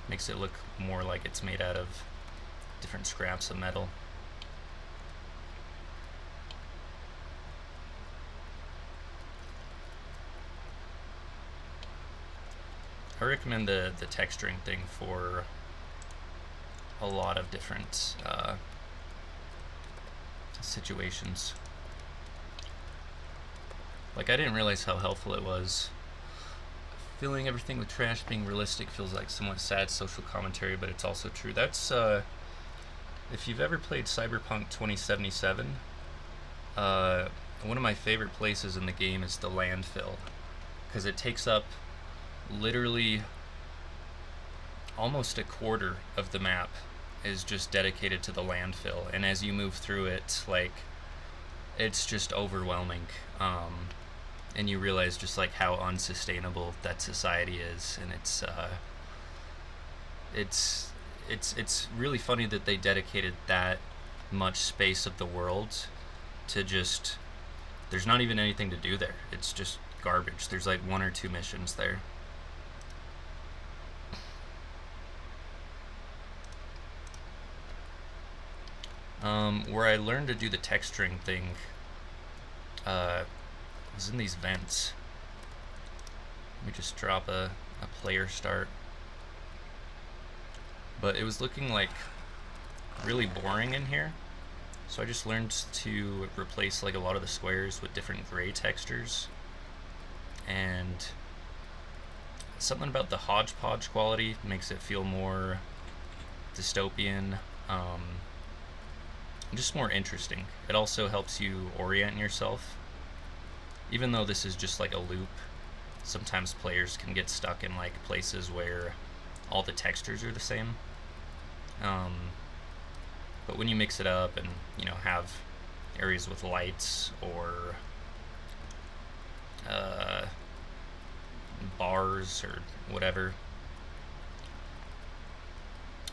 Makes it look more like it's made out of different scraps of metal. I recommend the texturing thing for a lot of different situations. Like I didn't realize how helpful it was. Filling everything with trash being realistic feels like somewhat sad social commentary, but it's also true. That's if you've ever played Cyberpunk 2077, one of my favorite places in the game is the landfill, because it takes up literally almost a quarter of the map is just dedicated to the landfill, and as you move through it, like, it's just overwhelming, and you realize just like how unsustainable that society is, and it's really funny that they dedicated that much space of the world to just, there's not even anything to do there. It's just garbage. There's like 1 or 2 missions there. Where I learned to do the texturing thing was in these vents. Let me just drop a player start. But it was looking like really boring in here, so I just learned to replace like a lot of the squares with different gray textures, and something about the hodgepodge quality makes it feel more dystopian, just more interesting. It also helps you orient yourself. Even though this is just like a loop, sometimes players can get stuck in like places where all the textures are the same. But when you mix it up and have areas with lights or bars or whatever,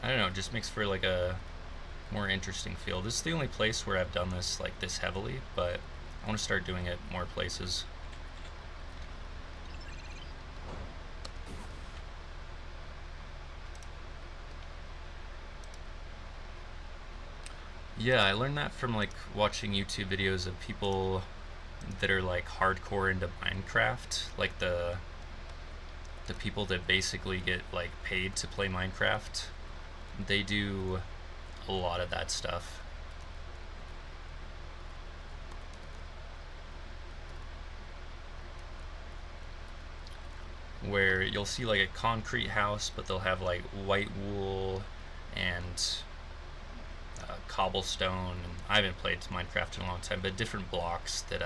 I don't know, it just makes for like a more interesting feel. This is the only place where I've done this like this heavily, but I want to start doing it more places. Yeah, I learned that from like watching YouTube videos of people that are like hardcore into Minecraft, like the people that basically get like paid to play Minecraft. They do a lot of that stuff. Where you'll see like a concrete house, but they'll have like white wool and cobblestone, and I haven't played Minecraft in a long time, but different blocks that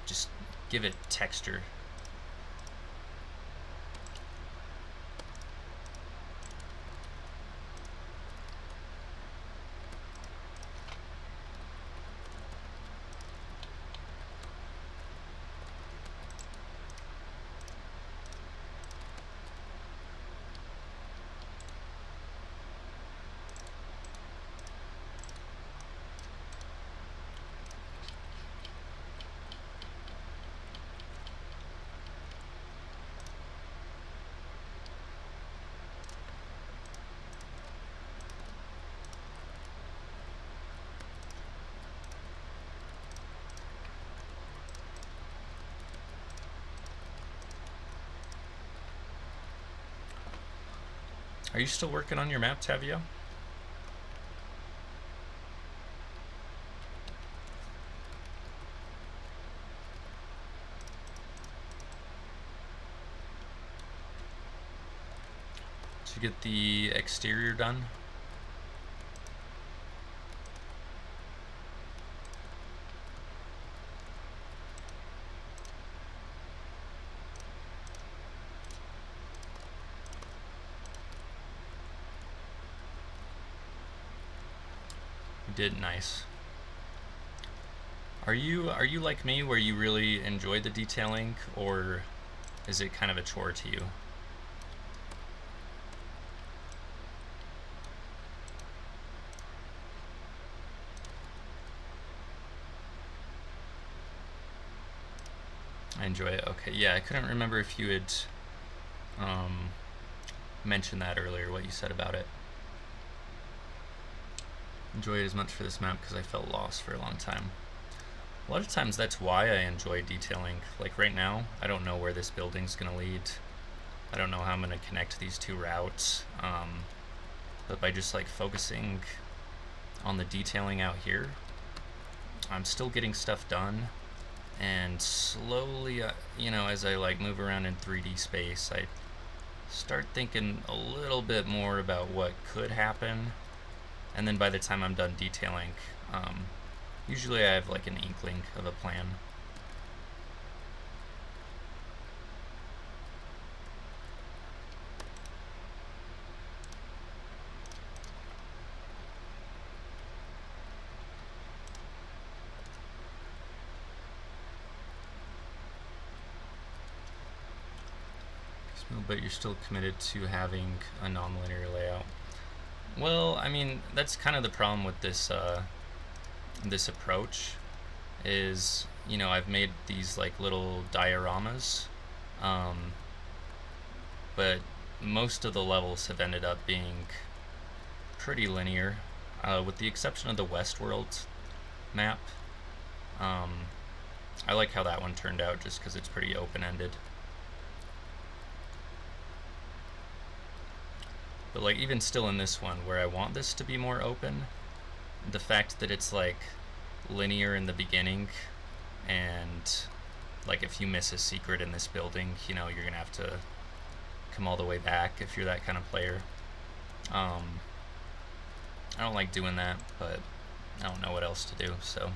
just give it texture. Are you still working on your map, Tavio? Did you get the exterior done? Did. Nice. Are you like me, where you really enjoy the detailing, or is it kind of a chore to you? I enjoy it. Okay, yeah, I couldn't remember if you had mentioned that earlier, what you said about it. Enjoy it as much for this map because I felt lost for a long time. A lot of times that's why I enjoy detailing. Like right now, I don't know where this building's gonna lead. I don't know how I'm gonna connect these two routes. But by just like focusing on the detailing out here, I'm still getting stuff done. And slowly, you know, as I like move around in 3D space, I start thinking a little bit more about what could happen. And then by the time I'm done detailing, usually I have like an inkling of a plan. But you're still committed to having a nonlinear layout. Well, I mean, that's kind of the problem with this this approach is, you know, I've made these like little dioramas, but most of the levels have ended up being pretty linear, with the exception of the Westworld map. I like how that one turned out just because it's pretty open-ended. But like even still in this one, where I want this to be more open, the fact that it's like linear in the beginning, and like if you miss a secret in this building, you know, you're gonna have to come all the way back if you're that kind of player. I don't like doing that, but I don't know what else to do, so.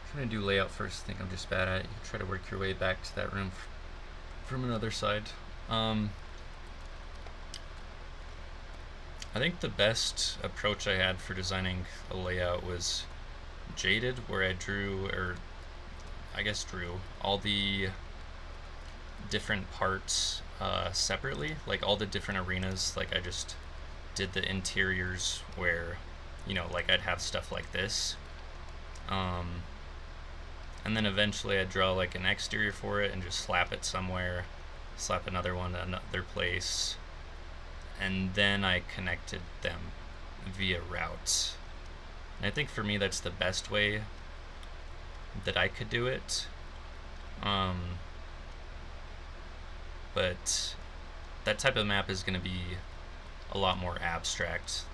I'm gonna do layout first. I think I'm just bad at it. You can try to work your way back to that room from another side. I think the best approach I had for designing a layout was Jaded, where I drew all the different parts separately, like all the different arenas. Like I just did the interiors where, you know, like I'd have stuff like this, and then eventually I'd draw like an exterior for it and just slap it somewhere, slap another one another place, and then I connected them via routes. And I think for me that's the best way that I could do it. But that type of map is going to be a lot more abstract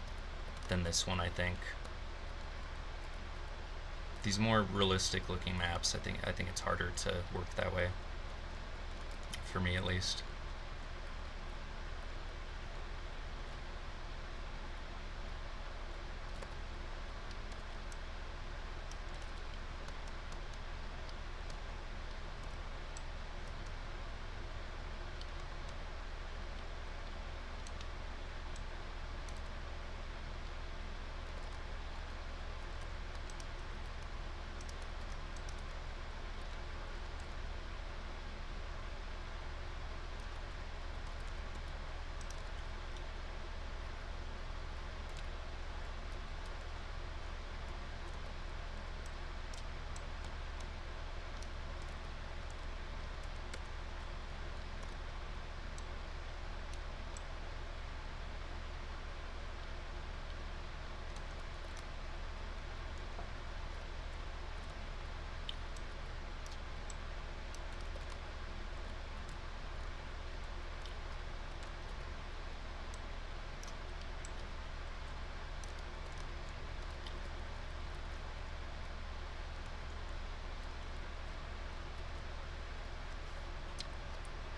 than this one, I think. These more realistic looking maps, I think it's harder to work that way. For me at least.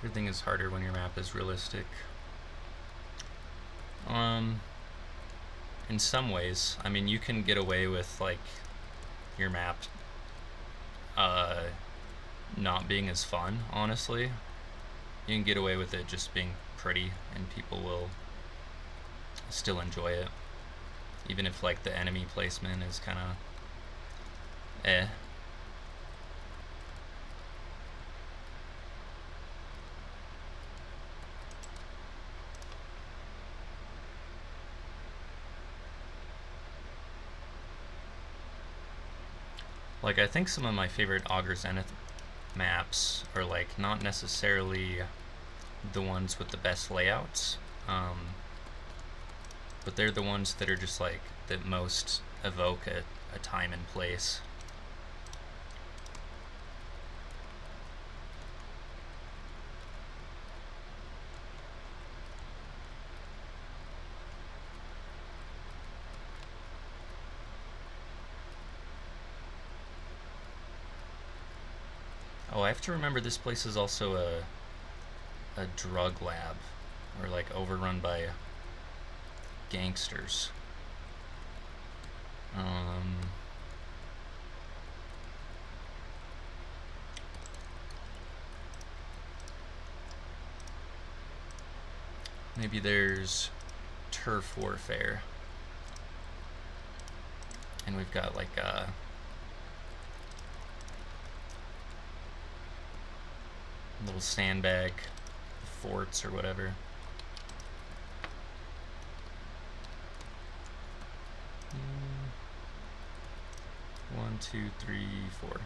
Everything is harder when your map is realistic. In some ways, I mean, you can get away with like your map not being as fun, honestly. You can get away with it just being pretty and people will still enjoy it. Even if like the enemy placement is kind of eh. Like, I think some of my favorite Augur Zenith maps are like not necessarily the ones with the best layouts, but they're the ones that are just like that most evoke a time and place. Oh, I have to remember this place is also a drug lab, or like overrun by gangsters. Maybe there's turf warfare, and we've got like little sandbag forts or whatever. One, two, three, four.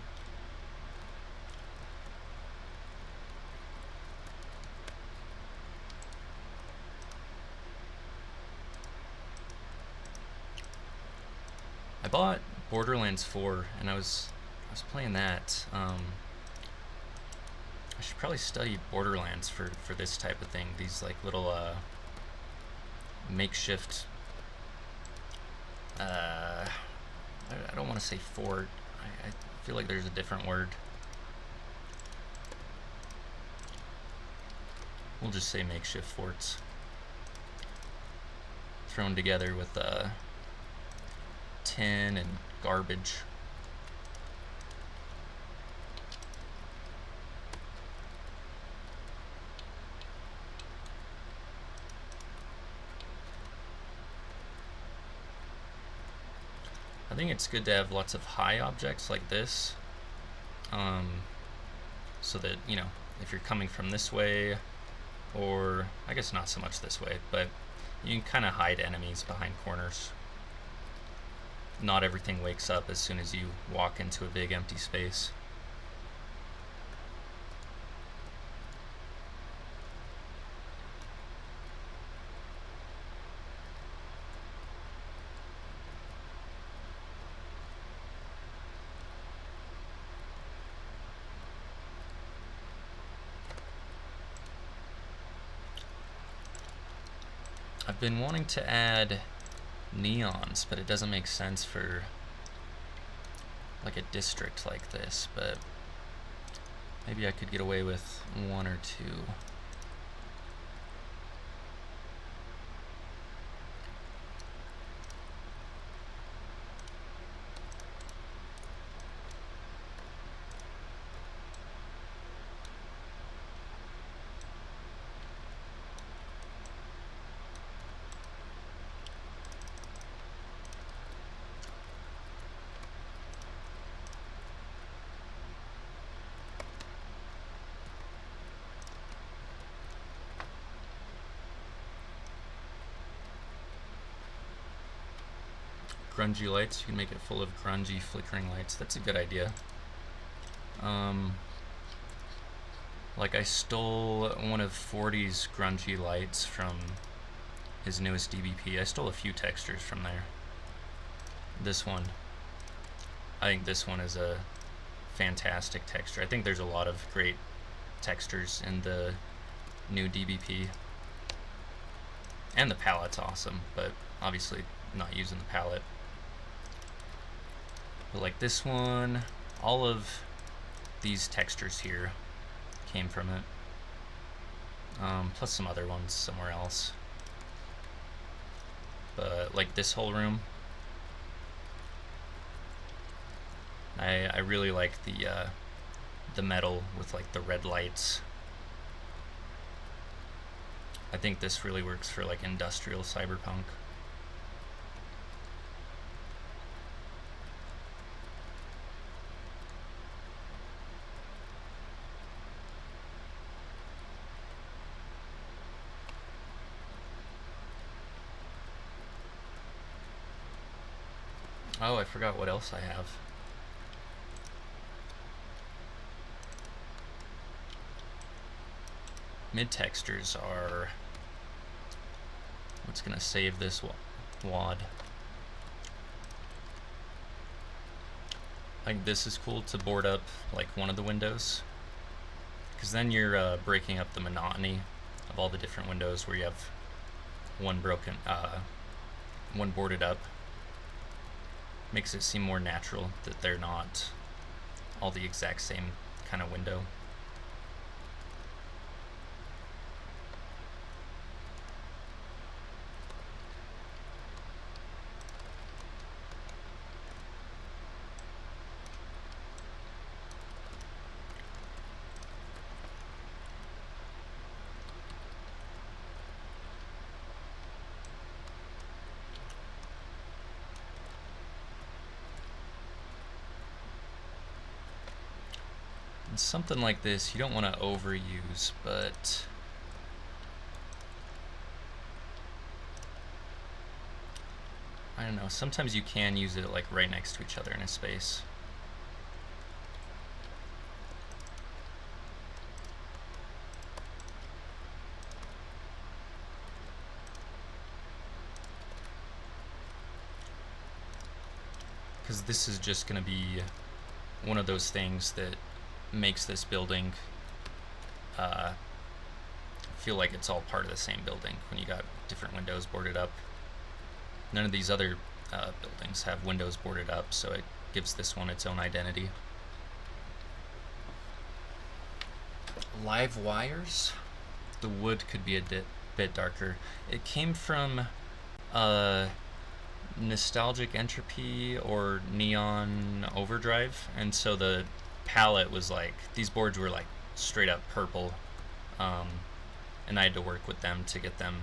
I bought Borderlands 4 and I was playing that. I should probably study Borderlands for this type of thing. These like little makeshift. I don't want to say fort. I feel like there's a different word. We'll just say makeshift forts. Thrown together with tin and garbage. I think it's good to have lots of high objects like this, so that, you know, if you're coming from this way, or I guess not so much this way, but you can kind of hide enemies behind corners. Not everything wakes up as soon as you walk into a big empty space. I've been wanting to add neons, but it doesn't make sense for like a district like this, but maybe I could get away with one or two. Grungy lights, you can make it full of grungy flickering lights. That's a good idea. Like I stole one of 40's grungy lights from his newest DBP. I stole a few textures from there. This one, I think this one is a fantastic texture. I think there's a lot of great textures in the new DBP. And the palette's awesome, but obviously not using the palette. But like this one, all of these textures here came from it. Plus some other ones somewhere else. But like this whole room, I really like the metal with like the red lights. I think this really works for like industrial cyberpunk. Oh, I forgot what else I have. Mid textures are what's gonna save this WAD. I think this is cool to board up like one of the windows, because then you're breaking up the monotony of all the different windows where you have one boarded up. Makes it seem more natural that they're not all the exact same kind of window. Something like this you don't want to overuse, but I don't know, sometimes you can use it like right next to each other in a space. Because this is just going to be one of those things that makes this building feel like it's all part of the same building when you got different windows boarded up. None of these other buildings have windows boarded up, so it gives this one its own identity. Live wires? The wood could be a bit darker. It came from Nostalgic Entropy or Neon Overdrive, and so the palette was like, these boards were like straight up purple, and I had to work with them to get them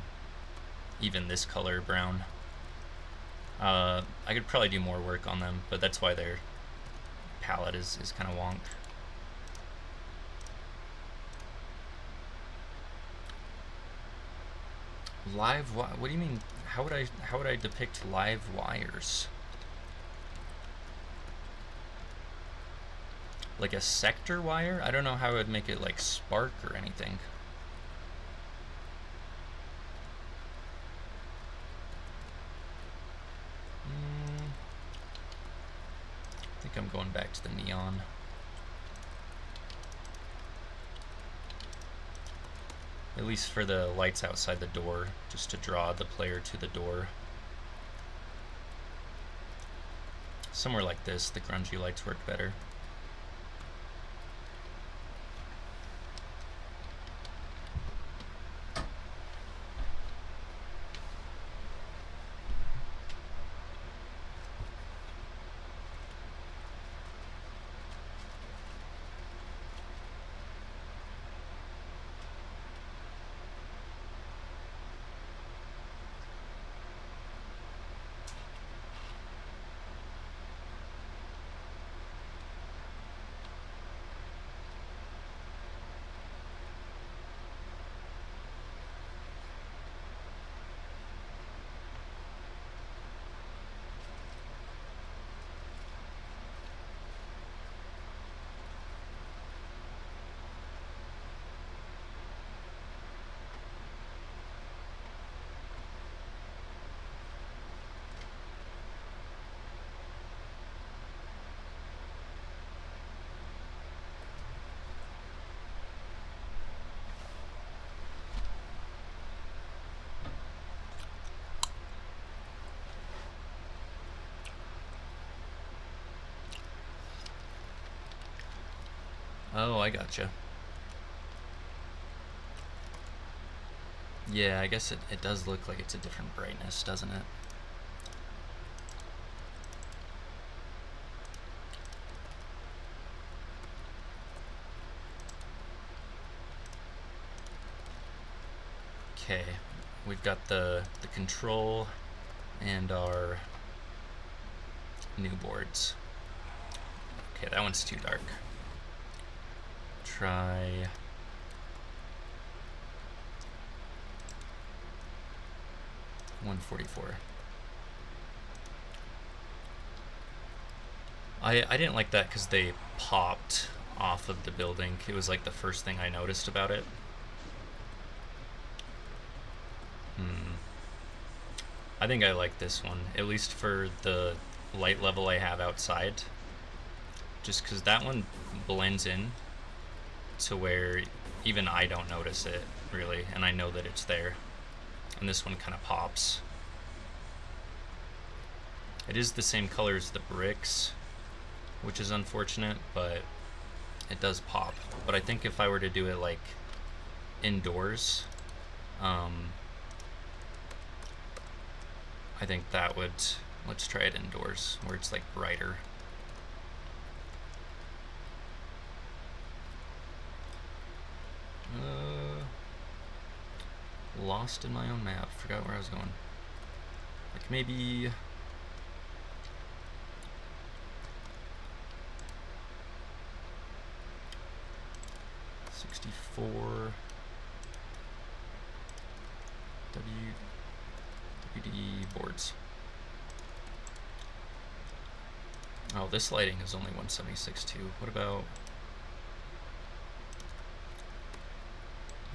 even this color brown. I could probably do more work on them, but that's why their palette is kind of wonk. What do you mean? How would I depict live wires? Like a sector wire? I don't know how I would make it like spark or anything. I think I'm going back to the neon. At least for the lights outside the door, just to draw the player to the door. Somewhere like this, the grungy lights work better. Oh, I gotcha. Yeah, I guess it does look like it's a different brightness, doesn't it? Okay, we've got the control and our new boards. Okay, that one's too dark. Try 144. I didn't like that because they popped off of the building. It was like the first thing I noticed about it. I think I like this one, at least for the light level I have outside. Just because that one blends in to where even I don't notice it, really, and I know that it's there. And this one kind of pops. It is the same color as the bricks, which is unfortunate, but it does pop. But I think if I were to do it like indoors, I think that would, let's try it indoors where it's like brighter. Lost in my own map, forgot where I was going. Like maybe 64 WD boards. Oh, this lighting is only 176 too. What about,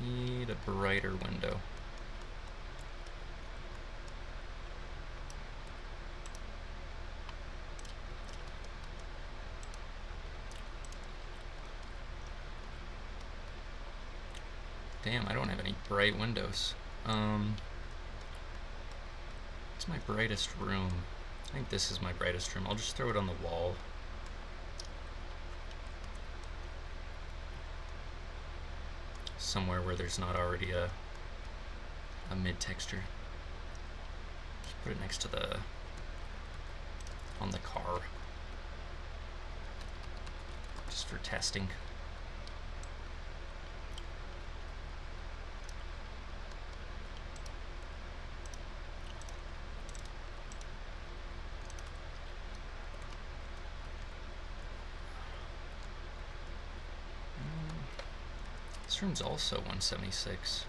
need a brighter window. Damn, I don't have any bright windows. What's my brightest room? I think this is my brightest room. I'll just throw it on the wall. Somewhere where there's not already a mid texture. Just put it next to on the car. Just for testing. This room's also 176.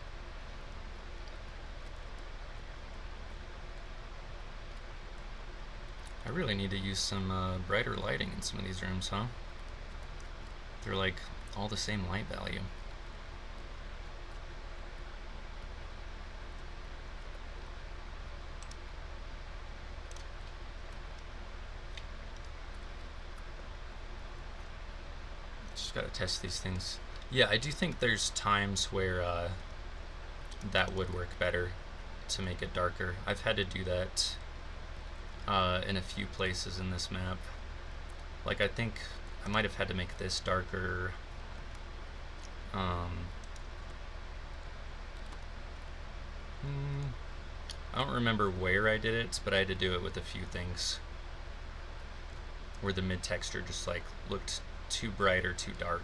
really need to use some brighter lighting in some of these rooms, huh? They're like all the same light value. Just gotta test these things. Yeah, I do think there's times where that would work better to make it darker. I've had to do that in a few places in this map. Like, I think I might have had to make this darker. I don't remember where I did it, but I had to do it with a few things where the mid texture just like looked too bright or too dark.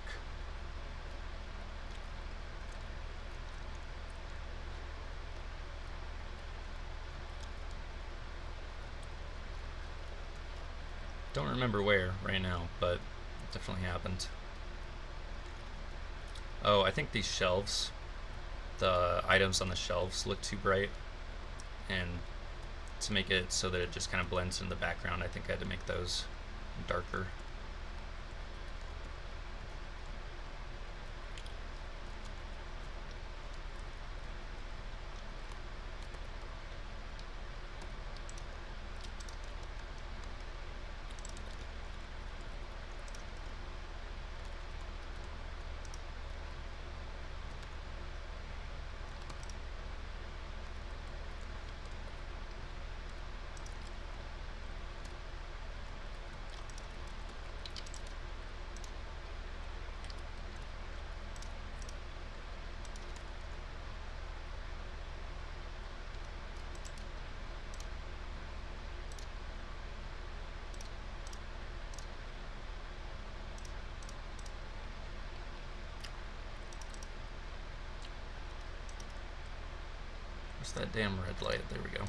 Don't remember where right now, but it definitely happened. Oh, I think these shelves, the items on the shelves look too bright, and to make it so that it just kind of blends in the background, I think I had to make those darker. Where's that damn red light? There we go.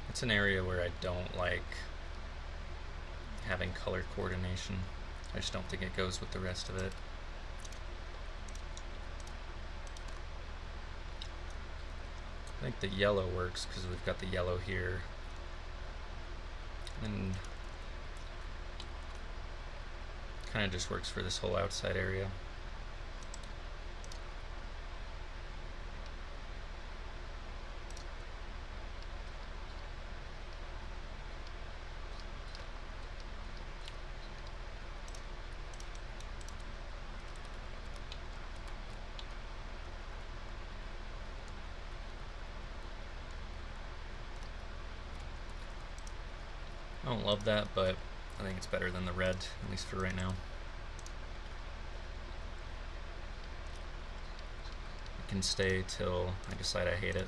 It's an area where I don't like having color coordination. I just don't think it goes with the rest of it. I think the yellow works because we've got the yellow here. And kind of just works for this whole outside area. I don't love that, but I think it's better than the red, at least for right now. It can stay till I decide I hate it.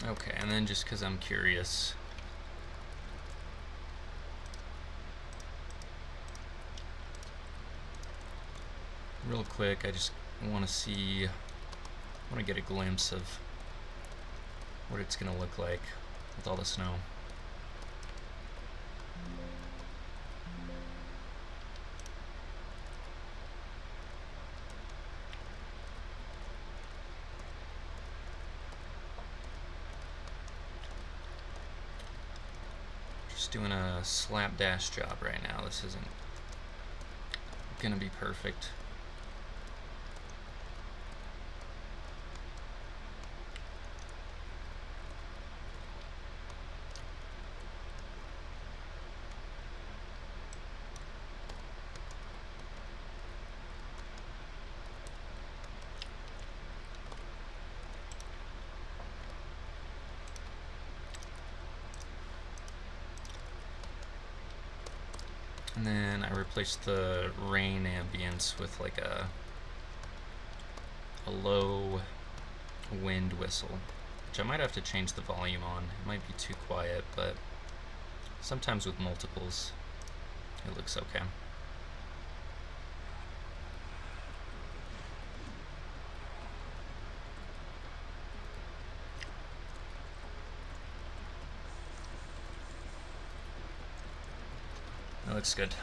Okay, and then just because I'm curious, real quick, I just want to see, I want to get a glimpse of what it's going to look like with all the snow. Just doing a slapdash job right now. This isn't gonna be perfect. And then I replaced the rain ambience with like a low wind whistle, which I might have to change the volume on. It might be too quiet, but sometimes with multiples it looks okay. That looks good.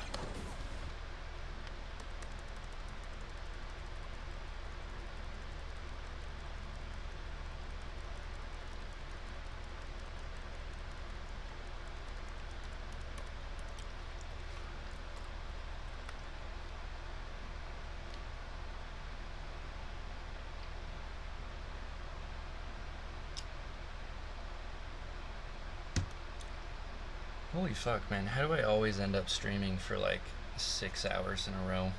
Holy fuck, man. How do I always end up streaming for like 6 hours in a row?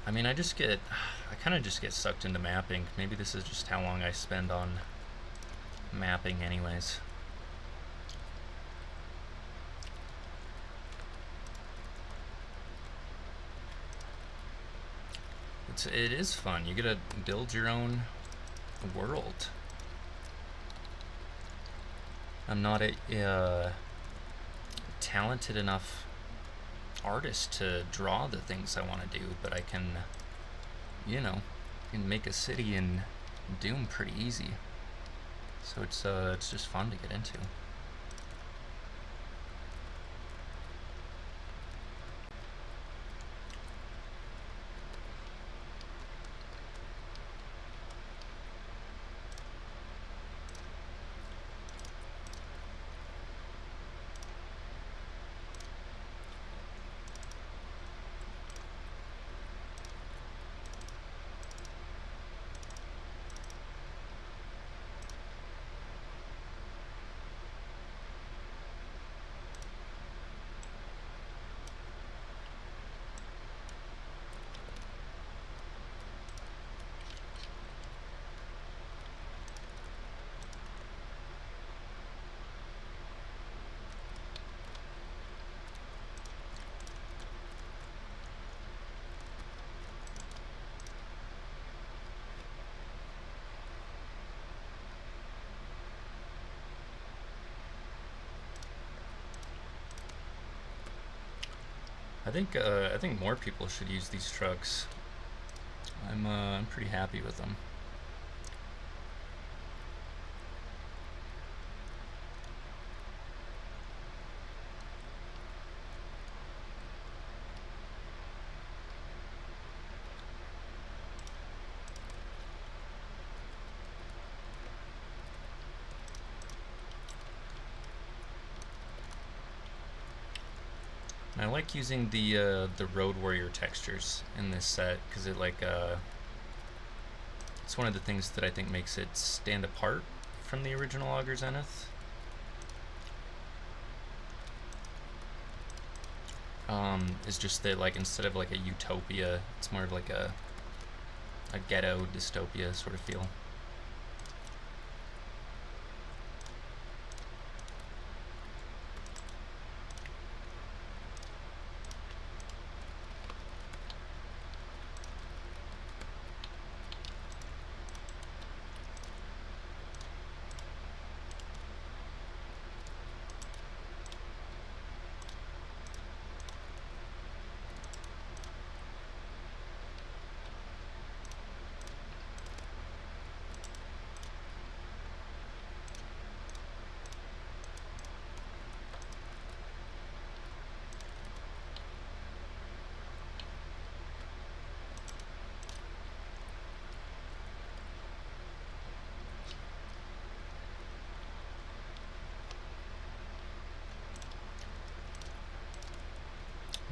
I mean, I kind of just get sucked into mapping. Maybe this is just how long I spend on mapping anyways. It is fun. You get to build your own world. I'm not a talented enough artist to draw the things I want to do, but I can, can make a city in Doom pretty easy. So it's just fun to get into. I think more people should use these trucks. I'm pretty happy with them. I like using the Road Warrior textures in this set because it's one of the things that I think makes it stand apart from the original Augur Zenith. Is just that instead of a utopia, it's more of a ghetto dystopia sort of feel.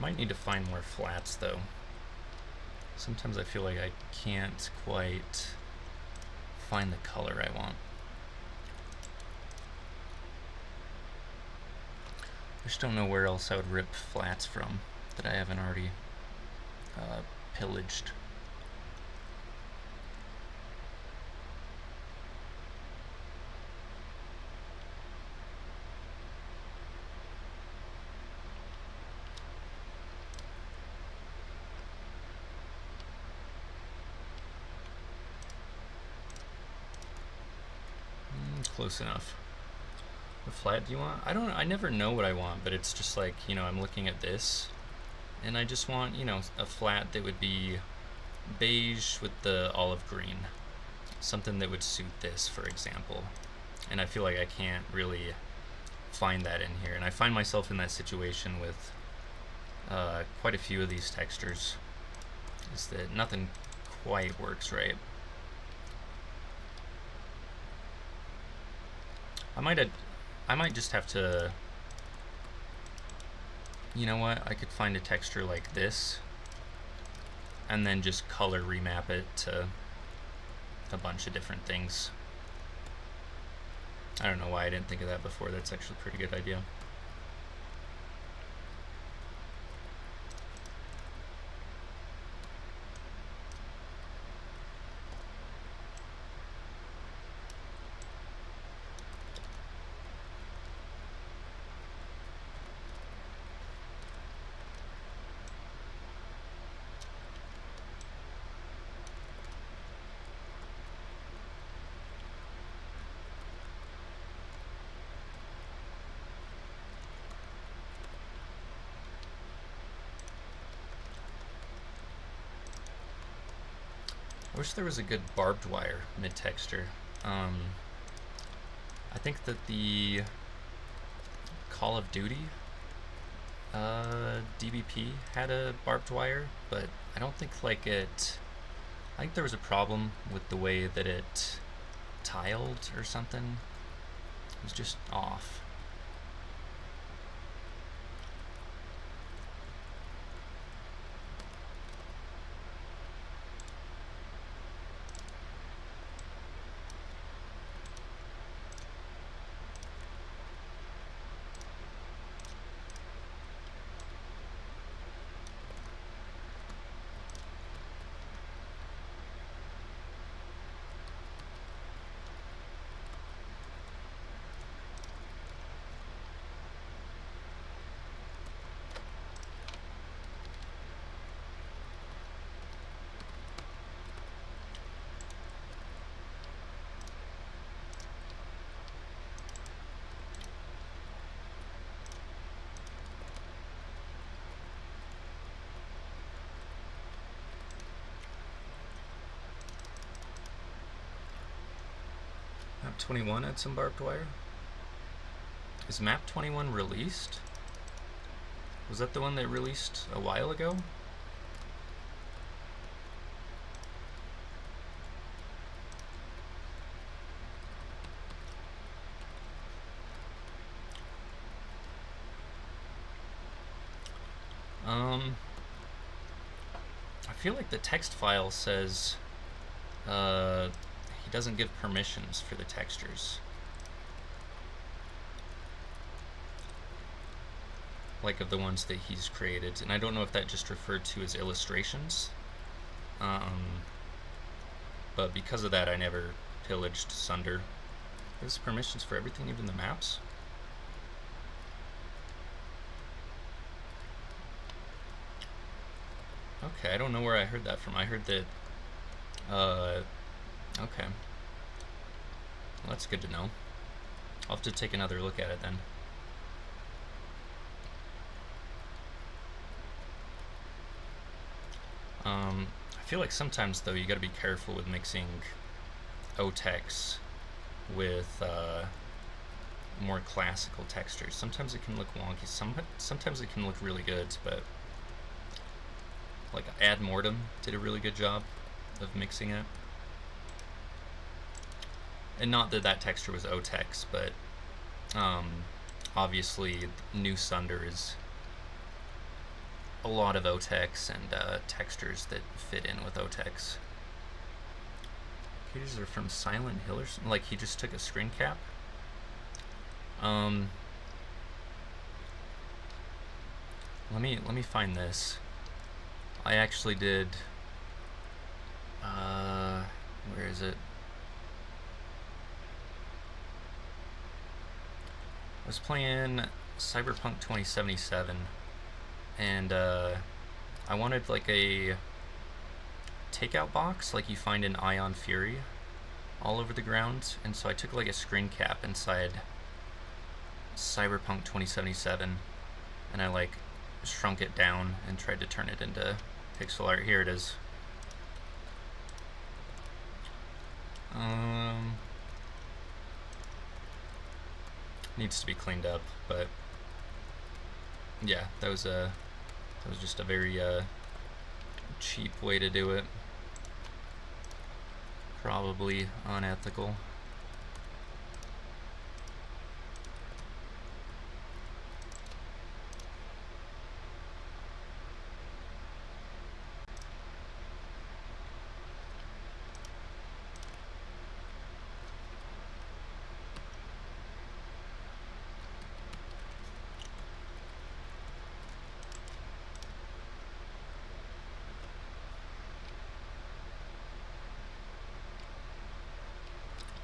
Might need to find more flats though. Sometimes I feel like I can't quite find the color I want. I just don't know where else I would rip flats from that I haven't already pillaged. Close enough. What flat do you want? I never know what I want, but it's just like, you know, I'm looking at this and I just want, you know, a flat that would be beige with the olive green. Something that would suit this, for example. And I feel like I can't really find that in here. And I find myself in that situation with quite a few of these textures, is that nothing quite works right. I might just have to, you know what, I could find a texture like this and then just color remap it to a bunch of different things. I don't know why I didn't think of that before. That's actually a pretty good idea. I wish there was a good barbed wire mid-texture. I think that the Call of Duty DBP had a barbed wire, but I don't think like it. I think there was a problem with the way that it tiled or something. It was just off. Map 21 had some barbed wire? Is Map 21 released? Was that the one that released a while ago? I feel like the text file says he doesn't give permissions for the textures. Like of the ones that he's created, and I don't know if that just referred to as illustrations. But because of that, I never pillaged Sunder. There's permissions for everything, even the maps. Okay, I don't know where I heard that from. I heard that, okay. Well, that's good to know. I'll have to take another look at it then. I feel like sometimes, though, you gotta be careful with mixing OTEX with more classical textures. Sometimes it can look wonky, sometimes it can look really good, but like Ad Mortem did a really good job of mixing it. And not that that texture was OTEX, but obviously New Sunder is a lot of OTEX and textures that fit in with OTEX. These are from Silent Hill or something. Like he just took a screen cap. Let me find this. I actually did. Where is it? I was playing Cyberpunk 2077, and I wanted like a takeout box like you find in Ion Fury all over the ground, and so I took like a screen cap inside Cyberpunk 2077 and I like shrunk it down and tried to turn it into pixel art. Here it is. Needs to be cleaned up, but yeah, that was just a very cheap way to do it. Probably unethical.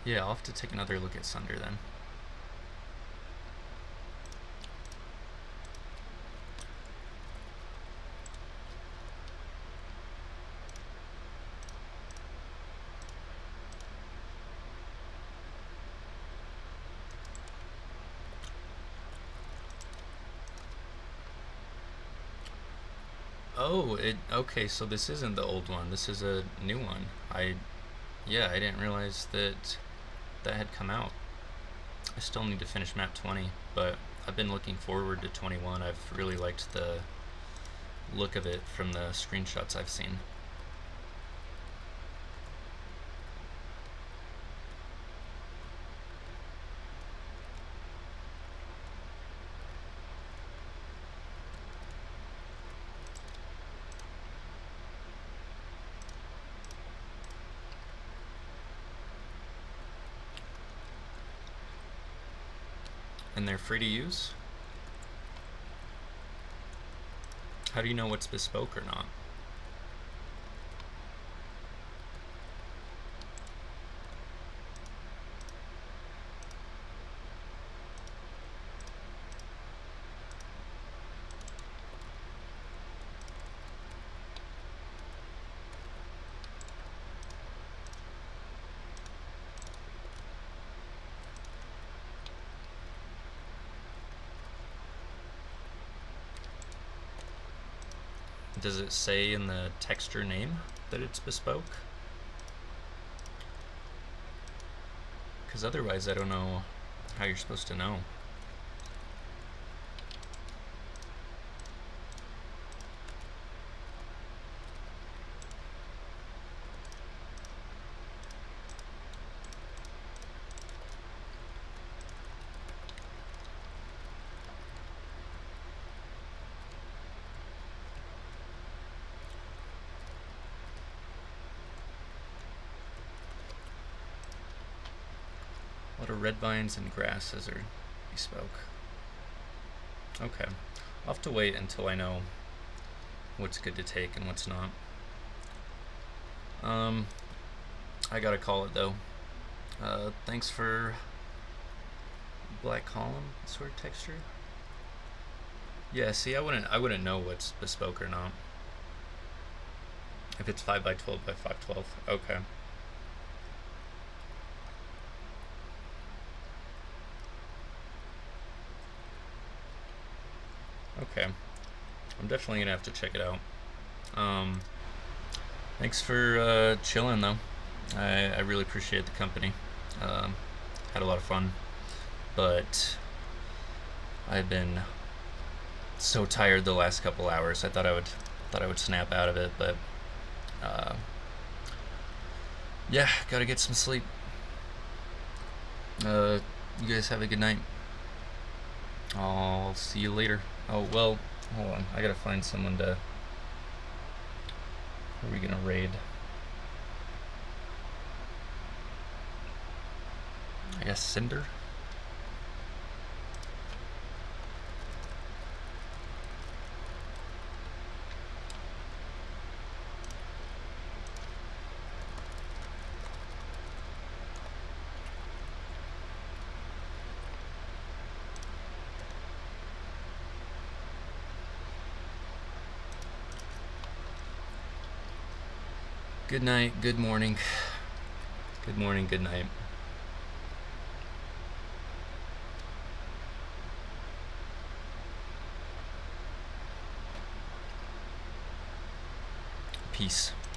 Yeah, I'll have to take another look at Sunder then. Oh, okay, so this isn't the old one. This is a new one. Yeah, I didn't realize that had come out. I still need to finish map 20, but I've been looking forward to 21. I've really liked the look of it from the screenshots I've seen. And they're free to use? How do you know what's bespoke or not? Does it say in the texture name that it's bespoke? Because otherwise I don't know how you're supposed to know. A lot of red vines and grasses are bespoke. Okay. I'll have to wait until I know what's good to take and what's not. I gotta call it though. Thanks for black column sort of texture. Yeah, see, I wouldn't know what's bespoke or not. If it's 5x12 by 512. Okay. Okay, I'm definitely gonna have to check it out. Thanks for chilling though. I really appreciate the company. Had a lot of fun, but I've been so tired the last couple hours. I thought I would snap out of it, but yeah, gotta get some sleep. You guys have a good night. I'll see you later. Oh, well, Hold on, I gotta find someone to... Who are we gonna raid? I guess Cinder? Good night, good morning. Good morning, good night. Peace.